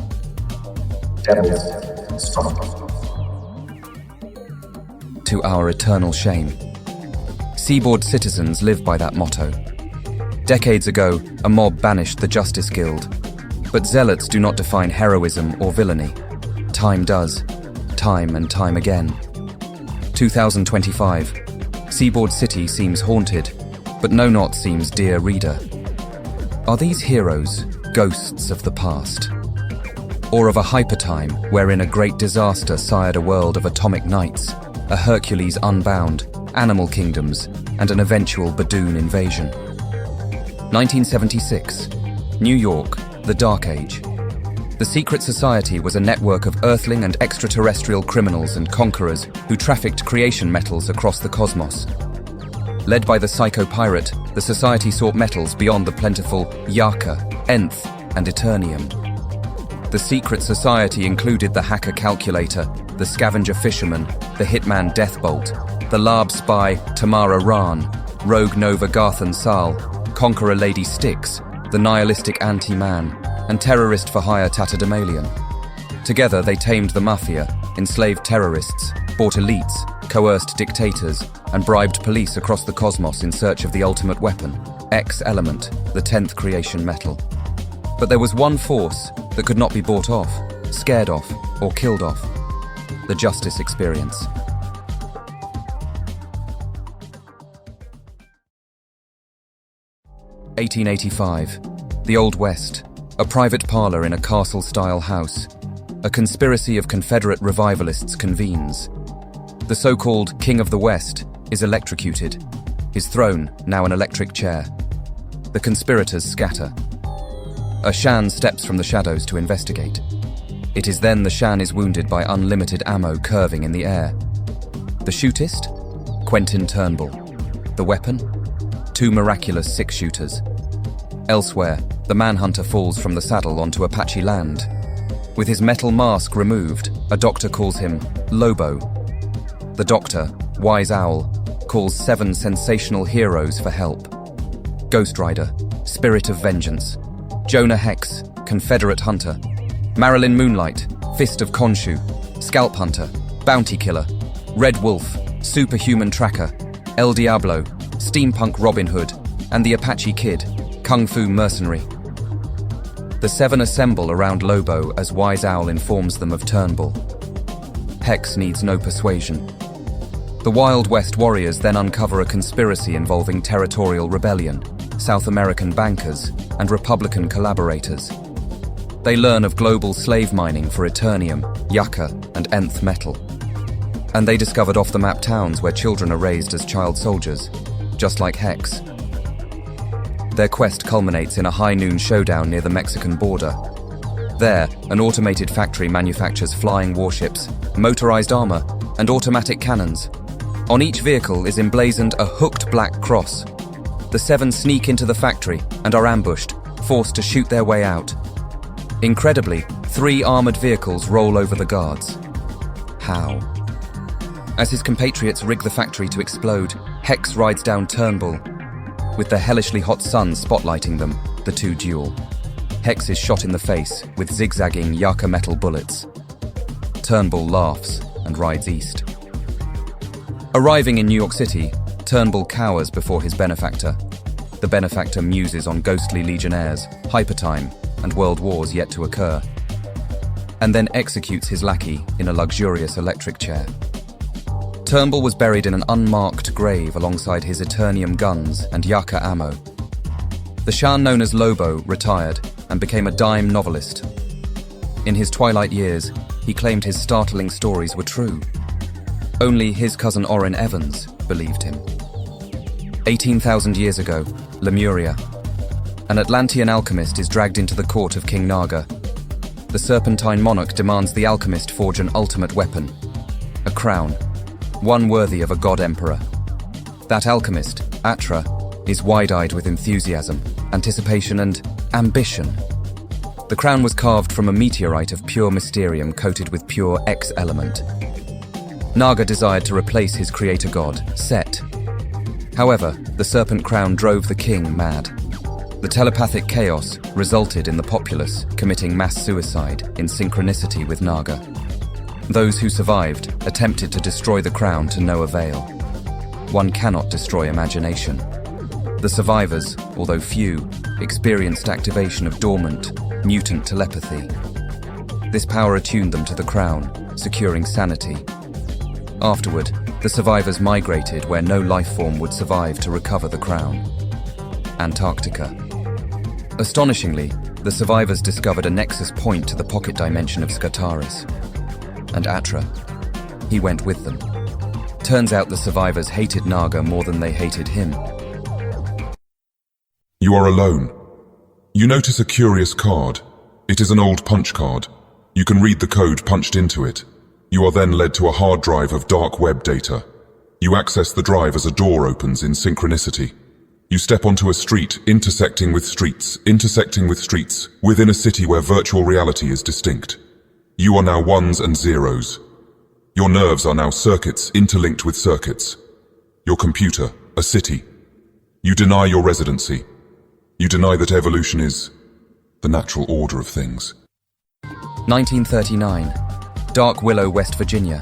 S1: Devils, to our eternal shame. Seaboard citizens live by that motto. Decades ago, a mob banished the Justice Guild. But zealots do not define heroism or villainy. Time does, time and time again. 2025. Seaboard City seems haunted, but no not seems dear reader. Are these heroes ghosts of the past? Or of a hypertime wherein a great disaster sired a world of atomic knights, a Hercules unbound, animal kingdoms, and an eventual Badoon invasion? 1976. New York, the Dark Age. The secret society was a network of earthling and extraterrestrial criminals and conquerors who trafficked creation metals across the cosmos. Led by the psycho-pirate, the society sought metals beyond the plentiful Yaka, Nth, and Eternium. The secret society included the hacker calculator, the scavenger fisherman, the hitman Deathbolt, the Lab spy Tamara Raan, rogue Nova Garthan Sal, conqueror Lady Styx, the nihilistic anti-man, and terrorist for hire Tatterdemalion. Together, they tamed the mafia, enslaved terrorists, bought elites, coerced dictators, and bribed police across the cosmos in search of the ultimate weapon, X element, the 10th creation metal. But there was one force that could not be bought off, scared off, or killed off: the justice experience. (1885). The Old West, a private parlour in a castle-style house. A conspiracy of Confederate revivalists convenes. The so-called King of the West is electrocuted, his throne now an electric chair. The conspirators scatter. A Shan steps from the shadows to investigate. It is then the Shan is wounded by unlimited ammo curving in the air. The shootist? Quentin Turnbull. The weapon? 2 miraculous six-shooters. Elsewhere, the manhunter falls from the saddle onto Apache land. With his metal mask removed, a doctor calls him Lobo. The doctor, Wise Owl, calls 7 sensational heroes for help. Ghost Rider, Spirit of Vengeance. Jonah Hex, Confederate Hunter. Marilyn Moonlight, Fist of Khonshu. Scalp Hunter, Bounty Killer. Red Wolf, Superhuman Tracker. El Diablo, Steampunk Robin Hood. And the Apache Kid, Kung Fu Mercenary. The 7 assemble around Lobo as Wise Owl informs them of Turnbull. Hex needs no persuasion. The Wild West warriors then uncover a conspiracy involving territorial rebellion, South American bankers, and Republican collaborators. They learn of global slave mining for Eternium, yucca, and nth metal. And they discovered off-the-map towns where children are raised as child soldiers, just like Hex. Their quest culminates in a high-noon showdown near the Mexican border. There, an automated factory manufactures flying warships, motorized armor, and automatic cannons. On each vehicle is emblazoned a hooked black cross. The 7 sneak into the factory and are ambushed, forced to shoot their way out. Incredibly, 3 armored vehicles roll over the guards. How? As his compatriots rig the factory to explode, Hex rides down Turnbull. With the hellishly hot sun spotlighting them, the 2 duel. Hex is shot in the face with zigzagging yucca metal bullets. Turnbull laughs and rides east. Arriving in New York City, Turnbull cowers before his benefactor. The benefactor muses on ghostly legionnaires, hypertime, and world wars yet to occur. And then executes his lackey in a luxurious electric chair. Turnbull was buried in an unmarked grave alongside his Eternium guns and yucca ammo. The Shan known as Lobo retired and became a dime novelist. In his twilight years, he claimed his startling stories were true. Only his cousin Orrin Evans believed him. 18,000 years ago, Lemuria. An Atlantean alchemist is dragged into the court of King Naga. The serpentine monarch demands the alchemist forge an ultimate weapon, a crown, one worthy of a god-emperor. That alchemist, Atra, is wide-eyed with enthusiasm, anticipation, and ambition. The crown was carved from a meteorite of pure mysterium coated with pure X element. Naga desired to replace his creator god, Set. However, the serpent crown drove the king mad. The telepathic chaos resulted in the populace committing mass suicide in synchronicity with Naga. Those who survived attempted to destroy the crown to no avail. One cannot destroy imagination. The survivors, although few, experienced activation of dormant, mutant telepathy. This power attuned them to the crown, securing sanity. Afterward, the survivors migrated where no life form would survive to recover the crown. Antarctica. Astonishingly, the survivors discovered a nexus point to the pocket dimension of Scartaris. And Atra. He went with them. Turns out the survivors hated Naga more than they hated him.
S17: You are alone. You notice a curious card. It is an old punch card. You can read the code punched into it. You are then led to a hard drive of dark web data. You access the drive as a door opens in synchronicity. You step onto a street intersecting with streets, within a city where virtual reality is distinct. You are now ones and zeros. Your nerves are now circuits interlinked with circuits. Your computer, a city. You deny your residency. You deny that evolution is the natural order of things.
S1: 1939. Dark Willow, West Virginia.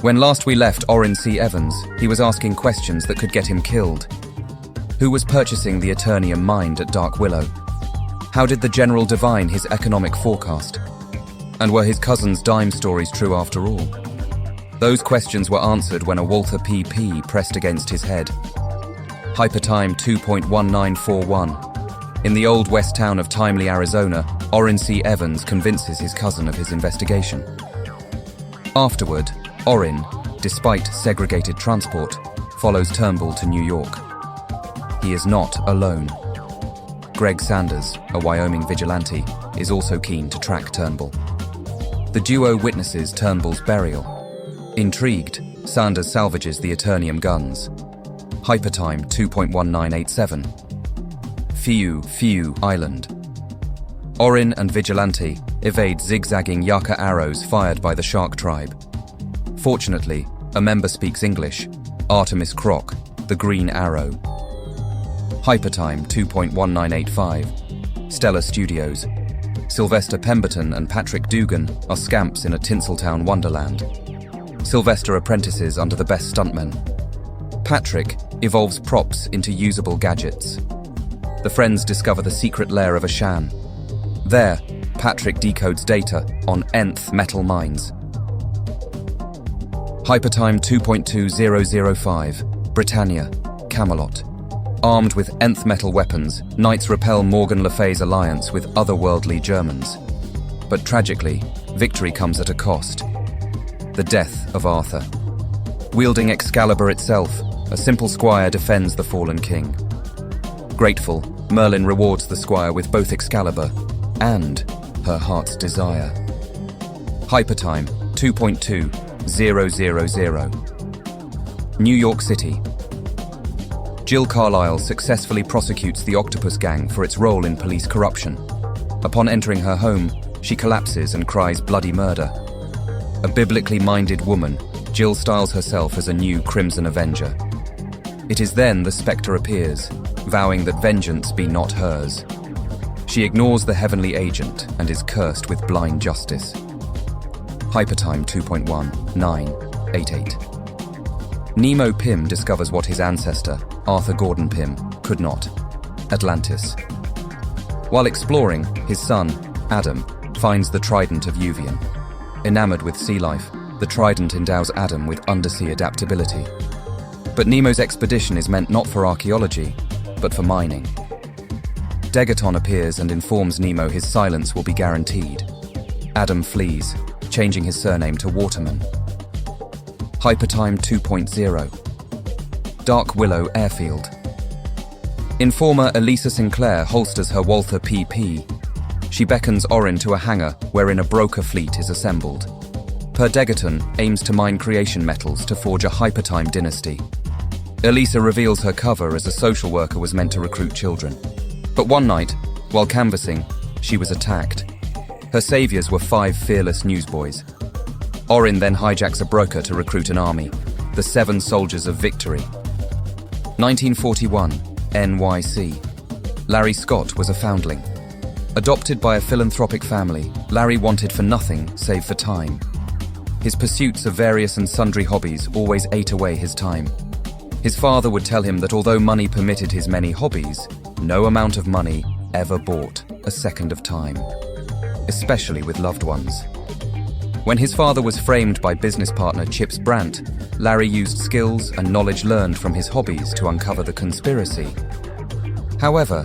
S1: When last we left Orrin C. Evans, he was asking questions that could get him killed. Who was purchasing the Eternium mine at Dark Willow? How did the General divine his economic forecast? And were his cousin's dime stories true after all? Those questions were answered when a Walther PP pressed against his head. Hypertime 2.1941. In the old west town of Timely, Arizona, Orrin C. Evans convinces his cousin of his investigation. Afterward, Orrin, despite segregated transport, follows Turnbull to New York. He is not alone. Greg Sanders, a Wyoming vigilante, is also keen to track Turnbull. The duo witnesses Turnbull's burial. Intrigued, Sanders salvages the Eternium guns. Hypertime 2.1987. Fiu Island. Orrin and Vigilante evade zigzagging Yaka arrows fired by the Shark Tribe. Fortunately, a member speaks English, Artemis Croc, the Green Arrow. Hypertime 2.1985. Stellar Studios. Sylvester Pemberton and Patrick Dugan are scamps in a Tinseltown wonderland. Sylvester apprentices under the best stuntmen. Patrick evolves props into usable gadgets. The friends discover the secret lair of a Shan. There, Patrick decodes data on nth metal mines. Hypertime 2.2005. Britannia, Camelot. Armed with nth metal weapons, knights repel Morgan Le Fay's alliance with otherworldly Germans. But tragically, victory comes at a cost. The death of Arthur. Wielding Excalibur itself, a simple squire defends the fallen king. Grateful, Merlin rewards the squire with both Excalibur and her heart's desire. Hypertime 2.2000. New York City. Jill Carlyle successfully prosecutes the Octopus Gang for its role in police corruption. Upon entering her home, she collapses and cries bloody murder. A biblically minded woman, Jill styles herself as a new Crimson Avenger. It is then the Spectre appears, vowing that vengeance be not hers. She ignores the heavenly agent and is cursed with blind justice. Hypertime 2.1988. Nemo Pym discovers what his ancestor, Arthur Gordon Pym, could not: Atlantis. While exploring, his son, Adam, finds the Trident of Uvian. Enamored with sea life, the Trident endows Adam with undersea adaptability. But Nemo's expedition is meant not for archaeology, but for mining. Degaton appears and informs Nemo his silence will be guaranteed. Adam flees, changing his surname to Waterman. Hypertime 2.0. Dark Willow Airfield. Informer Elisa Sinclair holsters her Walther PP. She beckons Orrin to a hangar wherein a broker fleet is assembled. Per Degaton aims to mine creation metals to forge a Hypertime dynasty. Elisa reveals her cover as a social worker was meant to recruit children. But one night, while canvassing, she was attacked. Her saviors were 5 fearless newsboys. Orrin then hijacks a broker to recruit an army, the 7 Soldiers of Victory. 1941, NYC. Larry Scott was a foundling. Adopted by a philanthropic family, Larry wanted for nothing save for time. His pursuits of various and sundry hobbies always ate away his time. His father would tell him that although money permitted his many hobbies, no amount of money ever bought a second of time, especially with loved ones. When his father was framed by business partner Chips Brandt, Larry used skills and knowledge learned from his hobbies to uncover the conspiracy. However,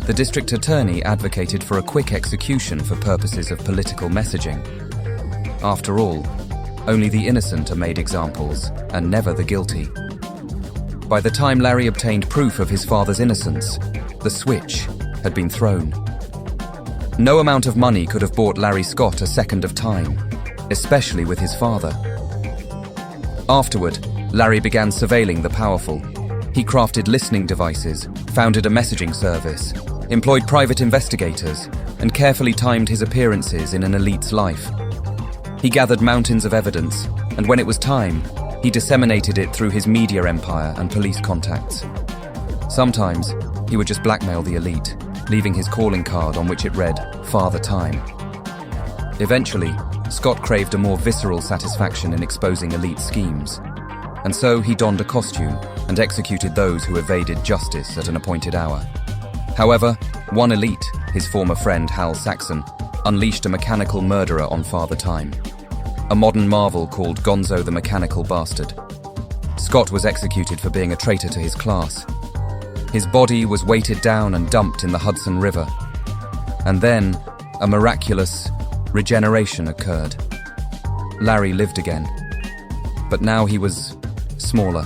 S1: the district attorney advocated for a quick execution for purposes of political messaging. After all, only the innocent are made examples, and never the guilty. By the time Larry obtained proof of his father's innocence, the switch had been thrown. No amount of money could have bought Larry Scott a second of time, especially with his father. Afterward, Larry began surveilling the powerful. He crafted listening devices, founded a messaging service, employed private investigators, and carefully timed his appearances in an elite's life. He gathered mountains of evidence, and when it was time, he disseminated it through his media empire and police contacts. Sometimes, he would just blackmail the elite, leaving his calling card on which it read, Father Time. Eventually, Scott craved a more visceral satisfaction in exposing elite schemes. And so he donned a costume and executed those who evaded justice at an appointed hour. However, one elite, his former friend Hal Saxon, unleashed a mechanical murderer on Father Time, a modern marvel called Gonzo the Mechanical Bastard. Scott was executed for being a traitor to his class. His body was weighted down and dumped in the Hudson River. And then, a miraculous regeneration occurred. Larry lived again. But now he was smaller.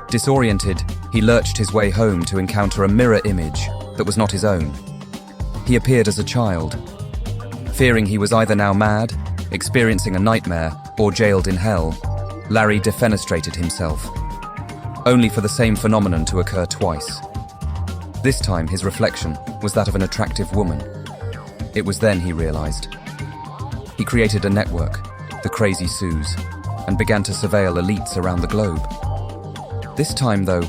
S1: Disoriented, he lurched his way home to encounter a mirror image that was not his own. He appeared as a child. Fearing he was either now mad, experiencing a nightmare, or jailed in hell, Larry defenestrated himself, only for the same phenomenon to occur twice. This time his reflection was that of an attractive woman. It was then he realized. He created a network, the Crazy Sues, and began to surveil elites around the globe. This time, though,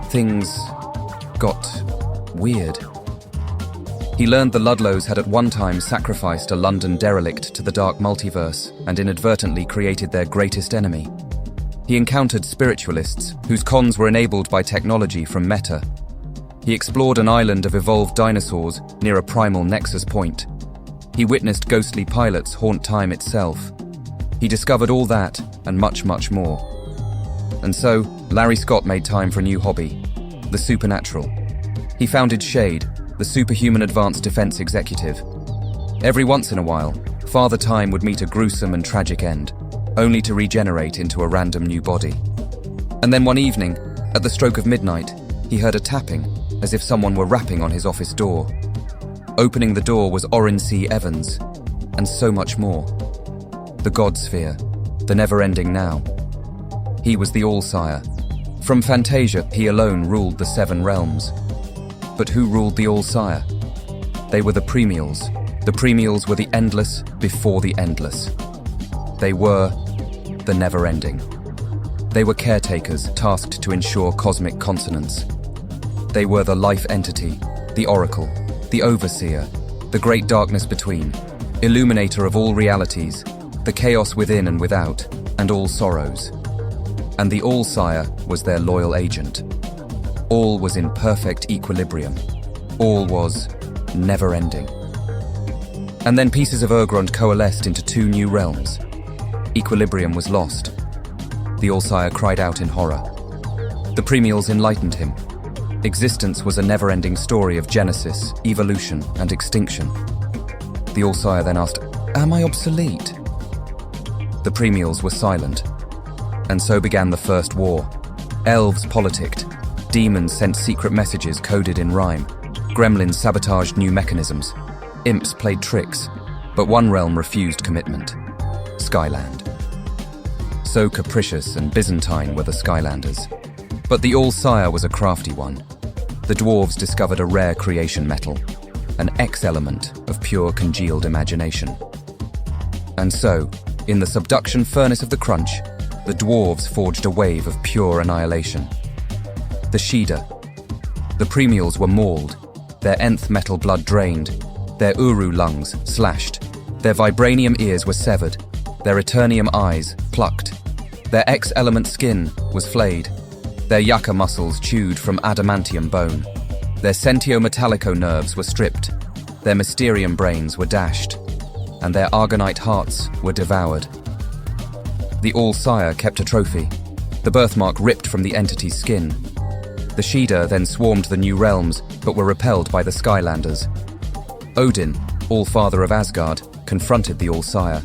S1: things got weird. He learned the Ludlows had at one time sacrificed a London derelict to the dark multiverse and inadvertently created their greatest enemy. He encountered spiritualists whose cons were enabled by technology from Meta. He explored an island of evolved dinosaurs near a primal nexus point. He witnessed ghostly pilots haunt time itself. He discovered all that and much, much more. And so, Larry Scott made time for a new hobby, the supernatural. He founded SHADE, the Superhuman Advanced Defense Executive. Every once in a while, Father Time would meet a gruesome and tragic end, only to regenerate into a random new body. And then one evening, at the stroke of midnight, he heard a tapping, as if someone were rapping on his office door. Opening the door was Orrin C. Evans, and so much more. The God Sphere, the never-ending now. He was the All-Sire. From Fantasia, he alone ruled the 7 realms. But who ruled the All-Sire? They were the Premials. The Premials were the endless before the endless. They were the never-ending. They were caretakers tasked to ensure cosmic consonance. They were the life entity, the oracle, the overseer, the great darkness between, illuminator of all realities, the chaos within and without, and all sorrows. And the All-Sire was their loyal agent. All was in perfect equilibrium. All was never-ending. And then pieces of Urgrund coalesced into 2 new realms. Equilibrium was lost. The All-Sire cried out in horror. The Premials enlightened him. Existence was a never-ending story of genesis, evolution, and extinction. The All-Sire then asked, "Am I obsolete?" The Premials were silent. And so began the First War. Elves politicked. Demons sent secret messages coded in rhyme. Gremlins sabotaged new mechanisms. Imps played tricks. But one realm refused commitment. Skyland. So capricious and Byzantine were the Skylanders. But the All-Sire was a crafty one. The dwarves discovered a rare creation metal, an X-element of pure congealed imagination. And so, in the subduction furnace of the Crunch, the dwarves forged a wave of pure annihilation. The Shida. The Premials were mauled, their nth metal blood drained, their Uru lungs slashed, their vibranium ears were severed, their Eternium eyes plucked, their X-element skin was flayed, their Yaka muscles chewed from adamantium bone, their Sentio Metallico nerves were stripped, their Mysterium brains were dashed, and their Argonite hearts were devoured. The All-Sire kept a trophy, the birthmark ripped from the entity's skin. The Shida then swarmed the new realms, but were repelled by the Skylanders. Odin, All-Father of Asgard, confronted the All-Sire.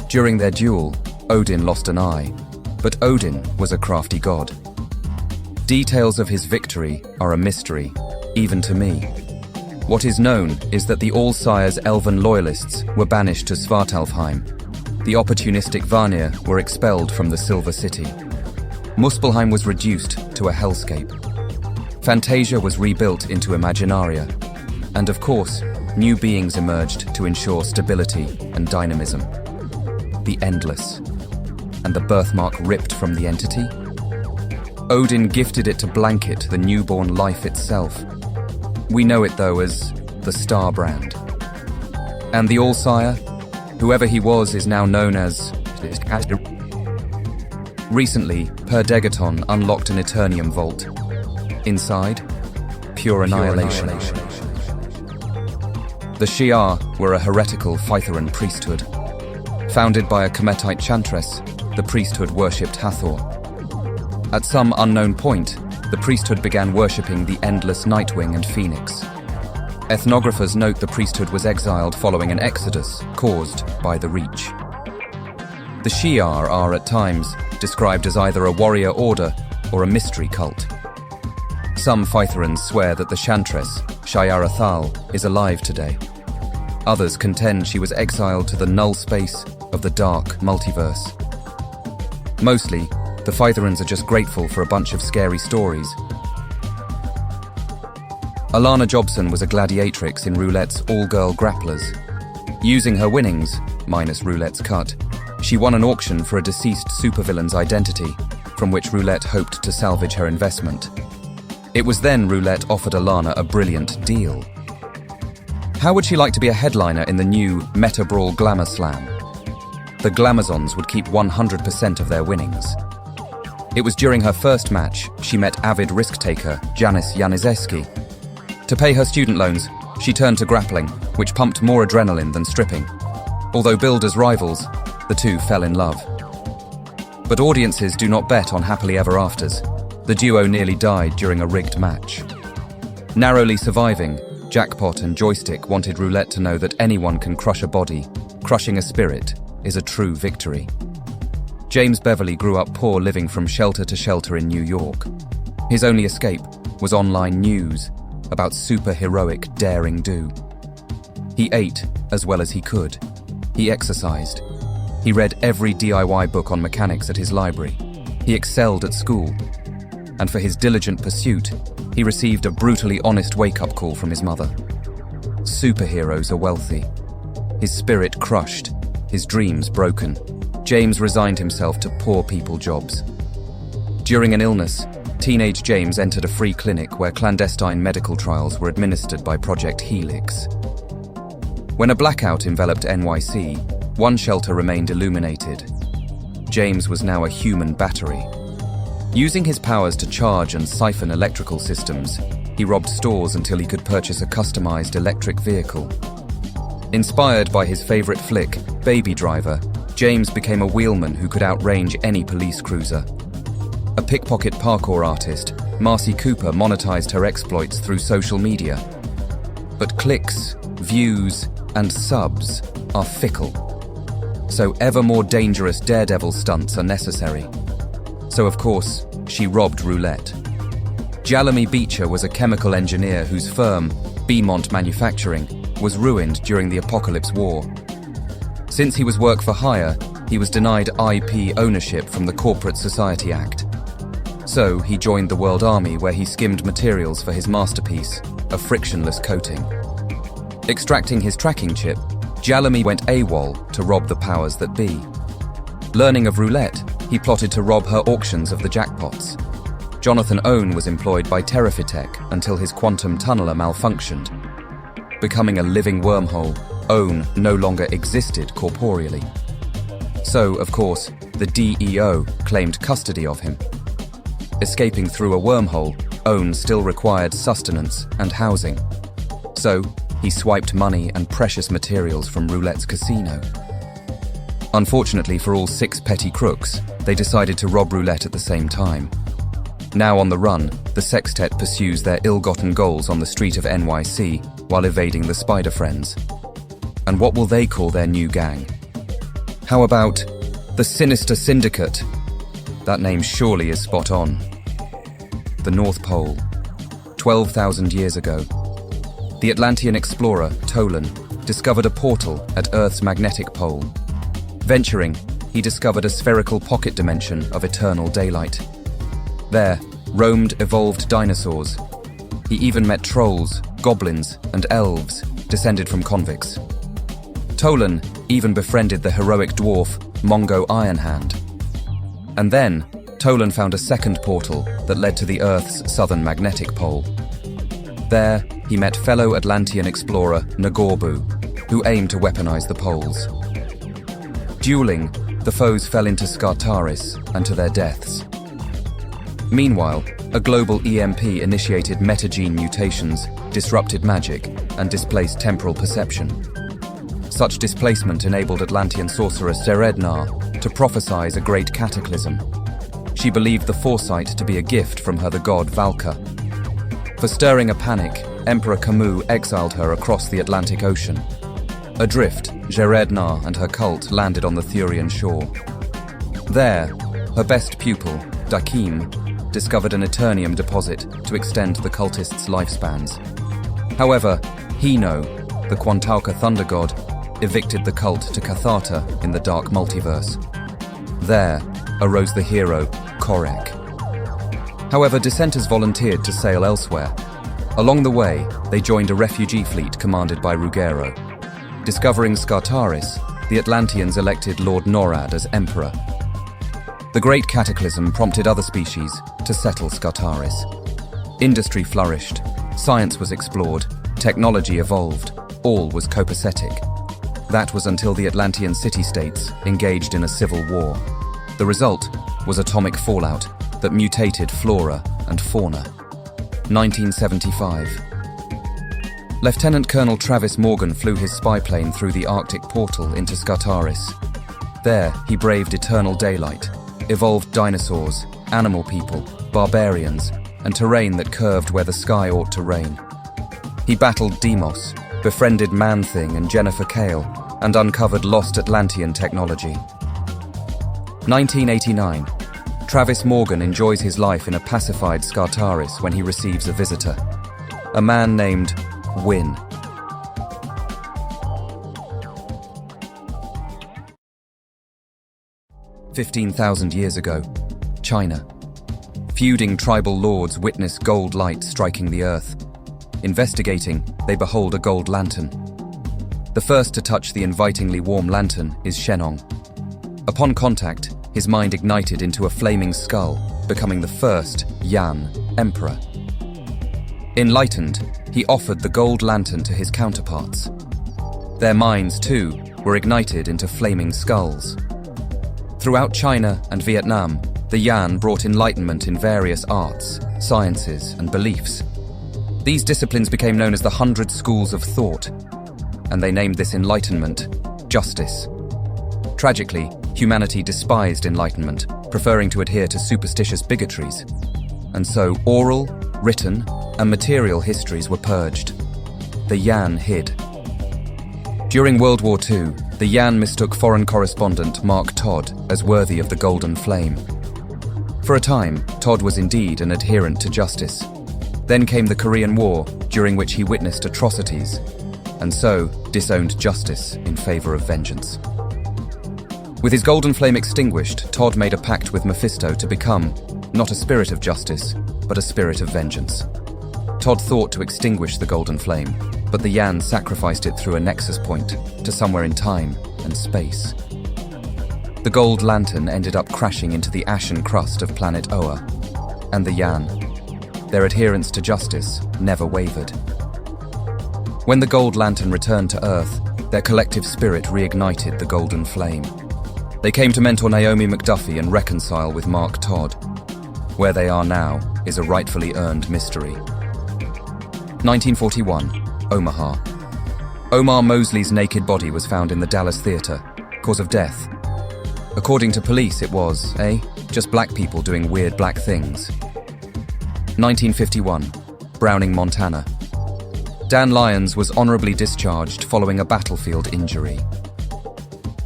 S1: During their duel, Odin lost an eye, but Odin was a crafty god. Details of his victory are a mystery, even to me. What is known is that the All-Sire's elven loyalists were banished to Svartalfheim. The opportunistic Vanir were expelled from the Silver City. Muspelheim was reduced to a hellscape. Fantasia was rebuilt into Imaginaria. And of course, new beings emerged to ensure stability and dynamism. The Endless. And the birthmark ripped from the entity? Odin gifted it to blanket the newborn life itself. We know it, though, as the Star Brand. And the All-Sire? Whoever he was is now known as... Recently, Per Degaton unlocked an Eternium vault. Inside, pure annihilation. The Shi'ar were a heretical Phytheran priesthood. Founded by a Kemetite chantress, the priesthood worshipped Hathor. At some unknown point, the priesthood began worshipping the endless Nightwing and Phoenix. Ethnographers note the priesthood was exiled following an exodus caused by the Reach. The Shi'ar are, at times, described as either a warrior order or a mystery cult. Some Phytherans swear that the Chantress, Shi'ar Athal, is alive today. Others contend she was exiled to the null space of the dark multiverse. Mostly, the Phytherans are just grateful for a bunch of scary stories. Alana Jobson was a gladiatrix in Roulette's all-girl grapplers. Using her winnings, minus Roulette's cut, she won an auction for a deceased supervillain's identity, from which Roulette hoped to salvage her investment. It was then Roulette offered Alana a brilliant deal. How would she like to be a headliner in the new Meta Brawl Glamour Slam? The Glamazons would keep 100% of their winnings. It was during her first match she met avid risk-taker Janice Janiczeski. To pay her student loans, she turned to grappling, which pumped more adrenaline than stripping. Although billed as rivals, the two fell in love. But audiences do not bet on happily ever afters. The duo nearly died during a rigged match. Narrowly surviving, Jackpot and Joystick wanted Roulette to know that anyone can crush a body. Crushing a spirit is a true victory. James Beverly grew up poor, living from shelter to shelter in New York. His only escape was online news about superheroic daring do. He ate as well as he could. He exercised. He read every DIY book on mechanics at his library. He excelled at school. And for his diligent pursuit, he received a brutally honest wake-up call from his mother. Superheroes are wealthy. His spirit crushed, his dreams broken. James resigned himself to poor people jobs. During an illness, teenage James entered a free clinic where clandestine medical trials were administered by Project Helix. When a blackout enveloped NYC, one shelter remained illuminated. James was now a human battery. Using his powers to charge and siphon electrical systems, he robbed stores until he could purchase a customized electric vehicle. Inspired by his favorite flick, Baby Driver, James became a wheelman who could outrange any police cruiser. A pickpocket parkour artist, Marcy Cooper monetized her exploits through social media. But clicks, views, and subs are fickle. So ever more dangerous daredevil stunts are necessary. So of course, she robbed Roulette. Jalamy Beecher was a chemical engineer whose firm, Beaumont Manufacturing, was ruined during the Apocalypse War. Since he was work for hire, he was denied IP ownership from the Corporate Society Act. So he joined the World Army, where he skimmed materials for his masterpiece, a frictionless coating. Extracting his tracking chip, Jalamy went AWOL to rob the powers that be. Learning of Roulette, he plotted to rob her auctions of the jackpots. Jonathan Owen was employed by Terrafitech until his quantum tunneler malfunctioned. Becoming a living wormhole, Owen no longer existed corporeally. So, of course, the DEO claimed custody of him. Escaping through a wormhole, Owen still required sustenance and housing. So, he swiped money and precious materials from Roulette's casino. Unfortunately for all 6 petty crooks, they decided to rob Roulette at the same time. Now on the run, the sextet pursues their ill-gotten goals on the street of NYC while evading the Spider Friends. And what will they call their new gang? How about the Sinister Syndicate? That name surely is spot on. The North Pole. 12,000 years ago, the Atlantean explorer, Tolan, discovered a portal at Earth's magnetic pole. Venturing, he discovered a spherical pocket dimension of eternal daylight. There, roamed evolved dinosaurs. He even met trolls, goblins, and elves, descended from convicts. Tolan even befriended the heroic dwarf, Mongo Ironhand. And then, Tolan found a second portal that led to the Earth's southern magnetic pole. There, he met fellow Atlantean explorer Nagorbu, who aimed to weaponize the poles. Dueling, the foes fell into Skartaris and to their deaths. Meanwhile, a global EMP initiated metagene mutations, disrupted magic, and displaced temporal perception. Such displacement enabled Atlantean sorcerer Serednar to prophesize a great cataclysm. She believed the foresight to be a gift from her the god Valka. For stirring a panic, Emperor Camus exiled her across the Atlantic Ocean. Adrift, Serednar and her cult landed on the Thurian shore. There, her best pupil, Dakim, discovered an Eternium deposit to extend the cultists' lifespans. However, Hino, the Quantauka thunder god, evicted the cult to Catharta in the dark multiverse. There arose the hero, Korek. However, dissenters volunteered to sail elsewhere. Along the way, they joined a refugee fleet commanded by Ruggero. Discovering Skartaris, the Atlanteans elected Lord Norad as emperor. The Great Cataclysm prompted other species to settle Skartaris. Industry flourished, science was explored, technology evolved, all was copacetic. That was until the Atlantean city-states engaged in a civil war. The result was atomic fallout that mutated flora and fauna. 1975. Lieutenant Colonel Travis Morgan flew his spy plane through the Arctic portal into Skartaris. There, he braved eternal daylight, evolved dinosaurs, animal people, barbarians, and terrain that curved where the sky ought to rain. He battled Deimos, befriended Man-Thing and Jennifer Kale, and uncovered lost Atlantean technology. 1989. Travis Morgan enjoys his life in a pacified Skartaris when he receives a visitor, a man named Win. "15,000 years ago, China. Feuding tribal lords witness gold light striking the earth. Investigating, they behold a gold lantern. The first to touch the invitingly warm lantern is Shenong. Upon contact, his mind ignited into a flaming skull, becoming the first Yan emperor. Enlightened, he offered the gold lantern to his counterparts. Their minds, too, were ignited into flaming skulls. Throughout China and Vietnam, the Yan brought enlightenment in various arts, sciences, and beliefs. These disciplines became known as the 100 Schools of Thought, and they named this enlightenment justice. Tragically, humanity despised enlightenment, preferring to adhere to superstitious bigotries. And so oral, written, and material histories were purged. The Yan hid. During World War II, the Yan mistook foreign correspondent Mark Todd as worthy of the Golden Flame. For a time, Todd was indeed an adherent to justice. Then came the Korean War, during which he witnessed atrocities, and so disowned justice in favor of vengeance. With his Golden Flame extinguished, Todd made a pact with Mephisto to become not a spirit of justice, but a spirit of vengeance. Todd thought to extinguish the Golden Flame, but the Yan sacrificed it through a nexus point to somewhere in time and space. The gold lantern ended up crashing into the ashen crust of planet Oa, and the Yan, their adherence to justice, never wavered. When the gold lantern returned to Earth, their collective spirit reignited the Golden Flame. They came to mentor Naomi McDuffie and reconcile with Mark Todd. Where they are now is a rightfully earned mystery. 1941, Omaha. Omar Mosley's naked body was found in the Dallas Theater. Cause of death. According to police, it was, just black people doing weird black things. 1951, Browning, Montana. Dan Lyons was honorably discharged following a battlefield injury.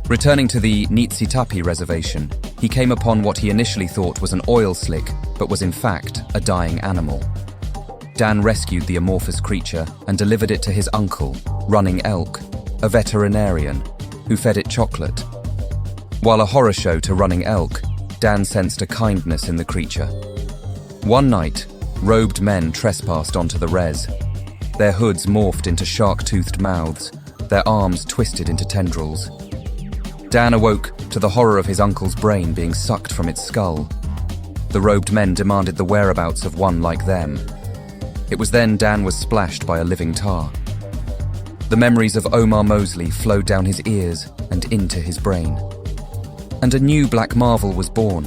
S1: Returning to the Niitsitapi reservation, he came upon what he initially thought was an oil slick, but was in fact a dying animal. Dan rescued the amorphous creature and delivered it to his uncle, Running Elk, a veterinarian, who fed it chocolate. While a horror show to Running Elk, Dan sensed a kindness in the creature. One night, robed men trespassed onto the res. Their hoods morphed into shark-toothed mouths, their arms twisted into tendrils. Dan awoke to the horror of his uncle's brain being sucked from its skull. The robed men demanded the whereabouts of one like them. It was then Dan was splashed by a living tar. The memories of Omar Mosley flowed down his ears and into his brain. And a new Black Marvel was born.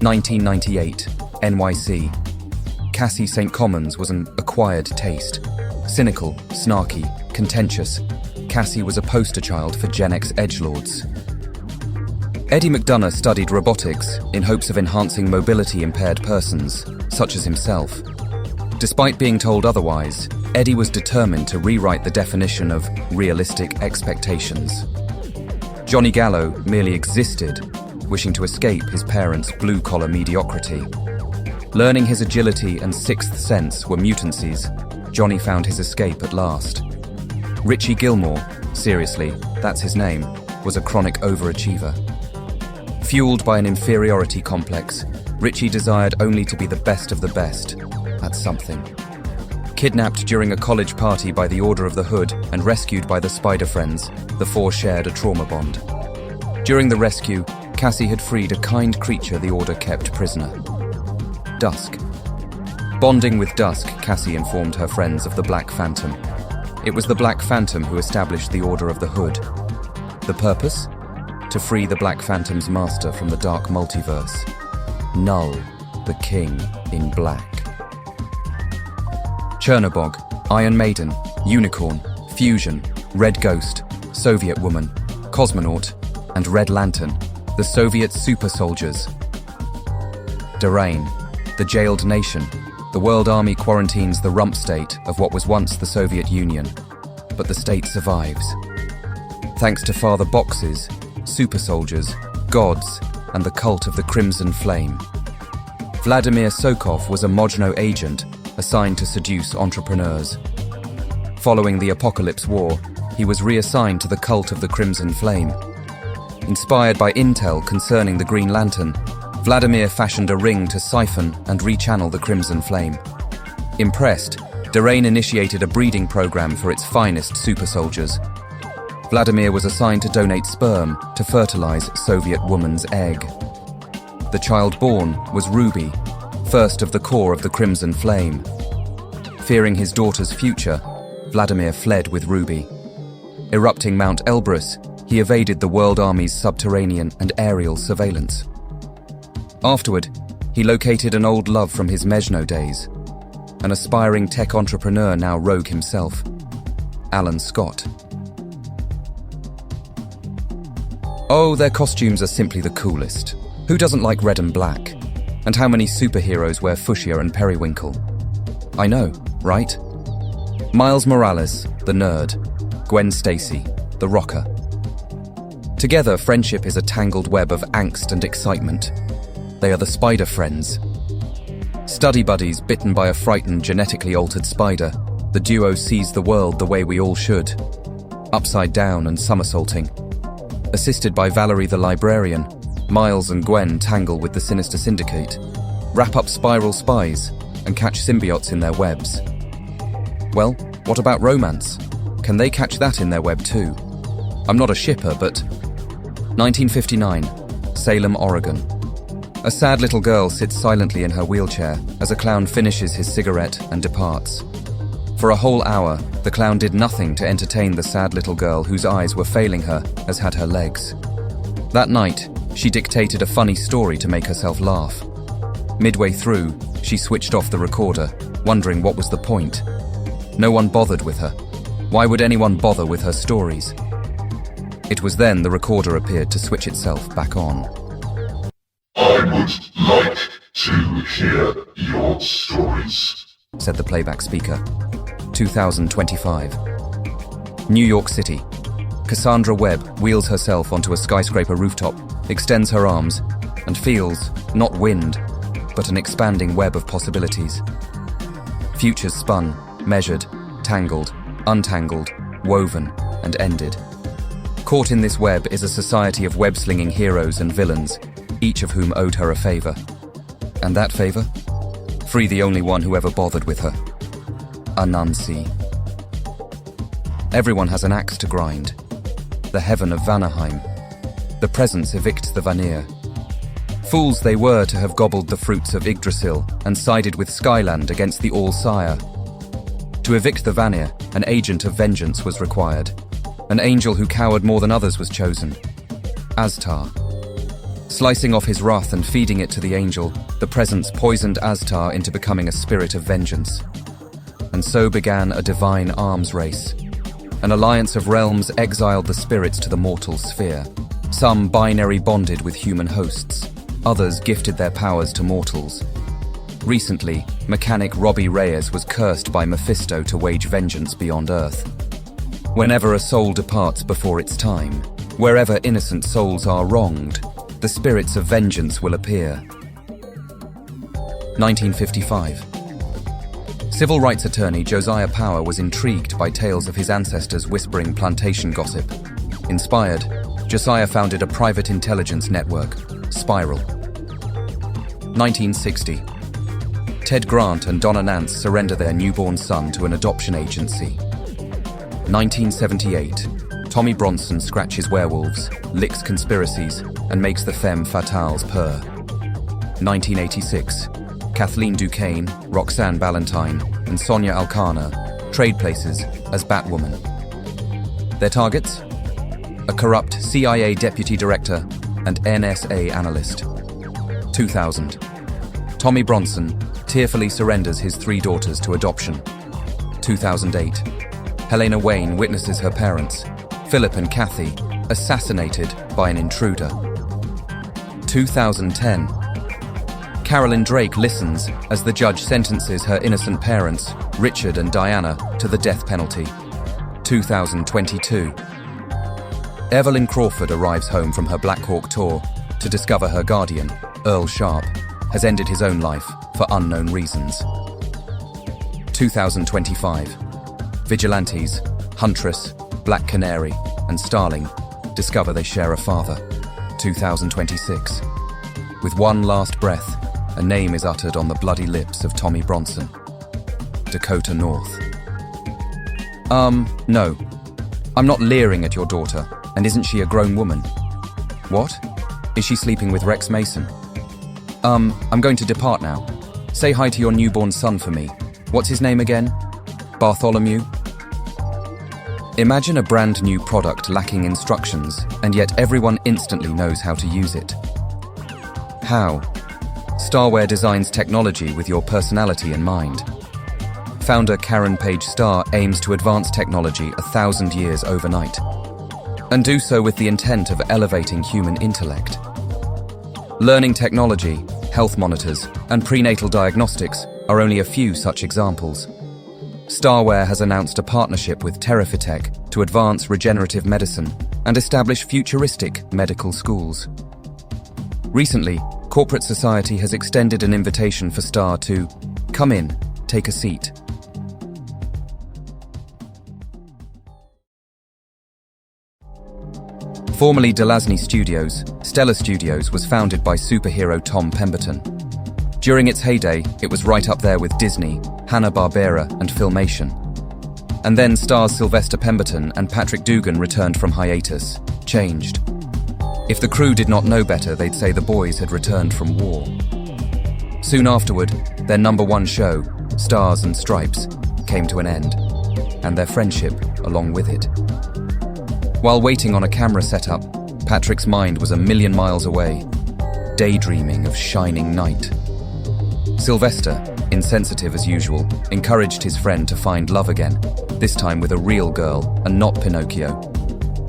S1: 1998, NYC. Cassie St. Commons was an acquired taste. Cynical, snarky, contentious, Cassie was a poster child for Gen X edgelords. Eddie McDonough studied robotics in hopes of enhancing mobility-impaired persons, such as himself. Despite being told otherwise, Eddie was determined to rewrite the definition of realistic expectations. Johnny Gallo merely existed, wishing to escape his parents' blue-collar mediocrity. Learning his agility and sixth sense were mutancies, Johnny found his escape at last. Richie Gilmore, seriously, that's his name, was a chronic overachiever. Fueled by an inferiority complex, Richie desired only to be the best of the best at something. Kidnapped during a college party by the Order of the Hood and rescued by the Spider Friends, the four shared a trauma bond. During the rescue, Cassie had freed a kind creature the Order kept prisoner. Dusk. Bonding with Dusk, Cassie informed her friends of the Black Phantom. It was the Black Phantom who established the Order of the Hood. The purpose? To free the Black Phantom's master from the dark multiverse. Nile, the King in Black. Chernobog, Iron Maiden, Unicorn, Fusion, Red Ghost, Soviet Woman, Cosmonaut, and Red Lantern, the Soviet super soldiers. Derain, the jailed nation. The World Army quarantines the rump state of what was once the Soviet Union, but the state survives. Thanks to Father Boxes, super soldiers, gods, and the cult of the Crimson Flame. Vladimir Sokov was a Mojno agent assigned to seduce entrepreneurs. Following the Apocalypse War, he was reassigned to the cult of the Crimson Flame. Inspired by intel concerning the Green Lantern, Vladimir fashioned a ring to siphon and rechannel the Crimson Flame. Impressed, Derain initiated a breeding program for its finest super soldiers. Vladimir was assigned to donate sperm to fertilize Soviet Woman's egg. The child born was Ruby, first of the core of the Crimson Flame. Fearing his daughter's future, Vladimir fled with Ruby. Erupting Mount Elbrus, he evaded the World Army's subterranean and aerial surveillance. Afterward, he located an old love from his Mejno days, an aspiring tech entrepreneur now rogue himself, Alan Scott. Oh, their costumes are simply the coolest. Who doesn't like red and black? And how many superheroes wear fuchsia and periwinkle? I know, right? Miles Morales, the nerd. Gwen Stacy, the rocker. Together, friendship is a tangled web of angst and excitement. They are the Spider Friends. Study buddies bitten by a frightened, genetically altered spider, the duo sees the world the way we all should. Upside down and somersaulting. Assisted by Valerie the librarian, Miles and Gwen tangle with the Sinister Syndicate, wrap up spiral spies, and catch symbiotes in their webs. Well, what about romance? Can they catch that in their web too? I'm not a shipper, but... 1959, Salem, Oregon. A sad little girl sits silently in her wheelchair as a clown finishes his cigarette and departs. For a whole hour, the clown did nothing to entertain the sad little girl whose eyes were failing her as had her legs. That night, she dictated a funny story to make herself laugh. Midway through, she switched off the recorder, wondering what was the point. No one bothered with her. Why would anyone bother with her stories? It was then the recorder appeared to switch itself back on.
S2: I would like to hear your stories,
S1: said the playback speaker. 2025. New York City. Cassandra Webb wheels herself onto a skyscraper rooftop, extends her arms, and feels, not wind, but an expanding web of possibilities. Futures spun, measured, tangled, untangled, woven, and ended. Caught in this web is a society of web-slinging heroes and villains, each of whom owed her a favor. And that favor? Free the only one who ever bothered with her. Anansi. Everyone has an axe to grind. The heaven of Vanaheim. The presence evicts the Vanir. Fools they were to have gobbled the fruits of Yggdrasil and sided with Skyland against the All-Sire. To evict the Vanir, an agent of vengeance was required. An angel who cowered more than others was chosen. Astar. Slicing off his wrath and feeding it to the angel, the presence poisoned Astar into becoming a spirit of vengeance. And so began a divine arms race. An alliance of realms exiled the spirits to the mortal sphere. Some binary bonded with human hosts, others gifted their powers to mortals. Recently, mechanic Robbie Reyes was cursed by Mephisto to wage vengeance beyond Earth. Whenever a soul departs before its time, wherever innocent souls are wronged, the spirits of vengeance will appear. 1955. Civil rights attorney Josiah Power was intrigued by tales of his ancestors' whispering plantation gossip. Inspired, Josiah founded a private intelligence network, Spiral. 1960. Ted Grant and Donna Nance surrender their newborn son to an adoption agency. 1978. Tommy Bronson scratches werewolves, licks conspiracies, and makes the femme fatales purr. 1986. Kathleen Duquesne, Roxanne Ballantyne, and Sonia Alcana trade places as Batwoman. Their targets? A corrupt CIA deputy director and NSA analyst. 2000. Tommy Bronson tearfully surrenders his 3 daughters to adoption. 2008. Helena Wayne witnesses her parents, Philip and Kathy, assassinated by an intruder. 2010. Carolyn Drake listens as the judge sentences her innocent parents, Richard and Diana, to the death penalty. 2022. Evelyn Crawford arrives home from her Black Hawk tour to discover her guardian, Earl Sharp, has ended his own life for unknown reasons. 2025. Vigilantes, Huntress, Black Canary, and Starling discover they share a father. 2026. With one last breath, a name is uttered on the bloody lips of Tommy Bronson. Dakota North. No. I'm not leering at your daughter, and isn't she a grown woman? What? Is she sleeping with Rex Mason? I'm going to depart now. Say hi to your newborn son for me. What's his name again? Bartholomew? Imagine a brand new product lacking instructions, and yet everyone instantly knows how to use it. How? Starware designs technology with your personality in mind. Founder Karen Page Starr aims to advance technology 1,000 years overnight, and do so with the intent of elevating human intellect. Learning technology, health monitors, and prenatal diagnostics are only a few such examples. Starware has announced a partnership with Terafitech to advance regenerative medicine and establish futuristic medical schools. Recently, corporate society has extended an invitation for Starr to come in, take a seat. Formerly Delasny Studios, Stellar Studios was founded by superhero Tom Pemberton. During its heyday, it was right up there with Disney, Hanna-Barbera, and Filmation. And then stars Sylvester Pemberton and Patrick Dugan returned from hiatus, changed. If the crew did not know better, they'd say the boys had returned from war. Soon afterward, their #1 show, Stars and Stripes, came to an end, and their friendship along with it. While waiting on a camera setup, Patrick's mind was a million miles away, daydreaming of shining night. Sylvester, insensitive as usual, encouraged his friend to find love again, this time with a real girl and not Pinocchio.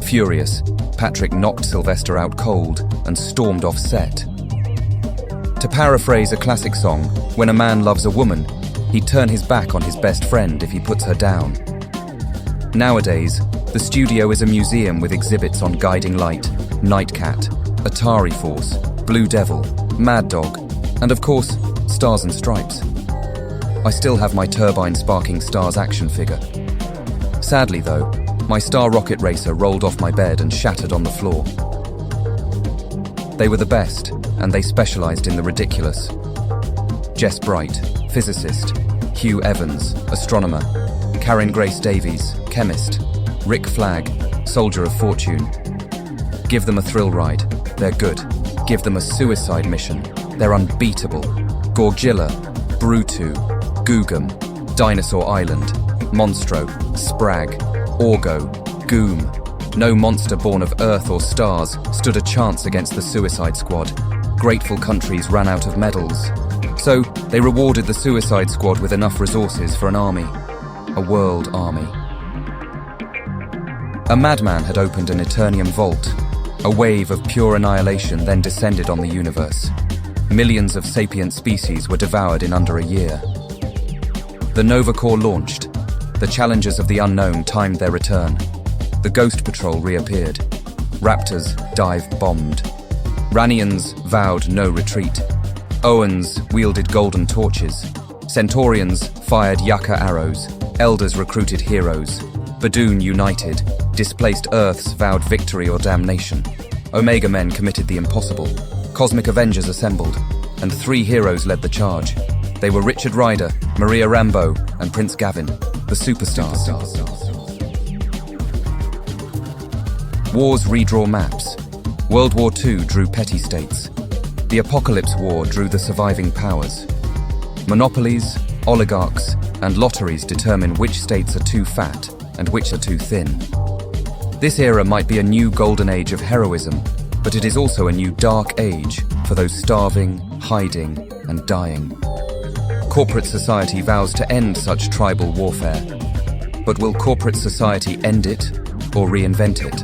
S1: Furious, Patrick knocked Sylvester out cold and stormed off set. To paraphrase a classic song, when a man loves a woman, he'd turn his back on his best friend if he puts her down. Nowadays, the studio is a museum with exhibits on Guiding Light, Nightcat, Atari Force, Blue Devil, Mad Dog, and of course, Stars and Stripes. I still have my turbine-sparking Stars action figure. Sadly though, my Star Rocket Racer rolled off my bed and shattered on the floor. They were the best, and they specialized in the ridiculous. Jess Bright, physicist, Hugh Evans, astronomer, Karen Grace Davies, chemist, Rick Flagg, soldier of fortune. Give them a thrill ride, they're good. Give them a suicide mission, they're unbeatable. Gorgilla, Brutu, Googum, Dinosaur Island, Monstro, Sprag, Orgo, Goom, No monster born of Earth or stars stood a chance against the Suicide Squad. Grateful countries ran out of medals. So, they rewarded the Suicide Squad with enough resources for an army. A world army. A madman had opened an Eternium vault. A wave of pure annihilation then descended on the universe. Millions of sapient species were devoured in under a year. The Nova Corps launched. The challengers of the unknown timed their return. The Ghost Patrol reappeared. Raptors dive-bombed. Ranians vowed no retreat. Owens wielded golden torches. Centaurians fired Yaka arrows. Elders recruited heroes. Badoon united. Displaced Earths vowed victory or damnation. Omega men committed the impossible. Cosmic Avengers assembled, and 3 heroes led the charge. They were Richard Rider, Maria Rambeau, and Prince Gavin, the superstars. Wars redraw maps. World War II drew petty states. The Apocalypse War drew the surviving powers. Monopolies, oligarchs, and lotteries determine which states are too fat and which are too thin. This era might be a new golden age of heroism, but it is also a new dark age for those starving, hiding, and dying. Corporate society vows to end such tribal warfare. But will corporate society end it or reinvent it?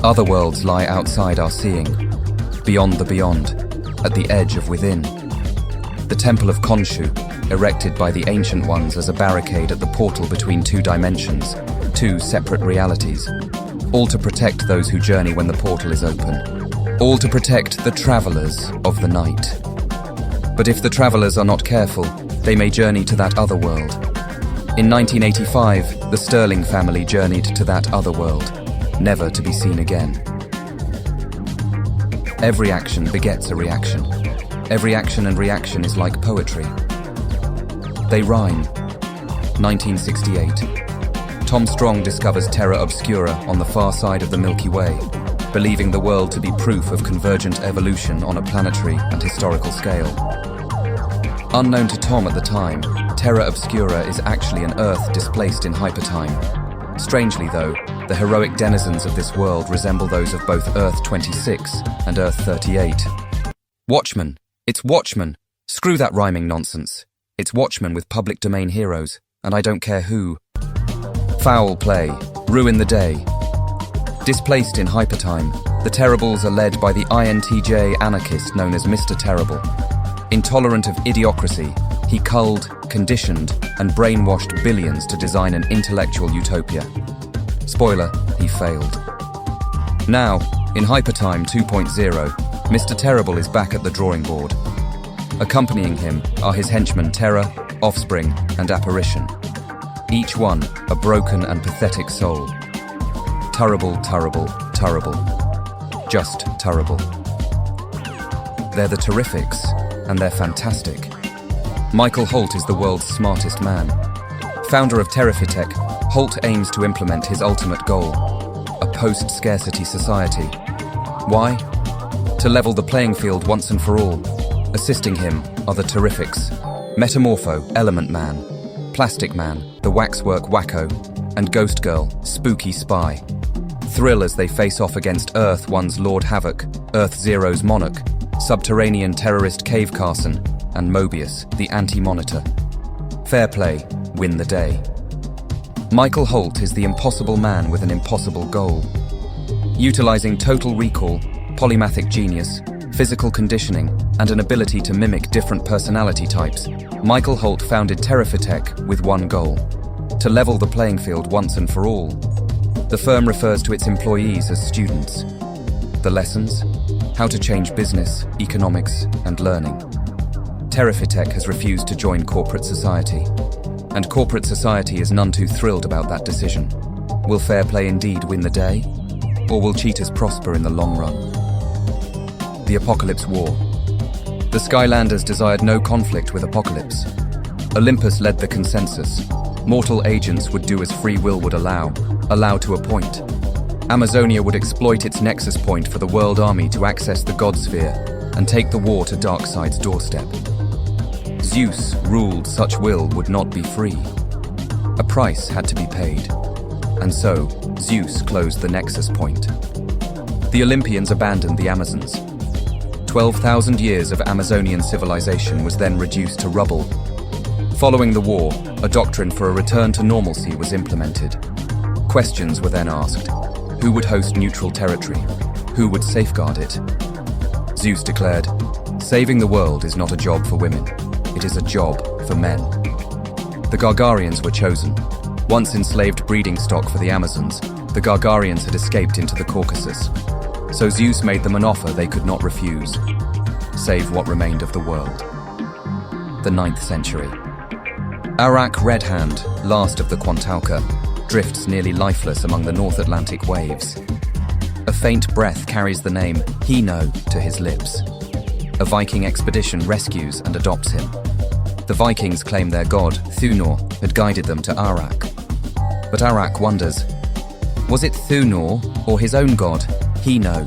S1: Other worlds lie outside our seeing, beyond the beyond, at the edge of within. The Temple of Khonshu, erected by the Ancient Ones as a barricade at the portal between 2 dimensions, 2 separate realities, all to protect those who journey when the portal is open, all to protect the travelers of the night. But if the travelers are not careful, they may journey to that other world. In 1985, the Sterling family journeyed to that other world, never to be seen again. Every action begets a reaction. Every action and reaction is like poetry. They rhyme. 1968. Tom Strong discovers Terra Obscura on the far side of the Milky Way, believing the world to be proof of convergent evolution on a planetary and historical scale. Unknown to Tom at the time, Terra Obscura is actually an Earth displaced in hypertime. Strangely though, the heroic denizens of this world resemble those of both Earth 26 and Earth 38. Watchmen! It's Watchmen! Screw that rhyming nonsense. It's Watchmen with public domain heroes, and I don't care who. Foul play. Ruin the day. Displaced in hypertime, the Terribles are led by the INTJ anarchist known as Mr. Terrible. Intolerant of idiocracy, he culled, conditioned, and brainwashed billions to design an intellectual utopia. Spoiler, he failed. Now, in Hypertime 2.0, Mr. Terrible is back at the drawing board. Accompanying him are his henchmen Terra, Offspring, and Apparition. Each one a broken and pathetic soul. Terrible, terrible, terrible. Just terrible. They're the Terrifics, and they're fantastic. Michael Holt is the world's smartest man. Founder of Terrifitech, Holt aims to implement his ultimate goal, a post-scarcity society. Why? To level the playing field once and for all. Assisting him are the Terrifics, Metamorpho, Element Man, Plastic Man, the Waxwork Wacko, and Ghost Girl, Spooky Spy. Thrill as they face off against Earth One's Lord Havoc, Earth Zero's Monarch, subterranean terrorist Cave Carson, and Mobius, the Anti-Monitor. Fair play, win the day. Michael Holt is the impossible man with an impossible goal. Utilizing total recall, polymathic genius, physical conditioning, and an ability to mimic different personality types, Michael Holt founded Terrifitech with one goal: to level the playing field once and for all. The firm refers to its employees as students. The lessons? How to change business, economics, and learning. Terrifitech has refused to join corporate society, and corporate society is none too thrilled about that decision. Will fair play indeed win the day? Or will cheaters prosper in the long run? The Apocalypse War. The Skylanders desired no conflict with Apocalypse. Olympus led the consensus. Mortal agents would do as free will would allow to a point. Amazonia would exploit its nexus point for the World Army to access the God Sphere and take the war to Darkseid's doorstep. Zeus ruled such will would not be free. A price had to be paid. And so, Zeus closed the nexus point. The Olympians abandoned the Amazons. 12,000 years of Amazonian civilization was then reduced to rubble. Following the war, a doctrine for a return to normalcy was implemented. Questions were then asked. Who would host neutral territory? Who would safeguard it? Zeus declared, "Saving the world is not a job for women. It is a job for men." The Gargarians were chosen. Once enslaved breeding stock for the Amazons, the Gargarians had escaped into the Caucasus. So Zeus made them an offer they could not refuse. Save what remained of the world. The 9th century. Arak Red Hand, last of the Quantauka, drifts nearly lifeless among the North Atlantic waves. A faint breath carries the name Hino to his lips. A Viking expedition rescues and adopts him. The Vikings claim their god, Thunor, had guided them to Arak. But Arak wonders, was it Thunor or his own god, Hino?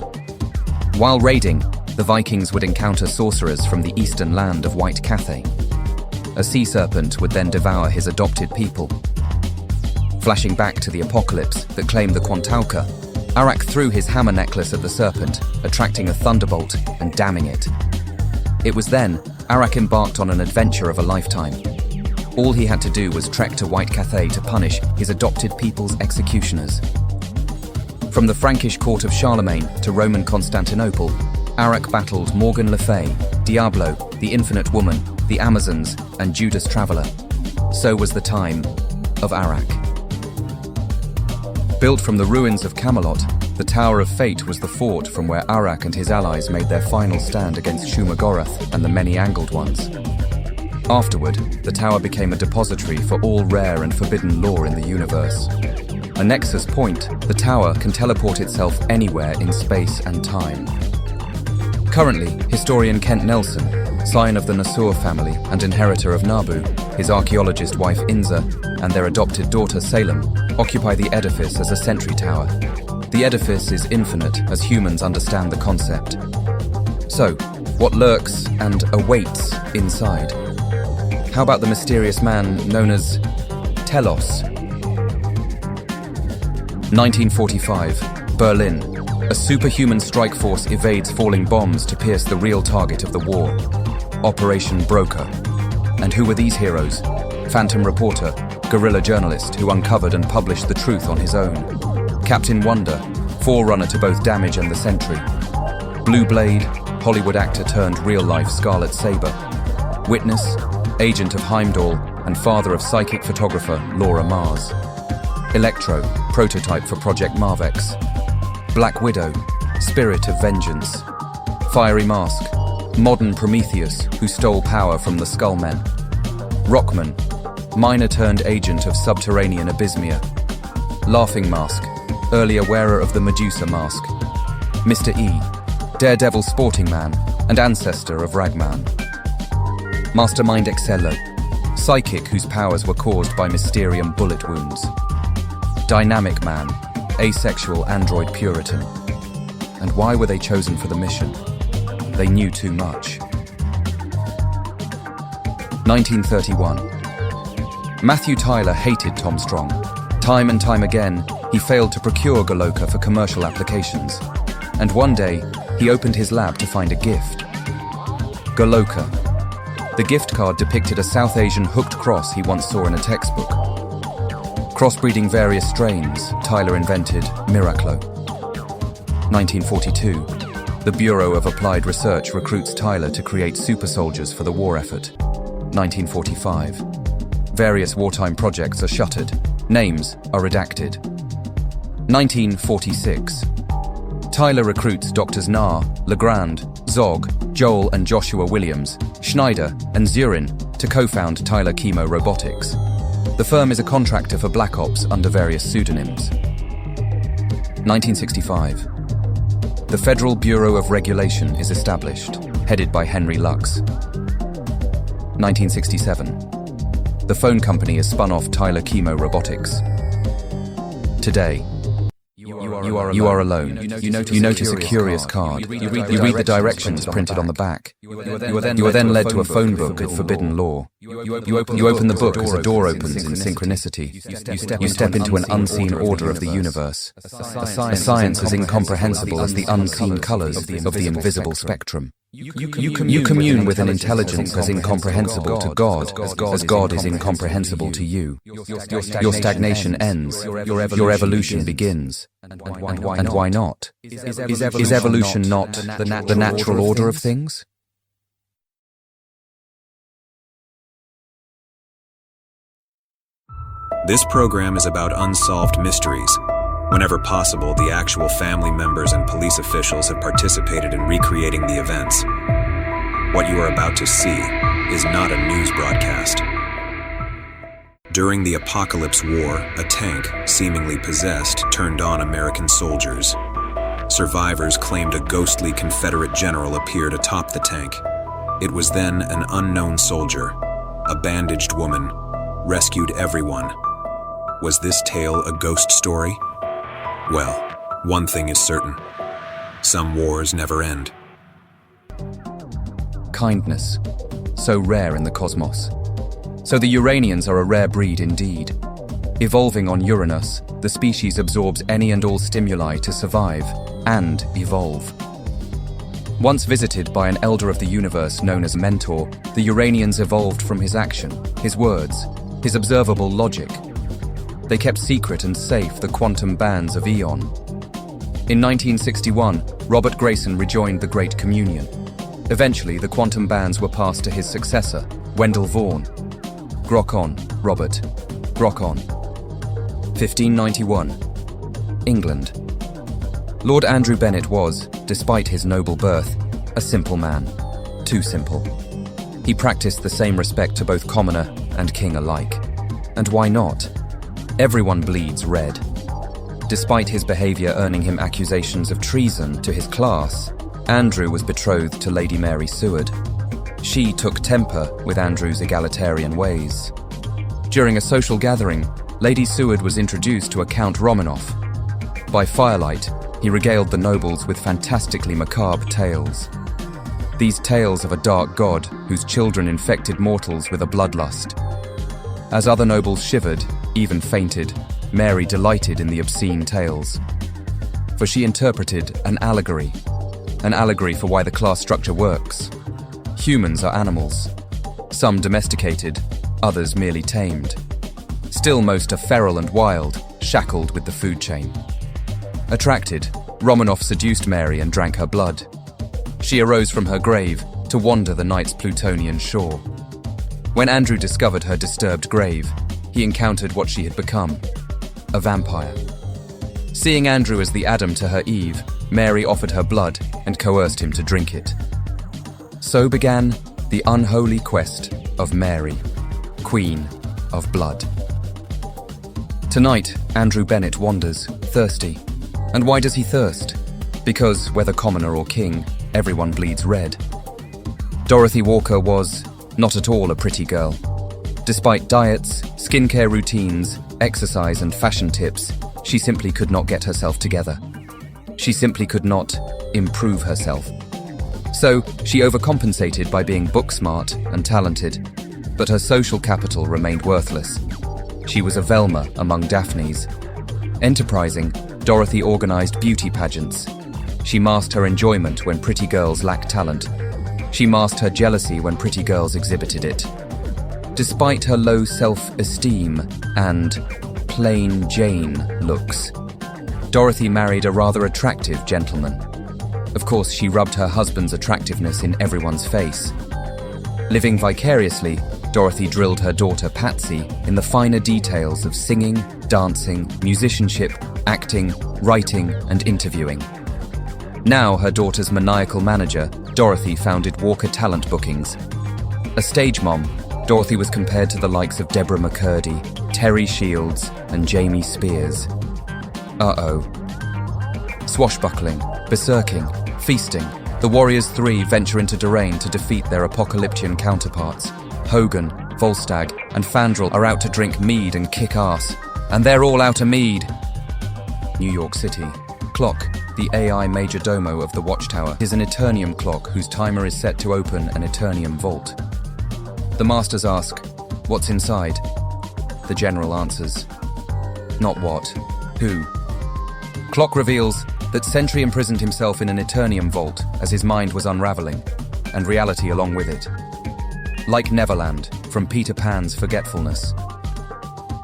S1: While raiding, the Vikings would encounter sorcerers from the eastern land of White Cathay. A sea serpent would then devour his adopted people. Flashing back to the apocalypse that claimed the Quantauka, Arak threw his hammer necklace at the serpent, attracting a thunderbolt and damning it. It was then Arak embarked on an adventure of a lifetime. All he had to do was trek to White Cathay to punish his adopted people's executioners. From the Frankish court of Charlemagne to Roman Constantinople, Arak battled Morgan Le Fay, Diablo, the Infinite Woman, the Amazons, and Judas Traveller. So was the time of Arak. Built from the ruins of Camelot, the Tower of Fate was the fort from where Arak and his allies made their final stand against Shumagorath and the Many-Angled Ones. Afterward, the tower became a depository for all rare and forbidden lore in the universe. A nexus point, the tower can teleport itself anywhere in space and time. Currently, historian Kent Nelson, scion of the Nasur family and inheritor of Nabu, his archaeologist wife Inza, and their adopted daughter Salem, occupy the edifice as a sentry tower. The edifice is infinite as humans understand the concept. So, what lurks and awaits inside? How about the mysterious man known as Telos? 1945, Berlin. A superhuman strike force evades falling bombs to pierce the real target of the war, Operation Broker. And who were these heroes? Phantom reporter, guerrilla journalist who uncovered and published the truth on his own. Captain Wonder, forerunner to both Damage and the Sentry. Blue Blade, Hollywood actor turned real-life Scarlet Saber. Witness, agent of Heimdall and father of psychic photographer Laura Mars. Electro, prototype for Project Marvex. Black Widow, spirit of vengeance. Fiery Mask, modern Prometheus who stole power from the Skullmen. Rockman, miner turned agent of subterranean Abysmia. Laughing Mask, earlier wearer of the Medusa mask. Mr. E, daredevil sporting man and ancestor of Ragman. Mastermind Excello, psychic whose powers were caused by Mysterium bullet wounds. Dynamic Man, asexual android Puritan. And why were they chosen for the mission? They knew too much. 1931. Matthew Tyler hated Tom Strong. Time and time again, he failed to procure Goloka for commercial applications. And one day, he opened his lab to find a gift. Goloka. The gift card depicted a South Asian hooked cross he once saw in a textbook. Crossbreeding various strains, Tyler invented Miraclo. 1942. The Bureau of Applied Research recruits Tyler to create super soldiers for the war effort. 1945. Various wartime projects are shuttered. Names are redacted. 1946. Tyler recruits Drs. Nahr, Legrand, Zog, Joel and Joshua Williams, Schneider and Zurin to co-found Tyler Chemo Robotics. The firm is a contractor for Black Ops under various pseudonyms. 1965. The Federal Bureau of Regulation is established, headed by Henry Lux. 1967. The phone company is spun off Tyler Chemo Robotics. Today, you You are alone. You notice a curious card. You read the directions printed on the back. You are then led to a phone book of forbidden lore. You open the book as a door opens in synchronicity. You step into an unseen order of the universe. A science as incomprehensible as the unseen colors of the invisible spectrum. You commune with an intelligence as incomprehensible to God as God is incomprehensible to you. Your stagnation ends. Your evolution begins. And why not? Is evolution not the natural order of things?
S5: This program is about unsolved mysteries. Whenever possible, the actual family members and police officials have participated in recreating the events. What you are about to see is not a news broadcast. During the Apocalypse War, a tank, seemingly possessed, turned on American soldiers. Survivors claimed a ghostly Confederate general appeared atop the tank. It was then an unknown soldier, a bandaged woman, rescued everyone. Was this tale a ghost story? Well, one thing is certain. Some wars never end.
S1: Kindness, so rare in the cosmos. So the Uranians are a rare breed indeed. Evolving on Uranus, the species absorbs any and all stimuli to survive and evolve. Once visited by an elder of the universe known as Mentor, the Uranians evolved from his action, his words, his observable logic. They kept secret and safe the quantum bands of Eon. In 1961, Robert Grayson rejoined the Great Communion. Eventually, the quantum bands were passed to his successor, Wendell Vaughan. Grok on, Robert. Grok on. 1591. England. Lord Andrew Bennett was, despite his noble birth, a simple man. Too simple. He practiced the same respect to both commoner and king alike. And why not? Everyone bleeds red. Despite his behaviour earning him accusations of treason to his class, Andrew was betrothed to Lady Mary Seward. She took temper with Andrew's egalitarian ways. During a social gathering, Lady Seward was introduced to a Count Romanoff. By firelight, he regaled the nobles with fantastically macabre tales. These tales of a dark god whose children infected mortals with a bloodlust. As other nobles shivered, even fainted, Mary delighted in the obscene tales. For she interpreted an allegory for why the class structure works. Humans are animals, some domesticated, others merely tamed. Still most are feral and wild, shackled with the food chain. Attracted, Romanoff seduced Mary and drank her blood. She arose from her grave to wander the night's Plutonian shore. When Andrew discovered her disturbed grave, he encountered what she had become, a vampire. Seeing Andrew as the Adam to her Eve, Mary offered her blood and coerced him to drink it. So began the unholy quest of Mary, Queen of Blood. Tonight, Andrew Bennett wanders, thirsty. And why does he thirst? Because, whether commoner or king, everyone bleeds red. Dorothy Walker was not at all a pretty girl. Despite diets, skincare routines, exercise and fashion tips, she simply could not get herself together. She simply could not improve herself. So, she overcompensated by being book-smart and talented, but her social capital remained worthless. She was a Velma among Daphnes. Enterprising, Dorothy organized beauty pageants. She masked her enjoyment when pretty girls lacked talent. She masked her jealousy when pretty girls exhibited it. Despite her low self-esteem and plain Jane looks, Dorothy married a rather attractive gentleman. Of course, she rubbed her husband's attractiveness in everyone's face. Living vicariously, Dorothy drilled her daughter Patsy in the finer details of singing, dancing, musicianship, acting, writing, and interviewing. Now her daughter's maniacal manager, Dorothy founded Walker Talent Bookings. A stage mom, Dorothy was compared to the likes of Deborah McCurdy, Terry Shields, and Jamie Spears. Uh-oh. Swashbuckling, berserking, feasting, the Warriors Three venture into Doraine to defeat their apocalyptian counterparts. Hogan, Volstagg, and Fandral are out to drink mead and kick ass. And they're all out of mead. New York City, Clock, the AI major domo of the watchtower, is an Eternium clock whose timer is set to open an Eternium vault. The masters ask, "What's inside?" The general answers, "Not what, who." Clock reveals that Sentry imprisoned himself in an Eternium vault as his mind was unraveling, and reality along with it. Like Neverland, from Peter Pan's Forgetfulness.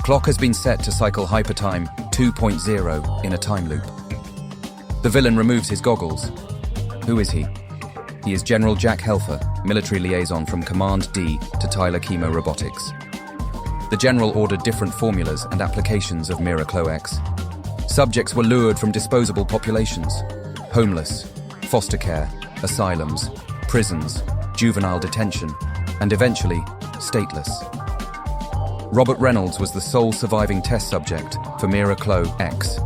S1: Clock has been set to cycle Hypertime 2.0 in a time loop. The villain removes his goggles. Who is he? He is General Jack Helfer, military liaison from Command D to Tyler Chemo Robotics. The general ordered different formulas and applications of Miraclo-X. Subjects were lured from disposable populations, homeless, foster care, asylums, prisons, juvenile detention, and eventually, stateless. Robert Reynolds was the sole surviving test subject for Miraclo-X.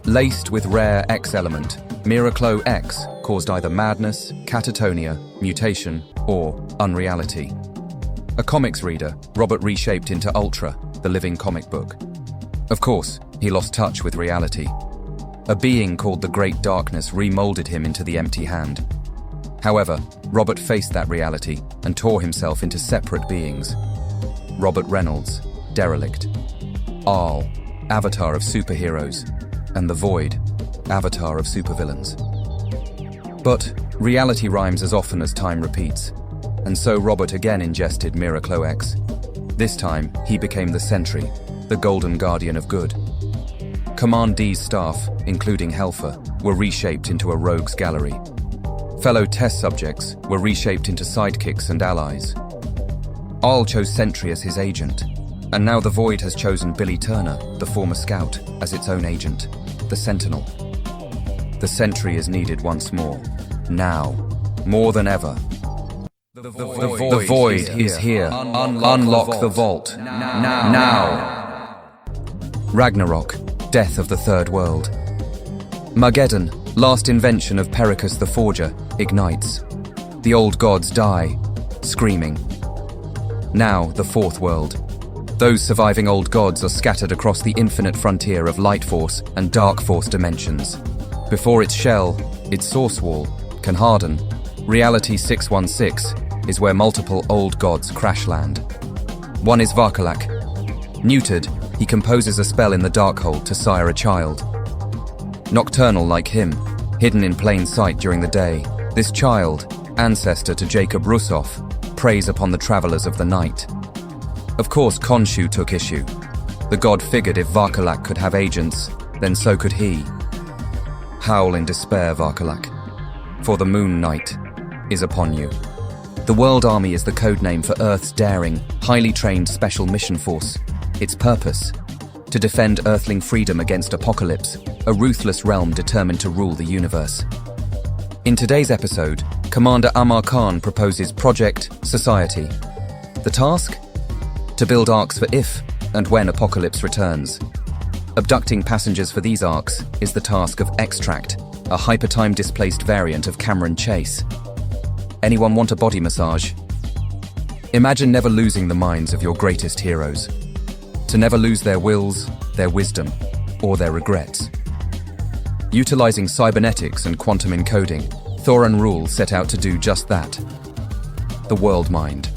S1: Laced with rare X element, Miraclo-X caused either madness, catatonia, mutation, or unreality. A comics reader, Robert reshaped into Ultra, the living comic book. Of course, he lost touch with reality. A being called the Great Darkness remolded him into the empty hand. However, Robert faced that reality and tore himself into separate beings. Robert Reynolds, Derelict. Aal, Avatar of superheroes. And the Void, Avatar of supervillains. But reality rhymes as often as time repeats, and so Robert again ingested Miraclo-X. This time, he became the Sentry, the Golden Guardian of Good. Command D's staff, including Helfer, were reshaped into a rogues gallery. Fellow test subjects were reshaped into sidekicks and allies. Aal chose Sentry as his agent, and now the Void has chosen Billy Turner, the former scout, as its own agent, the Sentinel. The Sentry is needed once more, now, more than ever. The Void is here. Unlock the vault. Now. Ragnarok, death of the Third World. Mageddon, last invention of Pericus the Forger, ignites. The old gods die, screaming. Now, the Fourth World. Those surviving old gods are scattered across the infinite frontier of Light Force and Dark Force dimensions. Before its shell, its source wall, can harden, Reality 616 is where multiple old gods crash land. One is Varkalak. Neutered, he composes a spell in the Darkhold to sire a child. Nocturnal like him, hidden in plain sight during the day, this child, ancestor to Jacob Russoff, preys upon the travelers of the night. Of course, Khonshu took issue. The god figured if Varkalak could have agents, then so could he. Howl in despair, Varkalak, for the Moon Knight is upon you. The World Army is the codename for Earth's daring, highly trained special mission force. Its purpose? To defend Earthling freedom against apocalypse, a ruthless realm determined to rule the universe. In today's episode, Commander Amar Khan proposes Project Society. The task? To build arcs for if and when apocalypse returns. Abducting passengers for these arcs is the task of Extract, a hypertime-displaced variant of Cameron Chase. Anyone want a body massage? Imagine never losing the minds of your greatest heroes. To never lose their wills, their wisdom, or their regrets. Utilizing cybernetics and quantum encoding, Thoran Rule set out to do just that. The World Mind.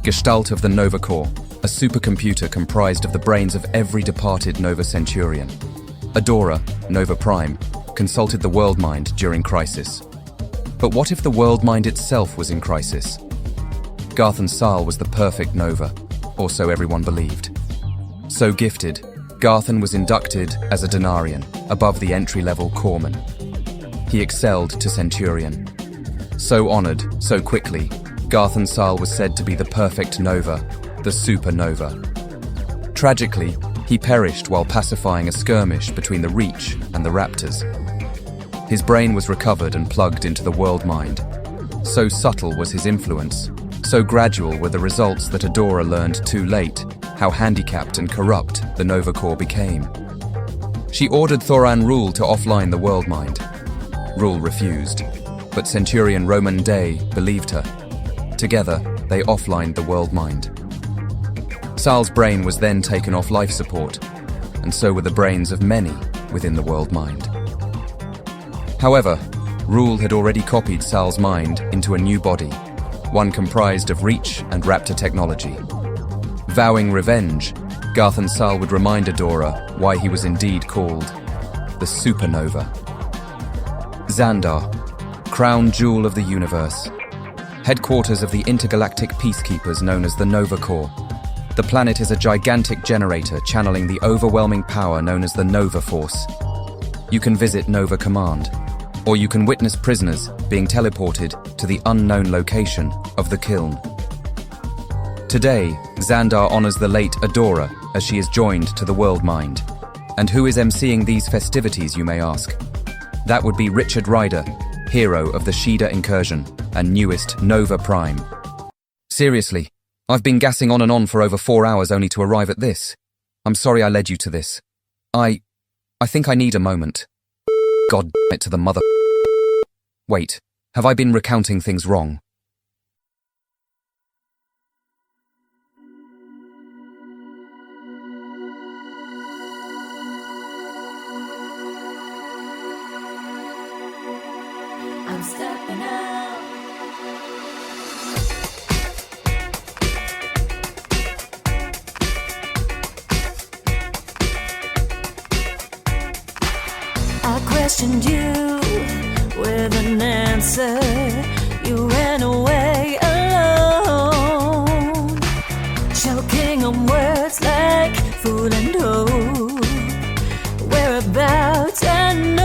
S1: Gestalt of the Nova Core, a supercomputer comprised of the brains of every departed Nova Centurion. Adora, Nova Prime, consulted the World Mind during crisis. But what if the World Mind itself was in crisis? Garthan Sal was the perfect Nova, or so everyone believed. So gifted, Garthan was inducted as a Denarian, above the entry-level Corpsman. He excelled to Centurion. So honored, so quickly, Garthan Sal was said to be the perfect Nova, the supernova. Tragically, he perished while pacifying a skirmish between the Reach and the Raptors. His brain was recovered and plugged into the World Mind. So subtle was his influence, so gradual were the results that Adora learned too late how handicapped and corrupt the Nova Corps became. She ordered Thoran Rule to offline the World Mind. Rule refused, but Centurion Roman Day believed her. Together, they offlined the World Mind. Sal's brain was then taken off life support, and so were the brains of many, within the world mind. However, Rule had already copied Sal's mind into a new body, one comprised of Reach and Raptor technology. Vowing revenge, Garth and Sal would remind Adora why he was indeed called the Supernova. Xandar, crown jewel of the universe, headquarters of the intergalactic peacekeepers known as the Nova Corps. The planet is a gigantic generator channeling the overwhelming power known as the Nova Force. You can visit Nova Command, or you can witness prisoners being teleported to the unknown location of the Kiln. Today, Xandar honors the late Adora as she is joined to the world mind. And who is emceeing these festivities, you may ask? That would be Richard Ryder, hero of the Sheeda incursion and newest Nova Prime. Seriously, I've been gassing on and on for over 4 hours only to arrive at this. I'm sorry I led you to this. I think I need a moment. God damn it to the mother... Wait, have I been recounting things wrong?
S8: I'm stepping out. I questioned you with an answer. You ran away alone, choking on words like fool and hope. Whereabouts unknown.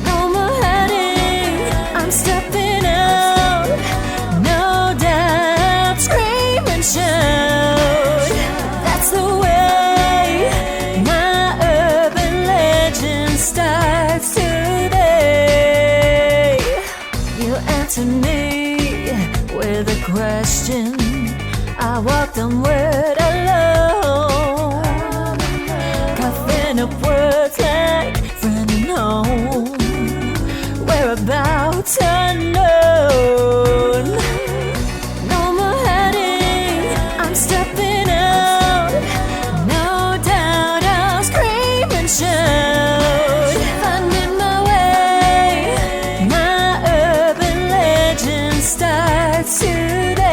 S8: No more hiding, I'm stepping out. No doubt, scream and shout. That's the way my urban legend starts today. You answer me with a question. I walked onward alone, coughing up words like friend and home. Whereabouts unknown. No more hiding, I'm stepping out. No doubt I'll scream and shout. Finding my way, my urban legend starts today.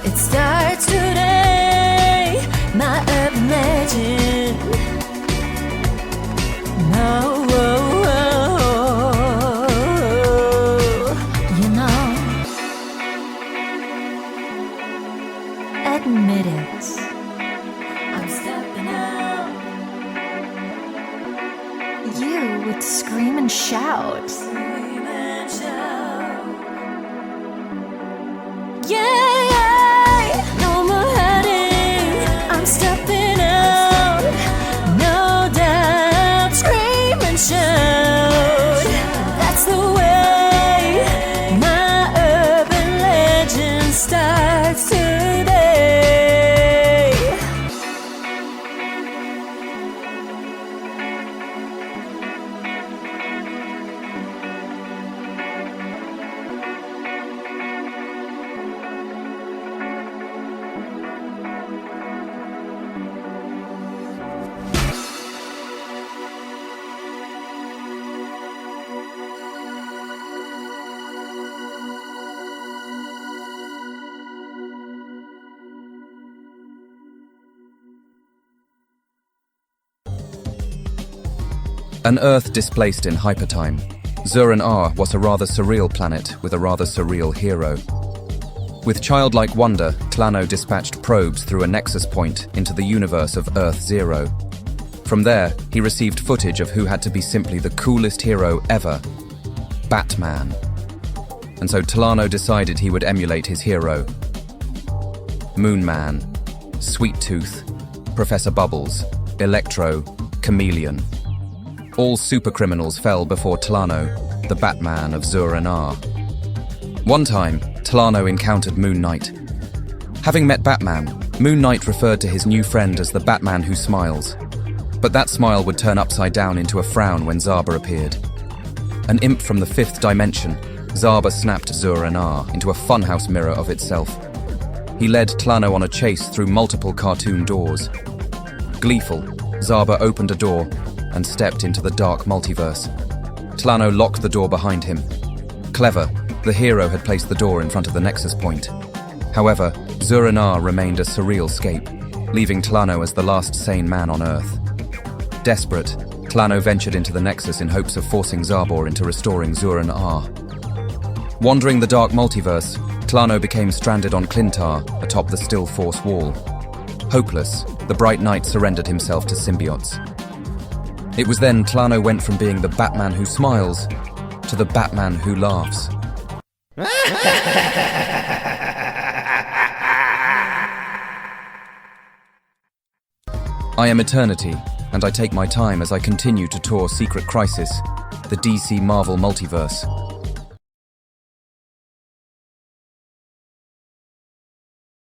S8: It starts today, my urban legend. No, you know, admit it. I'm stepping out.
S3: You would scream and shout.
S8: Scream and shout. Yeah, no more hiding, I'm stepping out. No doubt, scream and shout. That's the way my urban legend starts today.
S1: An Earth displaced in hypertime, Zur-En-Arr was a rather surreal planet with a rather surreal hero. With childlike wonder, Tlano dispatched probes through a nexus point into the universe of Earth Zero. From there, he received footage of who had to be simply the coolest hero ever, Batman. And so Tlano decided he would emulate his hero. Moon Man, Sweet Tooth, Professor Bubbles, Electro, Chameleon. All supercriminals fell before Tlano, the Batman of Zur-En-Arr. One time, Tlano encountered Moon Knight. Having met Batman, Moon Knight referred to his new friend as the Batman who smiles. But that smile would turn upside down into a frown when Zaba appeared. An imp from the 5th dimension, Zaba snapped Zur-Anar into a funhouse mirror of itself. He led Tlano on a chase through multiple cartoon doors. Gleeful, Zaba opened a door and stepped into the dark multiverse. Tlano locked the door behind him. Clever, the hero had placed the door in front of the Nexus point. However, Zur-Anar remained a surreal scape, leaving Tlano as the last sane man on Earth. Desperate, Tlano ventured into the Nexus in hopes of forcing Zabor into restoring Zur-Anar. Wandering the dark multiverse, Tlano became stranded on Clintar atop the Still Force wall. Hopeless, the Bright Knight surrendered himself to symbiotes. It was then Tlano went from being the Batman who smiles to the Batman who laughs. I am Eternity, and I take my time as I continue to tour Secret Crisis, the DC Marvel multiverse.